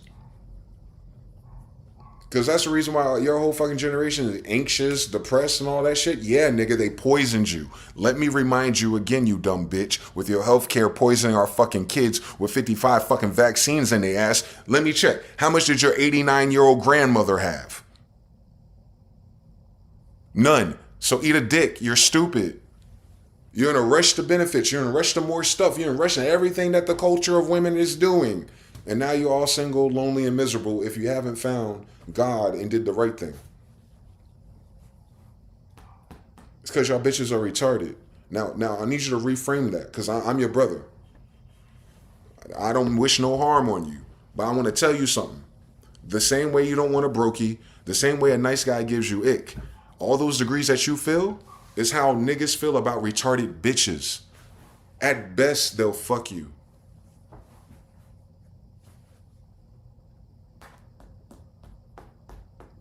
Because that's the reason why your whole fucking generation is anxious, depressed, and all that shit. Yeah, nigga, they poisoned you. Let me remind you again, you dumb bitch, with your healthcare poisoning our fucking kids with 55 fucking vaccines in their ass. Let me check. How much did your 89-year-old grandmother have? None. So eat a dick. You're stupid. You're in a rush to benefits. You're in a rush to more stuff. You're in a rush to everything that the culture of women is doing. And now you're all single, lonely, and miserable if you haven't found God and did the right thing. It's because y'all bitches are retarded. Now I need you to reframe that because I'm your brother. I don't wish no harm on you, but I want to tell you something. The same way you don't want a brokey, the same way a nice guy gives you ick, all those degrees that you feel is how niggas feel about retarded bitches. At best, they'll fuck you.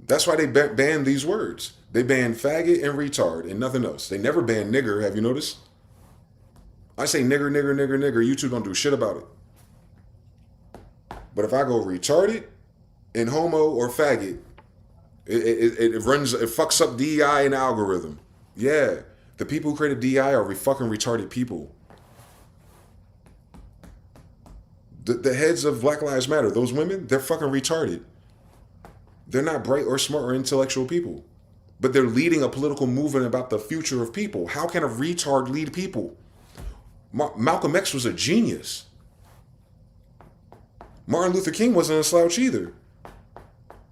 That's why they banned these words. They banned faggot and retard and nothing else. They never banned nigger, have you noticed? I say nigger, nigger, nigger, nigger. You two don't do shit about it. But if I go retarded and homo or faggot, it fucks up DEI and algorithm. Yeah, the people who created DEI are fucking retarded people. The heads of Black Lives Matter, those women, they're fucking retarded. They're not bright or smart or intellectual people, but they're leading a political movement about the future of people. How can a retard lead people? Malcolm X was a genius. Martin Luther King wasn't a slouch either.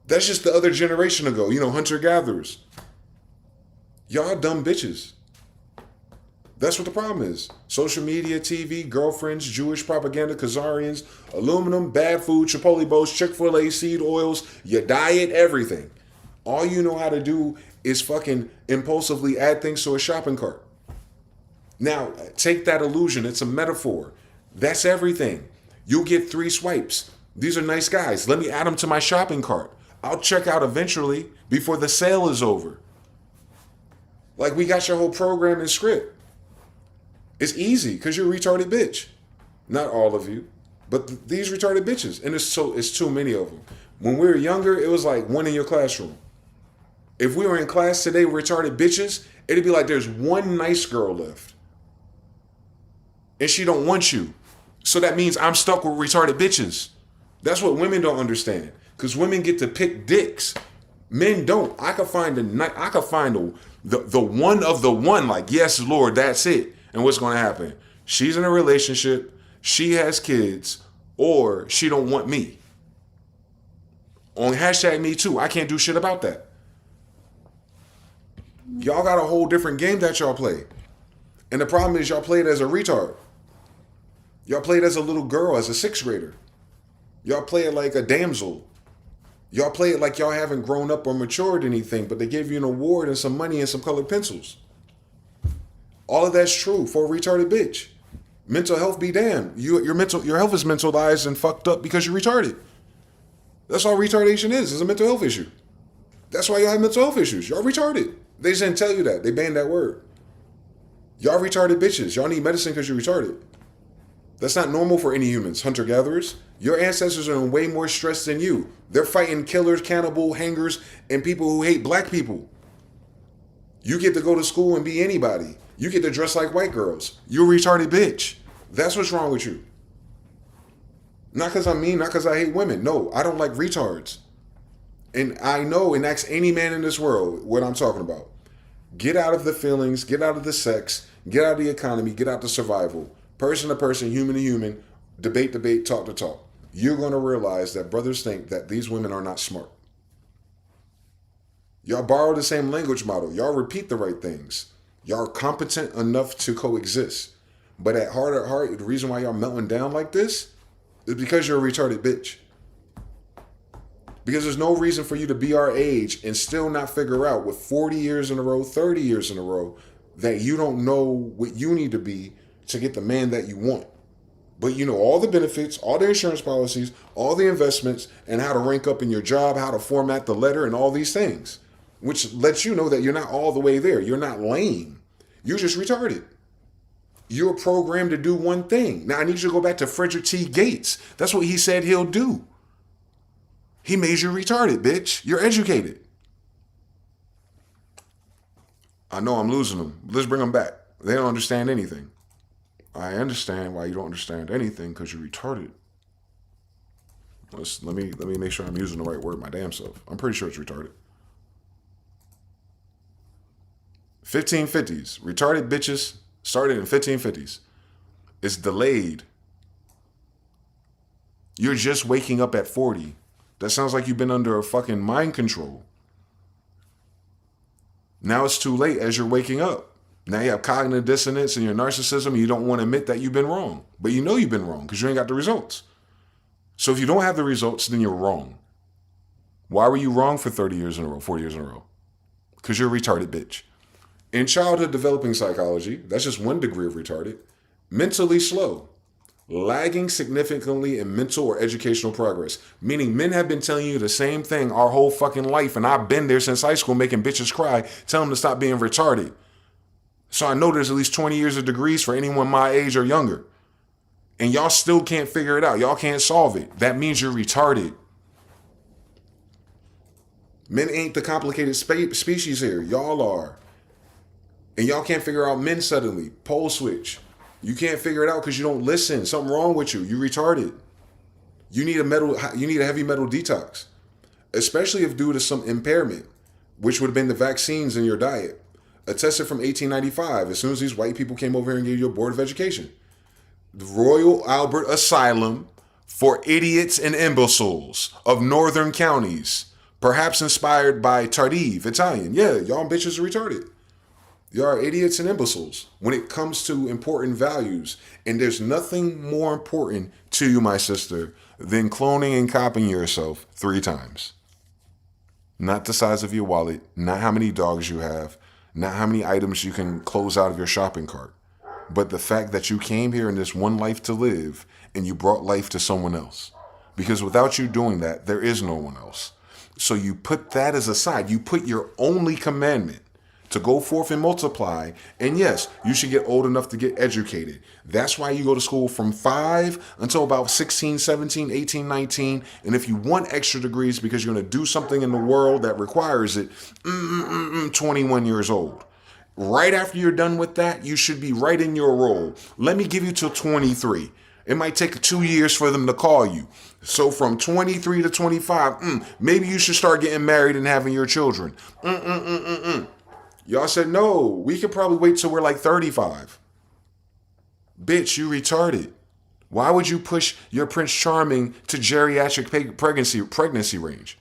That's just the other generation ago, hunter-gatherers. Y'all dumb bitches. That's what the problem is. Social media, TV, girlfriends, Jewish propaganda, Khazarians, aluminum, bad food, Chipotle bows, Chick-fil-A, seed oils, your diet, everything. All you know how to do is fucking impulsively add things to a shopping cart. Now, take that illusion. It's a metaphor. That's everything. You'll get 3 swipes. These are nice guys. Let me add them to my shopping cart. I'll check out eventually before the sale is over. Like we got your whole program and script. It's easy because you're a retarded bitch. Not all of you, but these retarded bitches. And it's too many of them. When we were younger, it was like one in your classroom. If we were in class today with retarded bitches, it'd be like there's one nice girl left. And she don't want you. So that means I'm stuck with retarded bitches. That's what women don't understand. Because women get to pick dicks. Men don't. I could find the one of the one, like, yes, Lord, that's it. And what's going to happen? She's in a relationship, she has kids, or she don't want me. On #MeToo, I can't do shit about that. Y'all got a whole different game that y'all play. And the problem is y'all play it as a retard. Y'all play it as a little girl, as a 6th grader. Y'all play it like a damsel. Y'all play it like y'all haven't grown up or matured anything, but they gave you an award and some money and some colored pencils. All of that's true for a retarded bitch. Mental health be damned. Your health is mentalized and fucked up because you're retarded. That's all retardation is. It's a mental health issue. That's why y'all have mental health issues. Y'all retarded. They just didn't tell you that. They banned that word. Y'all retarded bitches. Y'all need medicine because you're retarded. That's not normal for any humans. Hunter-gatherers. Your ancestors are in way more stress than you. They're fighting killers, cannibal, hangers, and people who hate black people. You get to go to school and be anybody. You get to dress like white girls. You're a retarded bitch. That's what's wrong with you. Not because I'm mean, not because I hate women. No, I don't like retards. And I know, and ask any man in this world what I'm talking about. Get out of the feelings, get out of the sex, get out of the economy, get out the survival. Person to person, human to human, debate to debate, talk to talk. You're going to realize that brothers think that these women are not smart. Y'all borrow the same language model. Y'all repeat the right things. Y'all are competent enough to coexist. But at heart, the reason why y'all melting down like this is because you're a retarded bitch. Because there's no reason for you to be our age and still not figure out with 40 years in a row, 30 years in a row, that you don't know what you need to be to get the man that you want. But you know all the benefits, all the insurance policies, all the investments, and how to rank up in your job, how to format the letter, and all these things, which lets you know that you're not all the way there. You're not lame. You're just retarded. You're programmed to do one thing. Now, I need you to go back to Frederick T. Gates. That's what he said he'll do. He made you retarded, bitch. You're educated. I know I'm losing them. Let's bring them back. They don't understand anything. I understand why you don't understand anything, because you're retarded. Let me make sure I'm using the right word my damn self. I'm pretty sure it's retarded. 1550s. Retarded bitches started in 1550s. It's delayed. You're just waking up at 40. That sounds like you've been under a fucking mind control. Now it's too late as you're waking up. Now you have cognitive dissonance and your narcissism, and you don't want to admit that you've been wrong. But you know you've been wrong because you ain't got the results. So if you don't have the results, then you're wrong. Why were you wrong for 30 years in a row, 40 years in a row? Because you're a retarded bitch. In childhood developing psychology, that's just one degree of retarded. Mentally slow. Lagging significantly in mental or educational progress. Meaning men have been telling you the same thing our whole fucking life, and I've been there since high school making bitches cry, telling them to stop being retarded. So I know there's at least 20 years of degrees for anyone my age or younger. And y'all still can't figure it out. Y'all can't solve it. That means you're retarded. Men ain't the complicated species here. Y'all are. And y'all can't figure out men suddenly. Pole switch. You can't figure it out because you don't listen. Something wrong with you. You're retarded. You need a heavy metal detox. Especially if due to some impairment, which would have been the vaccines in your diet. Attested from 1895, as soon as these white people came over here and gave you a board of education. The Royal Albert Asylum for Idiots and Imbeciles of Northern Counties. Perhaps inspired by Tardive, Italian. Yeah, y'all bitches are retarded. Y'all are idiots and imbeciles when it comes to important values. And there's nothing more important to you, my sister, than cloning and copying yourself 3 times. Not the size of your wallet, not how many dogs you have, not how many items you can close out of your shopping cart, but the fact that you came here in this one life to live and you brought life to someone else. Because without you doing that, there is no one else. So you put that as a side. You put your only commandment to go forth and multiply. And yes, you should get old enough to get educated. That's why you go to school from 5 until about 16, 17, 18, 19. And if you want extra degrees because you're going to do something in the world that requires it, 21 years old. Right after you're done with that, you should be right in your role. Let me give you till 23. It might take 2 years for them to call you. So from 23 to 25, maybe you should start getting married and having your children. Y'all said, no, we could probably wait till we're like 35. Bitch, you retarded. Why would you push your Prince Charming to geriatric pregnancy range?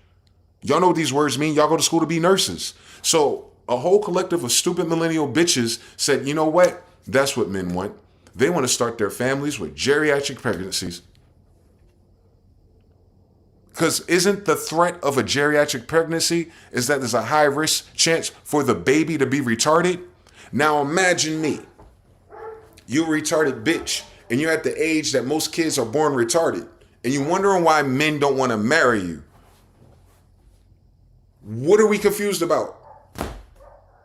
Y'all know what these words mean. Y'all go to school to be nurses. So a whole collective of stupid millennial bitches said, you know what? That's what men want. They want to start their families with geriatric pregnancies. Because isn't the threat of a geriatric pregnancy is that there's a high risk chance for the baby to be retarded? Now imagine me. You're a retarded bitch, and you're at the age that most kids are born retarded, and you're wondering why men don't want to marry you. What are we confused about?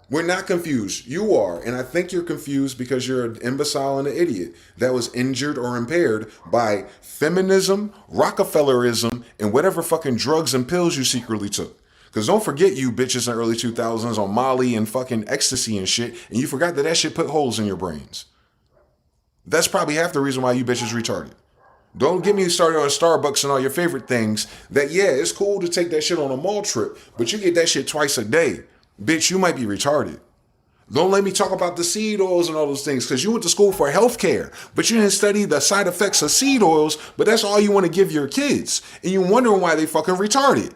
We're not confused. You are. And I think you're confused because you're an imbecile and an idiot that was injured or impaired by feminism, Rockefellerism, and whatever fucking drugs and pills you secretly took. Because don't forget you bitches in the early 2000s on Molly and fucking ecstasy and shit. And you forgot that shit put holes in your brains. That's probably half the reason why you bitches retarded. Don't get me started on Starbucks and all your favorite things that, yeah, it's cool to take that shit on a mall trip, but you get that shit twice a day. Bitch, you might be retarded. Don't let me talk about the seed oils and all those things because you went to school for healthcare, but you didn't study the side effects of seed oils, but that's all you want to give your kids. And you're wondering why they fucking retarded.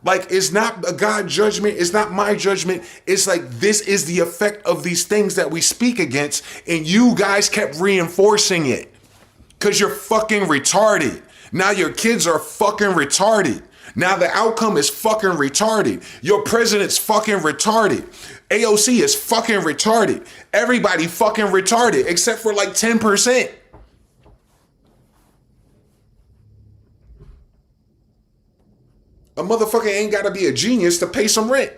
Like, it's not a God judgment. It's not my judgment. It's like, this is the effect of these things that we speak against. And you guys kept reinforcing it because you're fucking retarded. Now your kids are fucking retarded. Now the outcome is fucking retarded. Your president's fucking retarded. AOC is fucking retarded. Everybody fucking retarded except for like 10%. A motherfucker ain't gotta be a genius to pay some rent.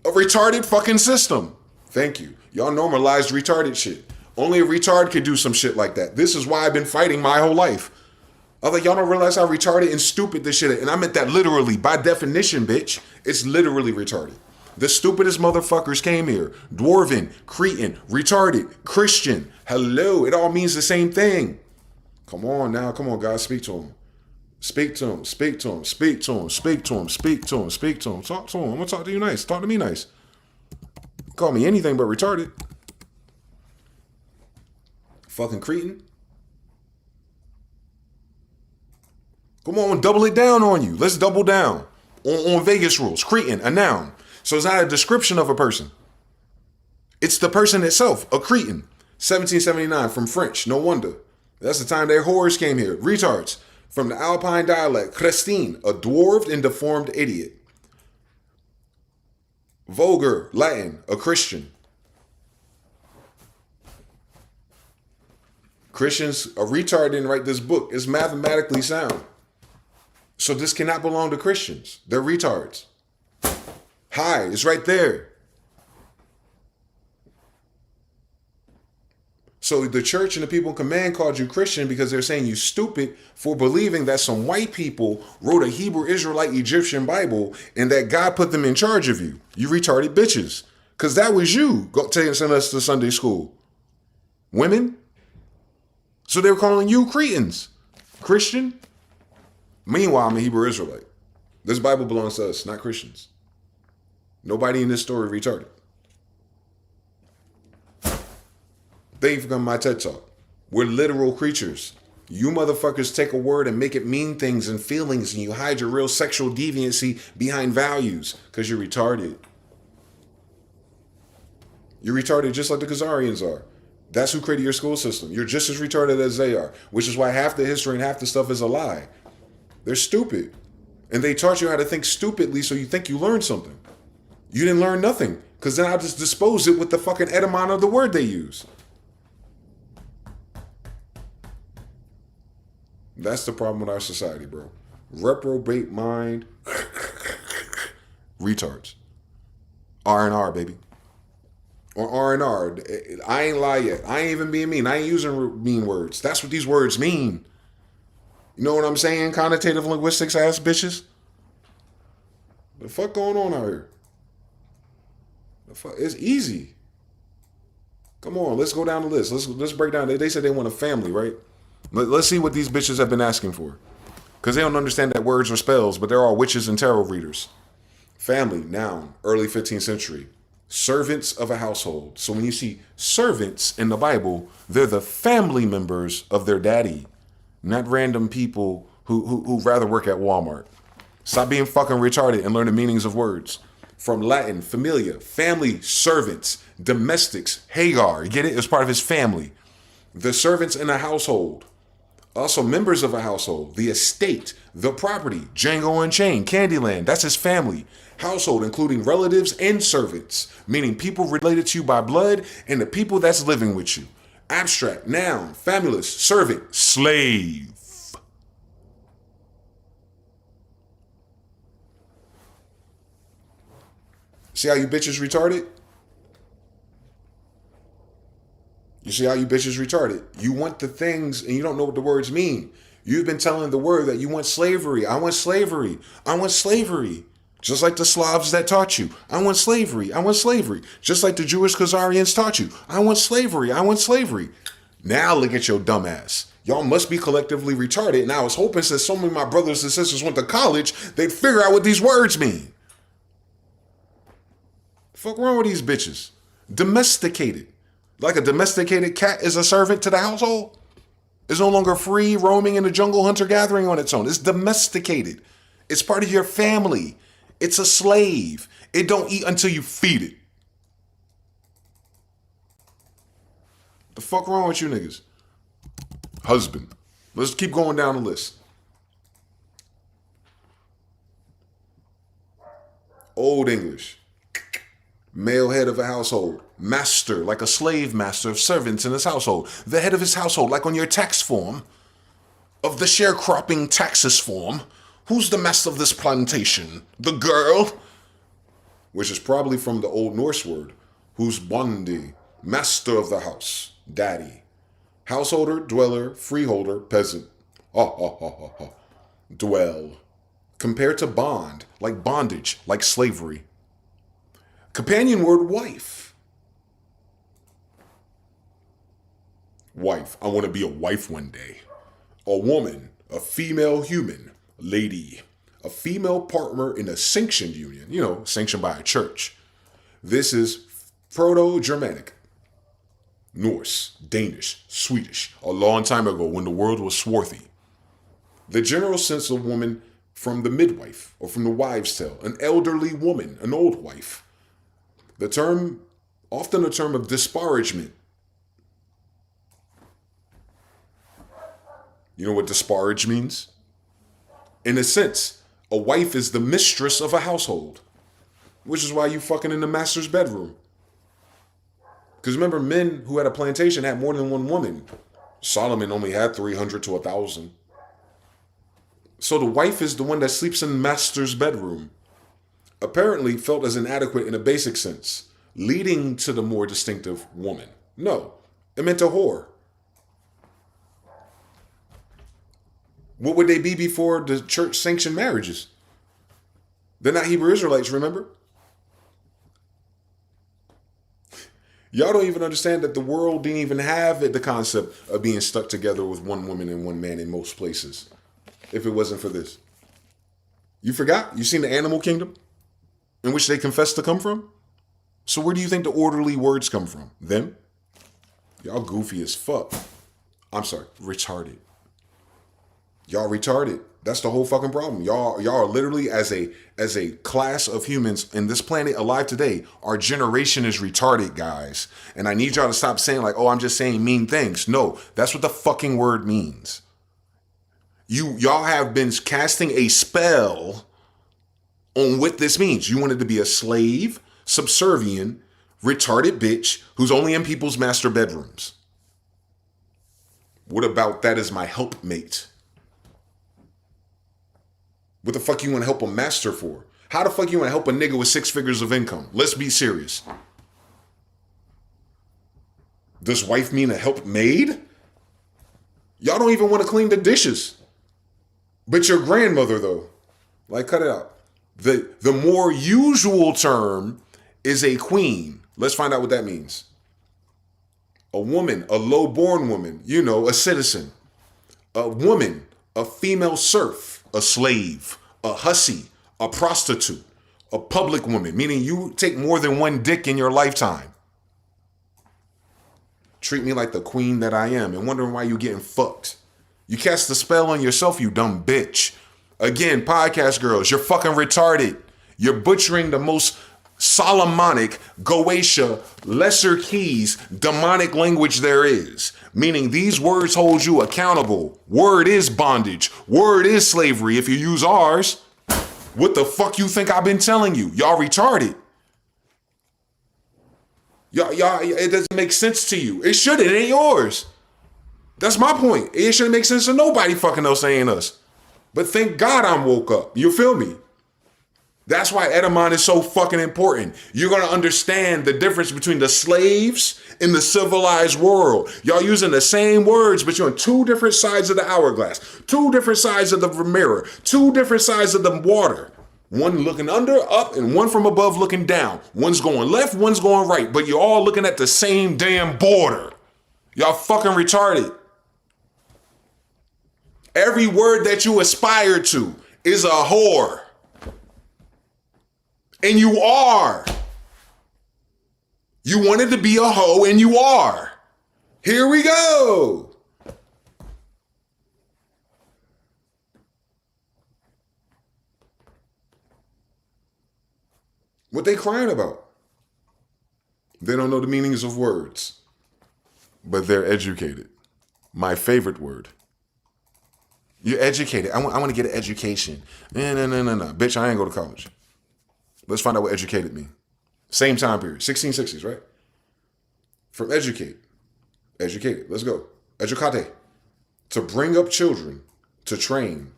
A retarded fucking system. Thank you. Y'all normalized retarded shit. Only a retard could do some shit like that. This is why I've been fighting my whole life. I was like, y'all don't realize how retarded and stupid this shit is. And I meant that literally, by definition, bitch. It's literally retarded. The stupidest motherfuckers came here. Dwarven, Cretan, retarded, Christian. Hello, it all means the same thing. Come on now, come on, guys, speak to him. Speak to him, speak to him, speak to him, speak to him, speak to him, speak to him. Talk to him. I'm gonna talk to you nice. Talk to me nice. Call me anything but retarded. Fucking Cretan. Come on, double it down on you. Let's double down on Vegas rules. Cretan, a noun. So it's not a description of a person. It's the person itself, a Cretan. 1779 from French, no wonder. That's the time their whores came here. Retards. From the Alpine dialect, Christine, a dwarfed and deformed idiot. Vulgar, Latin, a Christian. Christians, a retard didn't write this book. It's mathematically sound. So this cannot belong to Christians. They're retards. Hi, it's right there. So the church and the people in command called you Christian because they're saying you stupid for believing that some white people wrote a Hebrew Israelite Egyptian Bible and that God put them in charge of you. You retarded bitches. Because that was you sending us to Sunday school. Women. So they were calling you Cretans. Christian. Meanwhile, I'm a Hebrew Israelite. This Bible belongs to us, not Christians. Nobody in this story retarded. Thank you for coming to my TED Talk. We're literal creatures. You motherfuckers take a word and make it mean things and feelings, and you hide your real sexual deviancy behind values because you're retarded. You're retarded just like the Khazarians are. That's who created your school system. You're just as retarded as they are, which is why half the history and half the stuff is a lie. They're stupid. And they taught you how to think stupidly so you think you learned something. You didn't learn nothing because then I just dispose it with the fucking etymon of the word they use. That's the problem with our society, bro. Reprobate mind. Retards. R&R, baby. Or R&R. I ain't lie yet. I ain't even being mean. I ain't using mean words. That's what these words mean. You know what I'm saying? Connotative linguistics ass bitches. The fuck going on out here? The fuck? It's easy. Come on, let's go down the list. Let's break down. They said they want a family, right? Let's see what these bitches have been asking for. Because they don't understand that words are spells, but they're all witches and tarot readers. Family, noun, early 15th century. Servants of a household. So when you see servants in the Bible, they're the family members of their daddy, not random people who rather work at Walmart. Stop being fucking retarded and learn the meanings of words. From Latin, familia, family, servants, domestics, Hagar, you get it? It's part of his family. The servants in a household. Also members of a household, the estate, the property, Django Unchained, Candyland, that's his family. Household, including relatives and servants, meaning people related to you by blood and the people that's living with you. Abstract, noun, famulus, servant, slave. See how you bitches retarded? You see how you bitches retarded? You want the things and you don't know what the words mean. You've been telling the word that you want slavery. I want slavery. I want slavery. Just like the Slavs that taught you. I want slavery. I want slavery. Just like the Jewish Khazarians taught you. I want slavery. I want slavery. Now look at your dumb ass. Y'all must be collectively retarded. And I was hoping since so many of my brothers and sisters went to college, they'd figure out what these words mean. Fuck wrong with these bitches? Domesticated. Like a domesticated cat is a servant to the household. It's no longer free roaming in the jungle hunter-gathering on its own. It's domesticated. It's part of your family. It's a slave. It don't eat until you feed it. The fuck wrong with you niggas? Husband. Let's keep going down the list. Old English. Male head of a household. Master, like a slave master of servants in his household. The head of his household, like on your tax form. Of the sharecropping taxes form. Who's the master of this plantation? The girl? Which is probably from the Old Norse word. Who's bondi, master of the house, daddy. Householder, dweller, freeholder, peasant. Dwell. Compared to bond, like bondage, like slavery. Companion word, wife. Wife. I want to be a wife one day. A woman, a female human, lady. A female partner in a sanctioned union. You know, sanctioned by a church. This is Proto-Germanic. Norse, Danish, Swedish, a long time ago when the world was swarthy. The general sense of woman from the midwife or from the wives' tale, an elderly woman, an old wife. The term, often a term of disparagement. You know what disparage means? In a sense, a wife is the mistress of a household, which is why you fucking in the master's bedroom. Because remember, men who had a plantation had more than one woman. Solomon only had 300 to 1,000. So the wife is the one that sleeps in the master's bedroom. Apparently felt as inadequate in a basic sense, leading to the more distinctive woman. No, it meant a whore. What would they be before the church sanctioned marriages? They're not Hebrew Israelites, remember? Y'all don't even understand that the world didn't even have the concept of being stuck together with one woman and one man in most places. If it wasn't for this. You forgot? You seen the animal kingdom? In which they confess to come from? So where do you think the orderly words come from? Them? Y'all goofy as fuck. I'm sorry, retarded. Y'all retarded. That's the whole fucking problem. Y'all are literally, as a class of humans in this planet alive today, our generation is retarded, guys. And I need y'all to stop saying like, oh, I'm just saying mean things. No, that's what the fucking word means. Y'all have been casting a spell on what this means. You wanted to be a slave, subservient, retarded bitch who's only in people's master bedrooms. What about that as my helpmate? What the fuck you want to help a master for? How the fuck you want to help a nigga with 6 figures of income? Let's be serious. Does wife mean a helpmaid? Y'all don't even want to clean the dishes. But your grandmother, though, like, cut it out. The more usual term is a queen. Let's find out what that means. A woman, a low-born woman, you know, a citizen. A woman, a female serf. A slave, a hussy, a prostitute, a public woman, meaning you take more than one dick in your lifetime. Treat me like the queen that I am and wondering why you getting fucked. You cast the spell on yourself, you dumb bitch. Again, podcast girls, you're fucking retarded. You're butchering the most Solomonic, Goetia, lesser keys, demonic language there is. Meaning these words hold you accountable. Word is bondage. Word is slavery if you use ours. What the fuck you think I've been telling you? Y'all retarded. Y'all, it doesn't make sense to you. It should. It ain't yours. That's my point. It shouldn't make sense to nobody fucking else saying us. But thank God I'm woke up. You feel me? That's why Edamon is so fucking important. You're going to understand the difference between the slaves in the civilized world. Y'all using the same words, but you're on 2 different sides of the hourglass, 2 different sides of the mirror, 2 different sides of the water. One looking under, up, and one from above looking down. One's going left, one's going right, but you're all looking at the same damn border. Y'all fucking retarded. Every word that you aspire to is a whore. And you are. You wanted to be a hoe and you are. Here we go. What they crying about? They don't know the meanings of words, but they're educated. My favorite word. You're educated. I want to get an education. No. Bitch, I ain't go to college. Let's find out what educated mean. Same time period, 1660s, right? From educate, educated. Let's go. Educate, to bring up children, to train.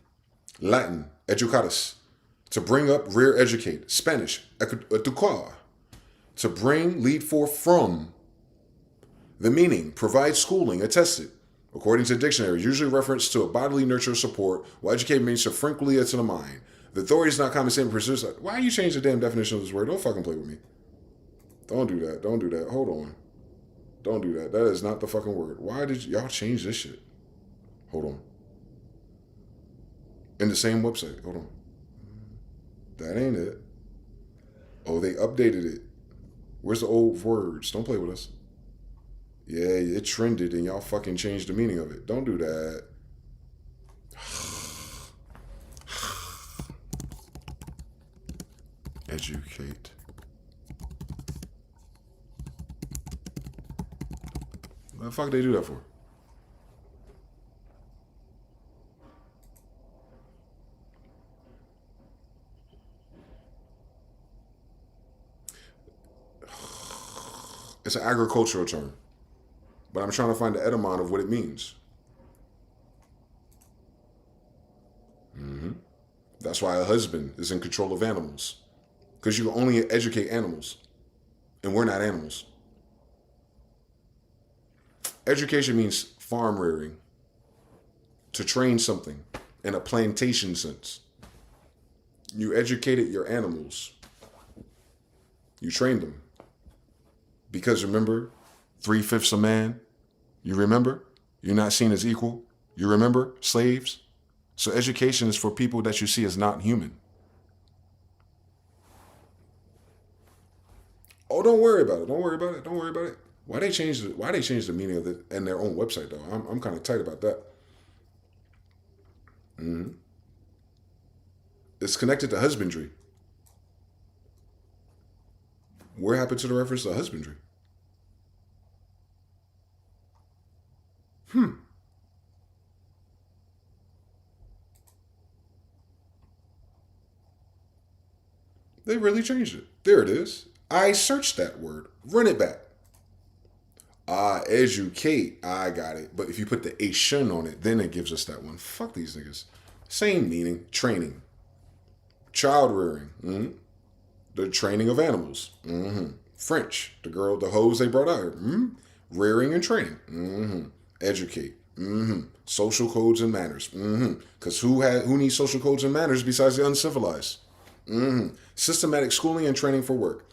Latin, educatus, to bring up, rear, educate. Spanish, educar, to bring, lead forth from. The meaning, provide schooling, attested. According to dictionaries, usually reference to a bodily nurture or support, while educate means to frankly to the mind. The authority is not common sense pursuits. Why you change the damn definition of this word? Don't fucking play with me. Don't do that. Don't do that. Hold on. Don't do that. That is not the fucking word. Why did y'all change this shit? Hold on. In the same website. Hold on. That ain't it. Oh, they updated it. Where's the old words? Don't play with us. Yeah, it trended and y'all fucking changed the meaning of it. Don't do that. Educate. What the fuck they do that for? It's an agricultural term, but I'm trying to find the etymon of what it means. That's why a husband is in control of animals, because you can only educate animals, and we're not animals. Education means farm rearing, to train something in a plantation sense. You educated your animals. You trained them. Because remember, 3/5 a man. You remember? You're not seen as equal. You remember? Slaves. So education is for people that you see as not human. Oh, don't worry about it. Don't worry about it. Don't worry about it. Why they changed the meaning of it in their own website though? I'm kind of tight about that. It's connected to husbandry. Where happened to the reference to husbandry? They really changed it. There it is. I searched that word. Run it back. Educate. I got it. But if you put the ation on it, then it gives us that one. Fuck these niggas. Same meaning. Training. Child rearing. The training of animals. French. The hoes they brought out here. Rearing and training. Educate. Social codes and manners. Because who needs social codes and manners besides the uncivilized? Systematic schooling and training for work.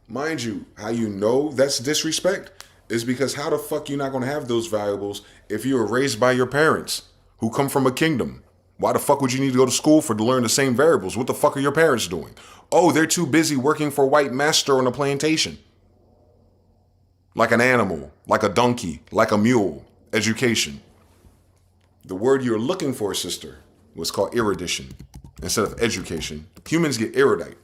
Mind you, how you know that's disrespect is because how the fuck you not going to have those valuables if you were raised by your parents who come from a kingdom? Why the fuck would you need to go to school to learn the same variables? What the fuck are your parents doing? Oh, they're too busy working for a white master on a plantation. Like an animal, like a donkey, like a mule. Education. The word you're looking for, sister, was called erudition instead of education. Humans get erudite.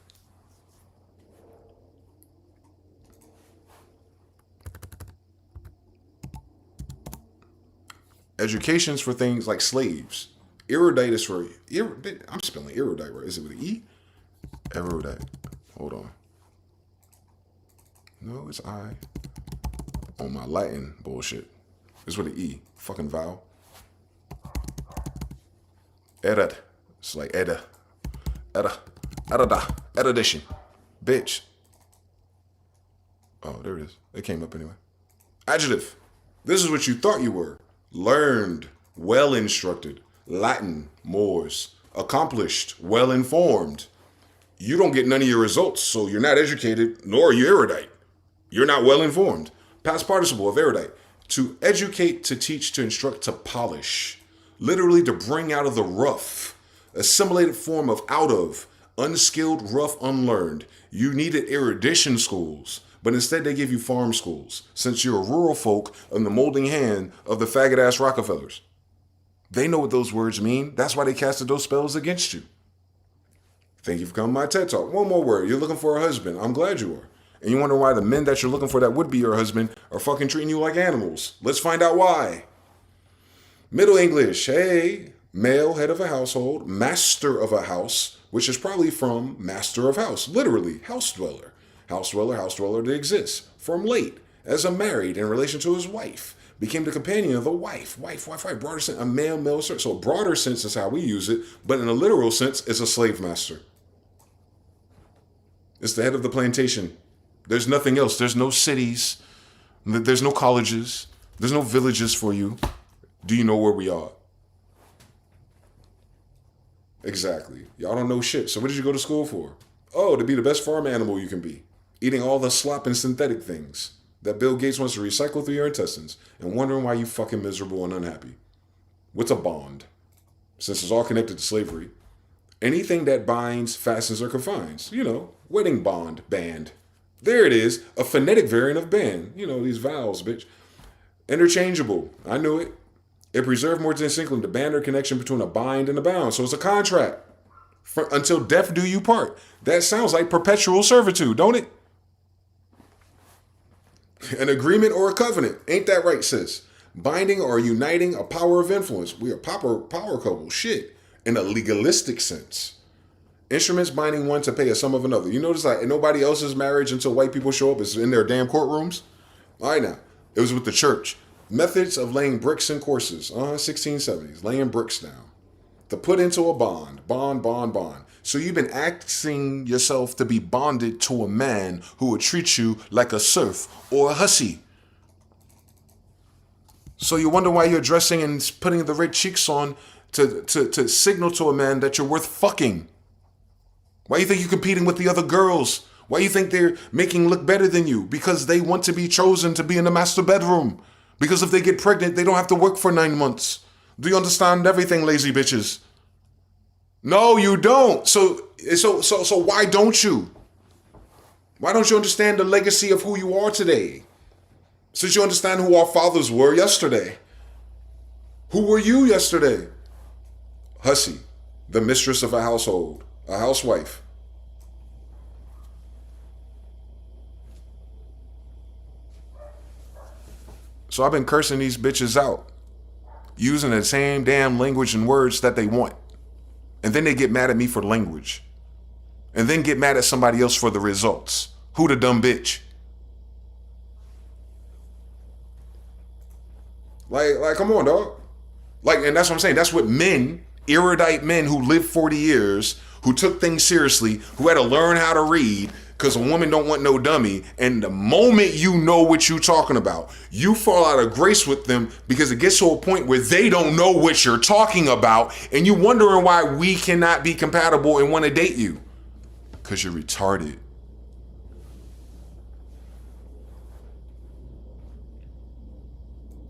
Education's for things like slaves. Erudite is for... I'm spelling erudite, right? Is it with an E? Erudite. Hold on. No, it's I. On my Latin bullshit. It's with an E. Fucking vowel. Erud. It's like Edda. Erudition. Bitch. Oh, there it is. It came up anyway. Adjective. This is what you thought you were. Learned. Well instructed. Latin. Mors. Accomplished. Well informed. You don't get none of your results, so you're not educated, nor are you erudite. You're not well informed. Past participle of erudite. To educate, to teach, to instruct, to polish. Literally to bring out of the rough. Assimilated form of out of. Unskilled, rough, unlearned. You needed erudition schools, but instead they give you farm schools, since you're a rural folk in the molding hand of the faggot-ass Rockefellers. They know what those words mean. That's why they casted those spells against you. Thank you for coming to my TED Talk. One more word. You're looking for a husband. I'm glad you are. And you wonder why the men that you're looking for that would be your husband are fucking treating you like animals. Let's find out why. Middle English. Hey. Male, head of a household, master of a house, which is probably from master of house, literally house dweller. House dweller that exists. From late, as a married in relation to his wife, became the companion of the wife. Broader sense, a male, so a broader sense is how we use it, but in a literal sense, it's a slave master. It's the head of the plantation. There's nothing else. There's no cities. There's no colleges. There's no villages for you. Do you know where we are? Exactly. Y'all don't know shit. So what did you go to school for? Oh, to be the best farm animal you can be. Eating all the slop and synthetic things that Bill Gates wants to recycle through your intestines and wondering why you fucking miserable and unhappy. What's a bond? Since it's all connected to slavery. Anything that binds, fastens, or confines. You know, wedding bond, band. There it is, a phonetic variant of band. You know, these vowels, bitch. Interchangeable. I knew it. It preserved more distinctly the band or connection between a bind and a bound. So it's a contract. Until death do you part. That sounds like perpetual servitude, don't it? An agreement or a covenant. Ain't that right, sis? Binding or uniting a power of influence. We are power couple. Shit. In a legalistic sense. Instruments binding one to pay a sum of another. You notice like in nobody else's marriage until white people show up is in their damn courtrooms? All right now. It was with the church. Methods of laying bricks in courses. 1670s. Laying bricks down. To put into a bond. Bond. So you've been asking yourself to be bonded to a man who would treat you like a serf or a hussy. So you wonder why you're dressing and putting the red cheeks on to signal to a man that you're worth fucking. Why you think you're competing with the other girls? Why you think they're making look better than you? Because they want to be chosen to be in the master bedroom. Because if they get pregnant, they don't have to work for 9 months. Do you understand everything, lazy bitches? No, you don't. So why don't you? Why don't you understand the legacy of who you are today? Since you understand who our fathers were yesterday. Who were you yesterday? Hussy, the mistress of a household, a housewife. So I've been cursing these bitches out, using the same damn language and words that they want. And then they get mad at me for language. And then get mad at somebody else for the results. Who the dumb bitch? Like, come on, dog. Like, and that's what I'm saying. That's what men, erudite men who lived 40 years, who took things seriously, who had to learn how to read, because a woman don't want no dummy. And the moment you know what you're talking about, you fall out of grace with them because it gets to a point where they don't know what you're talking about. And you wondering why we cannot be compatible and want to date you. Because you're retarded.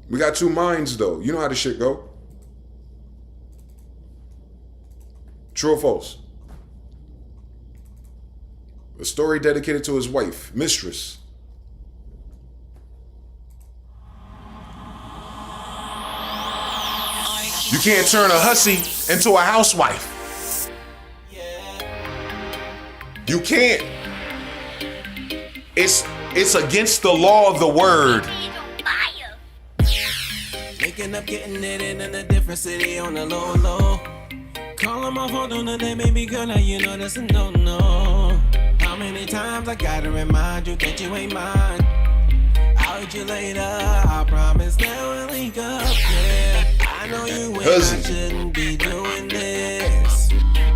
We got two minds though. You know how this shit go. True or false? A story dedicated to his wife, mistress. You can't turn a hussy into a housewife. You can't. It's against the law of the word. Waking up, getting it in a different city on the low. Call my phone on the day, baby girl, now you know that's a no. How many times I gotta remind you that you ain't mine? I'll hit you later, I promise that we'll link up, yeah. I know you ain't, I shouldn't be doing this.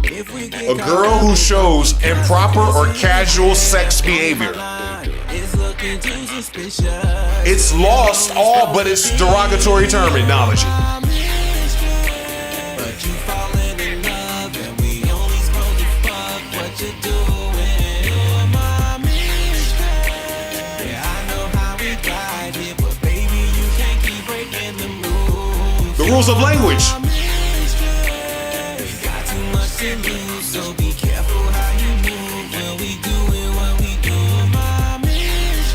If we get a girl who shows improper or casual sex behavior. it's looking too suspicious. It's lost all but its derogatory terminology. But you falling in love and we only supposed to fuck what you doing. You're my mistress. Yeah, I know how we got here, but baby, you can't keep breaking the rules. The rules of language. You got too much to lose, so be careful how you move when we doing what we do. My mistress.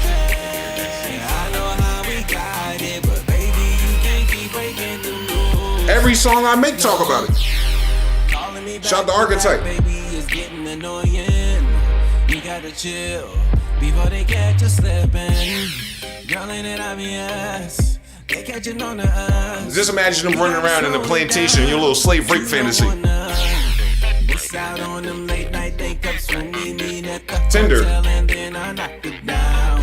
Yeah, I know how we got it, but baby, you can't keep breaking the rules. Every song I make talk about it. Shout the archetype. Baby, it's getting annoying. You gotta chill before they catch you slipping. Girl, ain't it obvious? They catching on to us. Just imagine them running around in the plantation in your little slave rape fantasy. Miss out on them late night think ups when we meet at the Tinder. hotel and then I knock it down.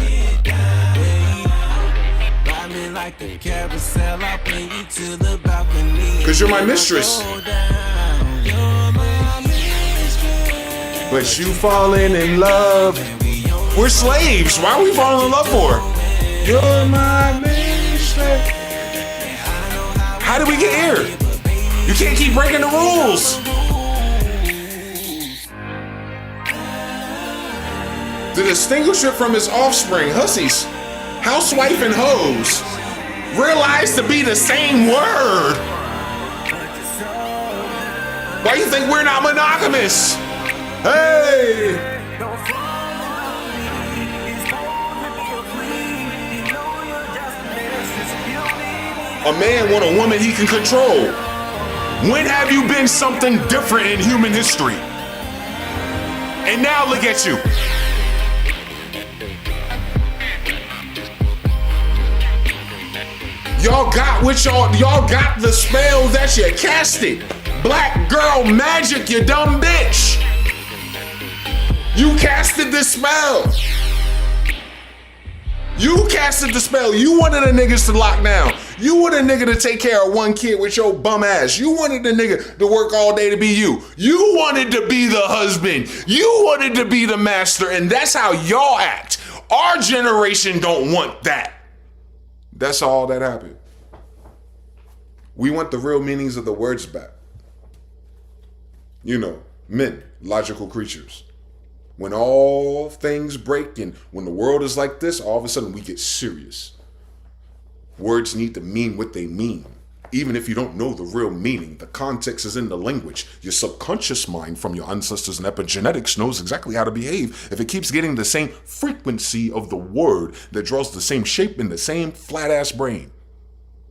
Ride me like a carousel, I'll bring you to the balcony. Cause you're my mistress. But you falling in love. We're slaves. Why are we falling in love for? You're my mistress. How did we get here? You can't keep breaking the rules. To distinguish it from his offspring, hussies, housewife and hoes, realize to be the same word. Why do you think we're not monogamous? Hey! A man want a woman he can control. When have you been something different in human history? And now look at you. Y'all got what y'all got the spell that you casted. Black girl magic, you dumb bitch. You casted the spell. You casted the spell. You wanted the niggas to lock down. You wanted a nigga to take care of one kid with your bum ass. You wanted the nigga to work all day to be you. You wanted to be the husband. You wanted to be the master, and that's how y'all act. Our generation don't want that. That's all that happened. We want the real meanings of the words back. You know, men, logical creatures. When all things break and when the world is like this, all of a sudden we get serious. Words need to mean what they mean. Even if you don't know the real meaning, the context is in the language. Your subconscious mind from your ancestors and epigenetics knows exactly how to behave if it keeps getting the same frequency of the word that draws the same shape in the same flat ass brain.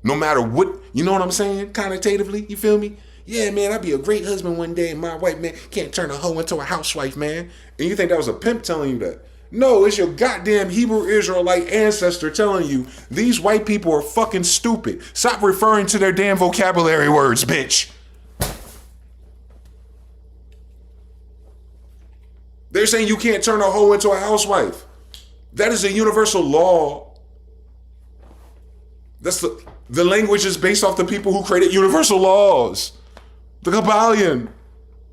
No matter what, you know what I'm saying? Connotatively, you feel me? Yeah, man, I'd be a great husband one day and my wife, man, can't turn a hoe into a housewife, man. And you think that was a pimp telling you that? No, it's your goddamn Hebrew Israelite ancestor telling you these white people are fucking stupid. Stop referring to their damn vocabulary words, bitch. They're saying you can't turn a hoe into a housewife. That is a universal law. That's the language is based off the people who created universal laws. The Kabbalion.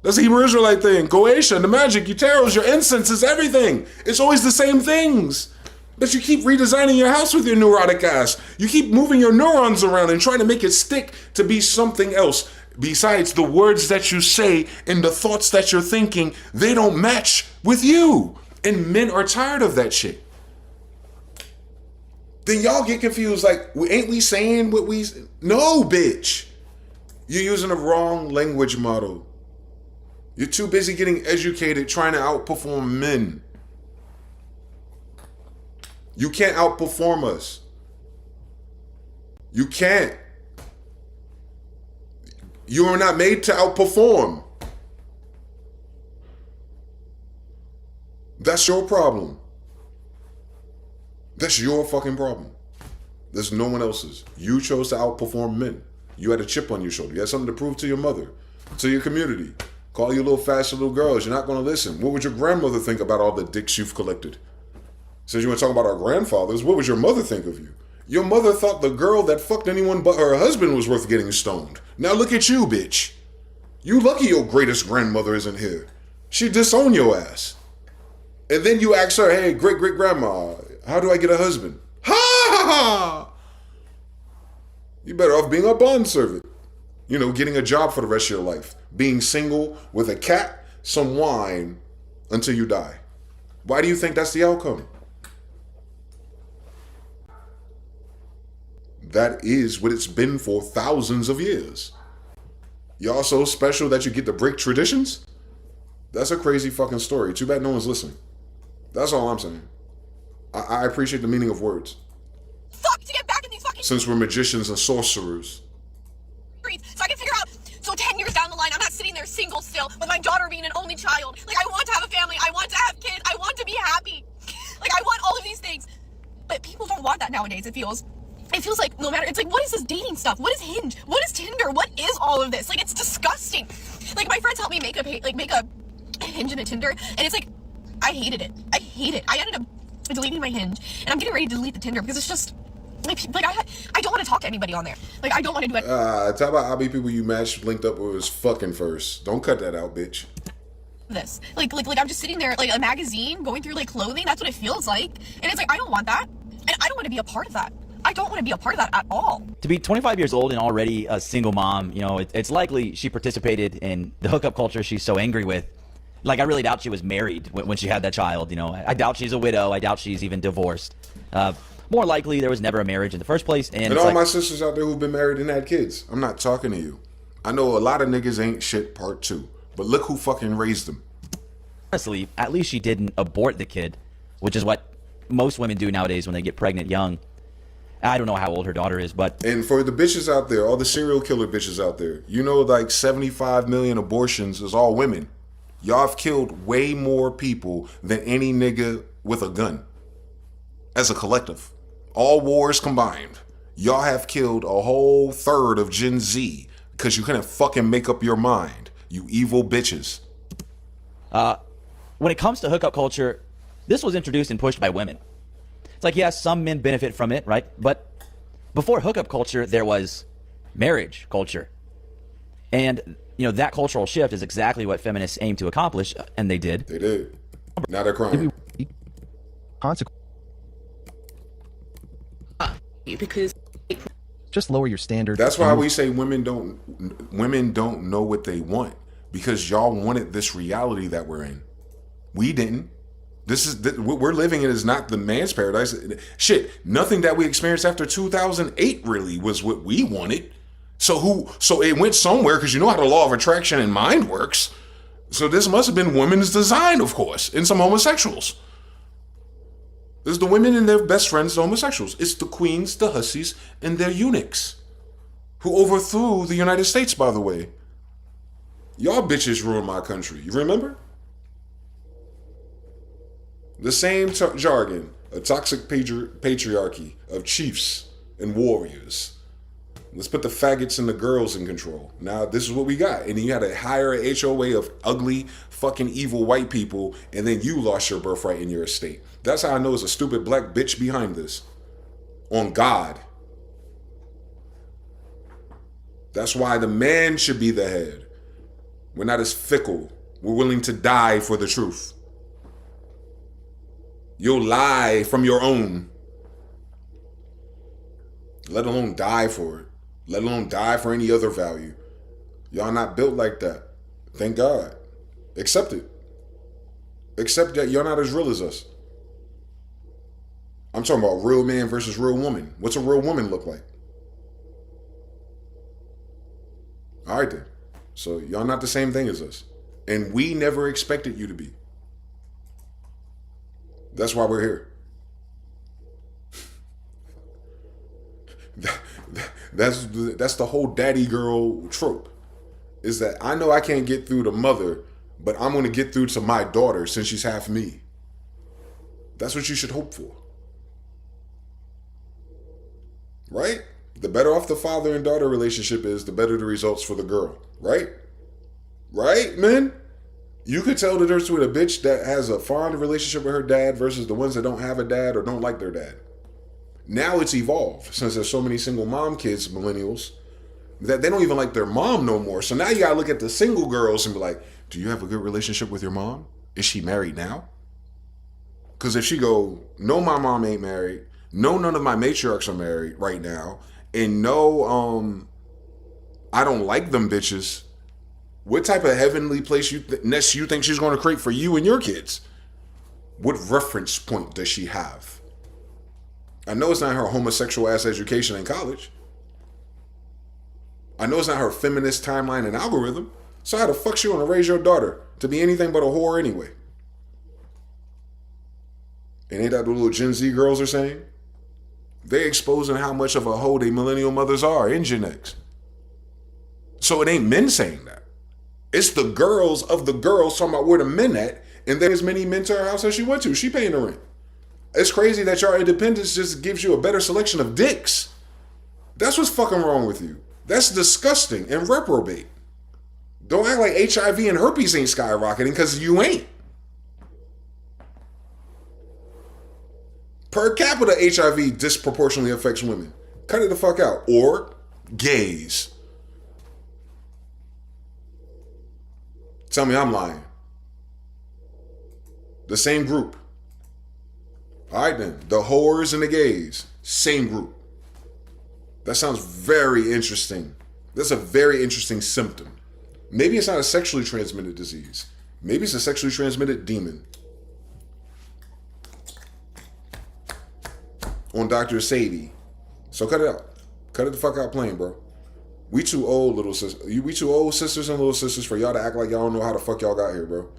That's the Hebrew Israelite thing. Goetia, the magic, your tarots, your incenses, everything. It's always the same things. But you keep redesigning your house with your neurotic ass. You keep moving your neurons around and trying to make it stick to be something else. Besides, the words that you say and the thoughts that you're thinking, they don't match with you. And men are tired of that shit. Then y'all get confused like, ain't we saying what we... No, bitch. You're using the wrong language model. You're too busy getting educated trying to outperform men. You can't outperform us. You can't. You are not made to outperform. That's your problem. That's your fucking problem. There's no one else's. You chose to outperform men. You had a chip on your shoulder. You had something to prove to your mother, to your community. Call you little fast little girls. You're not going to listen. What would your grandmother think about all the dicks you've collected? Since you want to talk about our grandfathers, what would your mother think of you? Your mother thought the girl that fucked anyone but her husband was worth getting stoned. Now look at you, bitch. You lucky your greatest grandmother isn't here. She disown your ass. And then you ask her, hey, great-great-grandma, how do I get a husband? Ha ha ha! You better off being a bondservant. You know, getting a job for the rest of your life. Being single with a cat, some wine, until you die. Why do you think that's the outcome? That is what it's been for thousands of years. Y'all so special that you get to break traditions? That's a crazy fucking story. Too bad no one's listening. That's all I'm saying. I appreciate the meaning of words. Fuck to get back in these fucking... Since we're magicians and sorcerers. So I can figure out, so 10 years down the line, I'm not sitting there single still with my daughter being an only child. Like, I want to have a family. I want to have kids. I want to be happy. Like, I want all of these things. But people don't want that nowadays, it feels like no matter, it's like, what is this dating stuff? What is Hinge? What is Tinder? What is all of this? Like, it's disgusting. Like my friends helped me make a Hinge and a Tinder, and it's like I hated it. I ended up deleting my Hinge, and I'm getting ready to delete the Tinder because it's just like I don't want to talk to anybody on there. Like I don't want to do it. Talk about how many people you matched linked up with was fucking first. Don't cut that out, bitch. This like I'm just sitting there like a magazine going through like clothing. That's what it feels like, and it's like I don't want that, and I don't want to be a part of that. I don't want to be a part of that at all. To be 25 years old and already a single mom, you know, it's likely she participated in the hookup culture she's so angry with. Like, I really doubt she was married when she had that child, you know. I doubt she's a widow. I doubt she's even divorced. More likely, there was never a marriage in the first place. And all my sisters out there who've been married and had kids, I'm not talking to you. I know a lot of niggas ain't shit part 2. But look who fucking raised them. Honestly, at least she didn't abort the kid, which is what most women do nowadays when they get pregnant young. I don't know how old her daughter is, but... And for the bitches out there, all the serial killer bitches out there, you know like 75 million abortions is all women. Y'all have killed way more people than any nigga with a gun. As a collective. All wars combined. Y'all have killed a whole third of Gen Z because you couldn't fucking make up your mind. You evil bitches. When it comes to hookup culture, this was introduced and pushed by women. It's like, yes, some men benefit from it, right? But before hookup culture, there was marriage culture. And, you know, that cultural shift is exactly what feminists aim to accomplish, and they did. They did. Now they're crying. Because just lower your standards. That's why we say women don't know what they want, because y'all wanted this reality that we're in. We didn't. What we're living in is not the man's paradise. Shit, nothing that we experienced after 2008 really was what we wanted. So it went somewhere, because you know how the law of attraction and mind works. So this must have been women's design, of course, and some homosexuals. It's the women and their best friends, the homosexuals. It's the queens, the hussies, and their eunuchs, who overthrew the United States, by the way. Y'all bitches ruined my country. You remember? The same jargon, a toxic patriarchy of chiefs and warriors. Let's put the faggots and the girls in control. Now, this is what we got. And then you had to hire a HOA of ugly, fucking evil white people, and then you lost your birthright in your estate. That's how I know it's a stupid black bitch behind this. On God. That's why the man should be the head. We're not as fickle. We're willing to die for the truth. You'll lie from your own. Let alone die for it. Let alone die for any other value. Y'all not built like that. Thank God. Accept it. Accept that you're not as real as us. I'm talking about real man versus real woman. What's a real woman look like? All right then. So y'all not the same thing as us. And we never expected you to be. That's why we're here. That's the whole daddy girl trope. Is that I know I can't get through to mother, but I'm going to get through to my daughter since she's half me. That's what you should hope for. Right? The better off the father and daughter relationship is, the better the results for the girl. Right? Right, men? You could tell the difference between a bitch that has a fond relationship with her dad versus the ones that don't have a dad or don't like their dad. Now it's evolved, since there's so many single mom kids, millennials, that they don't even like their mom no more. So now you gotta look at the single girls and be like, do you have a good relationship with your mom? Is she married now? Because if she go, no, my mom ain't married, no, none of my matriarchs are married right now, and no, I don't like them bitches, what type of heavenly place nest you think she's going to create for you and your kids? What reference point does she have? I know it's not her homosexual ass education in college. I know it's not her feminist timeline and algorithm. So how the fuck she want to raise your daughter to be anything but a whore anyway? And ain't that what little Gen Z girls are saying? They exposing how much of a hoe they millennial mothers are in Gen X. So it ain't men saying that. It's the girls of the girls talking about where the men at, and there's many men to her house as she went to. She paying the rent. It's crazy that your independence just gives you a better selection of dicks. That's what's fucking wrong with you. That's disgusting and reprobate. Don't act like HIV and herpes ain't skyrocketing, because you ain't. Per capita, HIV disproportionately affects women. Cut it the fuck out. Or gays. Tell me I'm lying. The same group. All right then. The whores and the gays. Same group. That sounds very interesting. That's a very interesting symptom. Maybe it's not a sexually transmitted disease. Maybe it's a sexually transmitted demon. On Dr. Sadie. So cut it out. Cut it the fuck out playing, bro. We too old, little sisters. We too old, sisters and little sisters, for y'all to act like y'all don't know how the fuck y'all got here, bro.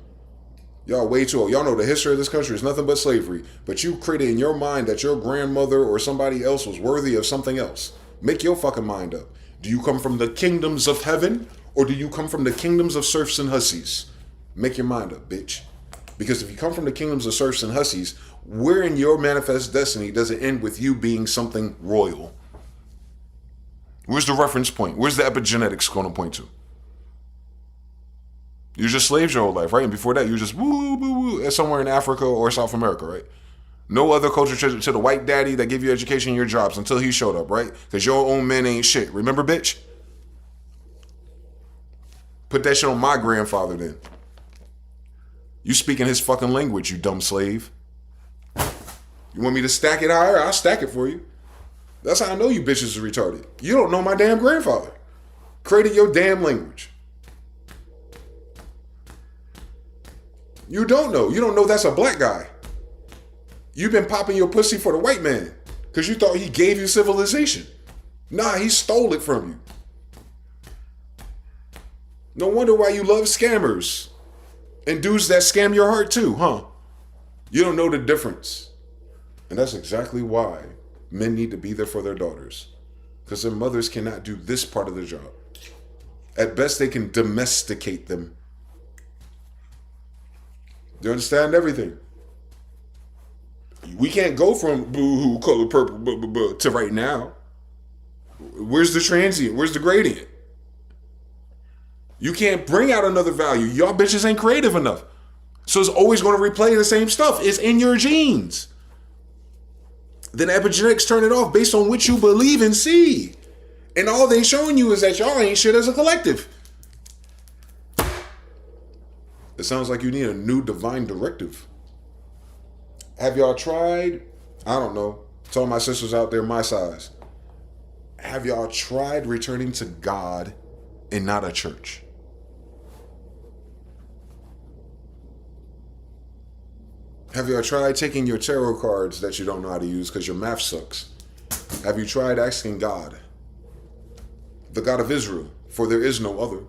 Y'all way too old. Y'all know the history of this country is nothing but slavery. But you created in your mind that your grandmother or somebody else was worthy of something else. Make your fucking mind up. Do you come from the kingdoms of heaven, or do you come from the kingdoms of serfs and hussies? Make your mind up, bitch. Because if you come from the kingdoms of serfs and hussies, where in your manifest destiny does it end with you being something royal? Where's the reference point? Where's the epigenetics going to point to? You were just slaves your whole life, right? And before that, you were just woo, woo, woo, somewhere in Africa or South America, right? No other culture to the white daddy that gave you education and your jobs until he showed up, right? Because your own men ain't shit. Remember, bitch? Put that shit on my grandfather then. You speaking his fucking language, you dumb slave. You want me to stack it higher? I'll stack it for you. That's how I know you bitches are retarded. You don't know my damn grandfather. Created your damn language. You don't know. You don't know that's a black guy. You've been popping your pussy for the white man because you thought he gave you civilization. Nah, he stole it from you. No wonder why you love scammers and dudes that scam your heart too, huh? You don't know the difference. And that's exactly why men need to be there for their daughters, because their mothers cannot do this part of the job. At best, they can domesticate them. You understand everything? We can't go from boo-hoo, color purple, to right now. Where's the transient? Where's the gradient? You can't bring out another value. Y'all bitches ain't creative enough. So it's always going to replay the same stuff. It's in your genes. Then epigenetics turn it off based on what you believe and see. And all they showing you is that y'all ain't shit as a collective. It sounds like you need a new divine directive. Have y'all tried, I don't know, to all my sisters out there my size, have y'all tried returning to God and not a church? Have y'all tried taking your tarot cards that you don't know how to use because your math sucks? Have you tried asking God, the God of Israel, for there is no other?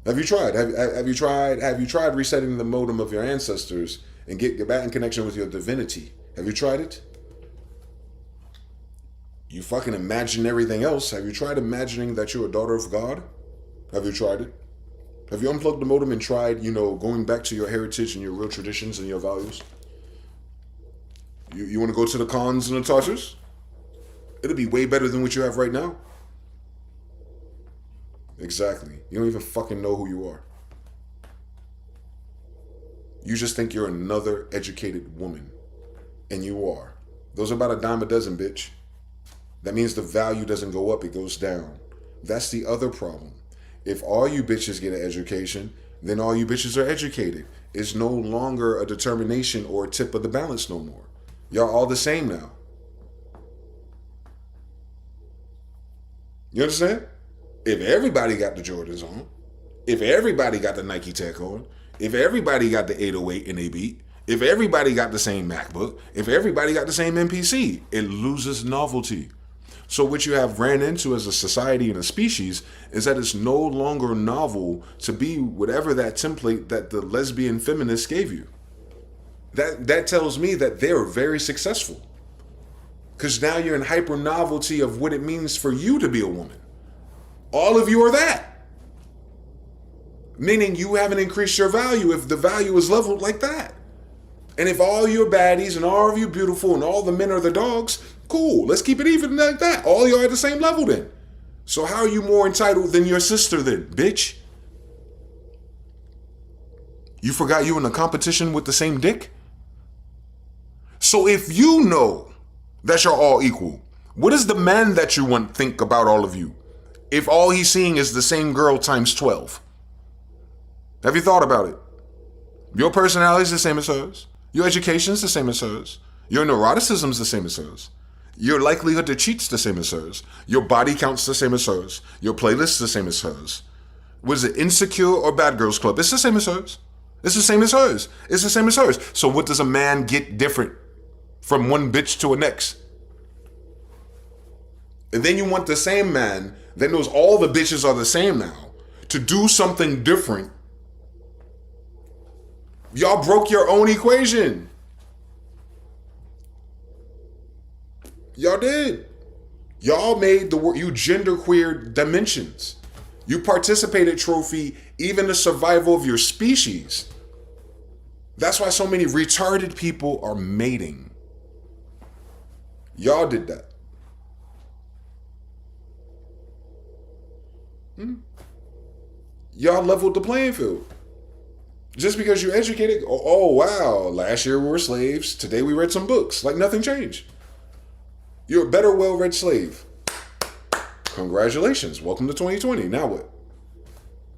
Have you tried? Have you tried resetting the modem of your ancestors and get back in connection with your divinity? Have you tried it? You fucking imagine everything else. Have you tried imagining that you're a daughter of God? Have you tried it? Have you unplugged the modem and tried, going back to your heritage and your real traditions and your values? You want to go to the cons and the tossers? It'll be way better than what you have right now. Exactly. You don't even fucking know who you are. You just think you're another educated woman. And you are. Those are about a dime a dozen, bitch. That means the value doesn't go up, it goes down. That's the other problem. If all you bitches get an education, then all you bitches are educated. It's no longer a determination or a tip of the balance no more. Y'all all the same now. You understand? If everybody got the Jordans on, if everybody got the Nike Tech on, if everybody got the 808 and they beat, if everybody got the same MacBook, if everybody got the same MPC, it loses novelty. So what you have ran into as a society and a species is that it's no longer novel to be whatever that template that the lesbian feminists gave you. That tells me that they're very successful. Because now you're in hyper novelty of what it means for you to be a woman. All of you are that. Meaning you haven't increased your value if the value is leveled like that. And if all you're baddies and all of you beautiful and all the men are the dogs, cool, let's keep it even like that. All y'all at the same level then. So how are you more entitled than your sister then, bitch? You forgot you in a competition with the same dick? So if you know that you're all equal, what does the man that you want think about all of you? If all he's seeing is the same girl times 12. Have you thought about it? Your personality is the same as hers. Your education is the same as hers. Your neuroticism is the same as hers. Your likelihood to cheat's the same as hers. Your body count's the same as hers. Your playlist's the same as hers. Was it Insecure or Bad Girls Club? It's the same as hers. It's the same as hers. It's the same as hers. So what does a man get different from one bitch to a next? And then you want the same man that knows all the bitches are the same now to do something different. Y'all broke your own equation. Y'all did. Y'all made the word, you genderqueered dimensions. You participated trophy, even the survival of your species. That's why so many retarded people are mating. Y'all did that. Y'all leveled the playing field. Just because you're educated, oh wow, last year we were slaves, today we read some books, like nothing changed. You're a better, well-read slave. Congratulations, welcome to 2020, now what?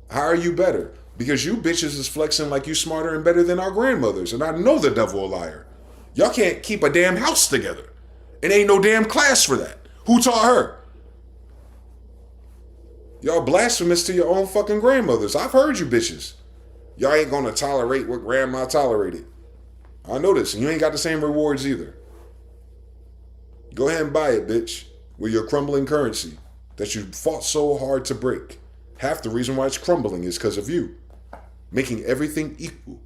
How are you better? Because you bitches is flexing like you smarter and better than our grandmothers, and I know the devil a liar. Y'all can't keep a damn house together. It ain't no damn class for that. Who taught her? Y'all blasphemous to your own fucking grandmothers. I've heard you bitches. Y'all ain't gonna tolerate what grandma tolerated. I know this, and you ain't got the same rewards either. Go ahead and buy it, bitch, with your crumbling currency that you fought so hard to break. Half the reason why it's crumbling is because of you, making everything equal.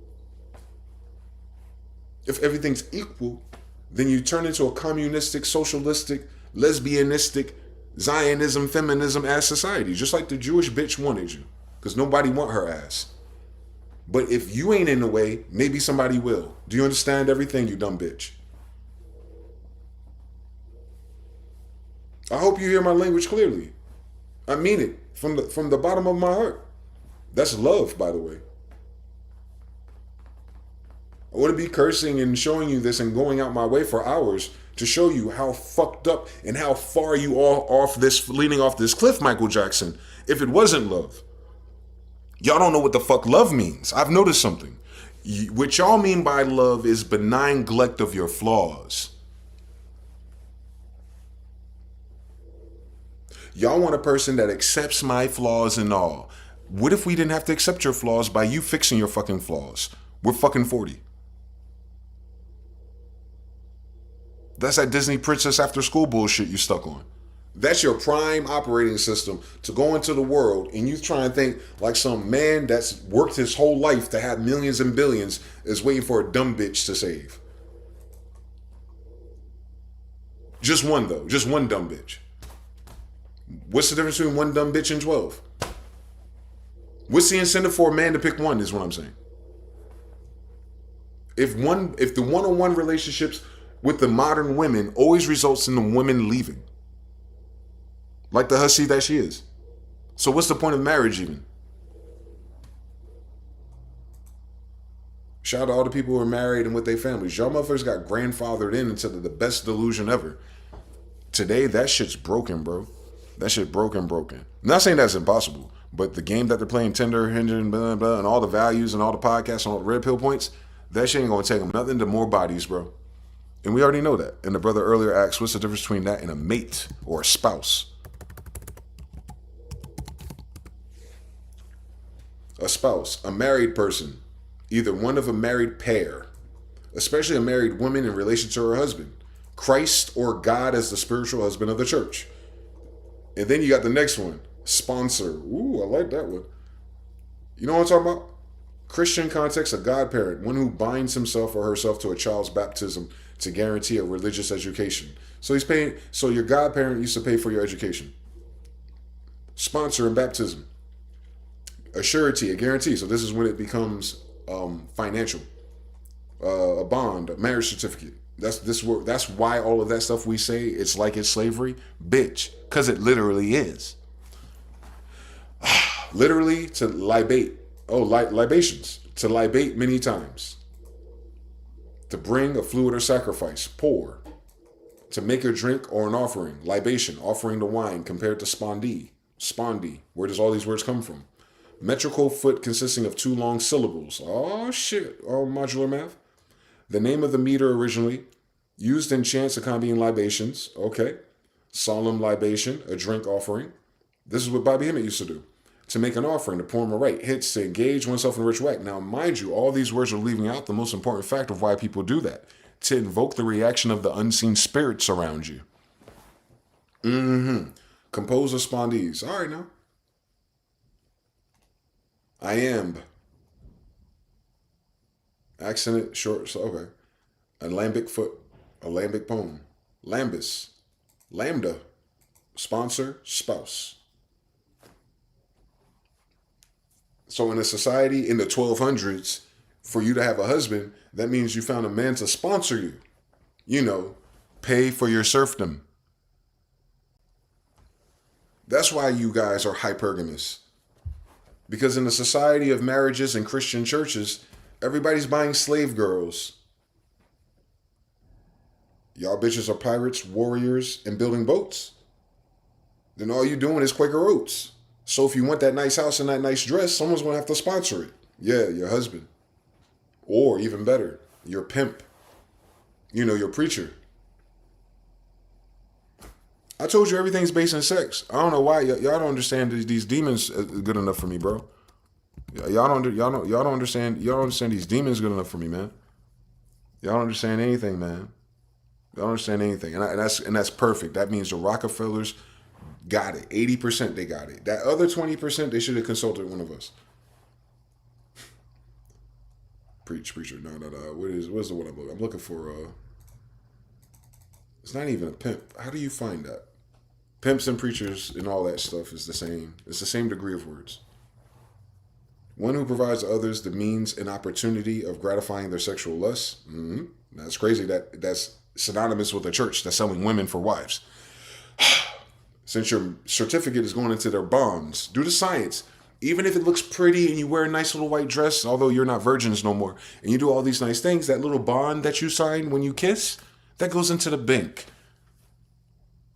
If everything's equal, then you turn into a communistic, socialistic, lesbianistic, Zionism, feminism ass society, just like the Jewish bitch wanted you, because nobody want her ass. But if you ain't in the way, maybe somebody will. Do you understand everything, you dumb bitch? I hope you hear my language clearly. I mean it from the bottom of my heart. That's love, by the way. I wouldn't be cursing and showing you this and going out my way for hours to show you how fucked up and how far you are off this, leaning off this cliff, Michael Jackson, if it wasn't love. Y'all don't know what the fuck love means. I've noticed something. What y'all mean by love is benign neglect of your flaws. Y'all want a person that accepts my flaws and all. What if we didn't have to accept your flaws by you fixing your fucking flaws? We're fucking 40. That's that Disney princess after school bullshit you stuck on. That's your prime operating system to go into the world and you try and think like some man that's worked his whole life to have millions and billions is waiting for a dumb bitch to save. Just one though, just one dumb bitch. What's the difference between one dumb bitch and 12? What's the incentive for a man to pick one is what I'm saying. If the one-on-one relationships with the modern women always results in the women leaving. Like the hussy that she is. So what's the point of marriage even? Shout out to all the people who are married and with their families. Y'all motherfuckers got grandfathered in into the best delusion ever. Today, that shit's broken, bro. That shit broken. I'm not saying that's impossible, but the game that they're playing, Tinder, Hinge, and blah, blah, and all the values and all the podcasts and all the red pill points, that shit ain't gonna take them nothing to more bodies, bro. And we already know that. And the brother earlier asked, what's the difference between that and a mate or a spouse? A spouse, a married person, either one of a married pair, especially a married woman in relation to her husband, Christ or God as the spiritual husband of the church. And then you got the next one, sponsor. Ooh, I like that one. You know what I'm talking about? Christian context, a godparent, one who binds himself or herself to a child's baptism to guarantee a religious education. So he's paying. So your godparent used to pay for your education. Sponsor in baptism. A surety, a guarantee. So this is when it becomes financial. A bond, a marriage certificate. That's why all of that stuff we say it's like it's slavery, bitch, because it literally is. Literally to libate. Oh, libations. To libate many times. To bring a fluid or sacrifice, pour. To make a drink or an offering, libation, offering the wine, compared to spondee. Spondee, where does all these words come from? Metrical foot consisting of 2 long syllables. Oh shit, oh modular math. The name of the meter originally, used in chants accompanying libations. Okay. Solemn libation, a drink offering. This is what Bobby Hemmett used to do. To make an offering, to perform a rite, hits to engage oneself in a ritual act. Now, mind you, all these words are leaving out the most important fact of why people do that. To invoke the reaction of the unseen spirits around you. Compose of spondees. All right, now. Iamb. Accented, short, so okay. Alembic foot. Alembic poem. Lambus. Lambda. Sponsor, spouse. So in a society in the 1200s, for you to have a husband, that means you found a man to sponsor you. You know, pay for your serfdom. That's why you guys are hypergamous. Because in the society of marriages and Christian churches, everybody's buying slave girls. Y'all bitches are pirates, warriors, and building boats. Then all you doing is Quaker Oats. So if you want that nice house and that nice dress, someone's going to have to sponsor it. Yeah, your husband. Or even better, your pimp. You know, your preacher. I told you everything's based in sex. I don't know why y'all don't understand these demons good enough for me, bro. Y'all don't understand these demons good enough for me, man. Y'all don't understand anything, man. Y'all don't understand anything, and that's perfect. That means the Rockefellers got it. 80% they got it. That other 20% they should have consulted one of us. Preacher. No. What's the one I'm looking? I'm looking for. It's not even a pimp. How do you find that? Pimps and preachers and all that stuff is the same. It's the same degree of words. One who provides others the means and opportunity of gratifying their sexual lusts. That's crazy. That's synonymous with a church that's selling women for wives. Since your certificate is going into their bonds, do the science. Even if it looks pretty and you wear a nice little white dress, although you're not virgins no more, and you do all these nice things, that little bond that you sign when you kiss, that goes into the bank.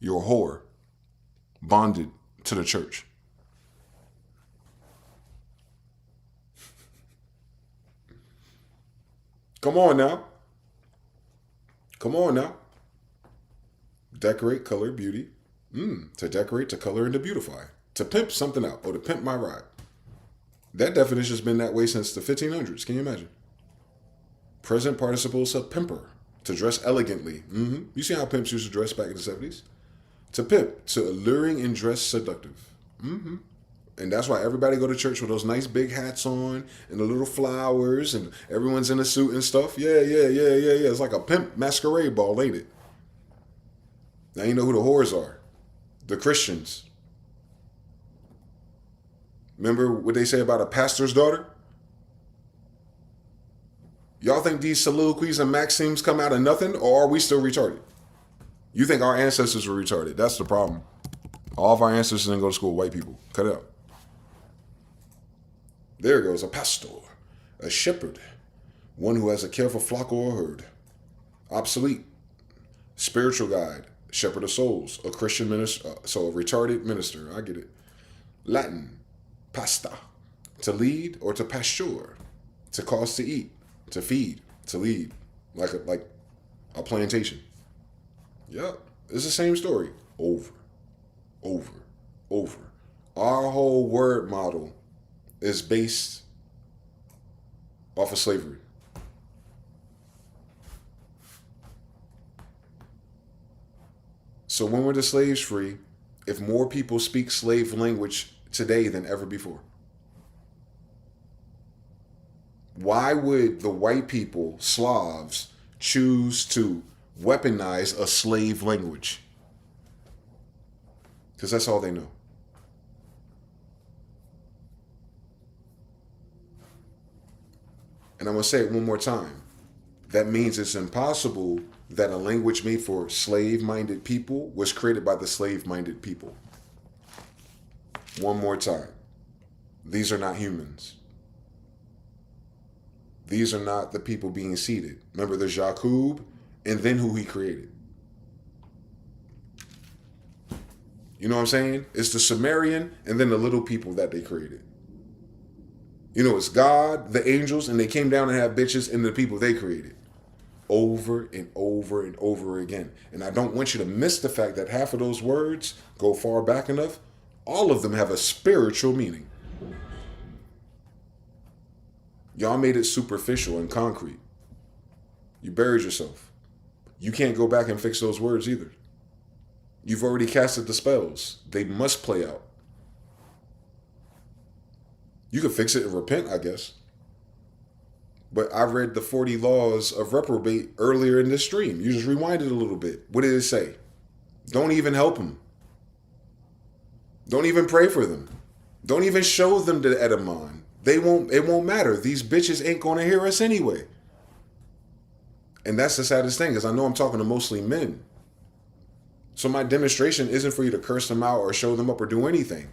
You're a whore. Bonded to the church. Come on now. Decorate, color, beauty. To decorate, to color, and to beautify. To pimp something out, or to pimp my ride. That definition has been that way since the 1500s. Can you imagine? Present participles of pimper. To dress elegantly. You see how pimps used to dress back in the 70s? To pimp. To alluring and dress seductive. And that's why everybody go to church with those nice big hats on and the little flowers and everyone's in a suit and stuff. Yeah. It's like a pimp masquerade ball, ain't it? Now you know who the whores are. The Christians. Remember what they say about a pastor's daughter? Y'all think these soliloquies and maxims come out of nothing, or are we still retarded? You think our ancestors were retarded. That's the problem. All of our ancestors didn't go to school with white people. Cut it out. There goes a pastor, a shepherd, one who has a care for flock or a herd. Obsolete. Spiritual guide, shepherd of souls, a Christian minister, so a retarded minister. I get it. Latin, pasta, to lead or to pasture, to cause to eat, to feed, to lead, like a plantation. Yep, it's the same story over. Our whole word model is based off of slavery. So when were the slaves free if more people speak slave language today than ever before? Why would the white people, Slavs, choose to weaponize a slave language? Because that's all they know. And I'm going to say it one more time. That means it's impossible that a language made for slave-minded people was created by the slave-minded people. One more time. These are not humans. These are not the people being seated. Remember, there's Jakub and then who he created. You know what I'm saying? It's the Sumerian and then the little people that they created. You know, it's God, the angels, and they came down and had bitches and the people they created. Over and over and over again. And I don't want you to miss the fact that half of those words go far back enough. All of them have a spiritual meaning. Y'all made it superficial and concrete. You buried yourself. You can't go back and fix those words either. You've already casted the spells. They must play out. You can fix it and repent, I guess. But I read the 40 laws of reprobate earlier in this stream. You just rewind it a little bit. What did it say? Don't even help them. Don't even pray for them. Don't even show them the Edamon. It won't matter. These bitches ain't gonna hear us anyway. And that's the saddest thing, is I know I'm talking to mostly men. So my demonstration isn't for you to curse them out or show them up or do anything.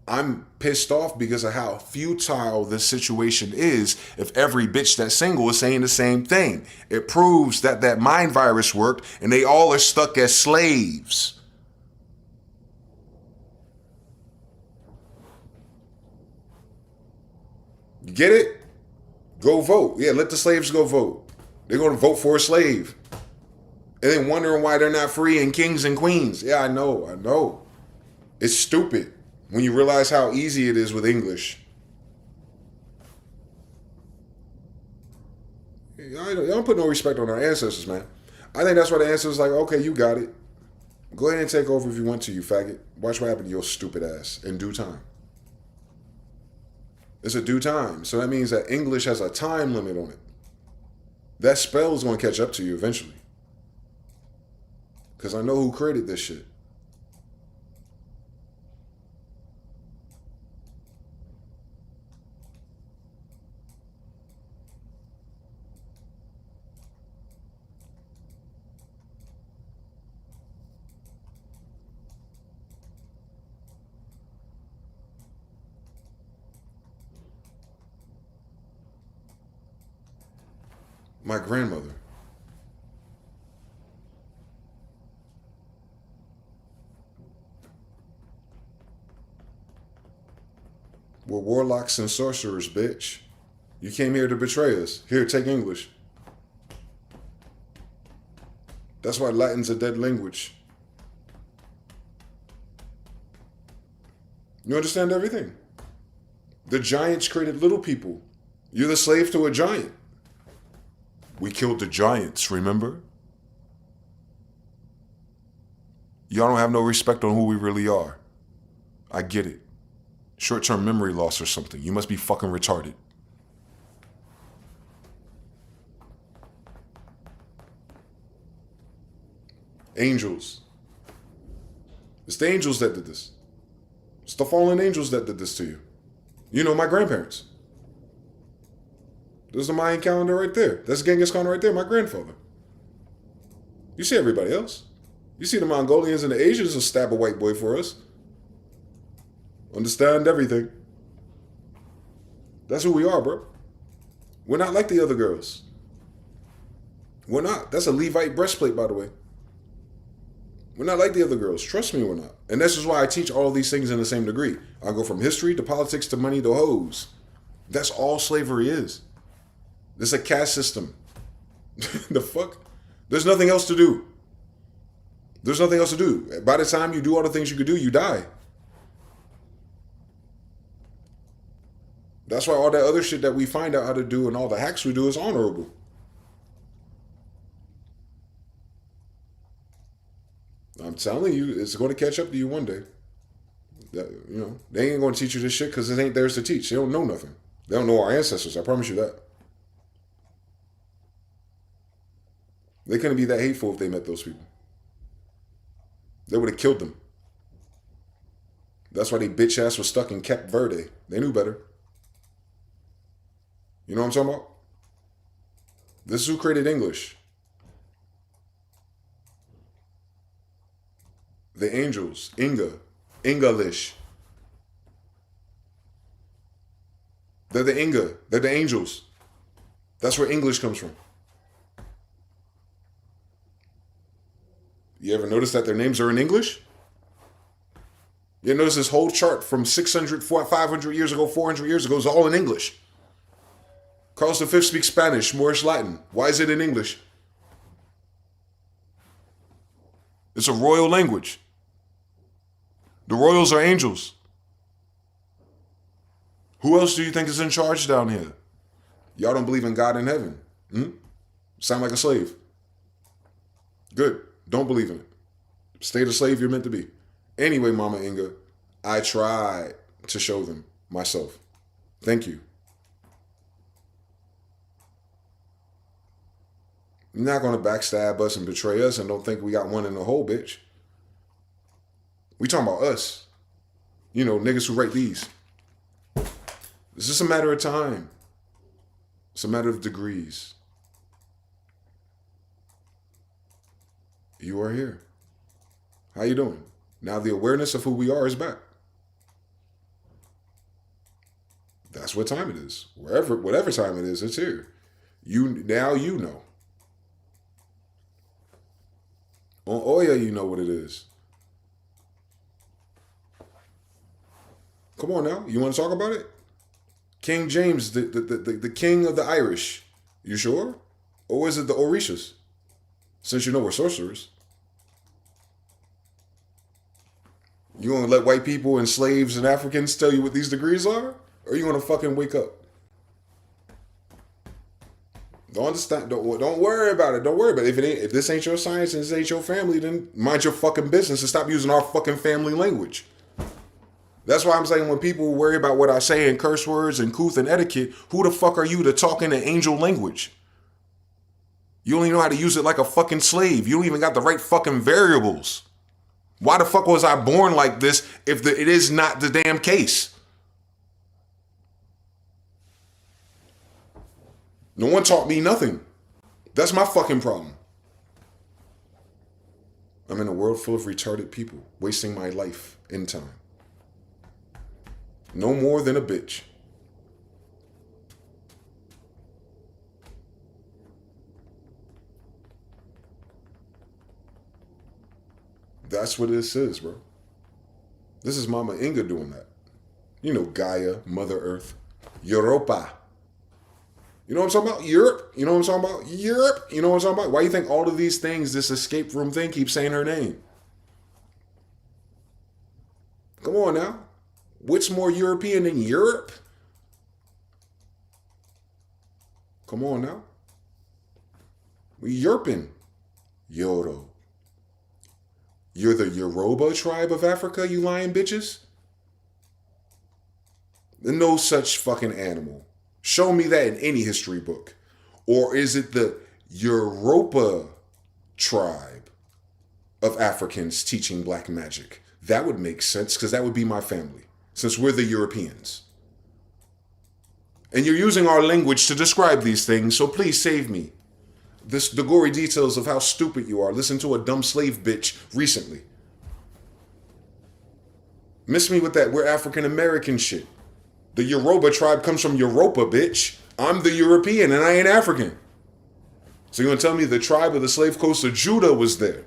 I'm pissed off because of how futile this situation is if every bitch that's single is saying the same thing. It proves that that mind virus worked and they all are stuck as slaves. You get it? Go vote. Yeah, let the slaves go vote. They're going to vote for a slave. And then wondering why they're not free and kings and queens. Yeah, I know. It's stupid when you realize how easy it is with English. Y'all don't put no respect on our ancestors, man. I think that's why the ancestors like, okay, you got it. Go ahead and take over if you want to, you faggot. Watch what happens to your stupid ass in due time. It's a due time. So that means that English has a time limit on it. That spell is going to catch up to you eventually. Because I know who created this shit. My grandmother. We're warlocks and sorcerers, bitch. You came here to betray us. Here, take English. That's why Latin's a dead language. You understand everything? The giants created little people. You're the slave to a giant. We killed the giants, remember? Y'all don't have no respect on who we really are. I get it. Short-term memory loss or something. You must be fucking retarded. Angels. It's the angels that did this. It's the fallen angels that did this to you. You know, my grandparents. There's the Mayan calendar right there. That's Genghis Khan right there, my grandfather. You see everybody else. You see the Mongolians and the Asians will stab a white boy for us. Understand everything. That's who we are, bro. We're not like the other girls. We're not. That's a Levite breastplate, by the way. We're not like the other girls. Trust me, we're not. And this is why I teach all these things in the same degree. I go from history to politics to money to hoes. That's all slavery is. This is a caste system. The fuck? There's nothing else to do. There's nothing else to do. By the time you do all the things you could do, you die. That's why all that other shit that we find out how to do and all the hacks we do is honorable. I'm telling you, it's going to catch up to you one day. That, you know, they ain't going to teach you this shit because it ain't theirs to teach. They don't know nothing. They don't know our ancestors. I promise you that. They couldn't be that hateful if they met those people. They would have killed them. That's why they bitch ass was stuck in Cape Verde. They knew better. You know what I'm talking about? This is who created English. The angels, English. They're the Inga. They're the angels. That's where English comes from. You ever notice that their names are in English? You notice this whole chart from 600, 500 years ago, 400 years ago is all in English. Carlos V speaks Spanish, Moorish Latin. Why is it in English? It's a royal language. The royals are angels. Who else do you think is in charge down here? Y'all don't believe in God in heaven. Sound like a slave. Good. Don't believe in it. Stay the slave you're meant to be. Anyway, Mama Inga, I tried to show them myself. Thank you. You're not going to backstab us and betray us and don't think we got one in the hole, bitch. We talking about us. You know, niggas who write these. It's just a matter of time. It's a matter of degrees. You are here. How you doing? Now the awareness of who we are is back. That's what time it is. Whatever time it is, it's here. Now you know. On Oya, you know what it is. Come on now. You want to talk about it? King James, the king of the Irish. You sure? Or is it the Orishas? Since you know we're sorcerers. You gonna let white people and slaves and Africans tell you what these degrees are? Or are you gonna fucking wake up? Don't understand. Don't worry about it. Don't worry about it. If this ain't your science and this ain't your family, then mind your fucking business and stop using our fucking family language. That's why I'm saying when people worry about what I say in curse words and couth and etiquette, who the fuck are you to talk in an angel language? You only know how to use it like a fucking slave. You don't even got the right fucking variables. Why the fuck was I born like this if it is not the damn case? No one taught me nothing. That's my fucking problem. I'm in a world full of retarded people, wasting my life in time. No more than a bitch. That's what this is, bro. This is Mama Inga doing that. You know, Gaia, Mother Earth, Europa. You know what I'm talking about? Europe. You know what I'm talking about? Europe. You know what I'm talking about? Why do you think all of these things, this escape room thing, keeps saying her name? Come on now. What's more European than Europe? Come on now. We Yerpin. Yoro. You're the Yoruba tribe of Africa, you lying bitches? No such fucking animal. Show me that in any history book. Or is it the Europa tribe of Africans teaching black magic? That would make sense because that would be my family, since we're the Europeans. And you're using our language to describe these things, so please save me. The gory details of how stupid you are. Listen to a dumb slave bitch recently. Miss me with that we're African American shit. The Yoruba tribe comes from Europa, bitch. I'm the European and I ain't African. So you're gonna tell me the tribe of the slave coast of Judah was there?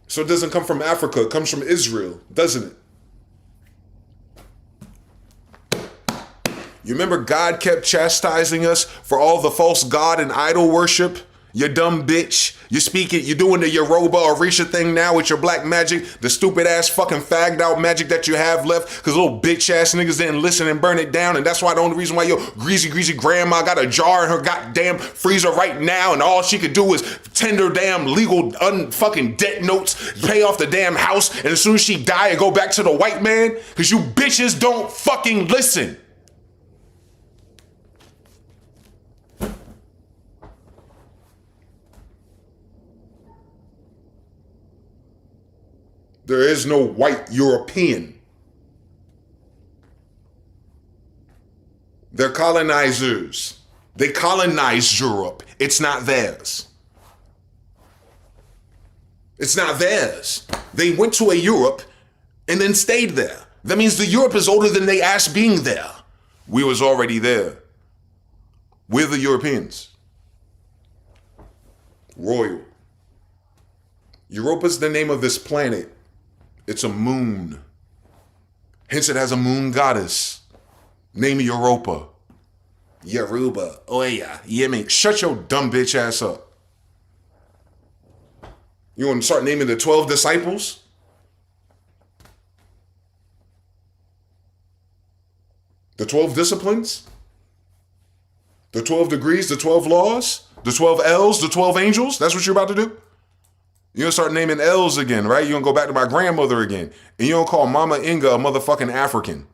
So it doesn't come from Africa, it comes from Israel, doesn't it? You remember God kept chastising us for all the false god and idol worship? You dumb bitch. You speak it, you're doing the Yoruba Orisha thing now with your black magic, the stupid ass fucking fagged out magic that you have left because little bitch ass niggas didn't listen and burn it down, and that's why the only reason why your greasy grandma got a jar in her goddamn freezer right now and all she could do is tender damn legal unfucking debt notes, pay off the damn house, and as soon as she die and go back to the white man because you bitches don't fucking listen. There is no white European. They're colonizers. They colonized Europe. It's not theirs. It's not theirs. They went to a Europe and then stayed there. That means the Europe is older than they asked being there. We was already there. We're the Europeans. Royal. Europa's the name of this planet. It's a moon. Hence it has a moon goddess. Name Europa. Yoruba. Oya. Yemen. Shut your dumb bitch ass up. You want to start naming the 12 disciples? The 12 disciplines? The 12 degrees, the 12 laws, the 12 L's, the 12 angels? That's what you're about to do? You're gonna start naming L's again, right? You're gonna go back to my grandmother again. And you don't call Mama Inga a motherfucking African.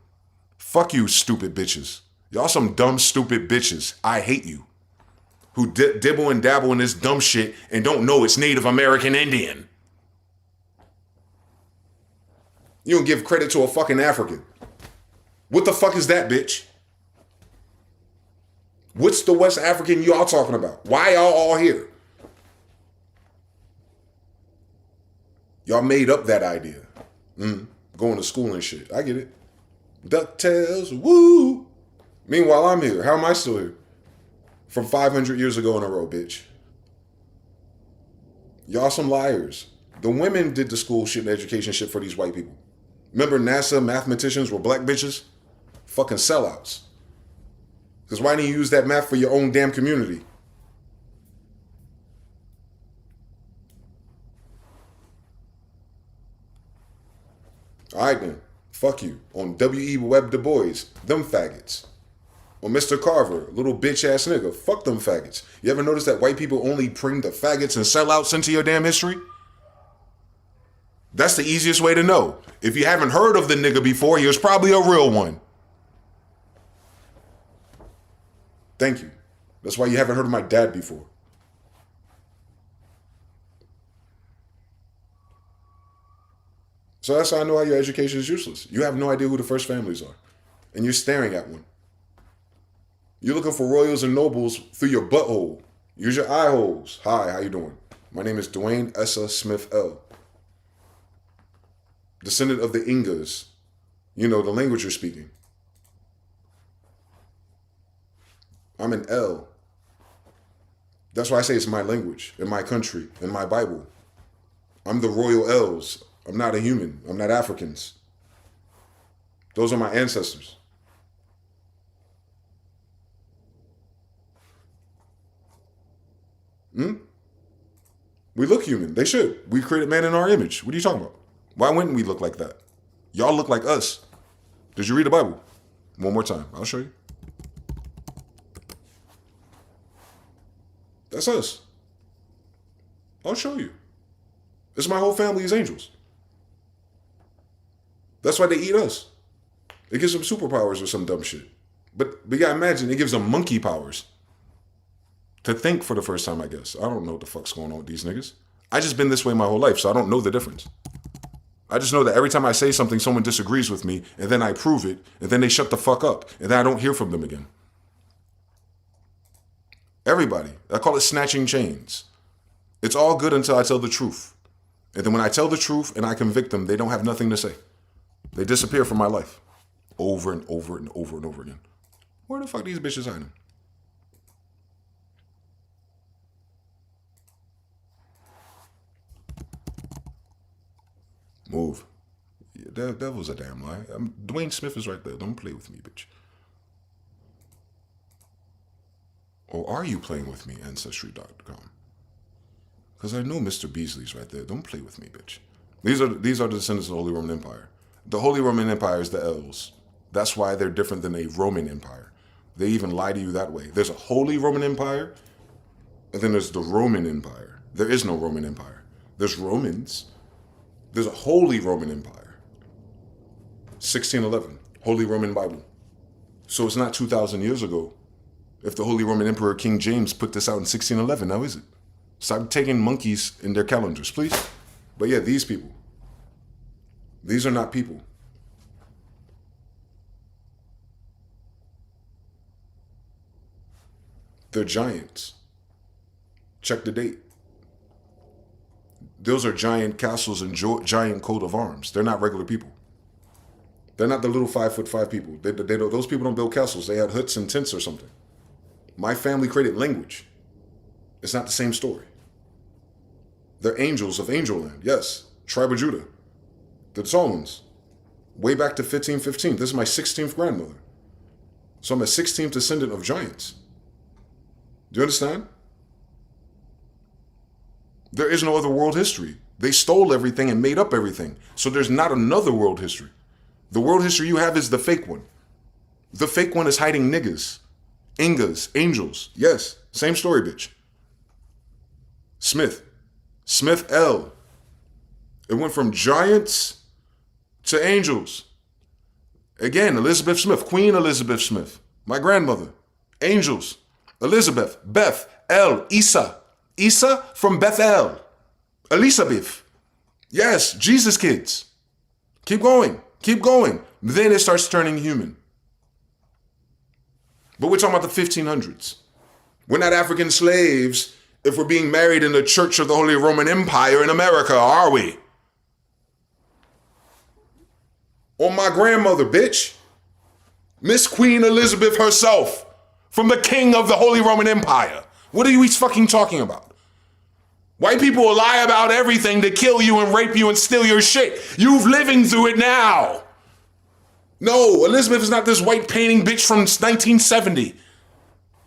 Fuck you, stupid bitches. Y'all some dumb, stupid bitches. I hate you. Who dibble and dabble in this dumb shit and don't know it's Native American Indian. You don't give credit to a fucking African. What the fuck is that, bitch? What's the West African y'all talking about? Why y'all all here? Y'all made up that idea. Going to school and shit. I get it. DuckTales, woo! Meanwhile, I'm here. How am I still here? From 500 years ago in a row, bitch. Y'all some liars. The women did the school shit and education shit for these white people. Remember NASA mathematicians were black bitches? Fucking sellouts. Because why didn't you use that math for your own damn community? All right then. Fuck you. On W.E. Webb Du Bois. Them faggots. Or Mr. Carver. Little bitch ass nigga. Fuck them faggots. You ever notice that white people only bring the faggots and sellouts into your damn history? That's the easiest way to know. If you haven't heard of the nigga before, he was probably a real one. Thank you. That's why you haven't heard of my dad before. So that's how I know how your education is useless. You have no idea who the first families are. And you're staring at one. You're looking for royals and nobles through your butthole. Use your eye holes. Hi, how you doing? My name is Dwayne Essa Smyth-EL. Descendant of the Ingas. You know, the language you're speaking. I'm an L. That's why I say it's my language, in my country, in my Bible. I'm the royal L's. I'm not a human. I'm not Africans. Those are my ancestors. We look human. They should. We created man in our image. What are you talking about? Why wouldn't we look like that? Y'all look like us. Did you read the Bible? One more time. I'll show you. That's us. I'll show you. It's my whole family is angels. That's why they eat us. It gives them superpowers or some dumb shit. But you gotta imagine, it gives them monkey powers. To think for the first time, I guess. I don't know what the fuck's going on with these niggas. I just been this way my whole life, so I don't know the difference. I just know that every time I say something, someone disagrees with me, and then I prove it, and then they shut the fuck up, and then I don't hear from them again. Everybody. I call it snatching chains. It's all good until I tell the truth. And then when I tell the truth and I convict them, they don't have nothing to say. They disappear from my life. Over and over and over and over again. Where the fuck these bitches hiding? Move. Yeah, that was a damn lie. Dwayne Smith is right there. Don't play with me, bitch. Or are you playing with me, Ancestry.com? Because I know Mr. Beasley's right there. Don't play with me, bitch. These are the descendants of the Holy Roman Empire. The Holy Roman Empire is the L's. That's why they're different than a Roman Empire. They even lie to you that way. There's a Holy Roman Empire, and then there's the Roman Empire. There is no Roman Empire. There's Romans. There's a Holy Roman Empire. 1611, Holy Roman Bible. So it's not 2,000 years ago. If the Holy Roman Emperor King James put this out in 1611, now is it? Stop taking monkeys in their calendars, please. But yeah, these people. These are not people. They're giants. Check the date. Those are giant castles and giant coat of arms. They're not regular people. They're not the little 5'5" people. Those people don't build castles. They had huts and tents or something. My family created language. It's not the same story. They're angels of Angel Land. Yes. Tribe of Judah. The Solomons. Way back to 1515. This is my 16th grandmother. So I'm a 16th descendant of giants. Do you understand? There is no other world history. They stole everything and made up everything. So there's not another world history. The world history you have is the fake one. The fake one is hiding niggas, ingas, angels. Yes, same story, bitch. Smyth-EL. It went from giants to angels. Again, Elizabeth Smith, Queen Elizabeth Smith, my grandmother. Angels, Elizabeth, Beth, El, Isa. Isa from Bethel. Elizabeth. Yes, Jesus kids. Keep going, keep going. Then it starts turning human. But we're talking about the 1500s. We're not African slaves if we're being married in the Church of the Holy Roman Empire in America, are we? On my grandmother, bitch. Miss Queen Elizabeth herself, from the King of the Holy Roman Empire. What are you fucking talking about? White people will lie about everything to kill you and rape you and steal your shit. You're living through it now. No, Elizabeth is not this white painting bitch from 1970.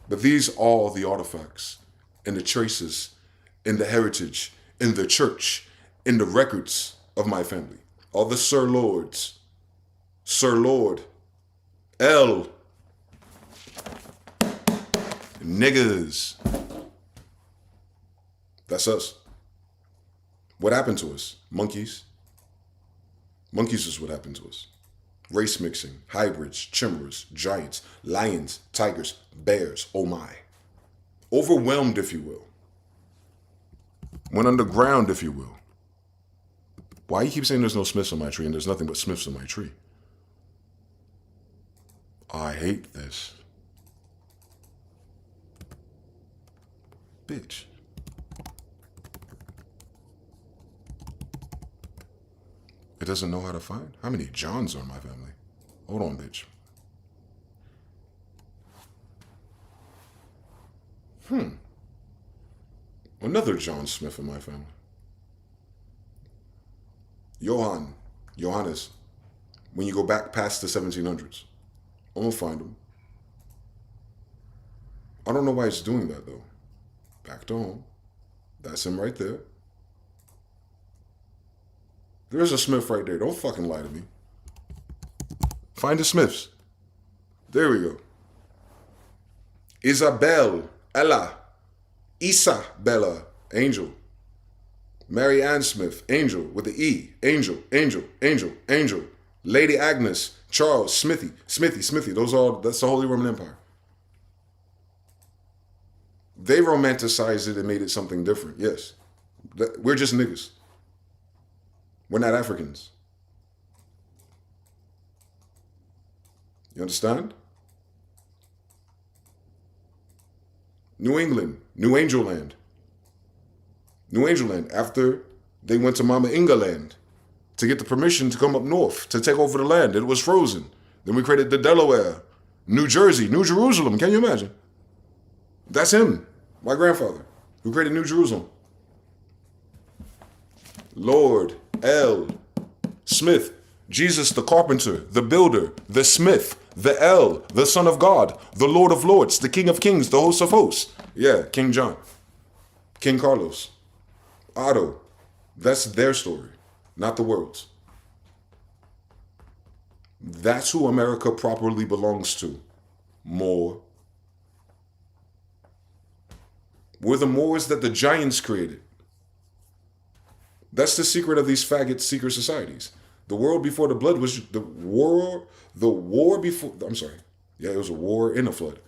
But these are the artifacts and the traces and the heritage and the church and the records of my family. All the Sir Lords. Sir Lord. L. Niggas. That's us. What happened to us? Monkeys. Monkeys is what happened to us. Race mixing, hybrids, chimeras, giants, lions, tigers, bears, oh my. Overwhelmed, if you will. Went underground, if you will. Why you keep saying there's no Smiths on my tree and there's nothing but Smiths on my tree? I hate this. Bitch. It doesn't know how to find? How many Johns are in my family? Hold on, bitch. Another John Smith in my family. Johannes. When you go back past the 1700s. I'm gonna find him. I don't know why it's doing that though. Back to home. That's him right there. There's a Smith right there. Don't fucking lie to me. Find the Smiths. There we go. Ella. Isabella, angel. Mary Ann Smith, angel with the E. Angel. Lady Agnes, Charles, Smithy. That's the Holy Roman Empire. They romanticized it and made it something different, yes. We're just niggas. We're not Africans. You understand? New England, New Angel Land. New Angel Land, after they went to Mama Inga Land to get the permission to come up north to take over the land. It was frozen. Then we created the Delaware, New Jersey, New Jerusalem. Can you imagine? That's him, my grandfather, who created New Jerusalem. Lord L. Smith, Jesus the carpenter, the builder, the smith, the L, the Son of God, the Lord of Lords, the King of Kings, the host of hosts. Yeah, King John, King Carlos, Otto. That's their story, not the world's. That's who America properly belongs to. More. We're the Moors that the giants created. That's the secret of these faggot secret societies. The world before the blood was the war before, I'm sorry. Yeah, it was a war in a flood.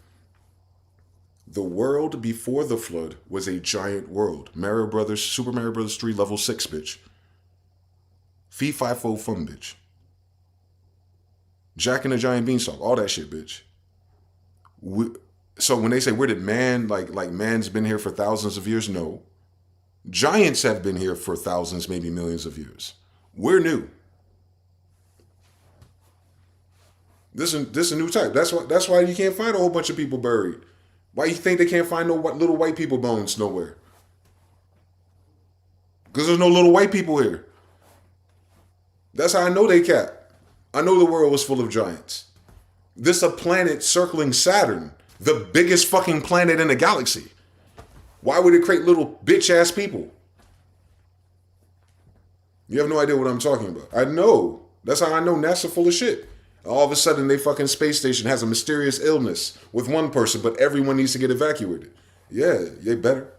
The world before the flood was a giant world. Mario Brothers, Super Mario Brothers 3, level 6, bitch. Fee, fi, fo, fum, bitch. Jack and the Giant Beanstalk, all that shit, bitch. So when they say, where did man, like man's been here for thousands of years? No. Giants have been here for thousands, maybe millions of years. We're new. This is a new type. That's why you can't find a whole bunch of people buried Why you think they can't find no little white people bones nowhere? Because there's no little white people here. That's how I know they cap. I know the world was full of giants. This is a planet circling Saturn, the biggest fucking planet in the galaxy. Why would it create little bitch-ass people? You have no idea what I'm talking about. I know. That's how I know NASA full of shit. All of a sudden, they fucking space station has a mysterious illness with one person, but everyone needs to get evacuated. Yeah, they better.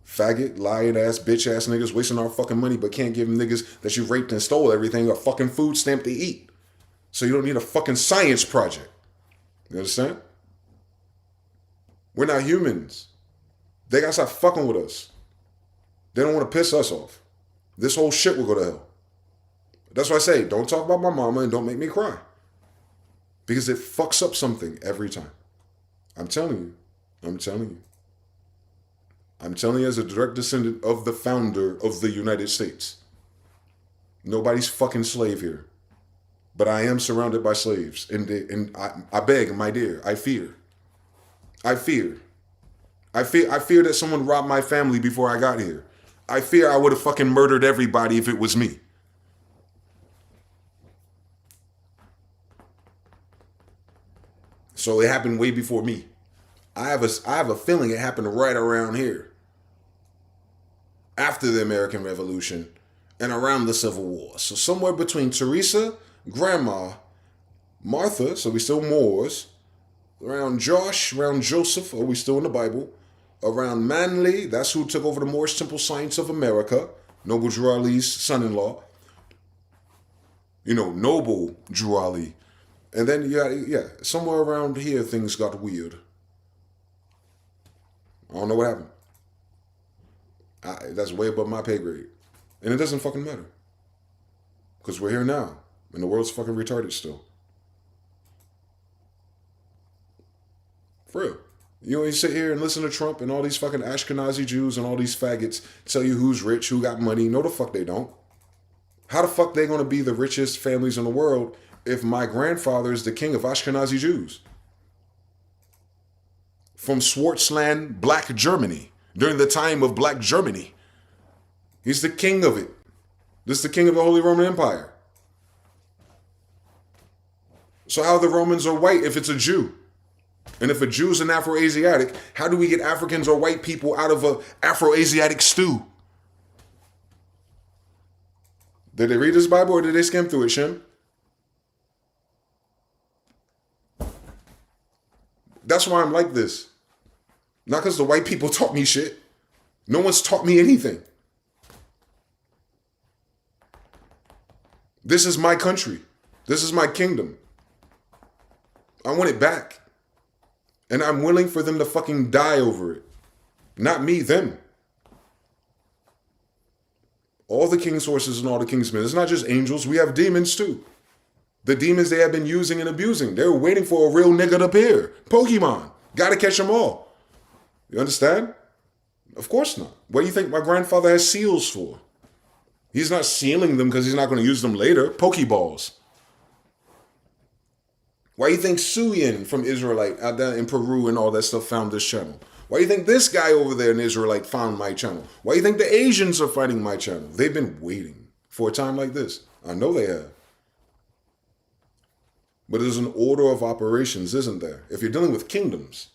Faggot, lying ass, bitch ass niggas wasting our fucking money, but can't give them niggas that you raped and stole everything a fucking food stamp to eat. So you don't need a fucking science project. You understand? We're not humans. They gotta stop fucking with us. They don't want to piss us off. This whole shit will go to hell. That's why I say, don't talk about my mama and don't make me cry. Because it fucks up something every time. I'm telling you. I'm telling you. I'm telling you as a direct descendant of the founder of the United States. Nobody's fucking slave here. But I am surrounded by slaves. And I beg, my dear, I fear. I fear. I fear that someone robbed my family before I got here. I fear I would have fucking murdered everybody if it was me. So it happened way before me. I have a feeling it happened right around here. After the American Revolution and around the Civil War. So somewhere between Teresa, Grandma, Martha, so we still Moors, around Josh, around Joseph, we still in the Bible, around Manly, that's who took over the Moorish Temple Science of America, Noble Drew Ali's son-in-law. You know, Noble Drew Ali. And then, yeah, somewhere around here things got weird. I don't know what happened. That's way above my pay grade. And it doesn't fucking matter. Because we're here now. And the world's fucking retarded still. For real. You know, you sit here and listen to Trump and all these fucking Ashkenazi Jews and all these faggots tell you who's rich, who got money. No, the fuck they don't. How the fuck they gonna be the richest families in the world if my grandfather is the king of Ashkenazi Jews? From Schwarzland, Black Germany. During the time of Black Germany. He's the king of it. This is the king of the Holy Roman Empire. So how the Romans are white if it's a Jew? And if a Jew's an Afro-Asiatic, how do we get Africans or white people out of a Afro-Asiatic stew? Did they read this Bible or did they skim through it, Shem? That's why I'm like this. Not because the white people taught me shit. No one's taught me anything. This is my country. This is my kingdom. I want it back. And I'm willing for them to fucking die over it. Not me, them. All the king's horses and all the king's men. It's not just angels. We have demons too. The demons they have been using and abusing. They were waiting for a real nigga to appear. Pokemon. Gotta catch them all. You understand? Of course not. What do you think my grandfather has seals for? He's not sealing them because he's not going to use them later. Pokeballs. Why do you think Suyin from Israelite out there in Peru and all that stuff found this channel? Why do you think this guy over there in Israelite found my channel? Why do you think the Asians are finding my channel? They've been waiting for a time like this. I know they have. But there's an order of operations, isn't there? If you're dealing with kingdoms,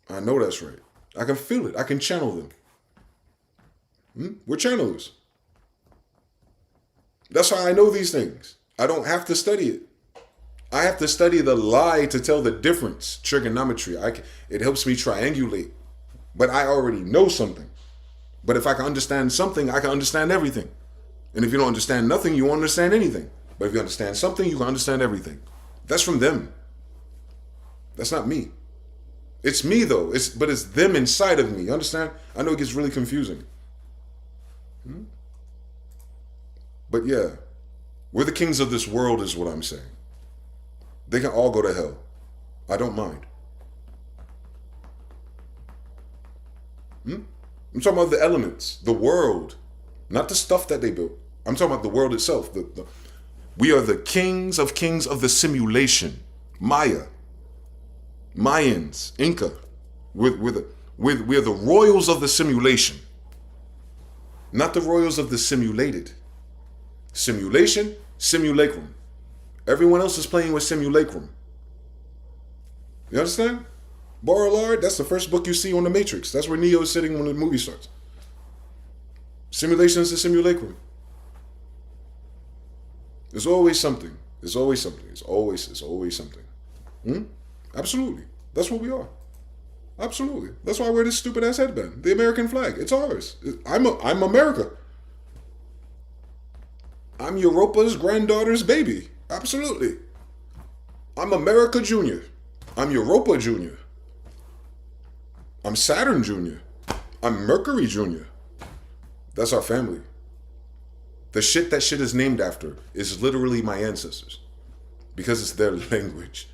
I know that's right. I can feel it. I can channel them. We're channelers. That's how I know these things. I don't have to study it. I have to study the lie to tell the difference. Trigonometry. It helps me triangulate. But I already know something. But if I can understand something, I can understand everything. And if you don't understand nothing, you won't understand anything. But if you understand something, you can understand everything. That's from them. That's not me. It's me though, but it's them inside of me, you understand? I know it gets really confusing. But yeah, we're the kings of this world is what I'm saying. They can all go to hell. I don't mind. I'm talking about the elements, the world, not the stuff that they built. I'm talking about the world itself. We are the kings of the simulation, Maya. Mayans, Inca. We're the royals of the simulation. Not the royals of the simulated. Simulation, simulacrum. Everyone else is playing with simulacrum. You understand? Borrowlard, that's the first book you see on the Matrix. That's where Neo is sitting when the movie starts. Simulation is the simulacrum. There's always something. There's always something. It's always something. Absolutely. That's what we are. Absolutely. That's why I wear this stupid ass headband. The American flag. It's ours. I'm America. I'm Europa's granddaughter's baby. Absolutely. I'm America Junior. I'm Europa Junior. I'm Saturn Junior. I'm Mercury Junior. That's our family. The shit that shit is named after is literally my ancestors. Because it's their language.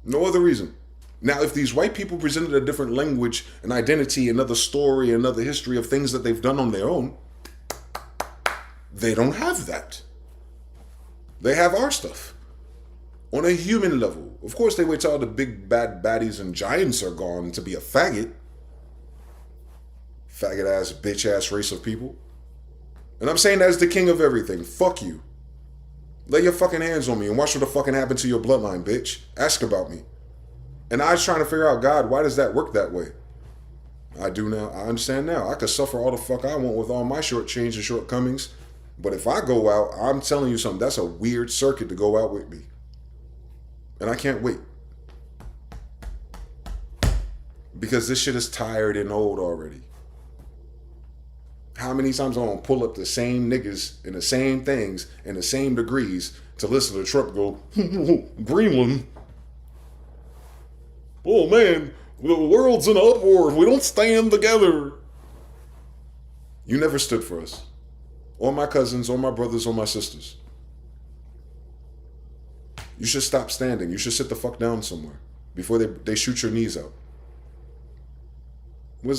No other reason. Now, if these white people presented a different language, an identity, another story, another history of things that they've done on their own, they don't have that. They have our stuff. On a human level. Of course, they wait till all the big bad baddies and giants are gone to be a faggot. Faggot ass, bitch ass race of people. And I'm saying that as the king of everything. Fuck you. Lay your fucking hands on me and watch what the fucking happened to your bloodline, bitch. Ask about me. And I was trying to figure out, God, why does that work that way? I do now. I understand now. I could suffer all the fuck I want with all my short change and shortcomings. But if I go out, I'm telling you something, that's a weird circuit to go out with me. And I can't wait. Because this shit is tired and old already. How many times I'm gonna pull up the same niggas and the same things in the same degrees to listen to Trump go, Greenland. Oh man, the world's in an uproar. We don't stand together. You never stood for us. Or my cousins, or my brothers, or my sisters. You should stop standing. You should sit the fuck down somewhere before they shoot your knees out. You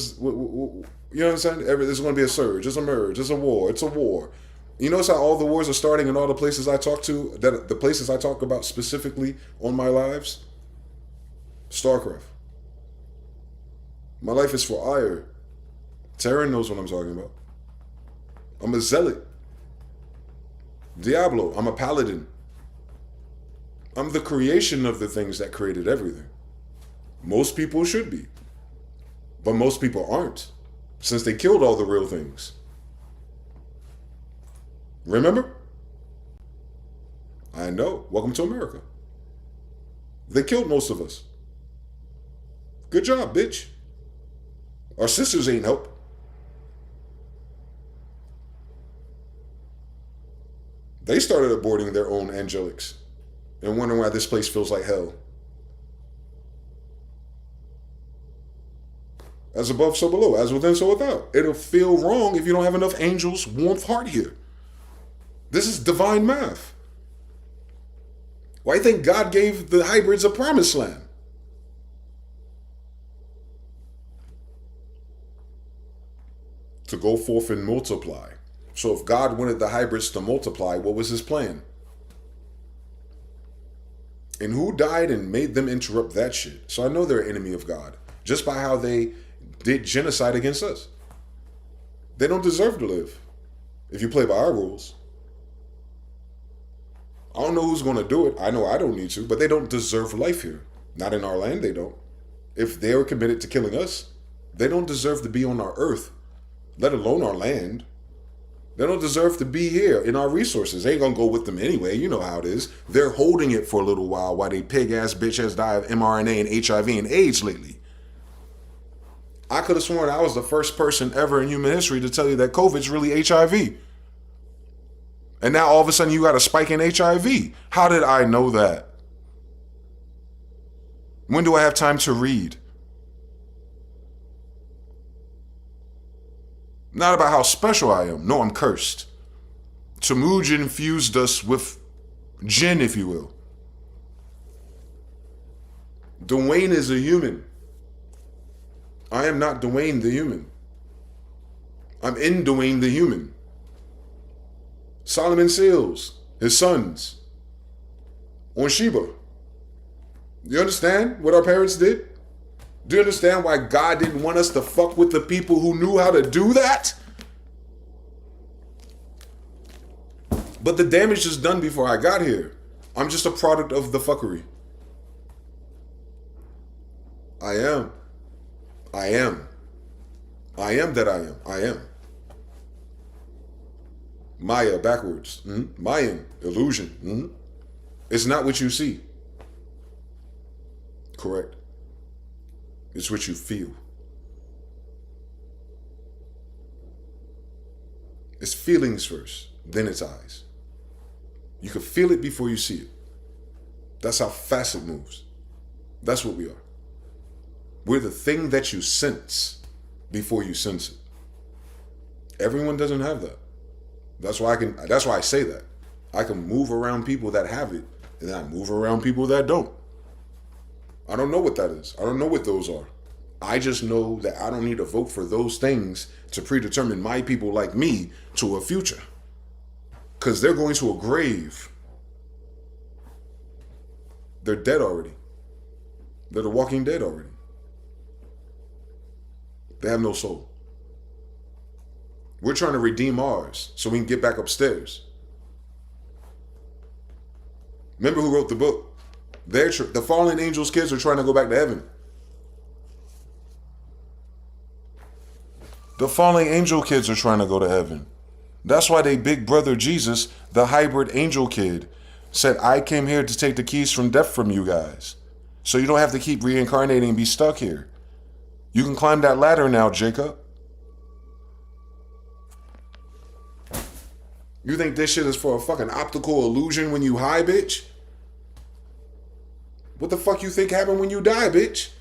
know what I'm saying? There's going to be a surge. There's a merge. There's a war. It's a war. You notice how all the wars are starting in all the places I talk to, that the places I talk about specifically on my lives? StarCraft. My life is for ire. Taryn knows what I'm talking about. I'm a zealot. Diablo. I'm a paladin. I'm the creation of the things that created everything. Most people should be. But most people aren't, since they killed all the real things. Remember? I know. Welcome to America. They killed most of us. Good job, bitch. Our sisters ain't help. They started aborting their own angelics and wondering why this place feels like hell. As above, so below. As within, so without. It'll feel wrong if you don't have enough angels' warmth heart here. This is divine math. Why do you think God gave the hybrids a promised land? To go forth and multiply. So if God wanted the hybrids to multiply, what was his plan? And who died and made them interrupt that shit? So I know they're an enemy of God. Just by how they did genocide against us. They don't deserve to live if you play by our rules. I don't know who's going to do it. I know I don't need to, but they don't deserve life here. Not in our land, they don't. If they were committed to killing us, they don't deserve to be on our earth, let alone our land. They don't deserve to be here in our resources. They ain't going to go with them anyway. You know how it is. They're holding it for a little while they pig-ass bitch has died of mRNA and HIV and AIDS lately. I could have sworn I was the first person ever in human history to tell you that COVID's really HIV. And now all of a sudden you got a spike in HIV. How did I know that? When do I have time to read? Not about how special I am. No, I'm cursed. Tamuj infused us with jinn, if you will. Dwayne is a human. I am not Dwayne the human. I'm in Dwayne the human. Solomon Seals, his sons, on Sheba. You understand what our parents did? Do you understand why God didn't want us to fuck with the people who knew how to do that? But the damage is done before I got here. I'm just a product of the fuckery. I am that I am. I am. Maya backwards. Mayan, illusion. It's not what you see. Correct. It's what you feel. It's feelings first, then it's eyes. You can feel it before you see it. That's how fast it moves. That's what we are. We're the thing that you sense before you sense it. Everyone doesn't have that. That's why I say that. I can move around people that have it, and I move around people that don't. I don't know what that is. I don't know what those are. I just know that I don't need to vote for those things to predetermine my people like me to a future. Because they're going to a grave. They're dead already. They're the walking dead already. They have no soul. We're trying to redeem ours so we can get back upstairs. Remember who wrote the book? The fallen angels' kids are trying to go back to heaven. The fallen angel kids are trying to go to heaven. That's why they big brother Jesus, the hybrid angel kid, said, I came here to take the keys from death from you guys. So you don't have to keep reincarnating and be stuck here. You can climb that ladder now, Jacob. You think this shit is for a fucking optical illusion when you high, bitch? What the fuck you think happened when you die, bitch?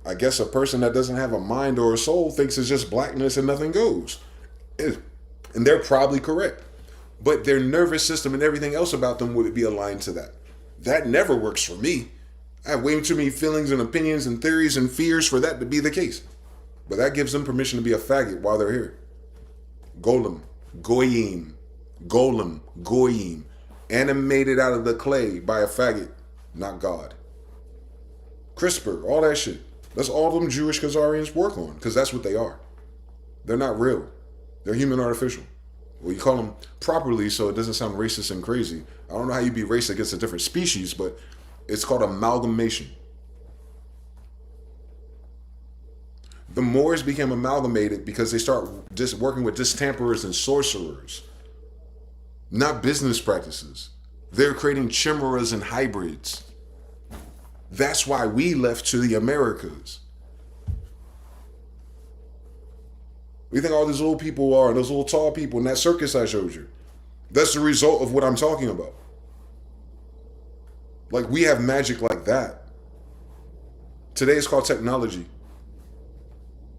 I guess a person that doesn't have a mind or a soul thinks it's just blackness and nothing goes. And they're probably correct. But their nervous system and everything else about them would be aligned to that. That never works for me. I have way too many feelings and opinions and theories and fears for that to be the case. But that gives them permission to be a faggot while they're here. Golem, goyim, animated out of the clay by a faggot, not God. CRISPR, all that shit. That's all them Jewish Khazarians work on, because that's what they are. They're not real. They're human artificial. Well, you call them properly so it doesn't sound racist and crazy. I don't know how you be racist against a different species, but it's called amalgamation. The Moors became amalgamated because they start just working with distemperers and sorcerers, not business practices. They're creating chimeras and hybrids. That's why we left to the Americas. We think all these little people are, those little tall people in that circus I showed you. That's the result of what I'm talking about. Like, we have magic like that. Today it's called technology.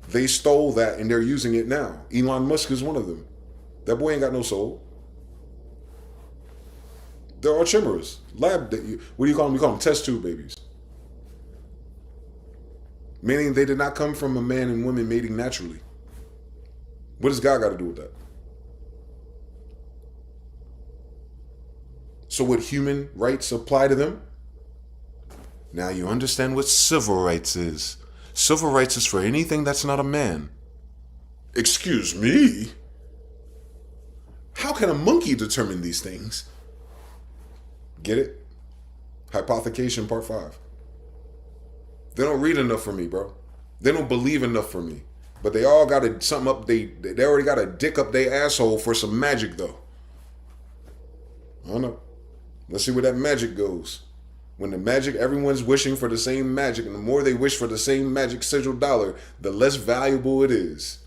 They stole that and they're using it now. Elon Musk is one of them. That boy ain't got no soul. They're all chimeras. What do you call them? You call them test tube babies. Meaning they did not come from a man and woman mating naturally. What does God got to do with that? So would human rights apply to them? Now you understand what civil rights is. Civil rights is for anything that's not a man. Excuse me? How can a monkey determine these things? Get it? Hypothecation part 5. They don't read enough for me, bro. They don't believe enough for me. But they all got something up, they already got a dick up their asshole for some magic, though. I don't know. Let's see where that magic goes. When the magic, everyone's wishing for the same magic, and the more they wish for the same magic sigil dollar, the less valuable it is.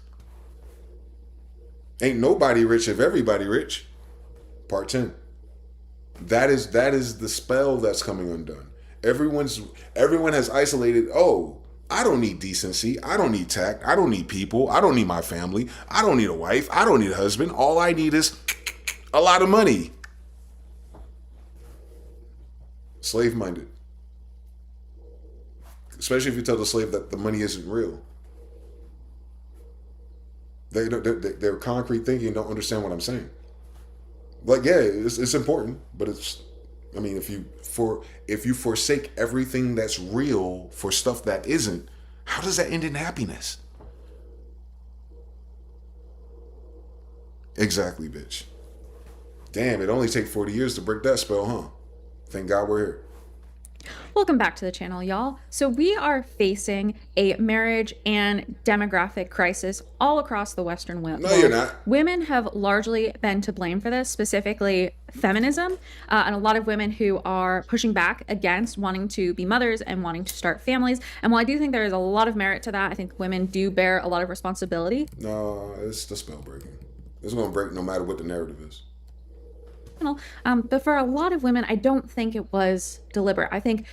Ain't nobody rich if everybody rich. Part 10. That is the spell that's coming undone. Everyone has isolated, oh, I don't need decency. I don't need tact. I don't need people. I don't need my family. I don't need a wife. I don't need a husband. All I need is a lot of money. Slave-minded. Especially if you tell the slave that the money isn't real. Their concrete thinking don't understand what I'm saying. Like, yeah, it's important, but it's I mean, if you forsake everything that's real for stuff that isn't, how does that end in happiness? Exactly, bitch. Damn, it only take 40 years to break that spell, huh? Thank God we're here. Welcome back to the channel, y'all. So we are facing a marriage and demographic crisis all across the Western world. No, you're not. Women have largely been to blame for this, specifically feminism, and a lot of women who are pushing back against wanting to be mothers and wanting to start families. And while I do think there is a lot of merit to that, I think women do bear a lot of responsibility. No, it's the spell breaking. It's going to break no matter what the narrative is. But for a lot of women, I don't think it was deliberate. I think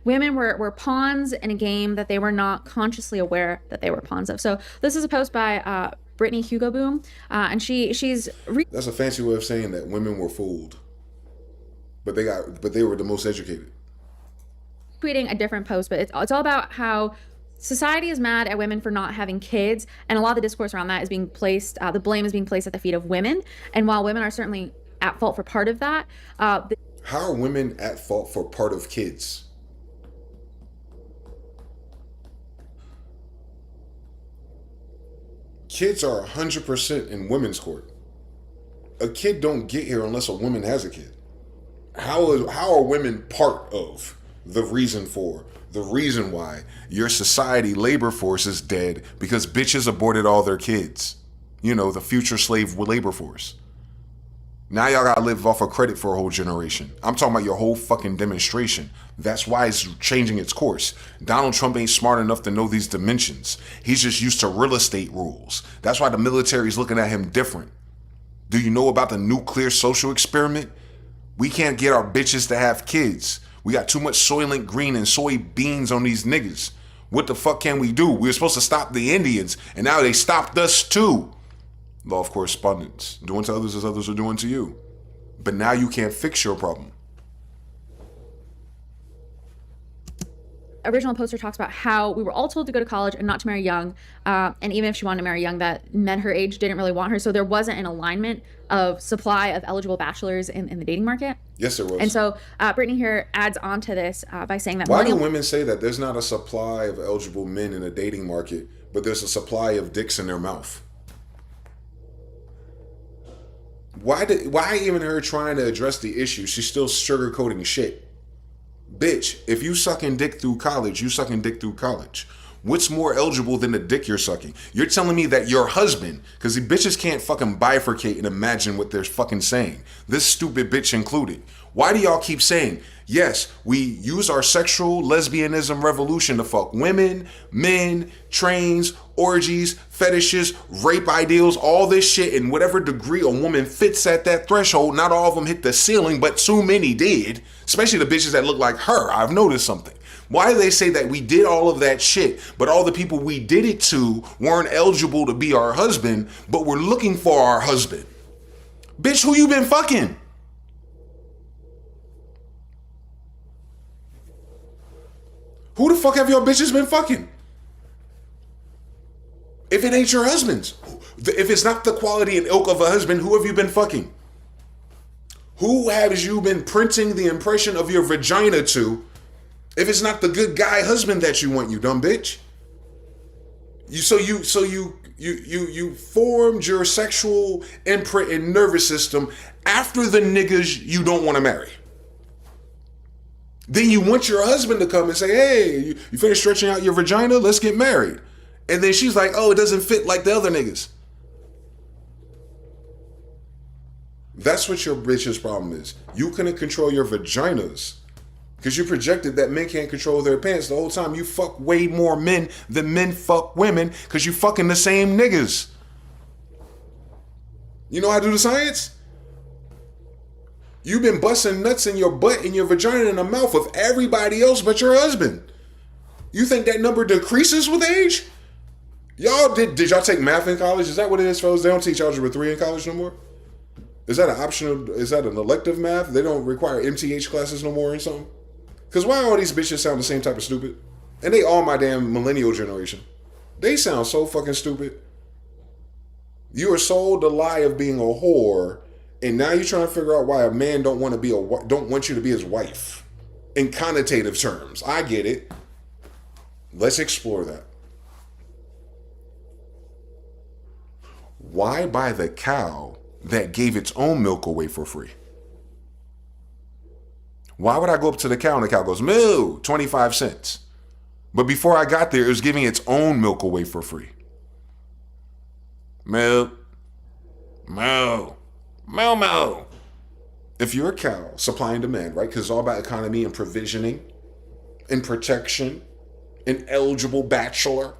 women were pawns in a game that they were not consciously aware that they were pawns of. So this is a post by Brittany Hugo Boom, and she's that's a fancy way of saying that women were fooled, but they were the most educated. Tweeting a different post, but it's all about how society is mad at women for not having kids, and a lot of the discourse around that is being placed, the blame is being placed at the feet of women. And while women are certainly at fault for part of that, how are women at fault for part of kids? Kids are 100% in women's court. A kid don't get here unless a woman has a kid. How are women part of the reason why your society labor force is dead? Because bitches aborted all their kids. You know, the future slave labor force. Now y'all gotta live off of credit for a whole generation. I'm talking about your whole fucking demonstration. That's why it's changing its course. Donald Trump ain't smart enough to know these dimensions. He's just used to real estate rules. That's why the military's looking at him different. Do you know about the nuclear social experiment? We can't get our bitches to have kids. We got too much Soylent Green and soybeans on these niggas. What the fuck can we do? We were supposed to stop the Indians, and now they stopped us too. Law of correspondence. Doing to others as others are doing to you. But now you can't fix your problem. Original poster talks about how we were all told to go to college and not to marry young, and even if she wanted to marry young, that men her age didn't really want her, so there wasn't an alignment of supply of eligible bachelors in the dating market. Yes, there was. And so Brittany here adds on to this by saying that why do women say that there's not a supply of eligible men in the dating market, but there's a supply of dicks in their mouth? Why even her trying to address the issue? She's still sugarcoating shit. Bitch, if you sucking dick through college, you sucking dick through college. What's more eligible than the dick you're sucking? You're telling me that your husband, because the bitches can't fucking bifurcate and imagine what they're fucking saying. This stupid bitch included. Why do y'all keep saying, yes, we use our sexual lesbianism revolution to fuck women, men, trains, orgies, fetishes, rape ideals, all this shit in whatever degree a woman fits at that threshold. Not all of them hit the ceiling, but too many did. Especially the bitches that look like her. I've noticed something. Why do they say that we did all of that shit, but all the people we did it to weren't eligible to be our husband, but we're looking for our husband? Bitch, who you been fucking? Who the fuck have your bitches been fucking? If it ain't your husband's, if it's not the quality and ilk of a husband, who have you been fucking? Who have you been printing the impression of your vagina to? If it's not the good guy husband that you want, you dumb bitch. You formed your sexual imprint and nervous system after the niggas you don't want to marry. Then you want your husband to come and say, hey, you finished stretching out your vagina? Let's get married. And then she's like, oh, it doesn't fit like the other niggas. That's what your bitch's problem is. You couldn't control your vaginas because you projected that men can't control their pants the whole time. You fuck way more men than men fuck women because you fucking the same niggas. You know how to do the science? You've been busting nuts in your butt and your vagina in the mouth of everybody else but your husband. You think that number decreases with age? Y'all did y'all take math in college? Is that what it is, fellas? They don't teach algebra 3 in college no more? Is that an optional, is that an elective math? They don't require MTH classes no more or something? Because why all these bitches sound the same type of stupid? And they all my damn millennial generation. They sound so fucking stupid. You are sold the lie of being a whore And now you're trying to figure out why a man don't want you to be his wife. In connotative terms. I get it. Let's explore that. Why buy the cow that gave its own milk away for free? Why would I go up to the cow and the cow goes, moo, 25 cents. But before I got there, it was giving its own milk away for free. Milk. Moo. Moo moo. If you're a cow, supply and demand, right? Because it's all about economy and provisioning and protection, an eligible bachelor.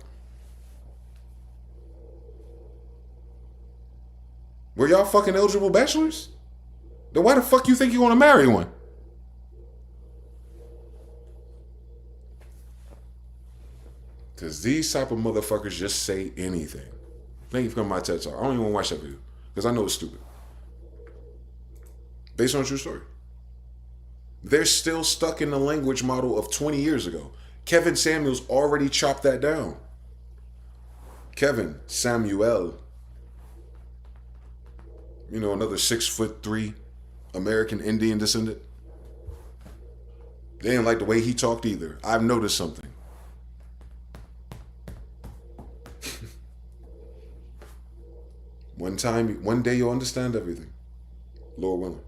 Were y'all fucking eligible bachelors? Then why the fuck you think you want to marry one? Because these type of motherfuckers just say anything. Thank you for coming to my TED Talk. I don't even want to watch that video because I know it's stupid. Based on a true story. They're still stuck in the language model of 20 years ago. Kevin Samuels already chopped that down. Kevin Samuel. You know, another 6'3" American Indian descendant. They didn't like the way he talked either. I've noticed something. One day you'll understand everything. Lord willing.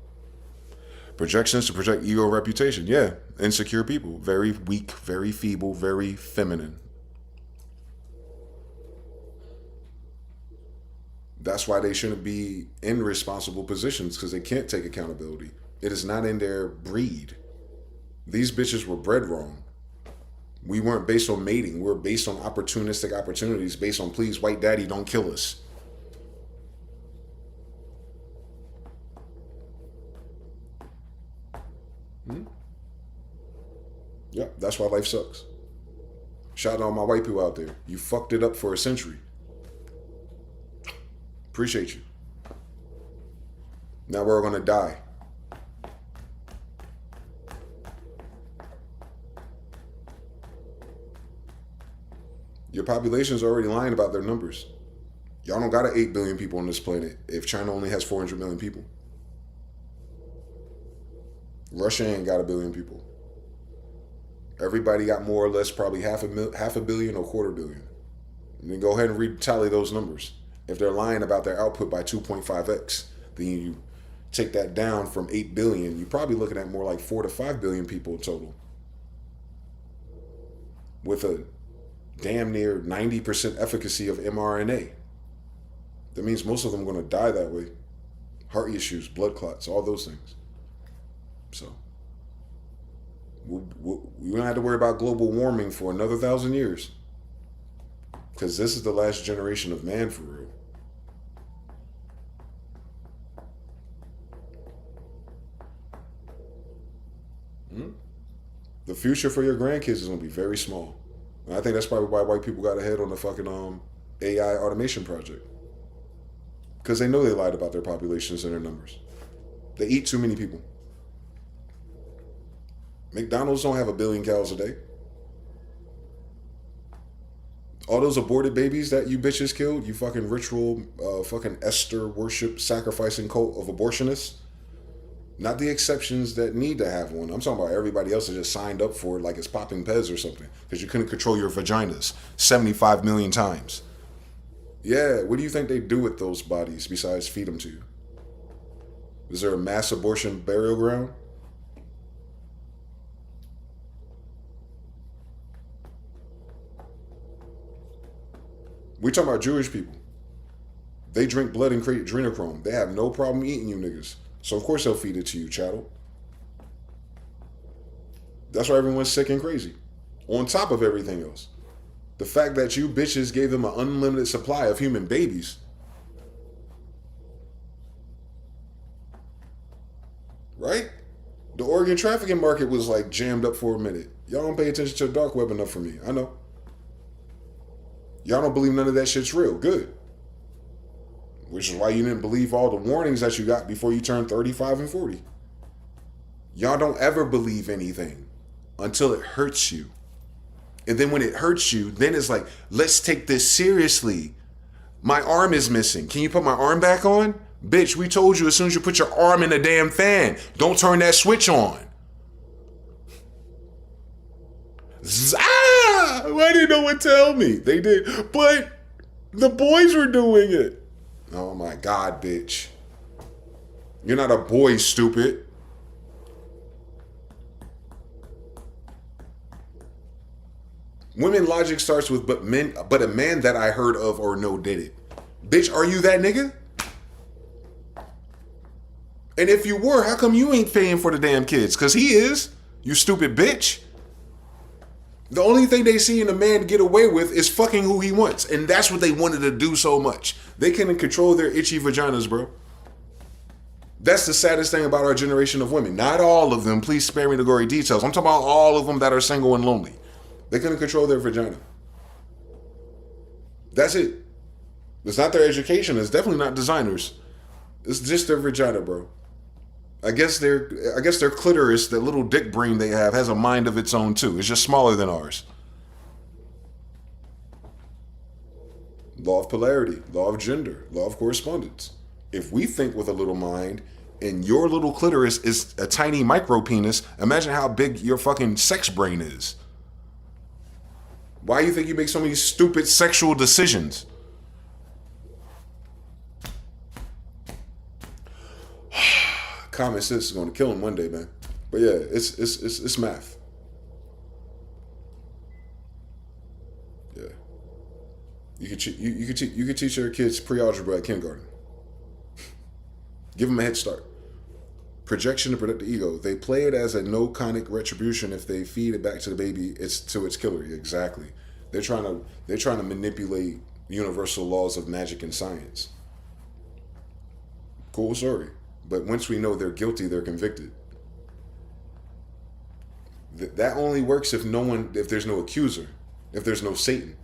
Projections to project ego reputation. Yeah, insecure people. Very weak, very feeble, very feminine. That's why they shouldn't be in responsible positions, because they can't take accountability. It is not in their breed. These bitches were bred wrong. We weren't based on mating. We were based on opportunistic opportunities, based on please, white daddy, don't kill us. Yep, that's why life sucks. Shout out to all my white people out there. You fucked it up for a century. Appreciate you. Now we're gonna die. Your population's already lying about their numbers. Y'all don't got 8 billion people on this planet if China only has 400 million people. Russia ain't got 1 billion people. Everybody got more or less probably half a billion or 250 million. And then go ahead and retally those numbers. If they're lying about their output by 2.5x, then you take that down from 8 billion, you're probably looking at more like 4 to 5 billion people total. With a damn near 90% efficacy of mRNA. That means most of them are going to die that way. Heart issues, blood clots, all those things. So we don't have to worry about global warming for another 1,000 years. Because this is the last generation of man for real. The future for your grandkids is going to be very small. And I think that's probably why white people got ahead on the fucking AI automation project. Because they know they lied about their populations and their numbers. They eat too many people. McDonald's don't have 1 billion cows a day. All those aborted babies that you bitches killed, you fucking ritual, fucking Esther worship, sacrificing cult of abortionists. Not the exceptions that need to have one. I'm talking about everybody else that just signed up for it like it's popping Pez or something. Because you couldn't control your vaginas 75 million times. Yeah, what do you think they do with those bodies besides feed them to you? Is there a mass abortion burial ground? We talking about Jewish people. They drink blood and create adrenochrome. They have no problem eating you niggas. So of course they'll feed it to you, chattel. That's why everyone's sick and crazy. On top of everything else. The fact that you bitches gave them an unlimited supply of human babies. Right? The organ trafficking market was like jammed up for a minute. Y'all don't pay attention to the dark web enough for me. I know. Y'all don't believe none of that shit's real. Good. Which is why you didn't believe all the warnings that you got before you turned 35 and 40. Y'all don't ever believe anything until it hurts you. And then when it hurts you, then it's like, let's take this seriously. My arm is missing. Can you put my arm back on? Bitch, we told you as soon as you put your arm in the damn fan, don't turn that switch on. Why didn't no one tell me? They did, but the boys were doing it. Oh my God, bitch. You're not a boy, stupid. Women logic starts with but a man that I heard of or know did it. Bitch, are you that nigga? And if you were, how come you ain't paying for the damn kids? Cause he is, you stupid bitch. The only thing they see in a man get away with is fucking who he wants. And that's what they wanted to do so much. They couldn't control their itchy vaginas, bro. That's the saddest thing about our generation of women. Not all of them, please spare me the gory details. I'm talking about all of them that are single and lonely. They couldn't control their vagina. That's it. It's not their education. It's definitely not designers. It's just their vagina, bro. I guess their clitoris, that little dick brain they have, has a mind of its own too. It's just smaller than ours. Law of polarity, law of gender, law of correspondence. If we think with a little mind and your little clitoris is a tiny micro penis, imagine how big your fucking sex brain is. Why do you think you make so many stupid sexual decisions? Common sense is going to kill him one day, man. But yeah, it's math. Yeah, you could teach your kids pre-algebra at kindergarten. Give them a head start. Projection to protect the ego. They play it as a no-conic retribution. If they feed it back to the baby, it's to its killer. Exactly. They're trying to manipulate universal laws of magic and science. Cool story. But once we know they're guilty, they're convicted. That only works if there's no accuser, if there's no Satan,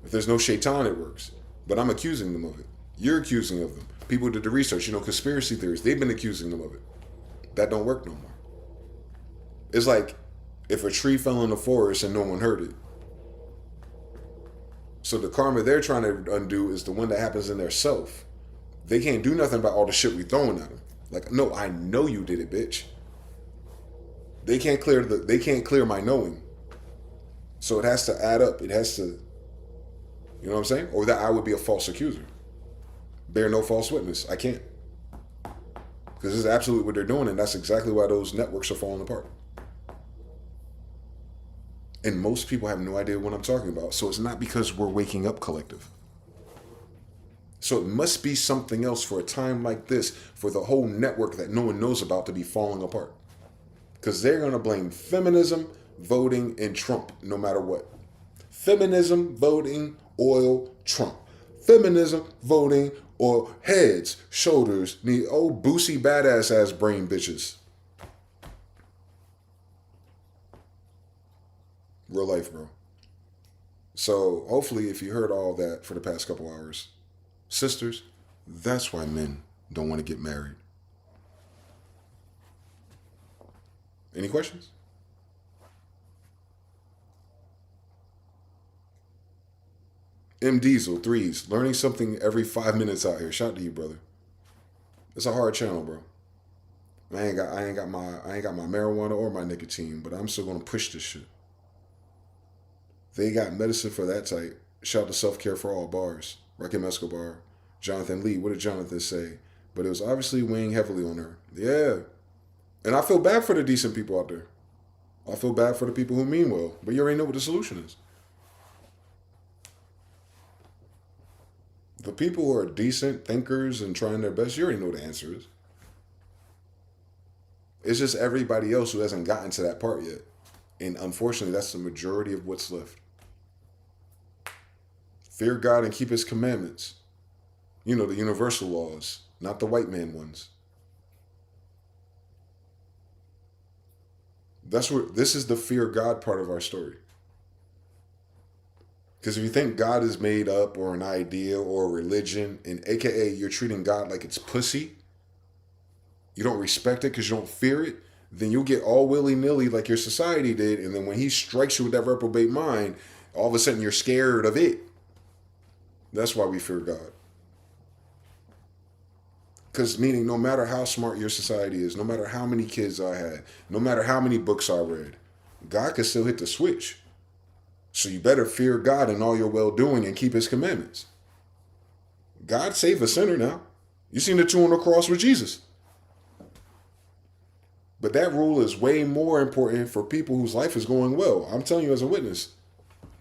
if there's no shaitan, it works. But I'm accusing them of it. You're accusing of them. People did the research, conspiracy theories, they've been accusing them of it. That don't work no more. It's like if a tree fell in the forest and no one heard it. So the karma they're trying to undo is the one that happens in their self. They can't do nothing about all the shit we throwing at them. Like, no, I know you did it, bitch. They can't clear my knowing. So it has to add up. It has to, you know what I'm saying? Or that I would be a false accuser. Bear no false witness. I can't. Because this is absolutely what they're doing, and that's exactly why those networks are falling apart. And most people have no idea what I'm talking about. So it's not because we're waking up collective. So it must be something else for a time like this, for the whole network that no one knows about to be falling apart. Because they're going to blame feminism, voting, and Trump no matter what. Feminism, voting, oil, Trump. Feminism, voting, or heads, shoulders, knee, old boosie badass ass brain bitches. Real life, bro. So hopefully if you heard all that for the past couple hours, sisters, that's why men don't want to get married. Any questions? M Diesel, threes, learning something every 5 minutes out here. Shout out to you, brother. It's a hard channel, bro. I ain't got my marijuana or my nicotine, but I'm still gonna push this shit. They got medicine for that type. Shout out to Self Care for All bars. Rakim Escobar, Jonathan Lee. What did Jonathan say? But it was obviously weighing heavily on her. Yeah. And I feel bad for the decent people out there. I feel bad for the people who mean well. But you already know what the solution is. The people who are decent thinkers and trying their best, you already know what the answer is. It's just everybody else who hasn't gotten to that part yet. And unfortunately, that's the majority of what's left. Fear God and keep his commandments. You know, the universal laws, not the white man ones. This is the fear God part of our story. Because if you think God is made up or an idea or a religion, and AKA you're treating God like it's pussy, you don't respect it because you don't fear it, then you'll get all willy-nilly like your society did, and then when he strikes you with that reprobate mind, all of a sudden you're scared of it. That's why we fear God. Because meaning no matter how smart your society is, no matter how many kids I had, no matter how many books I read, God can still hit the switch. So you better fear God in all your well-doing and keep his commandments. God save a sinner now. You seen the two on the cross with Jesus. But that rule is way more important for people whose life is going well. I'm telling you as a witness.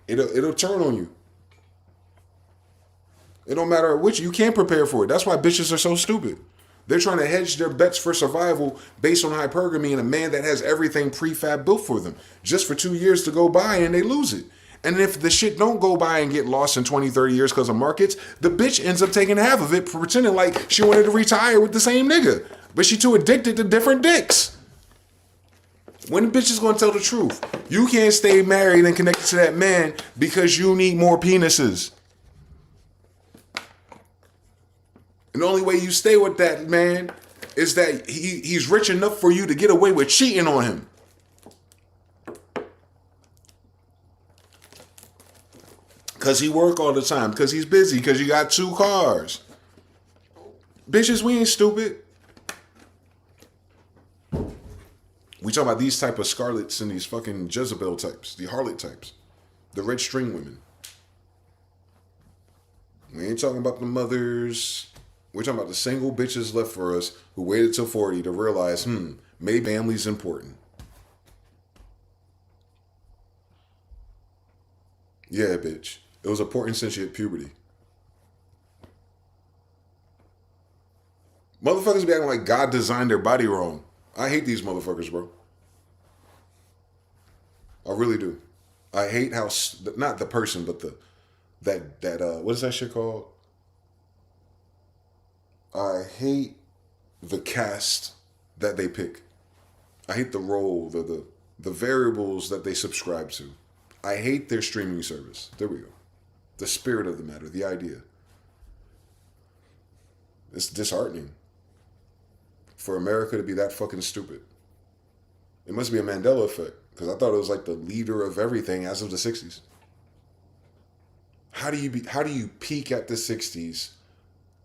It'll turn on you. It don't matter which, you can't prepare for it. That's why bitches are so stupid. They're trying to hedge their bets for survival based on hypergamy and a man that has everything prefab built for them just for 2 years to go by and they lose it. And if the shit don't go by and get lost in 20, 30 years because of markets, the bitch ends up taking half of it, pretending like she wanted to retire with the same nigga. But she too addicted to different dicks. When the bitch is going to tell the truth? You can't stay married and connected to that man because you need more penises. And the only way you stay with that man is that he's rich enough for you to get away with cheating on him. Because he work all the time. Because he's busy. Because you got 2 cars. Bitches, we ain't stupid. We talking about these type of Scarlets and these fucking Jezebel types. The harlot types. The red string women. We ain't talking about the mothers. We're talking about the single bitches left for us who waited till 40 to realize, maybe family's important. Yeah, bitch. It was important since you hit puberty. Motherfuckers be acting like God designed their body wrong. I hate these motherfuckers, bro. I really do. I hate how, not the person, but what is that shit called? I hate the cast that they pick. I hate the role, the variables that they subscribe to. I hate their streaming service. There we go. The spirit of the matter, the idea. It's disheartening for America to be that fucking stupid. It must be a Mandela effect, because I thought it was like the leader of everything as of the 60s. How do you peak at the 60s,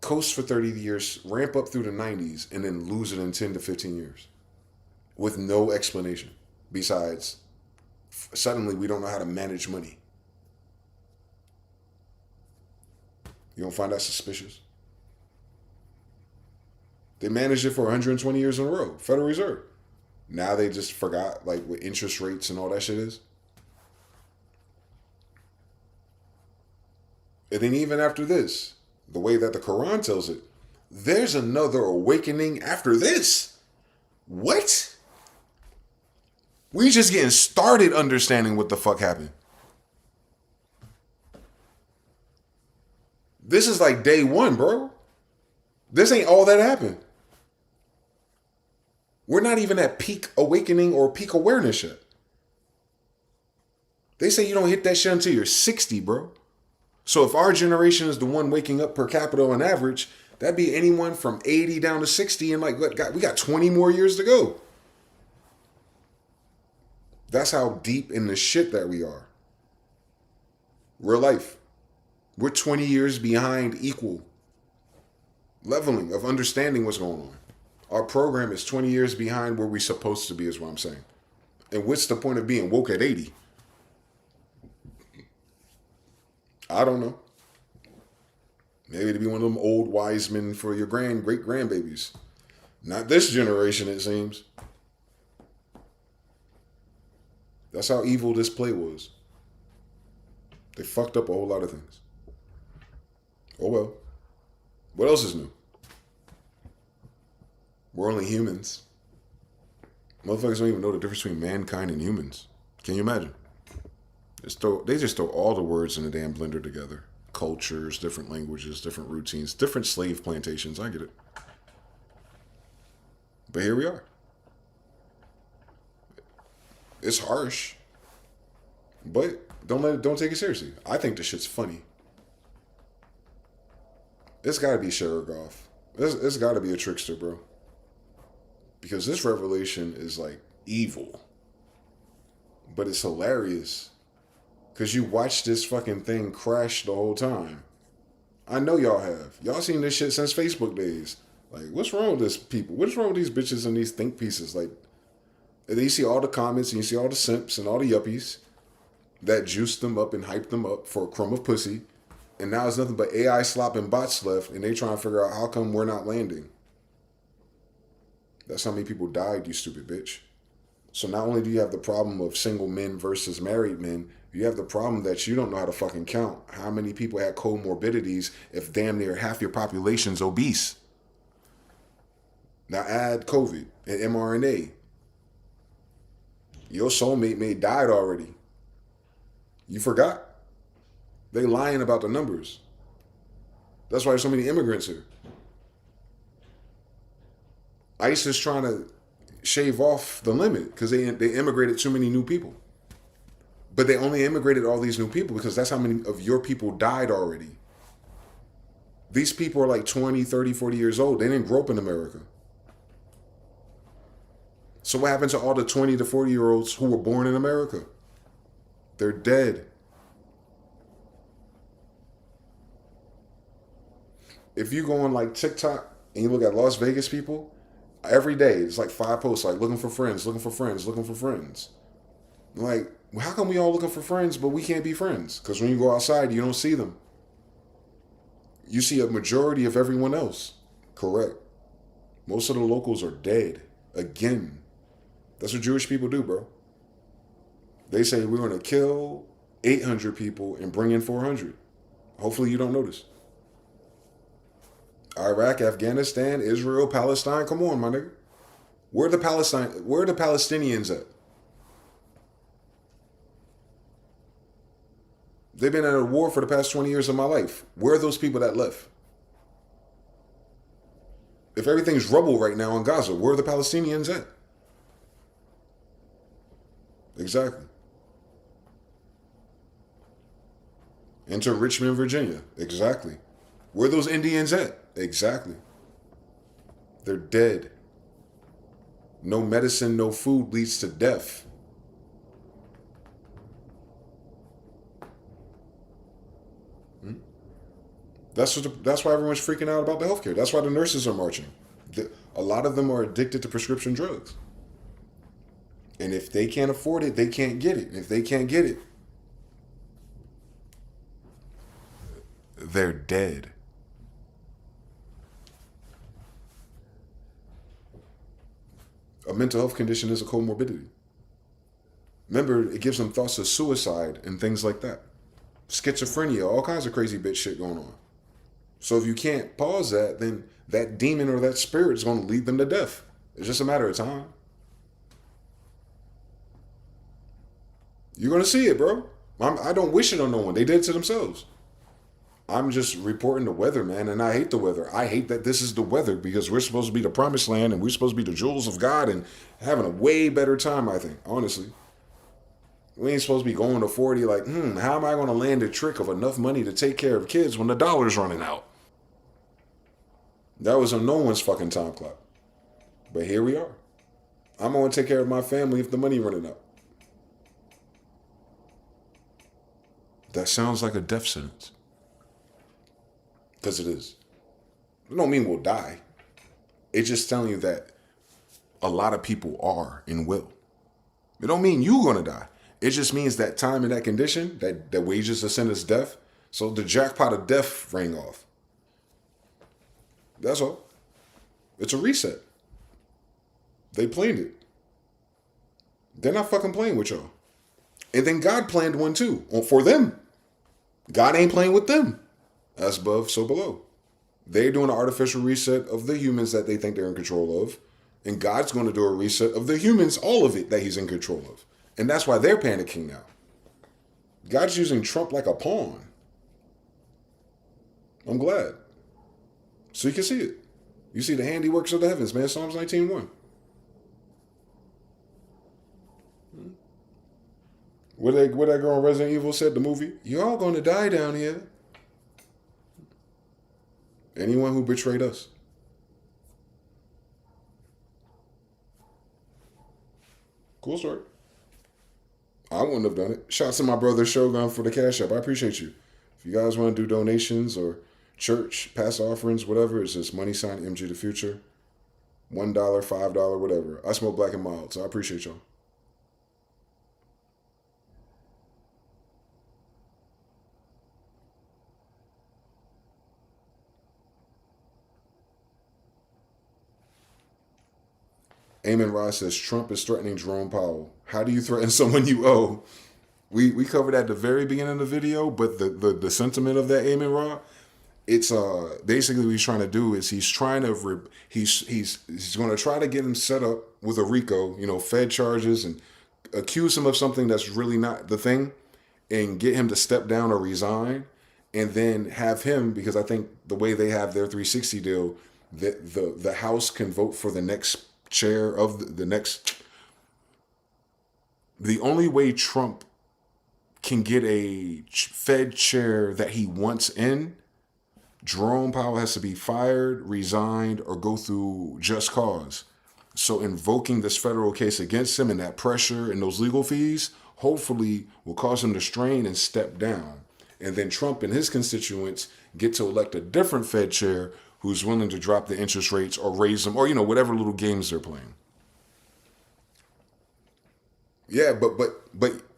coast for 30 years, ramp up through the 90s, and then lose it in 10 to 15 years with no explanation besides suddenly we don't know how to manage money? You don't find that suspicious? They managed it for 120 years in a row, Federal Reserve. Now they just forgot like what interest rates and all that shit is. And then even after this, the way that the Quran tells it, there's another awakening after this. What? We just getting started understanding what the fuck happened. This is like day 1, bro. This ain't all that happened. We're not even at peak awakening or peak awareness yet. They say you don't hit that shit until you're 60, bro. So if our generation is the one waking up per capita on average, that'd be anyone from 80 down to 60, and like we got 20 more years to go. That's how deep in the shit that we are. Real life. We're 20 years behind equal leveling of understanding what's going on. Our program is 20 years behind where we're supposed to be, is what I'm saying. And what's the point of being woke at 80? I don't know. Maybe to be one of them old wise men for your great grandbabies. Not this generation, it seems. That's how evil this play was. They fucked up a whole lot of things. Oh well. What else is new? We're only humans. Motherfuckers don't even know the difference between mankind and humans. Can you imagine? They just throw all the words in a damn blender together. Cultures, different languages, different routines, different slave plantations. I get it. But here we are. It's harsh. But don't take it seriously. I think the shit's funny. It's gotta be Sheroggoth. It's gotta be a trickster, bro. Because this revelation is like evil. But it's hilarious. Because you watch this fucking thing crash the whole time. I know y'all have. Y'all seen this shit since Facebook days. Like, what's wrong with this people? What's wrong with these bitches and these think pieces? Like, and then you see all the comments and you see all the simps and all the yuppies that juice them up and hype them up for a crumb of pussy. And now it's nothing but AI slop and bots left, and they trying to figure out how come we're not landing. That's how many people died, you stupid bitch. So not only do you have the problem of single men versus married men, you have the problem that you don't know how to fucking count how many people had comorbidities if damn near half your population's obese. Now add COVID and mRNA. Your soulmate may died already. You forgot? They lying about the numbers. That's why there's so many immigrants here. ICE is trying to shave off the limit because they immigrated too many new people. But they only immigrated all these new people because that's how many of your people died already. These people are like 20, 30, 40 years old. They didn't grow up in America. So what happened to all the 20 to 40-year-olds who were born in America? They're dead. If you go on like TikTok and you look at Las Vegas people, every day it's like 5 posts like looking for friends, looking for friends, looking for friends. Like, how come we all looking for friends but we can't be friends? Because when you go outside, you don't see them. You see a majority of everyone else. Correct. Most of the locals are dead. Again. That's what Jewish people do, bro. They say we're going to kill 800 people and bring in 400. Hopefully you don't notice. Iraq, Afghanistan, Israel, Palestine. Come on, my nigga. Where are the Palestinians at? They've been at a war for the past 20 years of my life. Where are those people that left? If everything's rubble right now in Gaza, where are the Palestinians at? Exactly. Enter Richmond, Virginia. Exactly. Where are those Indians at? Exactly. They're dead. No medicine, no food leads to death. That's why everyone's freaking out about the healthcare. That's why the nurses are marching. A lot of them are addicted to prescription drugs. And if they can't afford it, they can't get it. And if they can't get it, they're dead. A mental health condition is a comorbidity. Remember, it gives them thoughts of suicide and things like that. Schizophrenia, all kinds of crazy bitch shit going on. So if you can't pause that, then that demon or that spirit is going to lead them to death. It's just a matter of time. You're going to see it, bro. I don't wish it on no one. They did it to themselves. I'm just reporting the weather, man, and I hate the weather. I hate that this is the weather because we're supposed to be the promised land and we're supposed to be the jewels of God and having a way better time, I think, honestly. We ain't supposed to be going to 40 like, how am I going to land a trick of enough money to take care of kids when the dollar's running out? That was on no one's fucking time clock. But here we are. I'm going to take care of my family if the money running out. That sounds like a death sentence. Because it is. It don't mean we'll die. It's just telling you that a lot of people are and will. It don't mean you're going to die. It just means that time in that condition, that wages a sentence death. So the jackpot of death rang off. That's all. It's a reset. They planned it. They're not fucking playing with y'all. And then God planned one too. For them. God ain't playing with them. As above, so below. They're doing an artificial reset of the humans that they think they're in control of. And God's going to do a reset of the humans, all of it, that he's in control of. And that's why they're panicking now. God's using Trump like a pawn. I'm glad. So you can see it. You see the handiworks of the heavens, man. Psalms 19:1. What that girl in Resident Evil said, the movie? You're all going to die down here. Anyone who betrayed us. Cool story. I wouldn't have done it. Shouts to my brother Shogun for the Cash App. I appreciate you. If you guys want to do donations or church, past offerings, whatever. It's just money sign MG the Future. $1, $5, whatever. I smoke black and mild, so I appreciate y'all. Eamon Ross says Trump is threatening Jerome Powell. How do you threaten someone you owe? We covered at the very beginning of the video, but the sentiment of that Eamon Ross, it's basically what he's trying to do is he's trying to he's going to try to get him set up with a RICO, Fed charges, and accuse him of something that's really not the thing, and get him to step down or resign, and then have him, because I think the way they have their 360 deal, the House can vote for the next chair of the next. The only way Trump can get a Fed chair that he wants in, Jerome Powell has to be fired, resigned, or go through just cause. So invoking this federal case against him and that pressure and those legal fees hopefully will cause him to strain and step down. And then Trump and his constituents get to elect a different Fed chair who's willing to drop the interest rates or raise them, or whatever little games they're playing. Yeah, but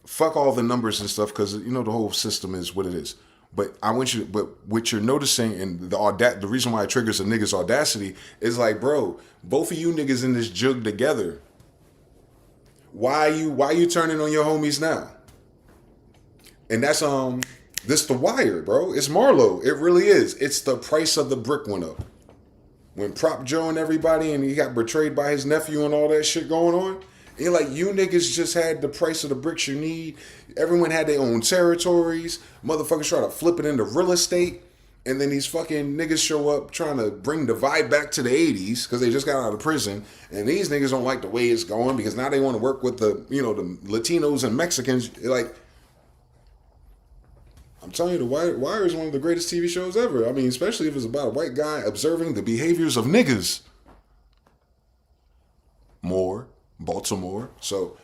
fuck all the numbers and stuff, because the whole system is what it is. But I want you. But what you're noticing, and the reason why it triggers a nigga's audacity is like, bro, both of you niggas in this jug together. Why you turning on your homies now? And that's this The Wire, bro. It's Marlowe. It really is. It's the price of the brick went up. When Prop Joe and everybody, and he got betrayed by his nephew and all that shit going on. And like, you niggas just had the price of the bricks you need. Everyone had their own territories. Motherfuckers try to flip it into real estate. And then these fucking niggas show up trying to bring the vibe back to the 80s because they just got out of prison. And these niggas don't like the way it's going because now they want to work with the, the Latinos and Mexicans. Like, I'm telling you, The Wire is one of the greatest TV shows ever. I mean, especially if it's about a white guy observing the behaviors of niggas. Baltimore. So,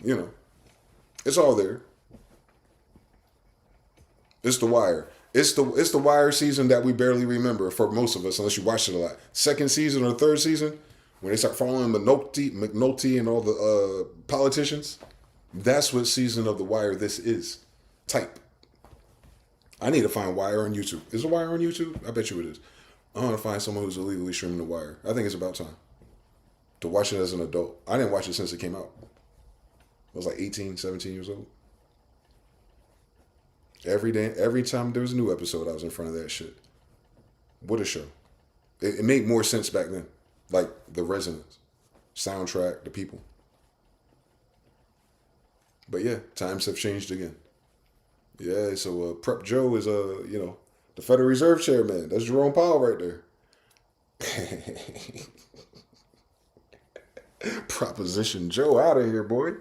it's all there. It's The Wire. It's the Wire season that we barely remember for most of us, unless you watched it a lot. Second season or third season, when they start following McNulty and all the politicians, that's what season of The Wire this is. Type. I need to find Wire on YouTube. Is The Wire on YouTube? I bet you it is. I want to find someone who's illegally streaming The Wire. I think it's about time to watch it as an adult. I didn't watch it since it came out. I was like 18, 17 years old. Every day, every time there was a new episode, I was in front of that shit. What a show. It made more sense back then. Like the resonance, soundtrack, the people. But yeah, times have changed again. Yeah, so Prep Joe is, the Federal Reserve Chairman. That's Jerome Powell right there. Proposition Joe out of here, boy.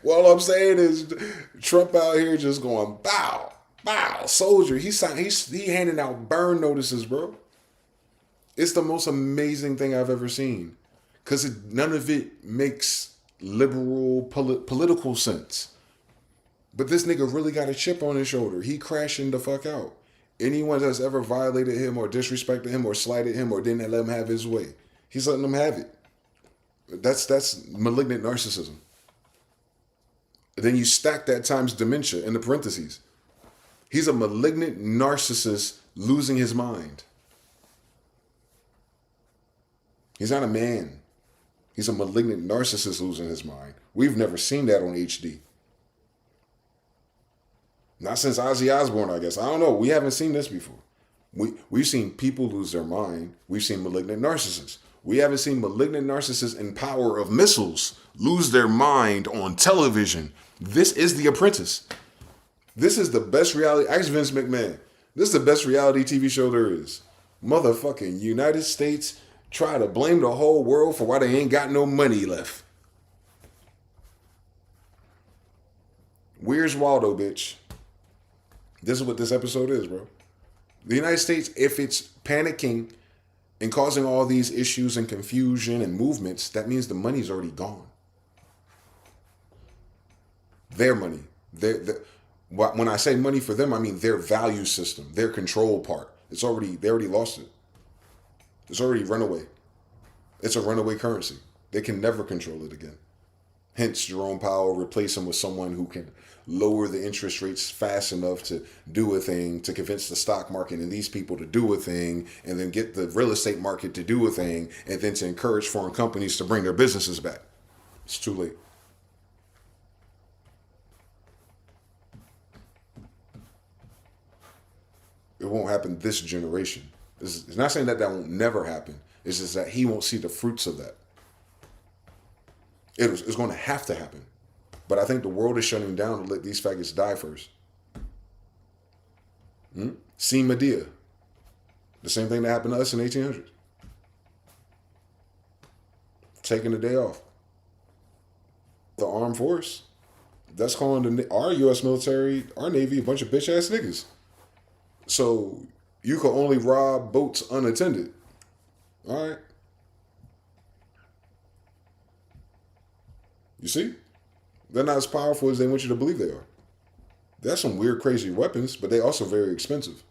Well, all I'm saying is Trump out here just going bow, bow, soldier. He handing out burn notices, bro. It's the most amazing thing I've ever seen, because none of it makes liberal political sense. But this nigga really got a chip on his shoulder. He crashing the fuck out. Anyone that's ever violated him or disrespected him or slighted him or didn't let him have his way, he's letting them have it. That's malignant narcissism. Then you stack that times dementia in the parentheses. He's a malignant narcissist losing his mind. He's not a man. He's a malignant narcissist losing his mind. We've never seen that on HD. Not since Ozzy Osbourne, I guess. I don't know. We haven't seen this before. We've seen people lose their mind. We've seen malignant narcissists. We haven't seen malignant narcissists in power of missiles lose their mind on television. This is The Apprentice. This is the best reality. Ask Vince McMahon. This is the best reality TV show there is. Motherfucking United States try to blame the whole world for why they ain't got no money left. Where's Waldo, bitch? This is what this episode is, bro. The United States, if it's panicking and causing all these issues and confusion and movements, that means the money's already gone. Their money. When I say money for them, I mean their value system, their control part. They already lost it. It's already runaway. It's a runaway currency. They can never control it again. Hence, Jerome Powell replaced him with someone who can lower the interest rates fast enough to do a thing, to convince the stock market and these people to do a thing, and then get the real estate market to do a thing, and then to encourage foreign companies to bring their businesses back. It's too late. It won't happen this generation. It's not saying that won't never happen. It's just that he won't see the fruits of that. It's going to have to happen. But I think the world is shutting down to let these faggots die first. See Medea. The same thing that happened to us in 1800s. Taking a day off. The armed force. That's calling our U.S. military, our Navy, a bunch of bitch-ass niggas. So you can only rob boats unattended. All right. You see? They're not as powerful as they want you to believe they are. They have some weird, crazy weapons, but they're also very expensive.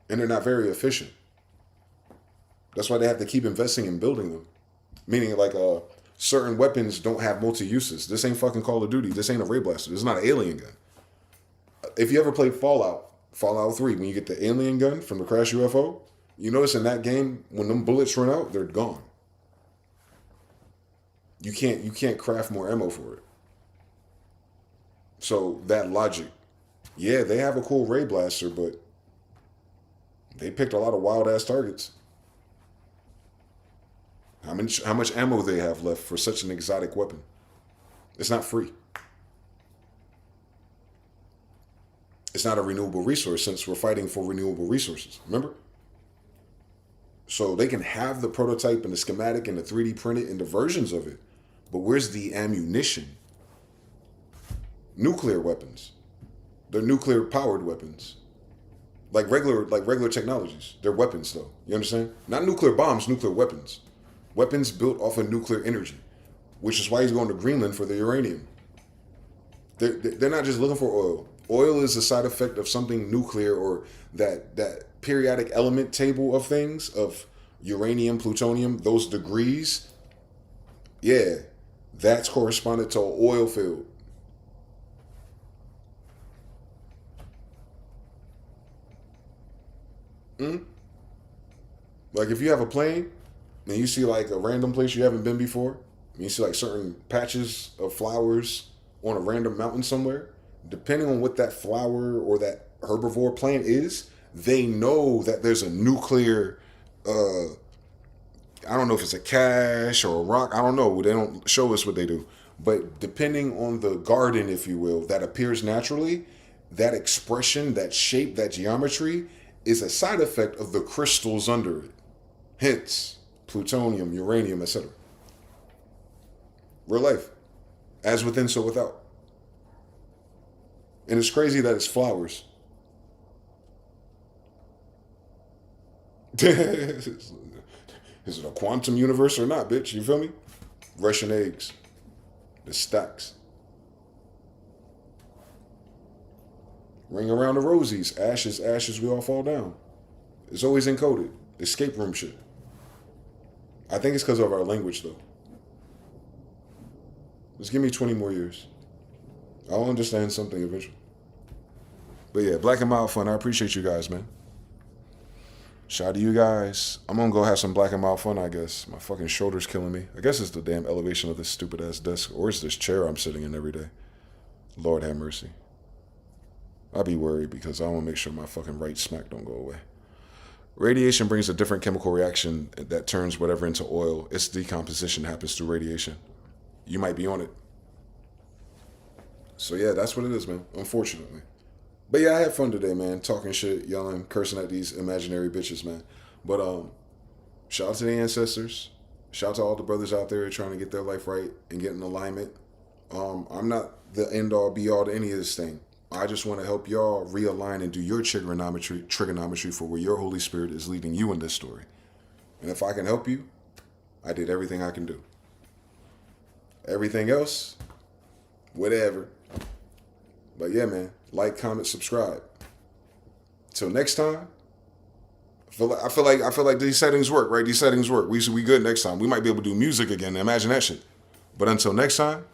And they're not very efficient. That's why they have to keep investing in building them. Meaning, like, certain weapons don't have multi-uses. This ain't fucking Call of Duty. This ain't a Ray Blaster. This is not an alien gun. If you ever played Fallout 3, when you get the alien gun from the crash UFO, you notice in that game, when them bullets run out, they're gone. You can't craft more ammo for it. So that logic, yeah, they have a cool Ray Blaster, but they picked a lot of wild ass targets. How much ammo they have left for such an exotic weapon? It's not free. It's not a renewable resource since we're fighting for renewable resources. Remember? So they can have the prototype and the schematic and the 3D printed and the versions of it. But where's the ammunition? Nuclear weapons. They're nuclear powered weapons. Like regular technologies. They're weapons though. You understand? Not nuclear bombs, nuclear weapons. Weapons built off of nuclear energy. Which is why he's going to Greenland for the uranium. They're not just looking for oil. Oil is a side effect of something nuclear, or that periodic element table of things, of uranium, plutonium, those degrees. Yeah, that's corresponded to an oil field. Like if you have a plane and you see like a random place you haven't been before, and you see like certain patches of flowers on a random mountain somewhere, depending on what that flower or that herbivore plant is, they know that there's a nuclear, I don't know if it's a cache or a rock, I don't know, they don't show us what they do. But depending on the garden, if you will, that appears naturally, that expression, that shape, that geometry is a side effect of the crystals under it. Hence, plutonium, uranium, etc. Real life. As within, so without. And it's crazy that it's flowers. Is it a quantum universe or not, bitch? You feel me? Russian eggs. The stacks. Ring around the rosies. Ashes, ashes, we all fall down. It's always encoded. Escape room shit. I think it's because of our language, though. Just give me 20 more years. I'll understand something eventually. But yeah, Black and Mild fun. I appreciate you guys, man. Shout out to you guys. I'm gonna go have some Black and Mild fun, I guess. My fucking shoulder's killing me. I guess it's the damn elevation of this stupid ass desk. Or it's this chair I'm sitting in every day. Lord have mercy. I'll be worried because I want to make sure my fucking right smack don't go away. Radiation brings a different chemical reaction that turns whatever into oil. Its decomposition happens through radiation. You might be on it. So yeah, that's what it is, man. Unfortunately. But yeah, I had fun today, man. Talking shit, yelling, cursing at these imaginary bitches, man. But shout out to the ancestors. Shout out to all the brothers out there trying to get their life right and get in alignment. I'm not the end all be all to any of this thing. I just want to help y'all realign and do your trigonometry for where your Holy Spirit is leading you in this story. And if I can help you, I did everything I can do. Everything else, whatever. But yeah, man, like, comment, subscribe. Till next time. I feel like these settings work, right? These settings work. We good next time. We might be able to do music again. Imagine that shit. But until next time.